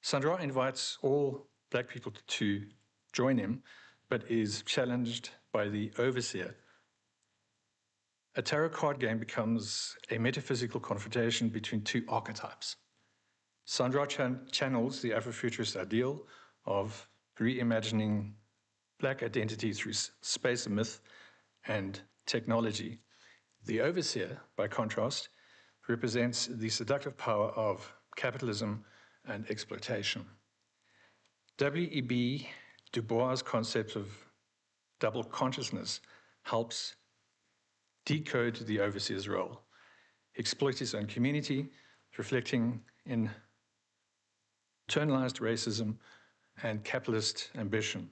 Speaker 20: Sandra invites all black people to join him, but is challenged by the overseer. A tarot card game becomes a metaphysical confrontation between two archetypes. Sandra channels the Afrofuturist ideal of reimagining black identity through space and myth and technology. The overseer, by contrast, represents the seductive power of capitalism and exploitation. W.E.B. Du Bois' concept of double consciousness helps decode the overseer's role, exploit his own community, reflecting in internalized racism and capitalist ambition.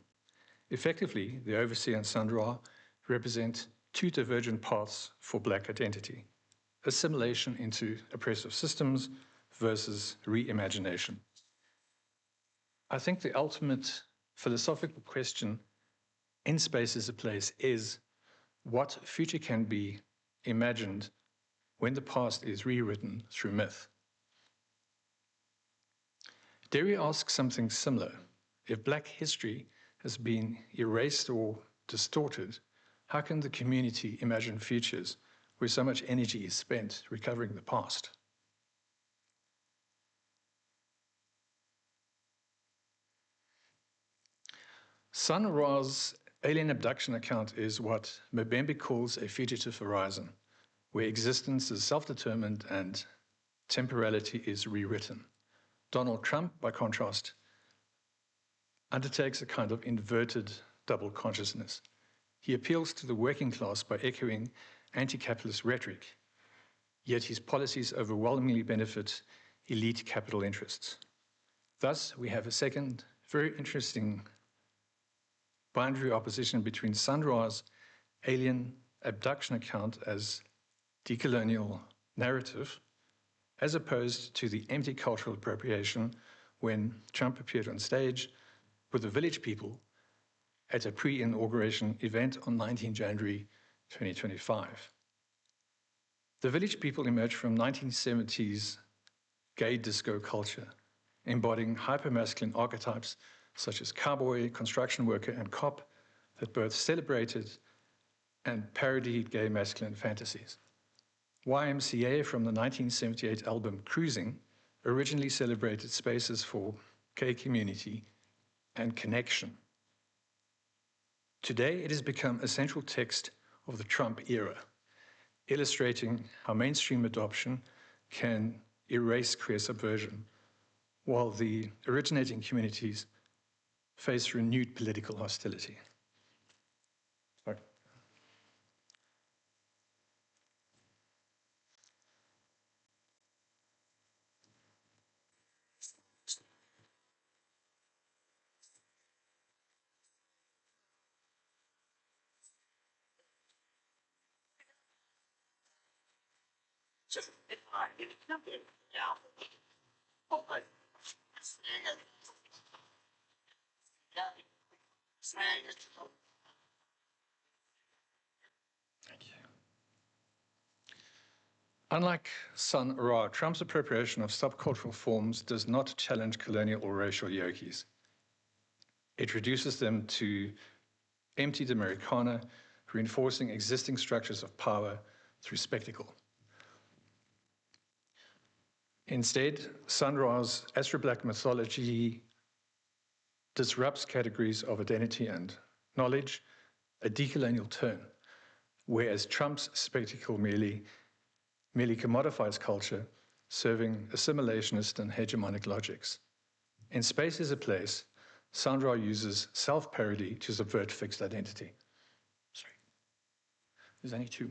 Speaker 20: Effectively, the overseer and Sandra represent two divergent paths for black identity: assimilation into oppressive systems versus reimagination. I think the ultimate philosophical question in Space as a Place is what future can be imagined when the past is rewritten through myth. Derry asks something similar. If black history has been erased or distorted, how can the community imagine futures where so much energy is spent recovering the past? Sun Ra's alien abduction account is what Mbembe calls a fugitive horizon, where existence is self-determined and temporality is rewritten. Donald Trump, by contrast, undertakes a kind of inverted double consciousness. He appeals to the working class by echoing anti-capitalist rhetoric, yet his policies overwhelmingly benefit elite capital interests. Thus, we have a second, very interesting binary opposition between Sun Ra's alien abduction account as decolonial narrative, as opposed to the empty cultural appropriation when Trump appeared on stage with the village people at a pre-inauguration event on 19 January 2025. The village people emerged from 1970s gay disco culture, embodying hypermasculine archetypes such as cowboy, construction worker, and cop that both celebrated and parodied gay masculine fantasies. YMCA from the 1978 album Cruising originally celebrated spaces for gay community and connection. Today, it has become a central text of the Trump era. illustrating how mainstream adoption can erase queer subversion, while the originating communities face renewed political hostility. Sorry. Unlike Sun Ra, Trump's appropriation of subcultural forms does not challenge colonial or racial hierarchies. It reduces them to emptied Americana, reinforcing existing structures of power through spectacle. Instead, Sun Ra's Astro-Black mythology disrupts categories of identity and knowledge, a decolonial turn, whereas Trump's spectacle merely commodifies culture, serving assimilationist and hegemonic logics. In Space is a Place, Sun Ra uses self-parody to subvert fixed identity. Sorry. There's only two.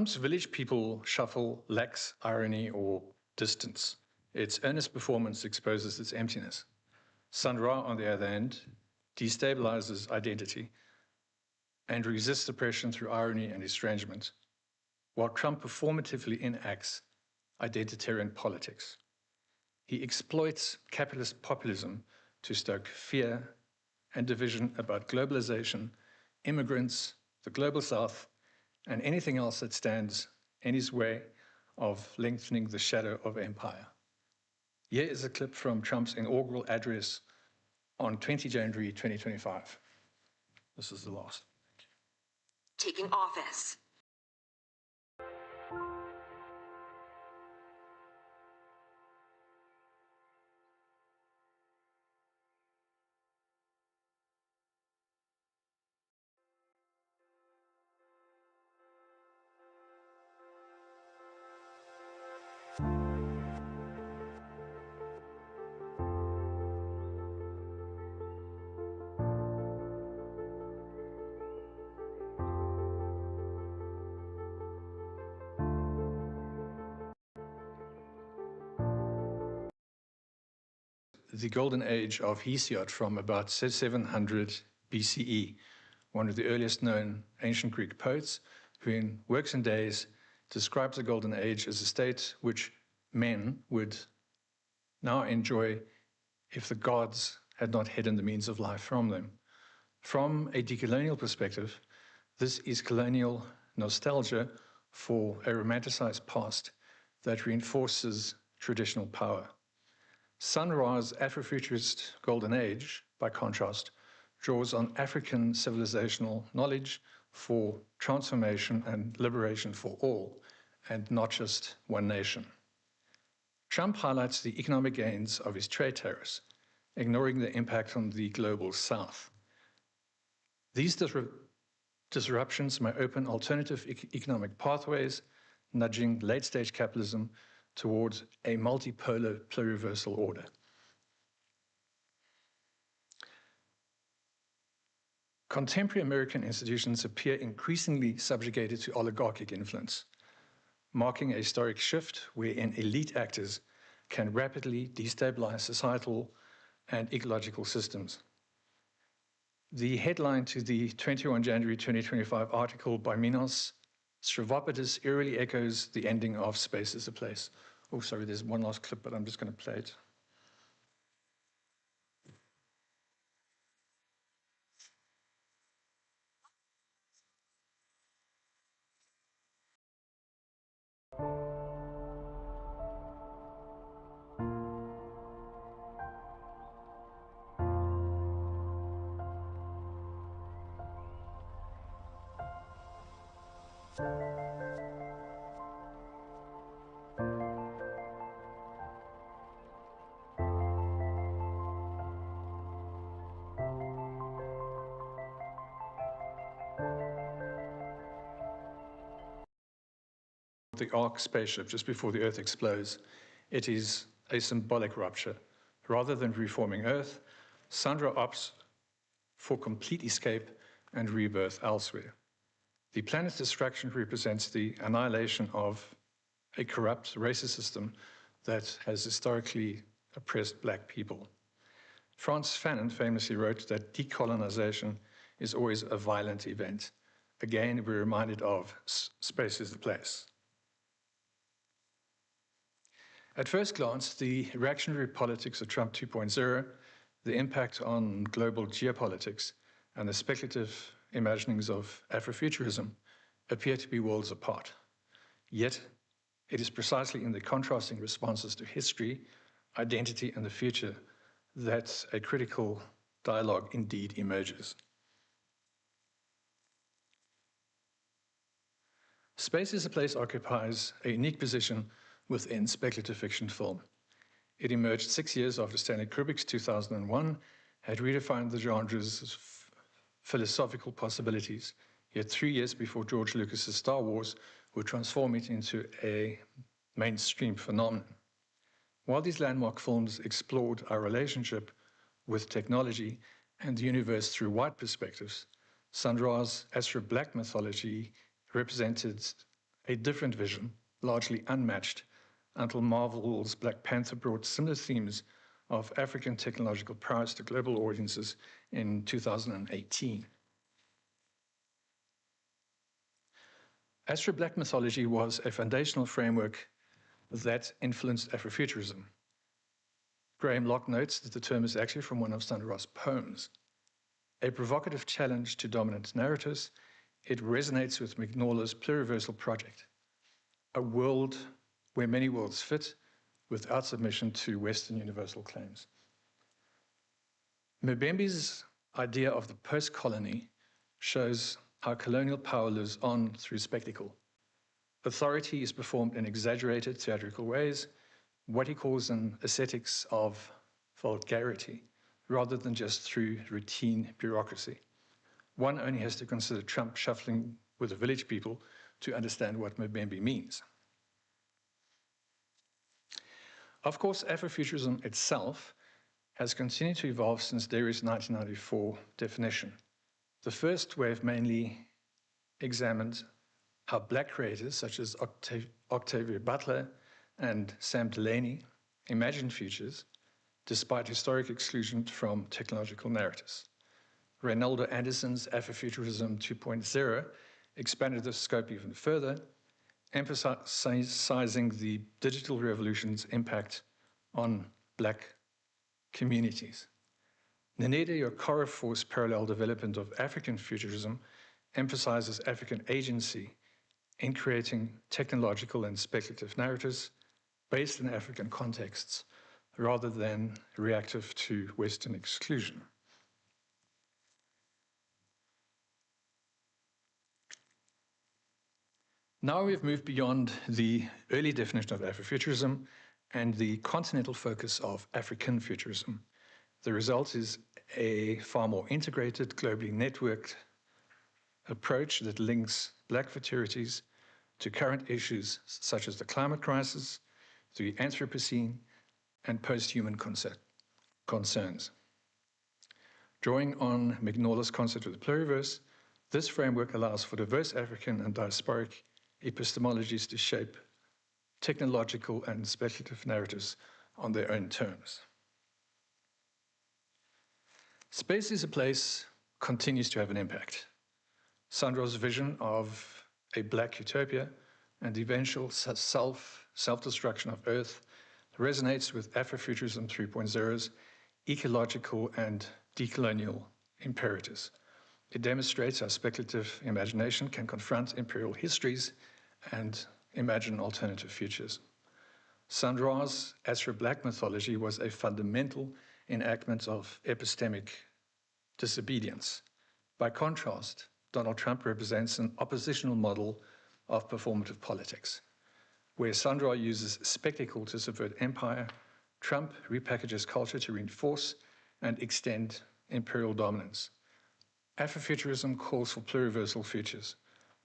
Speaker 20: Trump's Village People shuffle lacks irony or distance. Its earnest performance exposes its emptiness. Sun Ra, on the other hand, destabilizes identity and resists oppression through irony and estrangement, while Trump performatively enacts identitarian politics. He exploits capitalist populism to stoke fear and division about globalization, immigrants, the global south, and anything else that stands in his way of lengthening the shadow of empire. Here is a clip from Trump's inaugural address on 20 January 2025. This is the last.
Speaker 3: Taking office.
Speaker 20: The golden age of Hesiod from about 700 BCE, one of the earliest known ancient Greek poets, who in Works and Days describes the golden age as a state which men would now enjoy if the gods had not hidden the means of life from them. From a decolonial perspective, this is colonial nostalgia for a romanticized past that reinforces traditional power. Sun Ra's Afrofuturist Golden Age, by contrast, draws on African civilizational knowledge for transformation and liberation for all, and not just one nation. Trump highlights the economic gains of his trade tariffs, ignoring the impact on the global south. These disruptions may open alternative economic pathways, nudging late-stage capitalism towards a multipolar pluriversal order. Contemporary American institutions appear increasingly subjugated to oligarchic influence, marking a historic shift wherein elite actors can rapidly destabilize societal and ecological systems. The headline to the 21 January 2025 article by Minos Stravopidis eerily echoes the ending of Space is a Place. Oh, sorry, there's one last clip, but I'm just going to play it. The Ark spaceship just before the Earth explodes, it is a symbolic rupture. Rather than reforming Earth, Sandra opts for complete escape and rebirth elsewhere. The planet's destruction represents the annihilation of a corrupt racist system that has historically oppressed black people. Frantz Fanon famously wrote that decolonization is always a violent event. Again, we're reminded of Space is the Place. At first glance, the reactionary politics of Trump 2.0, the impact on global geopolitics, and the speculative imaginings of Afrofuturism appear to be worlds apart. Yet, it is precisely in the contrasting responses to history, identity, and the future that a critical dialogue indeed emerges. Space is a Place occupies a unique position within speculative fiction film. It emerged 6 years after Stanley Kubrick's 2001 had redefined the genre's philosophical possibilities, yet 3 years before George Lucas's Star Wars would transform it into a mainstream phenomenon. While these landmark films explored our relationship with technology and the universe through white perspectives, Sandra's Afro-Black mythology represented a different vision, largely unmatched, until Marvel's Black Panther brought similar themes of African technological prowess to global audiences in 2018. Afro-Black mythology was a foundational framework that influenced Afrofuturism. Graham Locke notes that the term is actually from one of Sandra's poems. A provocative challenge to dominant narratives, it resonates with McNaughton's pluriversal project, a world where many worlds fit without submission to Western universal claims. Mbembe's idea of the post-colony shows how colonial power lives on through spectacle. Authority is performed in exaggerated theatrical ways, what he calls an aesthetics of vulgarity, rather than just through routine bureaucracy. One only has to consider Trump shuffling with the village people to understand what Mbembe means. Of course, Afrofuturism itself has continued to evolve since Derry's 1994 definition. The first wave mainly examined how black creators such as Octavia Butler and Sam Delaney imagined futures despite historic exclusion from technological narratives. Reynaldo Anderson's Afrofuturism 2.0 expanded the scope even further, emphasizing the digital revolution's impact on black communities. Nenede Okorafor's parallel development of African futurism emphasizes African agency in creating technological and speculative narratives based in African contexts, rather than reactive to Western exclusion. Now we've moved beyond the early definition of Afrofuturism and the continental focus of African futurism. The result is a far more integrated, globally networked approach that links black futurities to current issues such as the climate crisis, the Anthropocene, and post-human concerns. Drawing on McNaughton's concept of the pluriverse, this framework allows for diverse African and diasporic epistemologies to shape technological and speculative narratives on their own terms. Space is a Place continues to have an impact. Sandra's vision of a black utopia, and the eventual self-destruction of Earth resonates with Afrofuturism 3.0's ecological and decolonial imperatives. It demonstrates how speculative imagination can confront imperial histories and imagine alternative futures. Sandra's Afro-Black mythology was a fundamental enactment of epistemic disobedience. By contrast, Donald Trump represents an oppositional model of performative politics. Where Sandra uses spectacle to subvert empire, Trump repackages culture to reinforce and extend imperial dominance. Afrofuturism calls for pluriversal futures.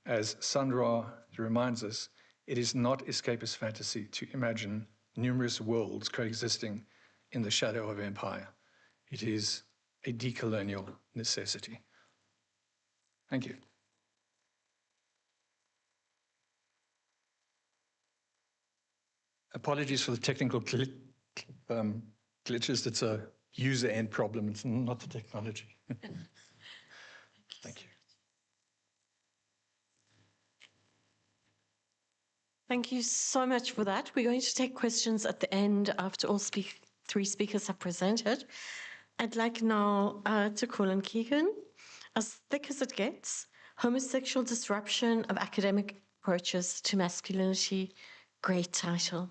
Speaker 20: As Sandra reminds us, it is not escapist fantasy to imagine numerous worlds coexisting in the shadow of empire. It is a decolonial necessity. Thank you. Apologies for the technical glitches. It's a user-end problem. It's not the technology. Thank you.
Speaker 19: Thank you so much for that. We're going to take questions at the end after all three speakers have presented. I'd like now to call on Keegan. As Thick as It Gets, Homosexual Disruption of Academic Approaches to Masculinity. Great title.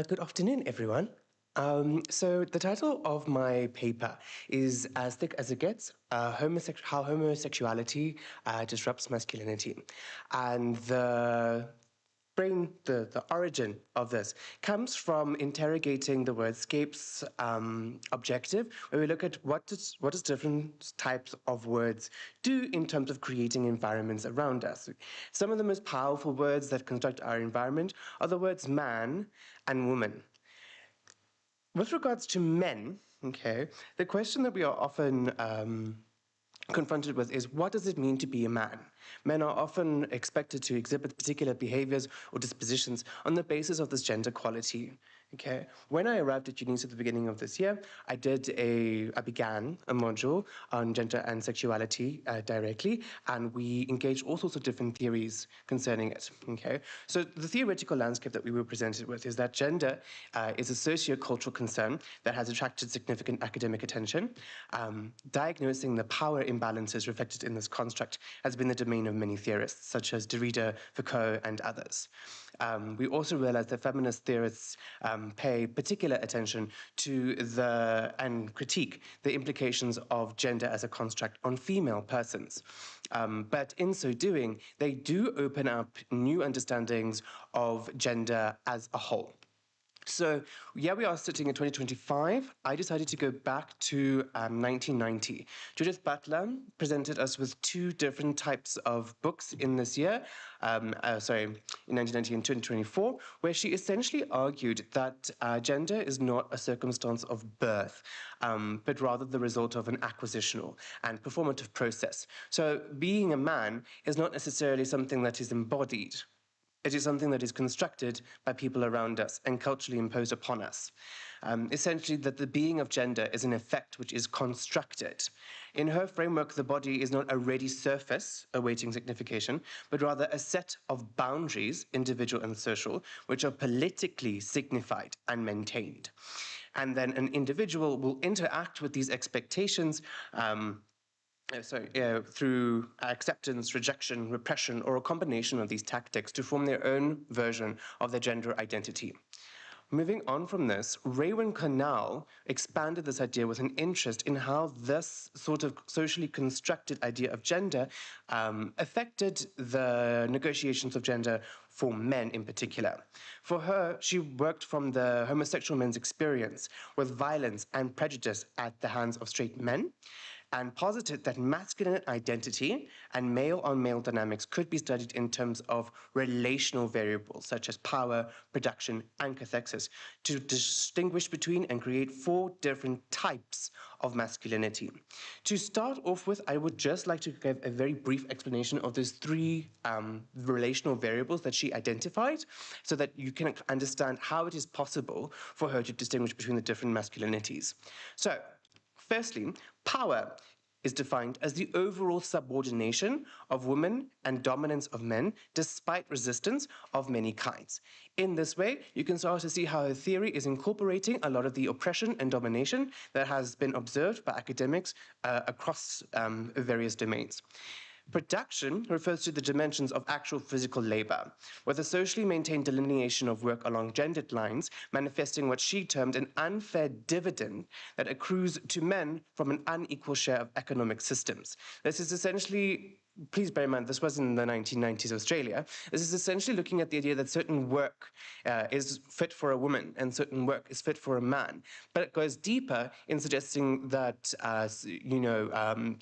Speaker 12: Good afternoon, everyone. So the title of my paper is As Thick as It Gets, How Homosexuality Disrupts Masculinity. And the origin of this comes from interrogating the Wordscapes objective, where we look at what does different types of words do in terms of creating environments around us. Some of the most powerful words that construct our environment are the words man and woman. With regards to men, okay, the question that we are often confronted with is, what does it mean to be a man? Men are often expected to exhibit particular behaviors or dispositions on the basis of this gender quality. Okay. When I arrived at Unisa at the beginning of this year, I began a module on gender and sexuality directly, and we engaged all sorts of different theories concerning it. Okay. So the theoretical landscape that we were presented with is that gender is a socio-cultural concern that has attracted significant academic attention. Diagnosing the power imbalances reflected in this construct has been the domain of many theorists, such as Derrida, Foucault, and others. We also realized that feminist theorists pay particular attention to and critique the implications of gender as a construct on female persons. But in so doing, they do open up new understandings of gender as a whole. So here we are sitting in 2025. I decided to go back to 1990. Judith Butler presented us with two different types of books in this year, in 1990 and 2024, where she essentially argued that gender is not a circumstance of birth, but rather the result of an acquisitional and performative process. So being a man is not necessarily something that is embodied. It is something that is constructed by people around us and culturally imposed upon us. Essentially, that the being of gender is an effect which is constructed. In her framework, the body is not a ready surface awaiting signification, but rather a set of boundaries, individual and social, which are politically signified and maintained. And then an individual will interact with these expectations through acceptance, rejection, repression, or a combination of these tactics to form their own version of their gender identity. Moving on from this, Raywin Canal expanded this idea with an interest in how this sort of socially constructed idea of gender affected the negotiations of gender for men in particular. For her, she worked from the homosexual men's experience with violence and prejudice at the hands of straight men, and posited that masculine identity and male-on-male dynamics could be studied in terms of relational variables such as power, production, and cathexis to distinguish between and create 4 different types of masculinity. To start off with, I would just like to give a very brief explanation of those 3 relational variables that she identified so that you can understand how it is possible for her to distinguish between the different masculinities. So, firstly, power is defined as the overall subordination of women and dominance of men despite resistance of many kinds. In this way, you can start to see how her theory is incorporating a lot of the oppression and domination that has been observed by academics across various domains. Production refers to the dimensions of actual physical labor, with a socially maintained delineation of work along gendered lines, manifesting what she termed an unfair dividend that accrues to men from an unequal share of economic systems. This is essentially, please bear in mind, this was in the 1990s Australia. This is essentially looking at the idea that certain work is fit for a woman and certain work is fit for a man. But it goes deeper in suggesting that,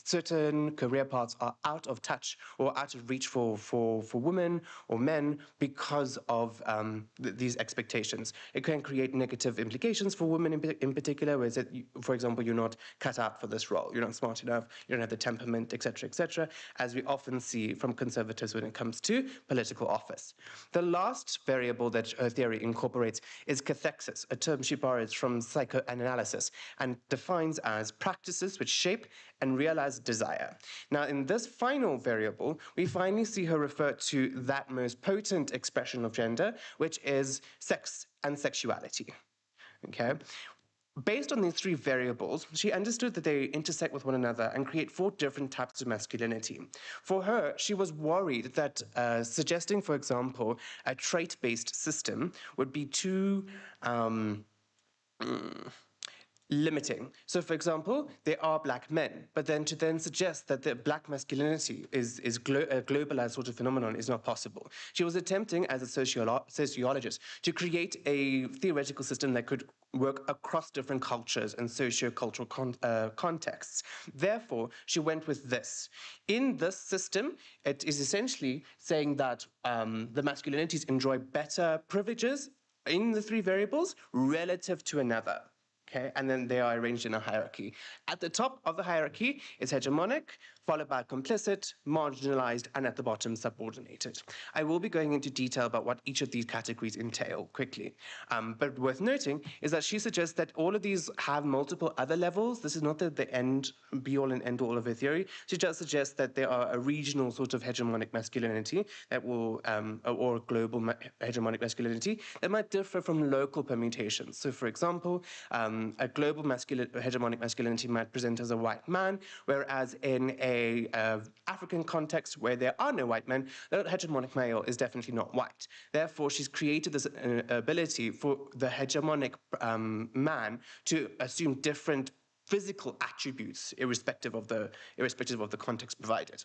Speaker 12: certain career paths are out of touch or out of reach for women or men because of these expectations. It can create negative implications for women in particular, where, for example, you're not cut out for this role, you're not smart enough, you don't have the temperament, etc., as we often see from conservatives when it comes to political office. The last variable that her theory incorporates is cathexis, a term she borrows from psychoanalysis and defines as practices which shape and realize desire. Now, in this final variable, we finally see her refer to that most potent expression of gender, which is sex and sexuality. Okay? Based on these 3 variables, she understood that they intersect with one another and create 4 different types of masculinity. For her, she was worried that suggesting, for example, a trait-based system would be too limiting. So, for example, there are black men, but then to suggest that the black masculinity is a globalized sort of phenomenon is not possible. She was attempting, as a sociologist, to create a theoretical system that could work across different cultures and socio-cultural contexts. Therefore, she went with this. In this system, it is essentially saying that the masculinities enjoy better privileges in the 3 variables relative to another. Okay, and then they are arranged in a hierarchy. At the top of the hierarchy is hegemonic, followed by complicit, marginalized, and at the bottom, subordinated. I will be going into detail about what each of these categories entail quickly. But worth noting is that she suggests that all of these have multiple other levels. This is not the end, be-all and end-all of her theory. She just suggests that there are a regional sort of hegemonic masculinity that will, or global hegemonic masculinity that might differ from local permutations. So, for example, a global hegemonic masculinity might present as a white man, whereas in a African context where there are no white men, the hegemonic male is definitely not white. Therefore, she's created this ability for the hegemonic man to assume different physical attributes irrespective of the context provided.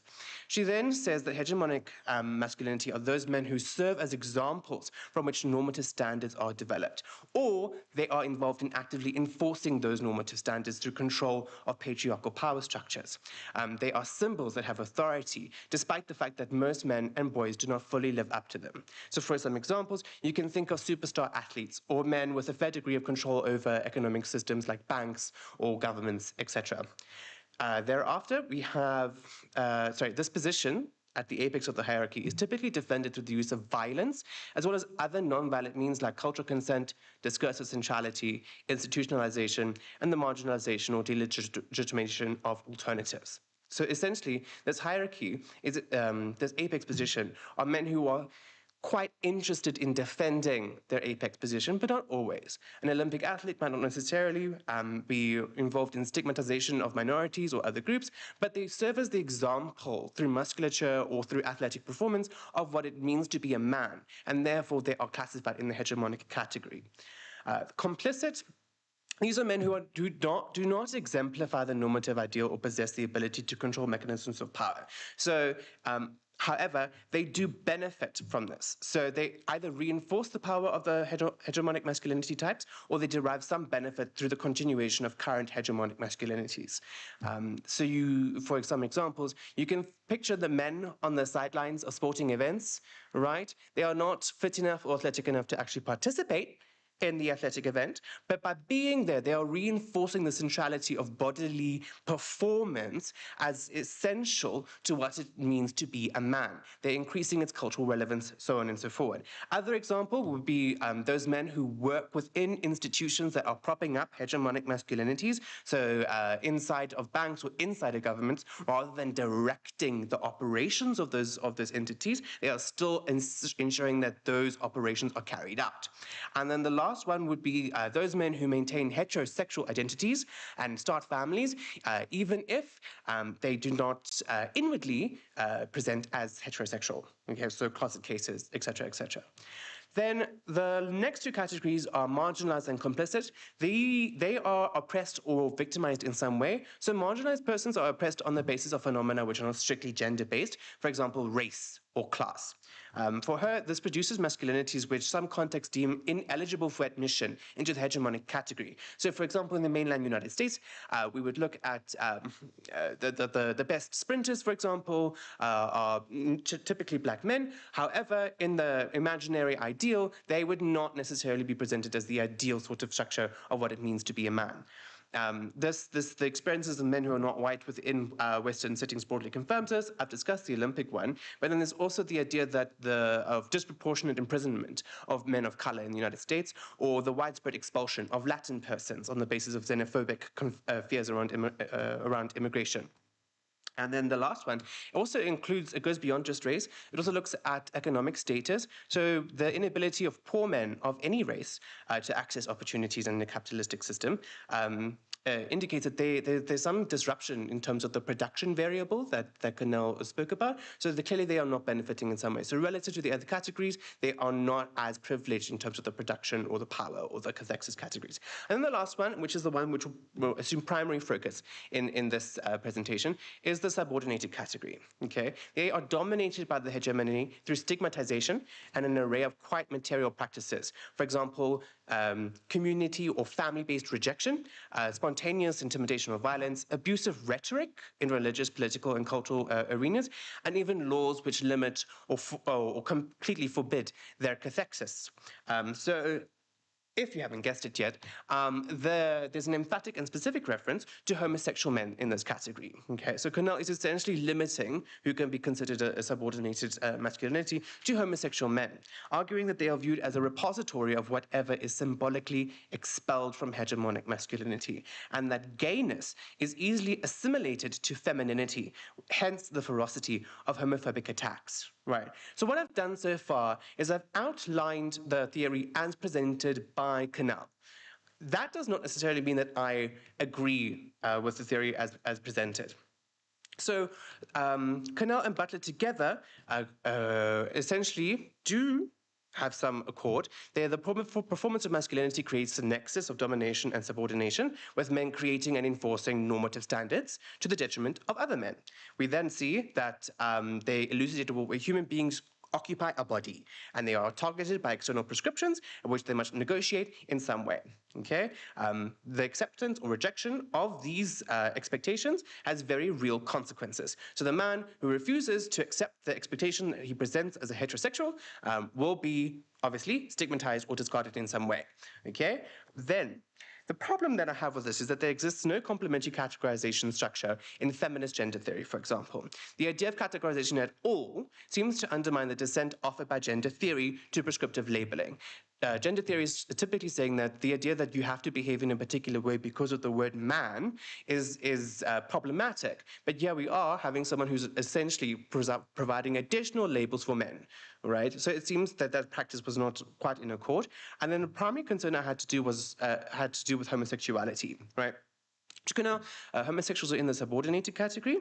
Speaker 12: She then says that hegemonic masculinity are those men who serve as examples from which normative standards are developed, or they are involved in actively enforcing those normative standards through control of patriarchal power structures. They are symbols that have authority, despite the fact that most men and boys do not fully live up to them. So for some examples, you can think of superstar athletes or men with a fair degree of control over economic systems like banks or governments, etc. Thereafter, we have, this position at the apex of the hierarchy is typically defended through the use of violence, as well as other non-violent means like cultural consent, discursive centrality, institutionalization, and the marginalization or delegitimation of alternatives. So essentially, this hierarchy, this apex position, are men who are quite interested in defending their apex position, but not always. An Olympic athlete might not necessarily be involved in stigmatization of minorities or other groups, but they serve as the example through musculature or through athletic performance of what it means to be a man, and therefore they are classified in the hegemonic category. Complicit. These are men who do not exemplify the normative ideal or possess the ability to control mechanisms of power. So, however, they do benefit from this. So they either reinforce the power of the hegemonic masculinity types, or they derive some benefit through the continuation of current hegemonic masculinities. For some examples, you can picture the men on the sidelines of sporting events, right? They are not fit enough or athletic enough to actually participate in the athletic event, but by being there, they are reinforcing the centrality of bodily performance as essential to what it means to be a man. They're increasing its cultural relevance, so on and so forth. Other example would be those men who work within institutions that are propping up hegemonic masculinities, so inside of banks or inside of governments, rather than directing the operations of those entities, they are still ensuring that those operations are carried out. And then the last one would be those men who maintain heterosexual identities and start families, even if they do not inwardly present as heterosexual. Okay, so closet cases, etc., etc. Then the next two categories are marginalized and complicit. They are oppressed or victimized in some way. So marginalized persons are oppressed on the basis of phenomena which are not strictly gender-based, for example, race or class. For her, this produces masculinities which some contexts deem ineligible for admission into the hegemonic category. So, for example, in the mainland United States, we would look at the best sprinters, for example, are typically black men. However, in the imaginary ideal, they would not necessarily be presented as the ideal sort of structure of what it means to be a man. The experiences of men who are not white within Western settings broadly confirms this. I've discussed the Olympic one, but then there's also the idea that of disproportionate imprisonment of men of color in the United States, or the widespread expulsion of Latin persons on the basis of xenophobic fears around immigration. And then the last one also includes, it goes beyond just race. It also looks at economic status. So the inability of poor men of any race to access opportunities in the capitalistic system indicates that there's some disruption in terms of the production variable that Cornell spoke about. So clearly they are not benefiting in some way. So relative to the other categories, they are not as privileged in terms of the production or the power or the cathexis categories. And then the last one, which is the one which will assume primary focus in this presentation, is the subordinated category. Okay, they are dominated by the hegemony through stigmatization and an array of quite material practices. For example, community or family-based rejection, spontaneous intimidation or violence, abusive rhetoric in religious, political, and cultural arenas, and even laws which limit or completely forbid their cathexis. So, if you haven't guessed it yet, there's an emphatic and specific reference to homosexual men in this category. Okay, so Cornell is essentially limiting who can be considered a subordinated masculinity to homosexual men, arguing that they are viewed as a repository of whatever is symbolically expelled from hegemonic masculinity, and that gayness is easily assimilated to femininity, hence the ferocity of homophobic attacks. Right. So what I've done so far is I've outlined the theory as presented by Cornell. That does not necessarily mean that I agree with the theory as presented. So Cornell and Butler together essentially do have some accord. The performance of masculinity creates a nexus of domination and subordination, with men creating and enforcing normative standards to the detriment of other men. We then see that they elucidate where human beings occupy a body, and they are targeted by external prescriptions, which they must negotiate in some way. Okay, the acceptance or rejection of these expectations has very real consequences. So the man who refuses to accept the expectation that he presents as a heterosexual will be obviously stigmatized or discarded in some way. Okay, then the problem that I have with this is that there exists no complementary categorization structure in feminist gender theory, for example. The idea of categorization at all seems to undermine the dissent offered by gender theory to prescriptive labeling. Gender theory is typically saying that the idea that you have to behave in a particular way because of the word man is problematic. But here we are having someone who's essentially providing additional labels for men, right? So it seems that that practice was not quite in accord. And then the primary concern I had to do with homosexuality, right? Homosexuals are in the subordinated category.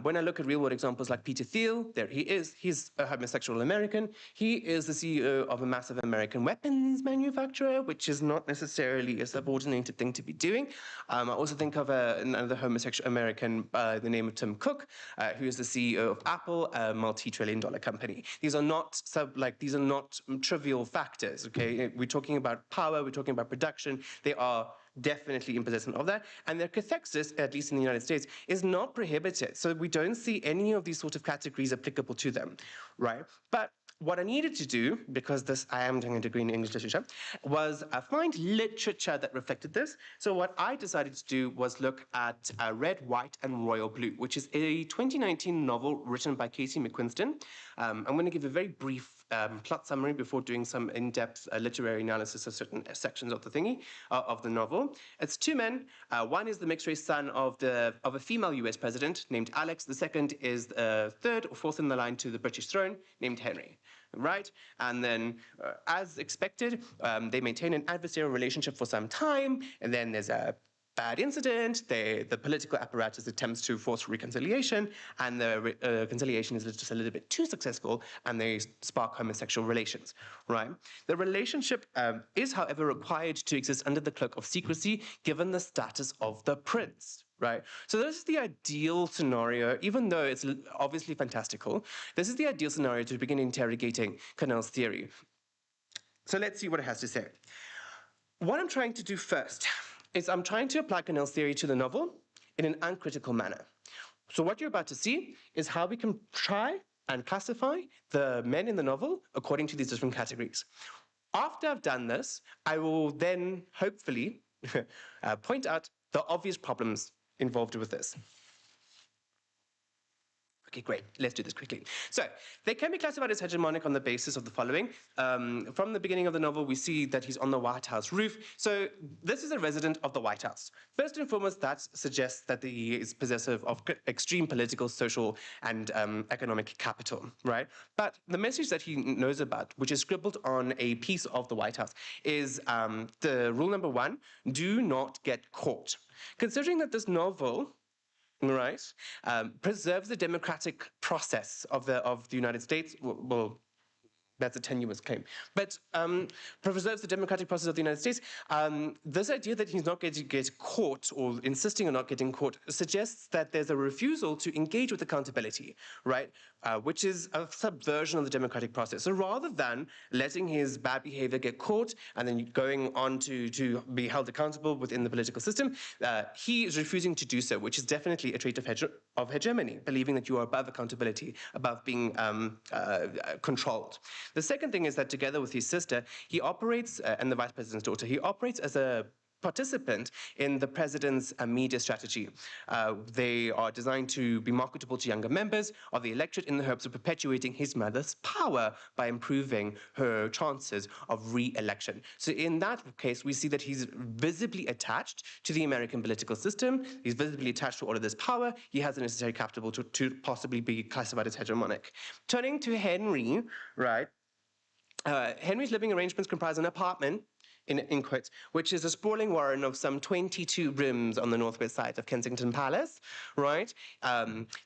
Speaker 12: When I look at real-world examples like Peter Thiel, there he is. He's a homosexual American. He is the CEO of a massive American weapons manufacturer, which is not necessarily a subordinated thing to be doing. I also think of another homosexual American by the name of Tim Cook, who is the CEO of Apple, a multi-trillion-dollar company. These are not trivial factors. Okay, we're talking about power. We're talking about production. They are definitely in possession of that. And their cathexis, at least in the United States, is not prohibited. So we don't see any of these sort of categories applicable to them, right? But what I needed to do, because I am doing a degree in English literature, was find literature that reflected this. So what I decided to do was look at Red, White, and Royal Blue, which is a 2019 novel written by Casey McQuiston. I'm going to give a very brief plot summary before doing some in-depth literary analysis of certain sections of the thingy, of the novel. It's two men. One is the mixed-race son of a female US president named Alex. The second is third or fourth in the line to the British throne named Henry. Right? And then, as expected, they maintain an adversarial relationship for some time, and then there's a bad incident, the political apparatus attempts to force reconciliation, and the reconciliation is just a little bit too successful, and they spark homosexual relations, right? The relationship is, however, required to exist under the cloak of secrecy, given the status of the prince, right? So this is the ideal scenario, even though it's obviously fantastical. This is the ideal scenario to begin interrogating Connell's theory. So let's see what it has to say. What I'm trying to do first is I'm trying to apply Connell's theory to the novel in an uncritical manner. So what you're about to see is how we can try and classify the men in the novel according to these different categories. After I've done this, I will then hopefully point out the obvious problems involved with this. Okay, great. Let's do this quickly. So they can be classified as hegemonic on the basis of the following. From the beginning of the novel, we see that he's on the White House roof. So this is a resident of the White House. First and foremost, that suggests that he is possessive of extreme political, social, and economic capital, right? But the message that he knows about, which is scribbled on a piece of the White House, is the rule number 1, do not get caught. Considering that this novel, right, preserves the democratic process of the United States. Well, that's a tenuous claim, but preserves the democratic process of the United States. This idea that he's not going to get caught or insisting on not getting caught suggests that there's a refusal to engage with accountability, right? Which is a subversion of the democratic process. So rather than letting his bad behavior get caught and then going on to be held accountable within the political system, he is refusing to do so, which is definitely a trait of hegemony, believing that you are above accountability, above being controlled. The second thing is that together with his sister, he operates, and the vice president's daughter, he operates as a participant in the president's media strategy. They are designed to be marketable to younger members of the electorate in the hopes of perpetuating his mother's power by improving her chances of re-election. So in that case, we see that he's visibly attached to the American political system. He's visibly attached to all of this power. He has the necessary capital to possibly be classified as hegemonic. Turning to Henry, right? Henry's living arrangements comprise an apartment, in quotes, which is a sprawling warren of some 22 rooms on the northwest side of Kensington Palace, right?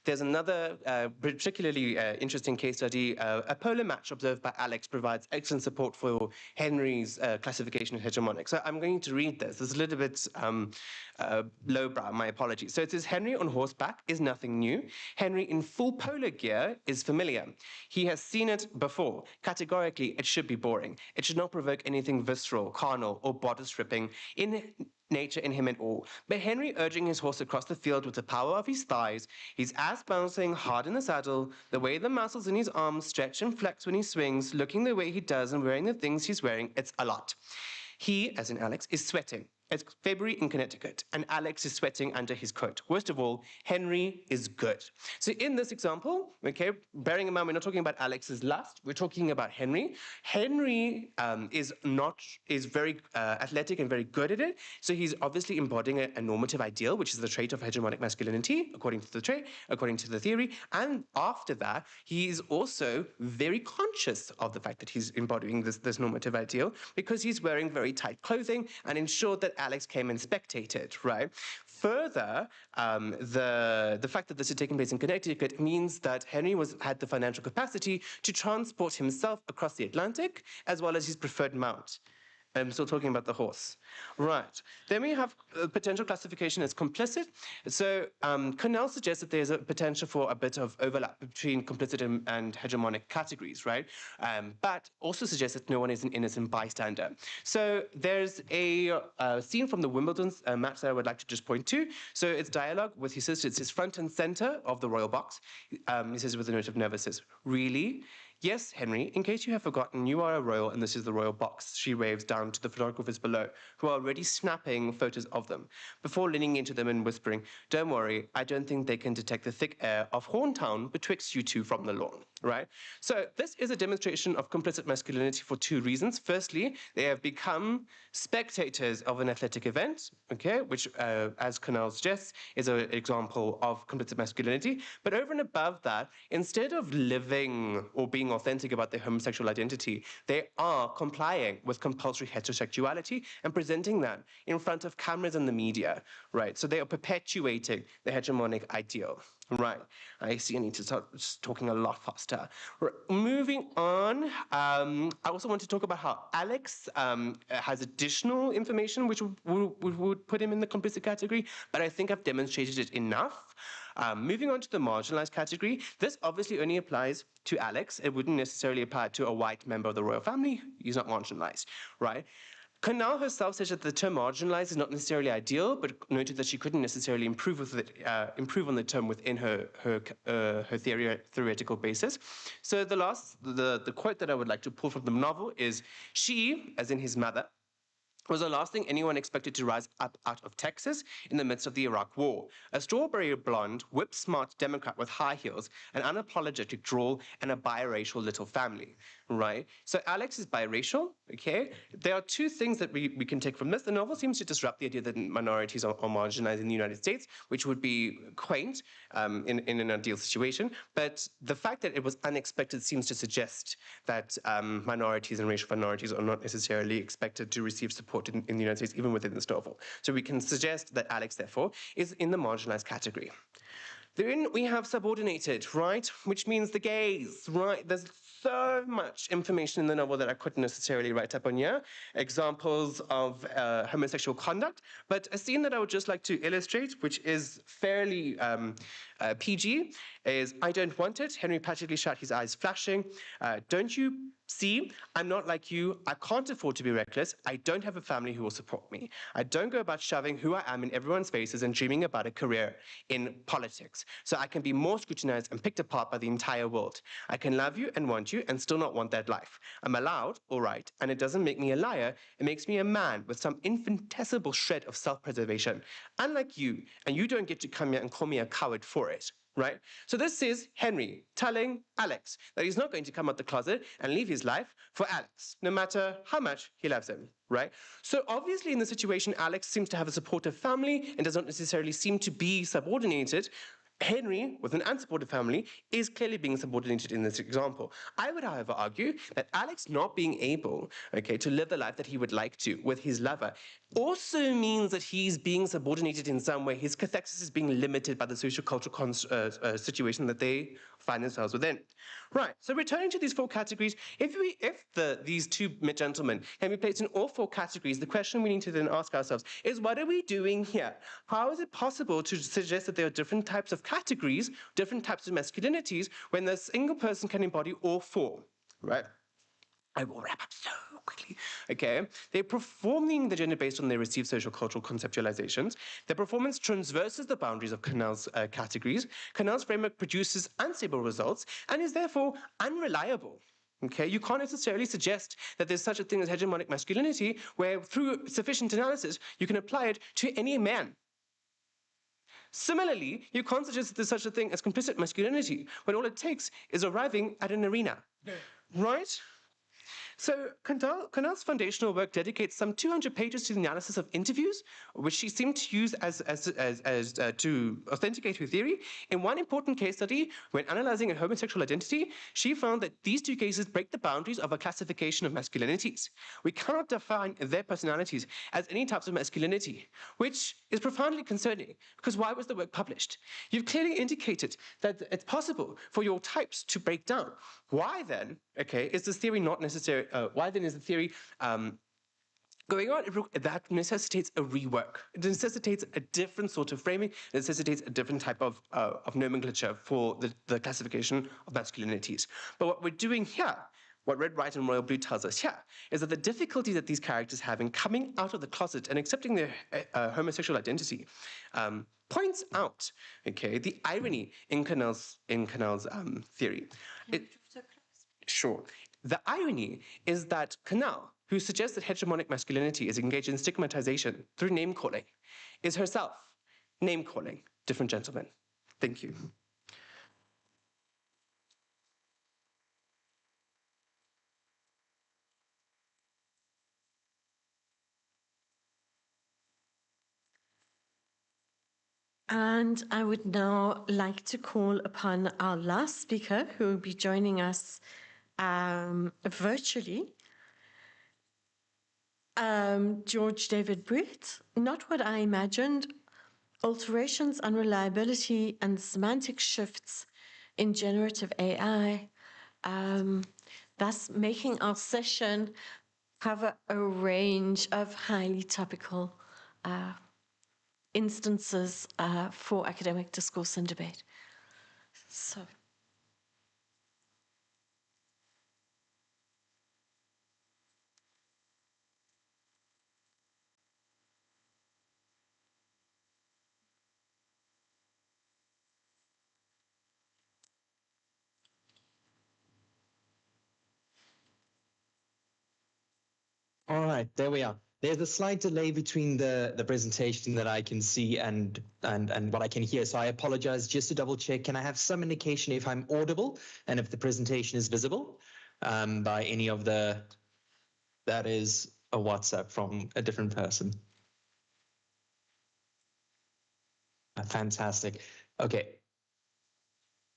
Speaker 12: There's another particularly interesting case study. A polar match observed by Alex provides excellent support for Henry's classification of hegemonic. So I'm going to read this. It's a little bit lowbrow, my apologies. So it says, Henry on horseback is nothing new. Henry in full polar gear is familiar. He has seen it before. Categorically, it should be boring. It should not provoke anything visceral, carnal, or bodice-ripping in nature in him at all. But Henry urging his horse across the field with the power of his thighs, his ass bouncing hard in the saddle, the way the muscles in his arms stretch and flex when he swings, looking the way he does and wearing the things he's wearing, it's a lot. He, as in Alex, is sweating. It's February in Connecticut, and Alex is sweating under his coat. Worst of all, Henry is good. So in this example, okay, bearing in mind we're not talking about Alex's lust, we're talking about Henry. Henry is very athletic and very good at it, so he's obviously embodying a normative ideal, which is the trait of hegemonic masculinity, according to the theory. And after that, he is also very conscious of the fact that he's embodying this normative ideal, because he's wearing very tight clothing and ensured that Alex came and spectated, right? Further, the fact that this is taking place in Connecticut means that Henry had the financial capacity to transport himself across the Atlantic, as well as his preferred mount. I'm still talking about the horse. Right. Then we have potential classification as complicit. So Cornell suggests that there's a potential for a bit of overlap between complicit and hegemonic categories, right? But also suggests that no one is an innocent bystander. So there's a scene from the Wimbledon match that I would like to just point to. So it's dialogue with his sister. It's his front and center of the royal box. He says with a note of nervousness, "Really? Yes, Henry, in case you have forgotten, you are a royal and this is the royal box." She waves down to the photographers below, who are already snapping photos of them, before leaning into them and whispering, "Don't worry, I don't think they can detect the thick air of Horntown betwixt you two from the lawn," right? So this is a demonstration of complicit masculinity for two reasons. Firstly, they have become spectators of an athletic event, okay, which, as Cornell suggests, is an example of complicit masculinity. But over and above that, instead of living or being authentic about their homosexual identity, they are complying with compulsory heterosexuality and presenting that in front of cameras and the media, right? So they are perpetuating the hegemonic ideal, right? I see I need to start talking a lot faster. Moving on, I also want to talk about how Alex has additional information which would put him in the complicit category, but I think I've demonstrated it enough. Moving on to the marginalized category, this obviously only applies to Alex. It wouldn't necessarily apply to a white member of the royal family. He's not marginalized, right? Canal herself says that the term marginalized is not necessarily ideal, but noted that she couldn't necessarily improve on the term within her theoretical basis. So the quote that I would like to pull from the novel is, "She, as in his mother, was the last thing anyone expected to rise up out of Texas in the midst of the Iraq War. A strawberry blonde, whip-smart Democrat with high heels, an unapologetic drawl, and a biracial little family," right? So Alex is biracial, okay? There are two things that we can take from this. The novel seems to disrupt the idea that minorities are marginalized in the United States, which would be quaint in an ideal situation. But the fact that it was unexpected seems to suggest that minorities and racial minorities are not necessarily expected to receive support in the United States, even within this novel. So we can suggest that Alex, therefore, is in the marginalized category. Then we have subordinated, right? Which means the gays, right? There's so much information in the novel that I couldn't necessarily write up on here. Examples of homosexual conduct. But a scene that I would just like to illustrate, which is fairly PG, is, "I don't want it." Henry practically shut, his eyes flashing. "Don't you see, I'm not like you. I can't afford to be reckless. I don't have a family who will support me. I don't go about shoving who I am in everyone's faces and dreaming about a career in politics. So I can be more scrutinized and picked apart by the entire world. I can love you and want you and still not want that life. I'm allowed, all right, and it doesn't make me a liar. It makes me a man with some infinitesimal shred of self-preservation. Unlike you, and you don't get to come here and call me a coward for it." Right? So this is Henry telling Alex that he's not going to come out the closet and leave his life for Alex, no matter how much he loves him, right? So obviously in the situation, Alex seems to have a supportive family and does not necessarily seem to be subordinated. Henry, with an unsupportive family, is clearly being subordinated in this example. I would, however, argue that Alex not being able, okay, to live the life that he would like to with his lover also means that he's being subordinated in some way. His catharsis is being limited by the social-cultural situation that they find themselves within. Right, so returning to these four categories, if these two gentlemen can be placed in all four categories, the question we need to then ask ourselves is, what are we doing here? How is it possible to suggest that there are different types of categories, different types of masculinities, when a single person can embody all four, right? I will wrap up so quickly, okay? They're performing the gender based on their received social cultural conceptualizations. Their performance transverses the boundaries of Canal's categories. Canal's framework produces unstable results and is therefore unreliable. Okay, you can't necessarily suggest that there's such a thing as hegemonic masculinity, where through sufficient analysis, you can apply it to any man. Similarly, you can't suggest that there's such a thing as complicit masculinity, when all it takes is arriving at an arena, right? So Canal's foundational work dedicates some 200 pages to the analysis of interviews, which she seemed to use as to authenticate her theory. In one important case study, when analyzing a homosexual identity, she found that these two cases break the boundaries of a classification of masculinities. We cannot define their personalities as any types of masculinity, which is profoundly concerning, because why was the work published? You've clearly indicated that it's possible for your types to break down. Why then, okay, is this theory not necessary? Why then is the theory going on? That necessitates a rework. It necessitates a different sort of framing. It necessitates a different type of nomenclature for the classification of masculinities. But what we're doing here, what Red, White, and Royal Blue tells us here, is that the difficulty that these characters have in coming out of the closet and accepting their homosexual identity points out, okay, the irony in Canal's theory. Sure. The irony is that Canal, who suggests that hegemonic masculinity is engaged in stigmatization through name-calling, is herself name-calling different gentlemen. Thank you.
Speaker 19: And I would now like to call upon our last speaker, who will be joining us virtually. George David Brett, Not What I Imagined, Alterations, Unreliability, and Semantic Shifts in Generative AI, thus making our session cover a range of highly topical instances for academic discourse and debate. So.
Speaker 1: All right, there we are. There's a slight delay between the presentation that I can see and what I can hear. So I apologize. Just to double check, can I have some indication if I'm audible and if the presentation is visible by any of the, that is a WhatsApp from a different person. Fantastic. Okay.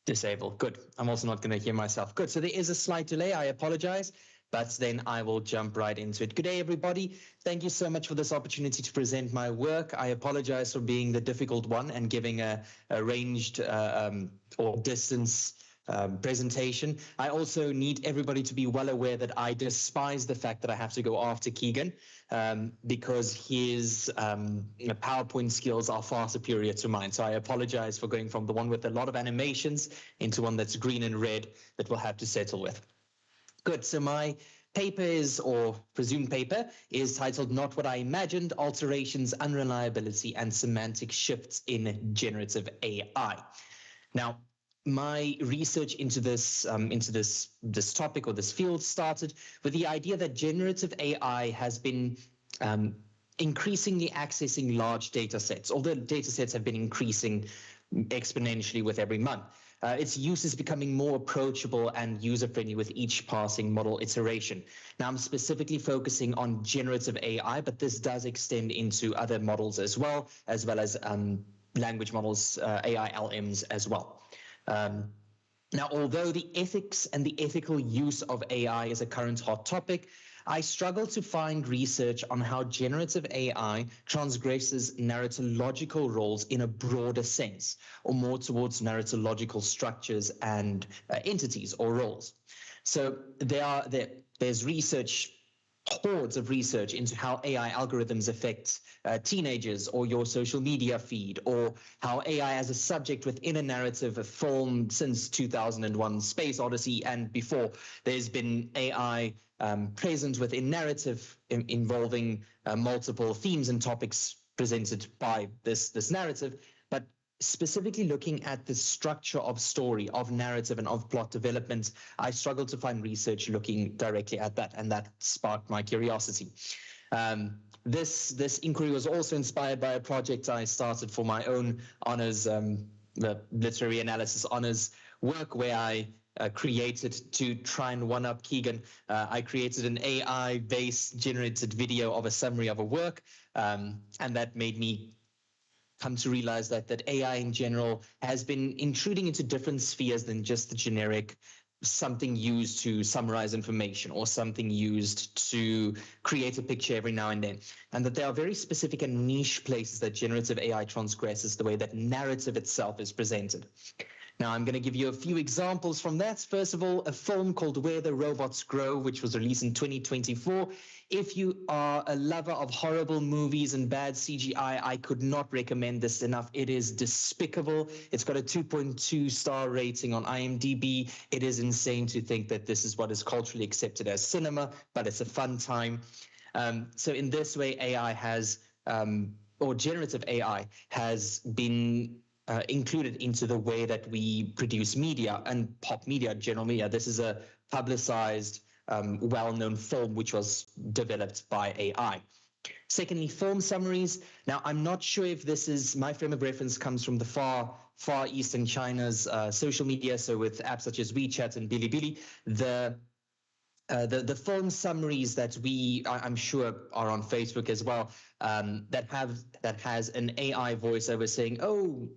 Speaker 1: Disable. Good. I'm also not going to hear myself. Good. So there is a slight delay. I apologize. But then I will jump right into it. Good day, everybody. Thank you so much for this opportunity to present my work. I apologize for being the difficult one and giving a ranged or distance presentation. I also need everybody to be well aware that I despise the fact that I have to go after Keegan because his PowerPoint skills are far superior to mine. So I apologize for going from the one with a lot of animations into one that's green and red that we'll have to settle with. Good. So my paper is, or presumed paper, is titled Not What I Imagined, Alterations, Unreliability, and Semantic Shifts in Generative AI. Now, my research into this topic or this field started with the idea that generative AI has been increasingly accessing large data sets, although data sets have been increasing exponentially with every month. Its use is becoming more approachable and user-friendly with each passing model iteration. Now, I'm specifically focusing on generative AI, but this does extend into other models as well as language models, AI LMs as well. Now, although the ethics and the ethical use of AI is a current hot topic, I struggle to find research on how generative AI transgresses narratological roles in a broader sense, or more towards narratological structures and entities or roles. So there's research, hordes of research into how AI algorithms affect teenagers or your social media feed, or how AI as a subject within a narrative, a film since 2001 Space Odyssey and before. There's been AI present within narrative involving multiple themes and topics presented by this narrative, but specifically looking at the structure of story, of narrative, and of plot development, I struggled to find research looking directly at that, and that sparked my curiosity. This inquiry was also inspired by a project I started for my own honors, the literary analysis honors work, where I created to try and one-up Keegan. I created an AI-based generated video of a summary of a work, and that made me come to realize that AI in general has been intruding into different spheres than just the generic something used to summarize information or something used to create a picture every now and then, and that there are very specific and niche places that generative AI transgresses the way that narrative itself is presented. Now, I'm going to give you a few examples from that. First of all, a film called Where the Robots Grow, which was released in 2024. If you are a lover of horrible movies and bad CGI, I could not recommend this enough. It is despicable. It's got a 2.2 star rating on IMDb. It is insane to think that this is what is culturally accepted as cinema, but it's a fun time. So in this way, AI has, or generative AI has been included into the way that we produce media and pop media, general media. This is a publicized, well-known film which was developed by AI. Secondly, film summaries. Now, I'm not sure if this is, my frame of reference comes from the far eastern China's social media, so with apps such as WeChat and Bilibili, the film summaries that I'm sure are on Facebook as well, that has an AI voiceover saying, "Oh,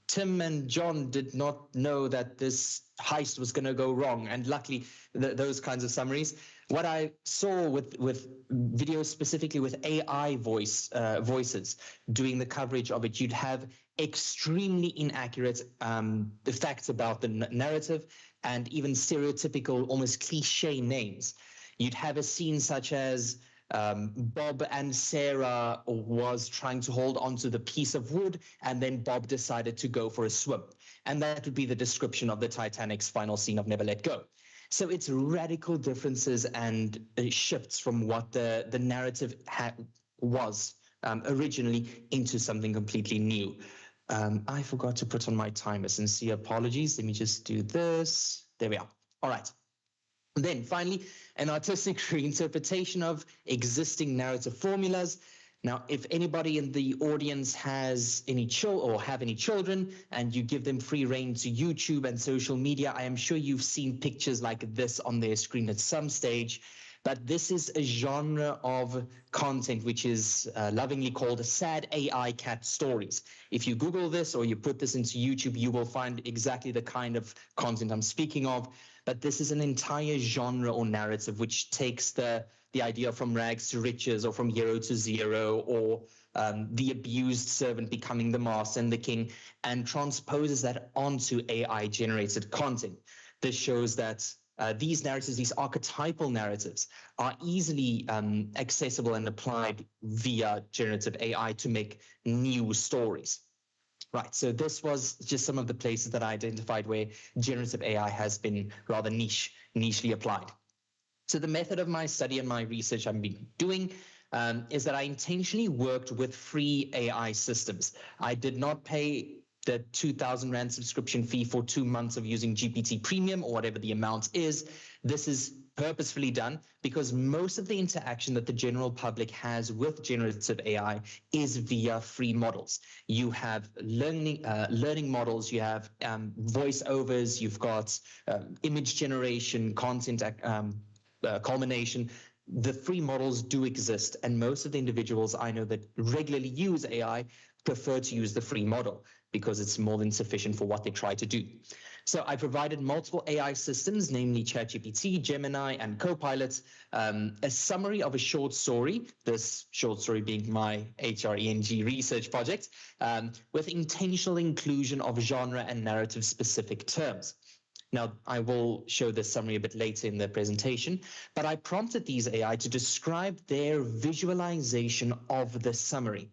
Speaker 1: Tim and John did not know that this heist was going to go wrong," and luckily those kinds of summaries. What I saw with videos specifically with AI voices doing the coverage of it, you'd have extremely inaccurate facts about the narrative, and even stereotypical, almost cliche names. You'd have a scene such as Bob and Sarah was trying to hold onto the piece of wood, and then Bob decided to go for a swim. And that would be the description of the Titanic's final scene of Never Let Go. So it's radical differences and shifts from what the narrative was originally into something completely new. I forgot to put on my timer. Sincere apologies. Let me just do this. There we are. All right. Then finally, an artistic reinterpretation of existing narrative formulas. Now, if anybody in the audience has any children and you give them free rein to YouTube and social media, I am sure you've seen pictures like this on their screen at some stage. But this is a genre of content which is lovingly called sad AI cat stories. If you Google this or you put this into YouTube, you will find exactly the kind of content I'm speaking of. But this is an entire genre or narrative which takes the idea from rags to riches, or from hero to zero, or the abused servant becoming the master and the king, and transposes that onto AI-generated content. This shows that these narratives, these archetypal narratives, are easily accessible and applied via generative AI to make new stories. Right, so this was just some of the places that I identified where generative AI has been rather nichely applied. So the method of my study and my research I've been doing is that I intentionally worked with free AI systems. I did not pay the 2,000 Rand subscription fee for 2 months of using GPT Premium or whatever the amount is. This is purposefully done because most of the interaction that the general public has with generative AI is via free models. You have learning models, you have voiceovers, you've got image generation, content culmination. The free models do exist, and most of the individuals I know that regularly use AI prefer to use the free model because it's more than sufficient for what they try to do. So I provided multiple AI systems, namely ChatGPT, Gemini, and Copilot, a summary of a short story, this short story being my HRENG research project, with intentional inclusion of genre and narrative-specific terms. Now, I will show this summary a bit later in the presentation, but I prompted these AI to describe their visualization of the summary.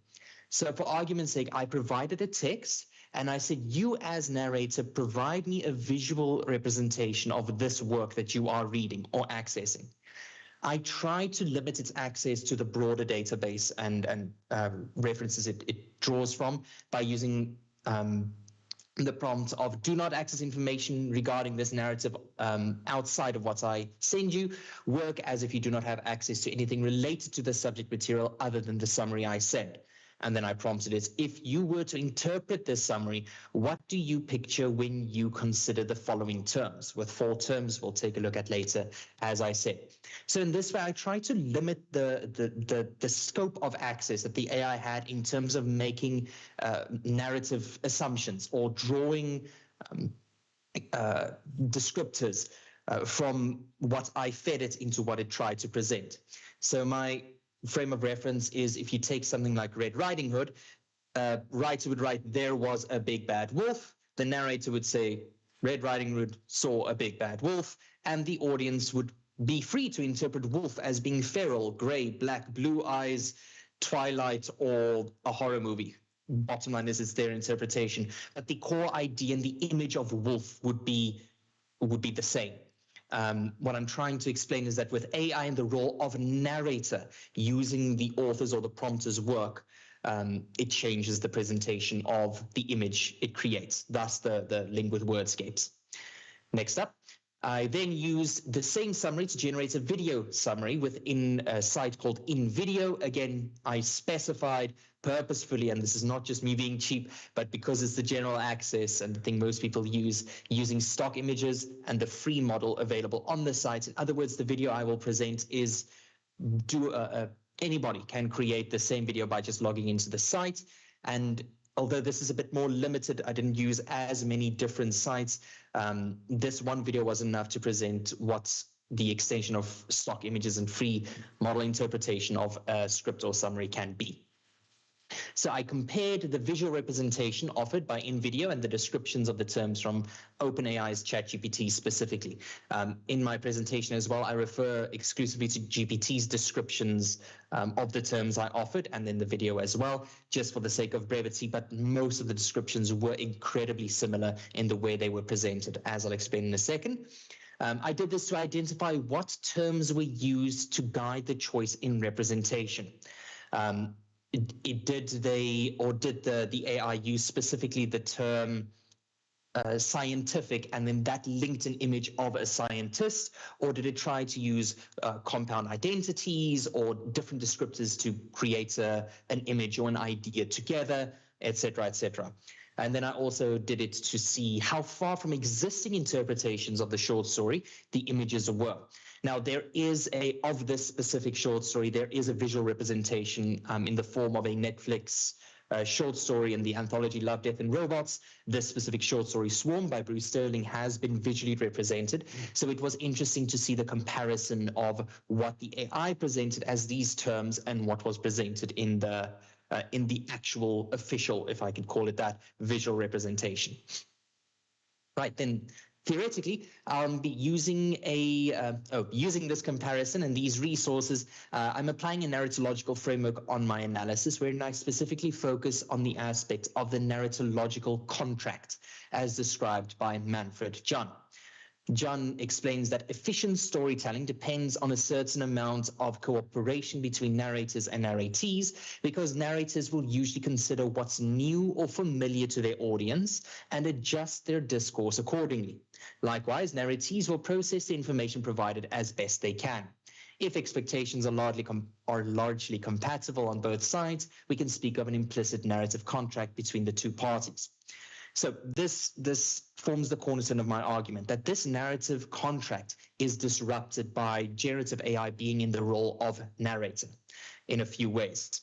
Speaker 1: So for argument's sake, I provided a text and I said, you as narrator, provide me a visual representation of this work that you are reading or accessing. I tried to limit its access to the broader database and references it draws from by using the prompt of do not access information regarding this narrative outside of what I send you. Work as if you do not have access to anything related to the subject material other than the summary I send. And then I prompted it, if you were to interpret this summary, what do you picture when you consider the following terms? With 4 terms we'll take a look at later, as I said. So in this way, I try to limit the scope of access that the AI had in terms of making narrative assumptions or drawing descriptors from what I fed it into what it tried to present. So my frame of reference is, if you take something like Red Riding Hood, writer would write, there was a big bad wolf. The narrator would say, Red Riding Hood saw a big bad wolf, and the audience would be free to interpret wolf as being feral, grey, black, blue eyes, Twilight, or a horror movie. Bottom line is, it's their interpretation. But the core idea and the image of wolf would be the same. What I'm trying to explain is that with AI and the role of narrator using the author's or the prompter's work, it changes the presentation of the image it creates, thus the link with Wordscapes. Next up, I then used the same summary to generate a video summary within a site called InVideo. Again, I specified purposefully, and this is not just me being cheap, but because it's the general access and the thing most people use, using stock images and the free model available on the site. In other words, the video I will present is anybody can create the same video by just logging into the site. And although this is a bit more limited, I didn't use as many different sites. This one video was enough to present what's the extension of stock images and free model interpretation of a script or summary can be. So I compared the visual representation offered by InVideo and the descriptions of the terms from OpenAI's ChatGPT specifically. In my presentation as well, I refer exclusively to GPT's descriptions of the terms I offered, and then the video as well, just for the sake of brevity, but most of the descriptions were incredibly similar in the way they were presented, as I'll explain in a second. I did this to identify what terms were used to guide the choice in representation. Did the AI use specifically the term scientific, and then that linked an image of a scientist, or did it try to use compound identities or different descriptors to create an image or an idea together, etc., etc. And then I also did it to see how far from existing interpretations of the short story the images were. Now, there is of this specific short story, there is a visual representation in the form of a Netflix short story in the anthology Love, Death and Robots. This specific short story, Swarm by Bruce Sterling, has been visually represented. So it was interesting to see the comparison of what the AI presented as these terms and what was presented in the actual official, if I could call it that, visual representation. Right, then theoretically, I'll be using using this comparison and these resources. I'm applying a narratological framework on my analysis, wherein I specifically focus on the aspect of the narratological contract, as described by Manfred John. John explains that efficient storytelling depends on a certain amount of cooperation between narrators and narratees, because narrators will usually consider what's new or familiar to their audience and adjust their discourse accordingly. Likewise, narratees will process the information provided as best they can. If expectations are largely compatible on both sides, we can speak of an implicit narrative contract between the two parties. So this forms the cornerstone of my argument, that this narrative contract is disrupted by generative AI being in the role of narrator in a few ways.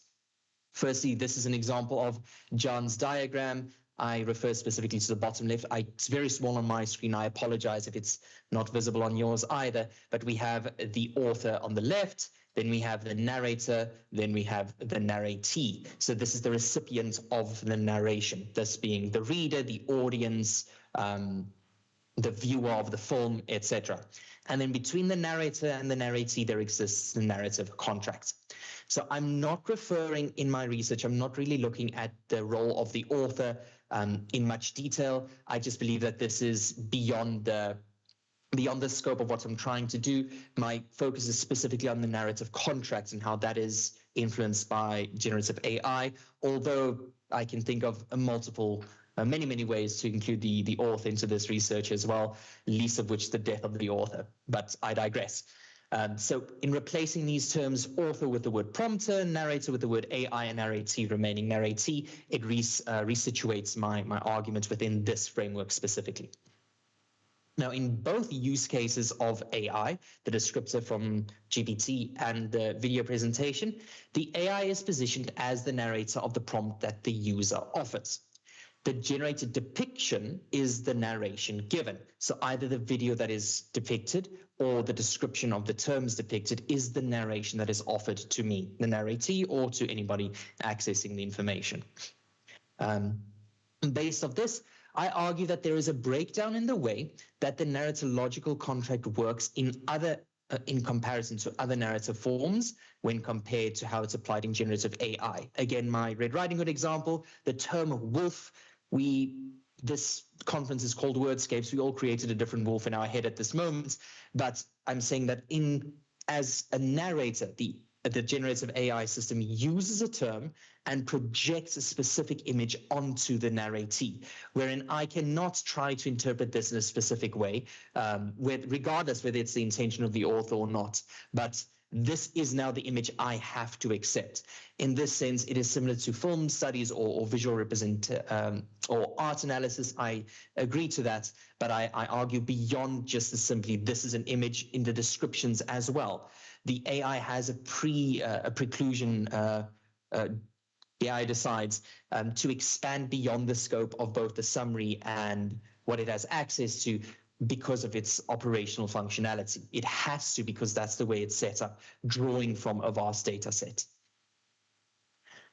Speaker 1: Firstly, this is an example of John's diagram. I refer specifically to the bottom left. It's very small on my screen. I apologize if it's not visible on yours either, but we have the author on the left, then we have the narrator, then we have the narratee. So this is the recipient of the narration, this being the reader, the audience, the viewer of the film, etc. And then between the narrator and the narratee, there exists the narrative contract. So I'm not referring in my research, I'm not really looking at the role of the author in much detail. I just believe that this is beyond the scope of what I'm trying to do. My focus is specifically on the narrative contract and how that is influenced by generative AI, although I can think of many ways to include the author into this research as well, least of which the death of the author, but I digress. So in replacing these terms, author with the word prompter, narrator with the word AI, and narratee remaining narratee, it resituates my argument within this framework specifically. Now, in both use cases of AI, the descriptor from GPT and the video presentation, the AI is positioned as the narrator of the prompt that the user offers. The generated depiction is the narration given. So either the video that is depicted or the description of the terms depicted is the narration that is offered to me, the narratee, or to anybody accessing the information. Based on this, I argue that there is a breakdown in the way that the narratological contract works in comparison to other narrative forms when compared to how it's applied in generative AI. Again, my Red Riding Hood example, the term wolf, this conference is called Wordscapes. We all created a different wolf in our head at this moment, but I'm saying that as a narrator, the generative AI system uses a term and projects a specific image onto the narratee, wherein I cannot try to interpret this in a specific way, regardless whether it's the intention of the author or not. But this is now the image I have to accept. In this sense, it is similar to film studies or visual or art analysis. I agree to that, but I argue beyond just simply this is an image in the descriptions as well. The AI has a preclusion. The AI decides to expand beyond the scope of both the summary and what it has access to, because of its operational functionality. It has to, because that's the way it's set up, drawing from a vast data set.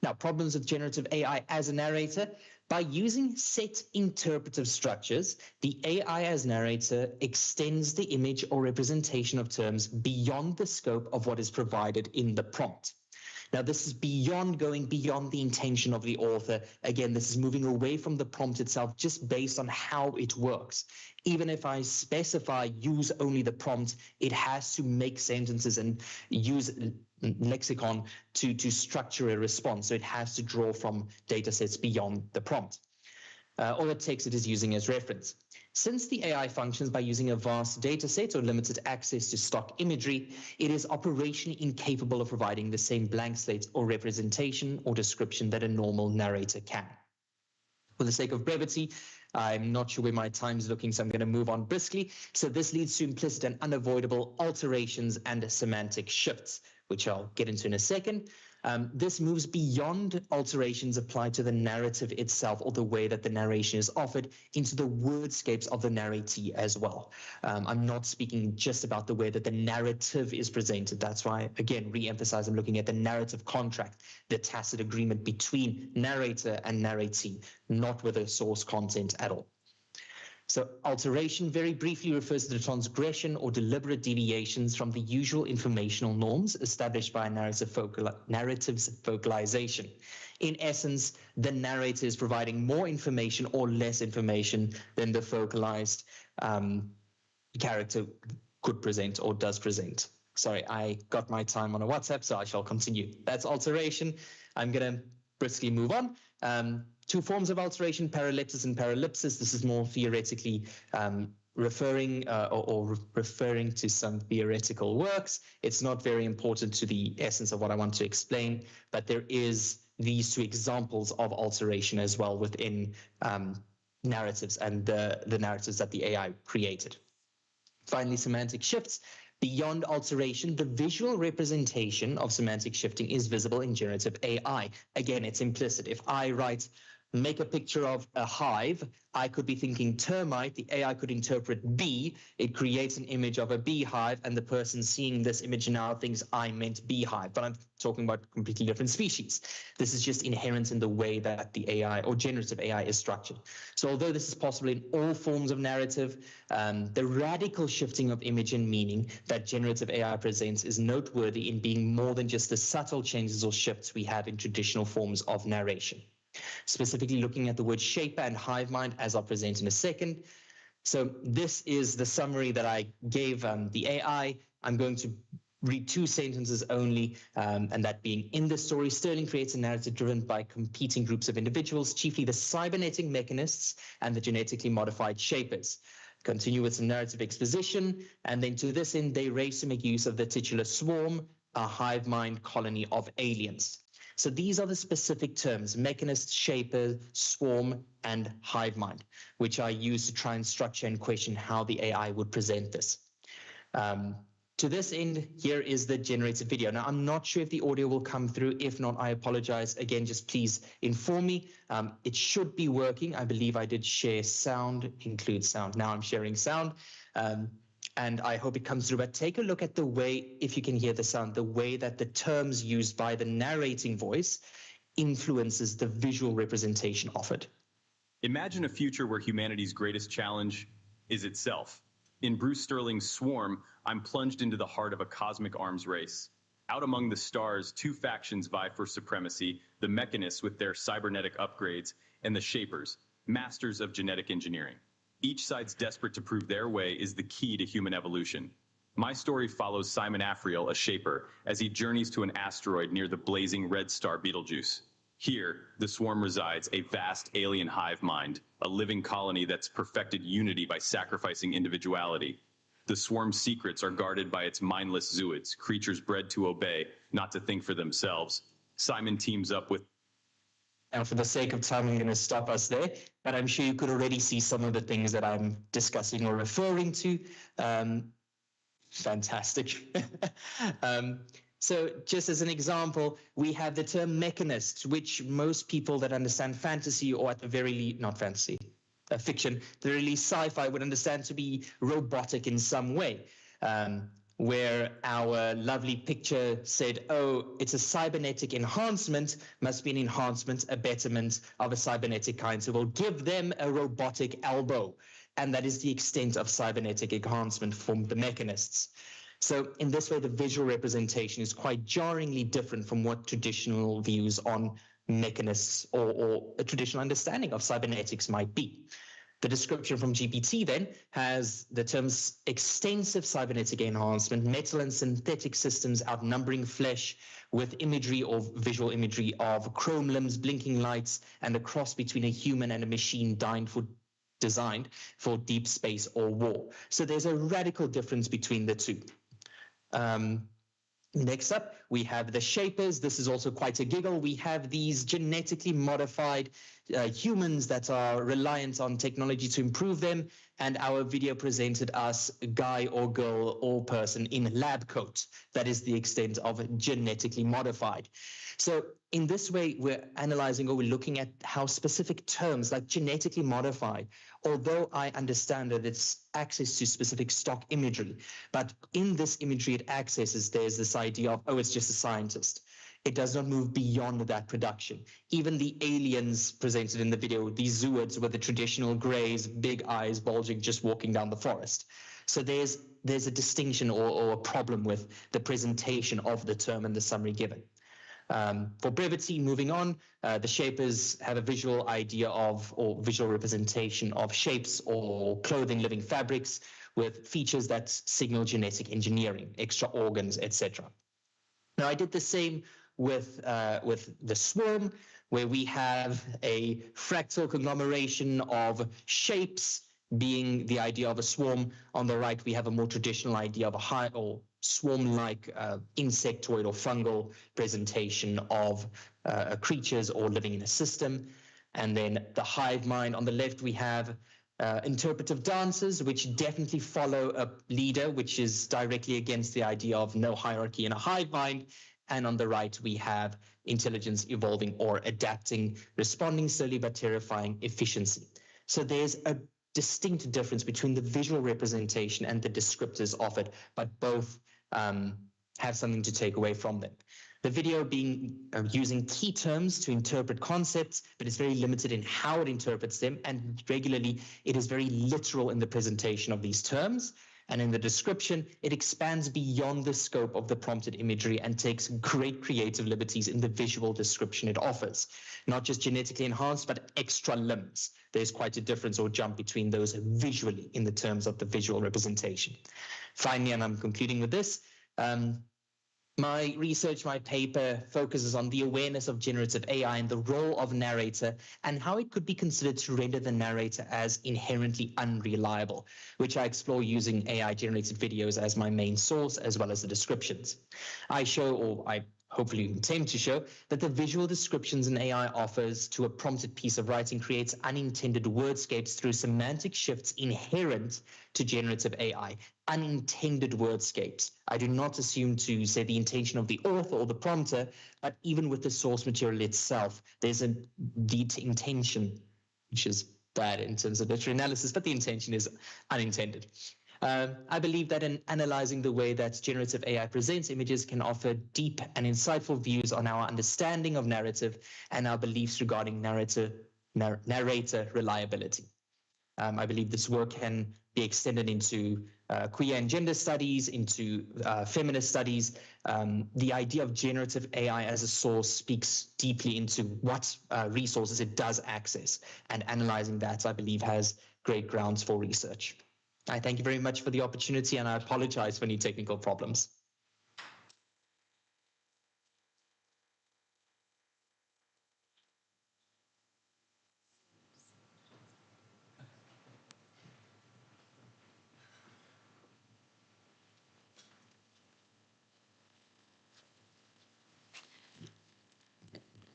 Speaker 1: Now, problems with generative AI as a narrator. By using set interpretive structures, the AI as narrator extends the image or representation of terms beyond the scope of what is provided in the prompt. Now, this is going beyond the intention of the author. Again, this is moving away from the prompt itself just based on how it works. Even if I specify use only the prompt, it has to make sentences and use lexicon to structure a response. So it has to draw from data sets beyond the prompt. All it takes it is using as reference. Since the AI functions by using a vast data set or limited access to stock imagery, it is operationally incapable of providing the same blank slate or representation or description that a normal narrator can. For the sake of brevity, I'm not sure where my time's looking, so I'm going to move on briskly. So this leads to implicit and unavoidable alterations and semantic shifts, which I'll get into in a second. This moves beyond alterations applied to the narrative itself or the way that the narration is offered into the wordscapes of the narratee as well. I'm not speaking just about the way that the narrative is presented. That's why, again, re-emphasize I'm looking at the narrative contract, the tacit agreement between narrator and narratee, not with the source content at all. So alteration very briefly refers to the transgression or deliberate deviations from the usual informational norms established by a narrative's vocalization. In essence, the narrator is providing more information or less information than the vocalized character could present or does present. Sorry, I got my time on a WhatsApp, so I shall continue. That's alteration. I'm going to briskly move on. Two forms of alteration, parallepsis and paralipsis. This is more theoretically referring to some theoretical works. It's not very important to the essence of what I want to explain, but there is these two examples of alteration as well within narratives and the narratives that the AI created. Finally, semantic shifts. Beyond alteration, the visual representation of semantic shifting is visible in generative AI. Again, it's implicit. If I write, make a picture of a hive, I could be thinking termite, the AI could interpret bee, it creates an image of a beehive, and the person seeing this image now thinks I meant beehive, but I'm talking about completely different species. This is just inherent in the way that the AI or generative AI is structured. So although this is possible in all forms of narrative, the radical shifting of image and meaning that generative AI presents is noteworthy in being more than just the subtle changes or shifts we have in traditional forms of narration. Specifically looking at the word shaper and hive mind, as I'll present in a second. So this is the summary that I gave the AI. I'm going to read two sentences only, and that being, in this story, Sterling creates a narrative driven by competing groups of individuals, chiefly the cybernetic mechanists and the genetically modified shapers. continue with some narrative exposition, and then to this end, they race to make use of the titular swarm, a hive mind colony of aliens. So these are the specific terms: mechanist, shaper, swarm, and hive mind, which I use to try and structure and question how the AI would present this. To this end, here is the generated video. Now, I'm not sure if the audio will come through. If not, I apologize. Again, just please inform me. It should be working. I believe I did share sound, include sound. Now I'm sharing sound, and I hope it comes through. But take a look at the way, if you can hear the sound, the way that the terms used by the narrating voice influences the visual representation of it.
Speaker 10: Imagine a future where humanity's greatest challenge is itself. In Bruce Sterling's Swarm, I'm plunged into the heart of a cosmic arms race. Out among the stars, two factions vie for supremacy: the mechanists with their cybernetic upgrades, and the shapers, masters of genetic engineering. Each side's desperate to prove their way is the key to human evolution. My story follows Simon Afriel, a shaper, as he journeys to an asteroid near the blazing red star Betelgeuse. Here, the swarm resides, a vast alien hive mind, a living colony that's perfected unity by sacrificing individuality. The swarm's secrets are guarded by its mindless zooids, creatures bred to obey, not to think for themselves. Simon teams up with...
Speaker 1: And for the sake of time, I'm going to stop us there, but I'm sure you could already see some of the things that I'm discussing or referring to. Fantastic. So just as an example, we have the term mechanist, which most people that understand fantasy, or at the very least, not fantasy, fiction, the very least sci-fi, would understand to be robotic in some way. Where our lovely picture said, oh, it's a cybernetic enhancement, must be an enhancement, a betterment of a cybernetic kind. So we'll give them a robotic elbow. And that is the extent of cybernetic enhancement from the mechanists. So in this way, the visual representation is quite jarringly different from what traditional views on mechanists or a traditional understanding of cybernetics might be. The description from GPT then has the terms extensive cybernetic enhancement, metal and synthetic systems outnumbering flesh, with imagery or visual imagery of chrome limbs, blinking lights, and a cross between a human and a machine designed for deep space or war. So there's a radical difference between the two. Next up, we have the shapers. This is also quite a giggle. We have these genetically modified humans that are reliant on technology to improve them, and our video presented us a guy or girl or person in lab coat. That is the extent of genetically modified. So in this way, we're analyzing, or we're looking at how specific terms like genetically modified, although I understand that it's access to specific stock imagery, but in this imagery it accesses, there's this idea of, oh, it's just a scientist. It does not move beyond that production. Even the aliens presented in the video, these zooids with the traditional grays, big eyes bulging, just walking down the forest. So there's a distinction or a problem with the presentation of the term and the summary given. For brevity, moving on, the shapers have a visual idea of, or visual representation of, shapes or clothing, living fabrics with features that signal genetic engineering, extra organs, etc. Now, I did the same with the swarm, where we have a fractal conglomeration of shapes, being the idea of a swarm. On the right, we have a more traditional idea of a hive or swarm-like insectoid or fungal presentation of creatures or living in a system. And then the hive mind. On the left, we have interpretive dancers, which definitely follow a leader, which is directly against the idea of no hierarchy in a hive mind. And on the right, we have intelligence evolving or adapting, responding slowly but terrifying efficiency. So there's a distinct difference between the visual representation and the descriptors of it, but both have something to take away from them. The video being using key terms to interpret concepts, but it's very limited in how it interprets them, and regularly it is very literal in the presentation of these terms. And in the description, it expands beyond the scope of the prompted imagery and takes great creative liberties in the visual description it offers. Not just genetically enhanced, but extra limbs. There's quite a difference or jump between those visually in the terms of the visual representation. Finally, and I'm concluding with this, My research, my paper, focuses on the awareness of generative AI and the role of narrator and how it could be considered to render the narrator as inherently unreliable, which I explore using AI-generated videos as my main source, as well as the descriptions. I show, or I hopefully intend to show, that the visual descriptions an AI offers to a prompted piece of writing creates unintended wordscapes through semantic shifts inherent to generative AI. Unintended wordscapes. I do not assume to say the intention of the author or the prompter, but even with the source material itself, there's a deep intention, which is bad in terms of literary analysis, but the intention is unintended. I believe that in analyzing the way that generative AI presents images can offer deep and insightful views on our understanding of narrative and our beliefs regarding narrator reliability. I believe this work can be extended into queer and gender studies, into feminist studies. The idea of generative AI as a source speaks deeply into what resources it does access, and analyzing that, I believe, has great grounds for research. I thank you very much for the opportunity, and I apologize for any technical problems.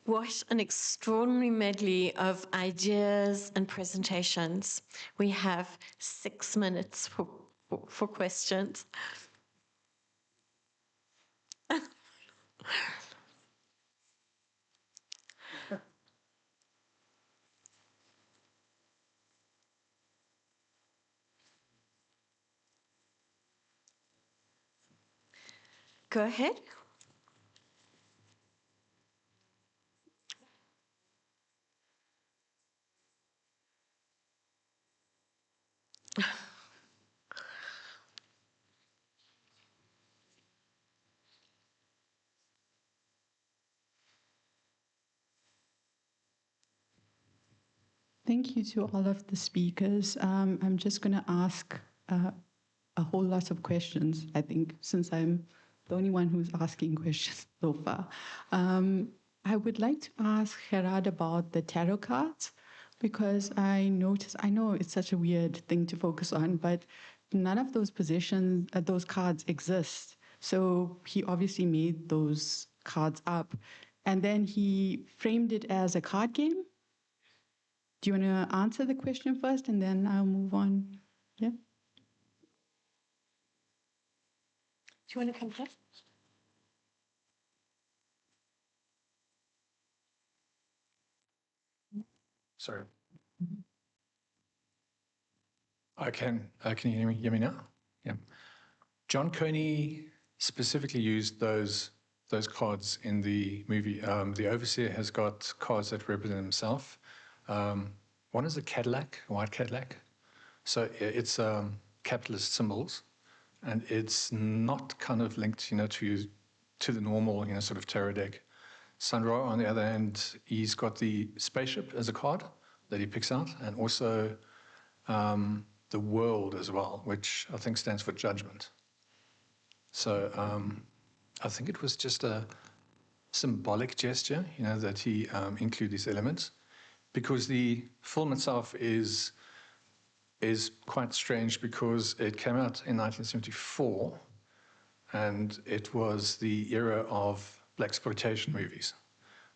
Speaker 19: What an extraordinary medley of ideas and presentations. We have 6 minutes for questions. Go ahead.
Speaker 17: Thank you to all of the speakers. I'm just going to ask a whole lot of questions, I think, since I'm the only one who's asking questions so far. I would like to ask Gerard about the tarot cards, because I know it's such a weird thing to focus on, but none of those positions, those cards exist. So he obviously made those cards up, and then he framed it as a card game. Do you want to answer the question first, and then I'll move on? Yeah.
Speaker 19: Do you want to come first?
Speaker 20: Sorry. Can you hear me now? Yeah. John Coney specifically used those cards in the movie. The Overseer has got cards that represent himself. One is a Cadillac, a white Cadillac. So it's capitalist symbols, and it's not kind of linked, to the normal, sort of tarot deck. Sun Ra, on the other hand, he's got the spaceship as a card that he picks out, and also the world as well, which I think stands for judgment. So I think it was just a symbolic gesture, that he include these elements, because the film itself is quite strange, because it came out in 1974, and it was the era of blaxploitation movies.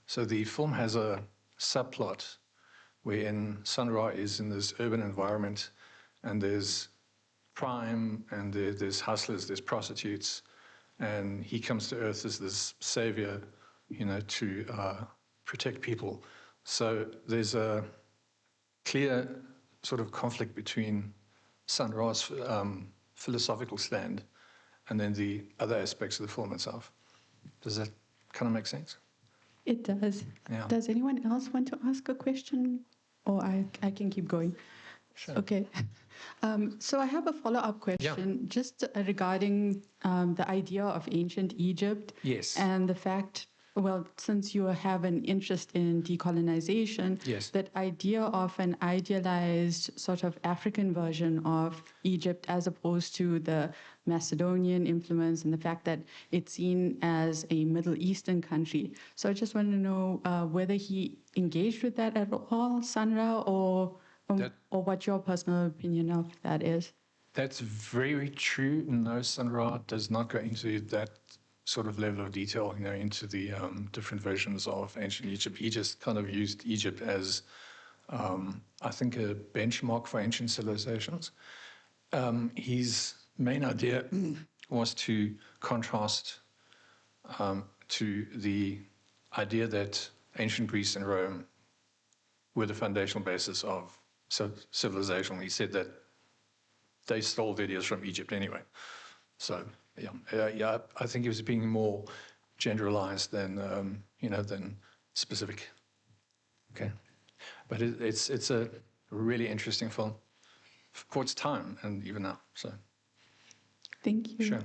Speaker 20: So the film has a subplot wherein Sun Ra is in this urban environment, and there's crime, and there's hustlers, there's prostitutes, and he comes to Earth as this savior, to protect people. So there's a clear sort of conflict between Sun Ra's philosophical stand and then the other aspects of the film itself. Does that kind of make sense?
Speaker 17: It does.
Speaker 20: Yeah.
Speaker 17: Does anyone else want to ask a question? Or I can keep going?
Speaker 20: Sure.
Speaker 17: Okay. So I have a follow-up question, just regarding the idea of ancient Egypt.
Speaker 20: Yes.
Speaker 17: And the fact well, since you have an interest in decolonization,
Speaker 20: Yes.
Speaker 17: that idea of an idealized sort of African version of Egypt as opposed to the Macedonian influence and the fact that it's seen as a Middle Eastern country. So I just want to know whether he engaged with that at all, Sandra, or what your personal opinion of that is.
Speaker 20: That's very true. No, Sandra does not go into that sort of level of detail, into the different versions of ancient Egypt. He just kind of used Egypt as, I think, a benchmark for ancient civilizations. His main idea was to contrast to the idea that ancient Greece and Rome were the foundational basis of civilization. He said that they stole videos from Egypt anyway. So, yeah, I think he was being more generalized than, than specific. Okay. But it's a really interesting film for its time and even now, so.
Speaker 17: Thank you.
Speaker 20: Sure.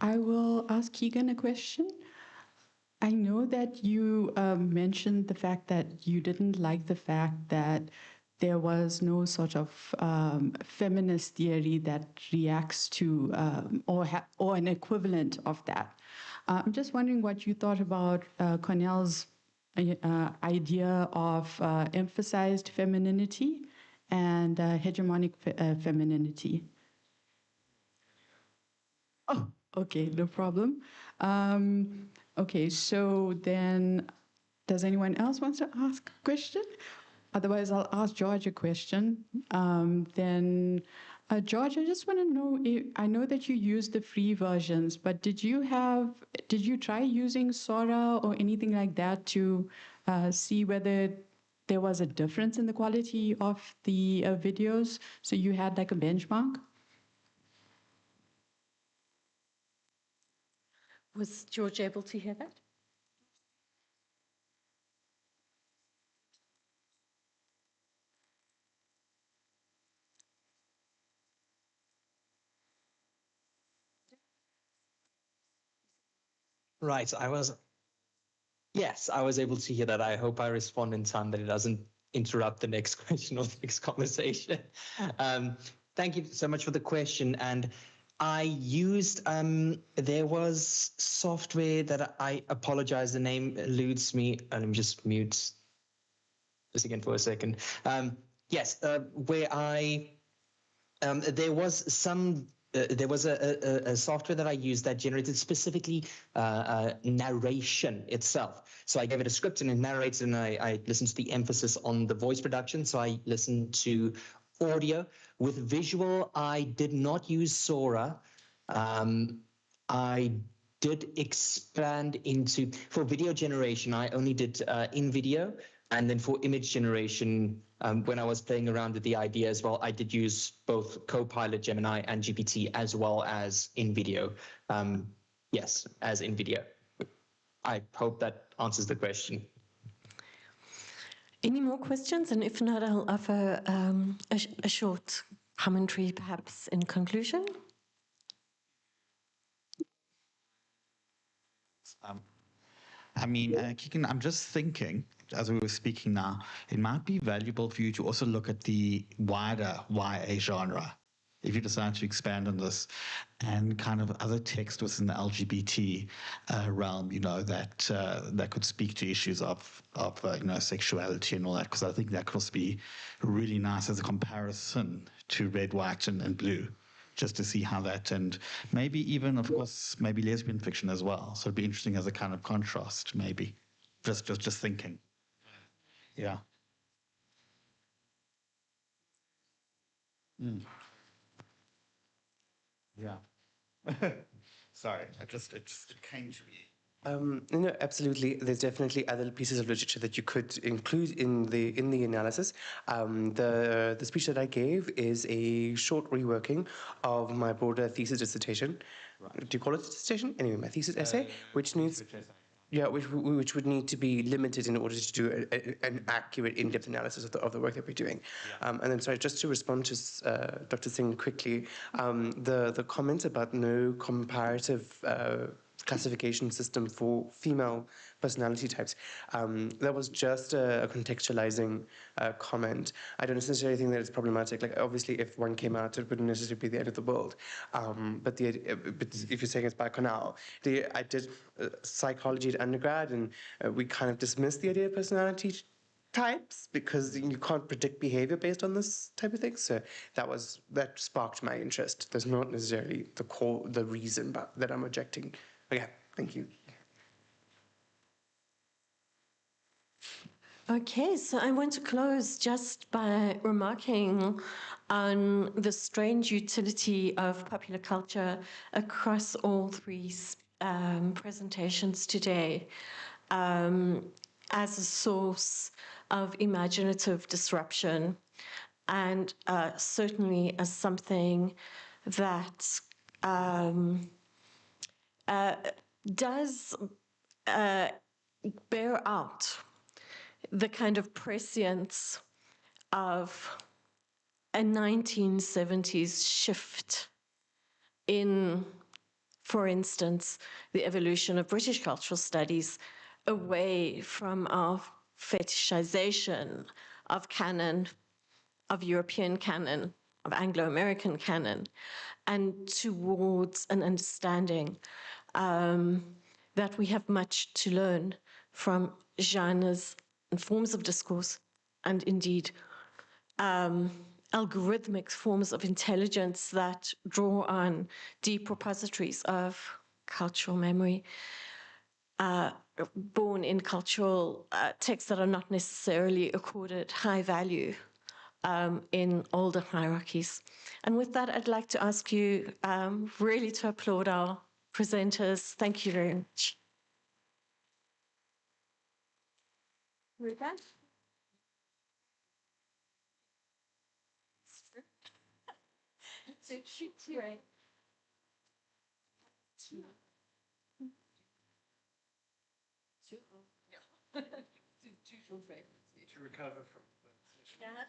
Speaker 17: I will ask Keegan a question. I know that you mentioned the fact that you didn't like the fact that there was no sort of feminist theory that reacts to or an equivalent of that. I'm just wondering what you thought about Cornell's idea of emphasized femininity and hegemonic femininity. Oh, okay, no problem. Okay, so then, does anyone else want to ask a question? Otherwise, I'll ask George a question. George, I just want to know, I know that you use the free versions, but did you try using Sora or anything like that to see whether there was a difference in the quality of the videos? So you had like a benchmark?
Speaker 19: Was George able to hear that?
Speaker 1: Right, yes, I was able to hear that. I hope I respond in time that it doesn't interrupt the next question or the next conversation. Thank you so much for the question. And I used, there was software that I apologize, the name eludes me. Let me just mute this again for a second. Yes, where there was some, there was a software that I used that generated specifically narration itself. So I gave it a script and it narrates, and I listened to the emphasis on the voice production. So I listened to audio. With visual, I did not use Sora. I did expand into, for video generation, I only did in video. And then for image generation, when I was playing around with the idea as well, I did use both Copilot, Gemini, and GPT as well as in video. Yes, as in video. I hope that answers the question.
Speaker 19: Any more questions? And if not, I'll offer a short commentary, perhaps in conclusion.
Speaker 11: I mean, Keegan, I'm just thinking, as we were speaking now, it might be valuable for you to also look at the wider YA genre, if you decide to expand on this, and kind of other text within the LGBT realm, that could speak to issues of sexuality and all that, because I think that could also be really nice as a comparison to red, white, and blue, just to see how that, and maybe even, of course, maybe lesbian fiction as well. So it'd be interesting as a kind of contrast, maybe. Just thinking. Yeah. Mm. Yeah. Sorry, it just came to me.
Speaker 12: No, absolutely. There's definitely other pieces of literature that you could include in the analysis. The speech that I gave is a short reworking of my broader thesis dissertation. Right. Do you call it a dissertation? Anyway, my thesis essay, which needs. Yeah, which would need to be limited in order to do an accurate, in-depth analysis of the work that we're doing. Yeah. And then, sorry, just to respond to Dr. Singh quickly, the comments about no comparative classification system for female personality types. That was just a contextualizing comment. I don't necessarily think that it's problematic. Like, obviously, if one came out, it wouldn't necessarily be the end of the world. But if you're saying it's back on now, I did psychology at undergrad, and we kind of dismissed the idea of personality types because you can't predict behavior based on this type of thing. So that sparked my interest. There's not necessarily the reason that I'm objecting. Okay, thank you.
Speaker 19: Okay, so I want to close just by remarking on the strange utility of popular culture across all three presentations today as a source of imaginative disruption, and certainly as something that does bear out the kind of prescience of a 1970s shift in, for instance, the evolution of British cultural studies away from our fetishization of canon, of European canon, of Anglo-American canon, and towards an understanding that we have much to learn from genres and forms of discourse, and indeed algorithmic forms of intelligence that draw on deep repositories of cultural memory, born in cultural texts that are not necessarily accorded high value in older hierarchies. And with that, I'd like to ask you really to applaud our presenters. Thank you very much.
Speaker 20: To recover from that.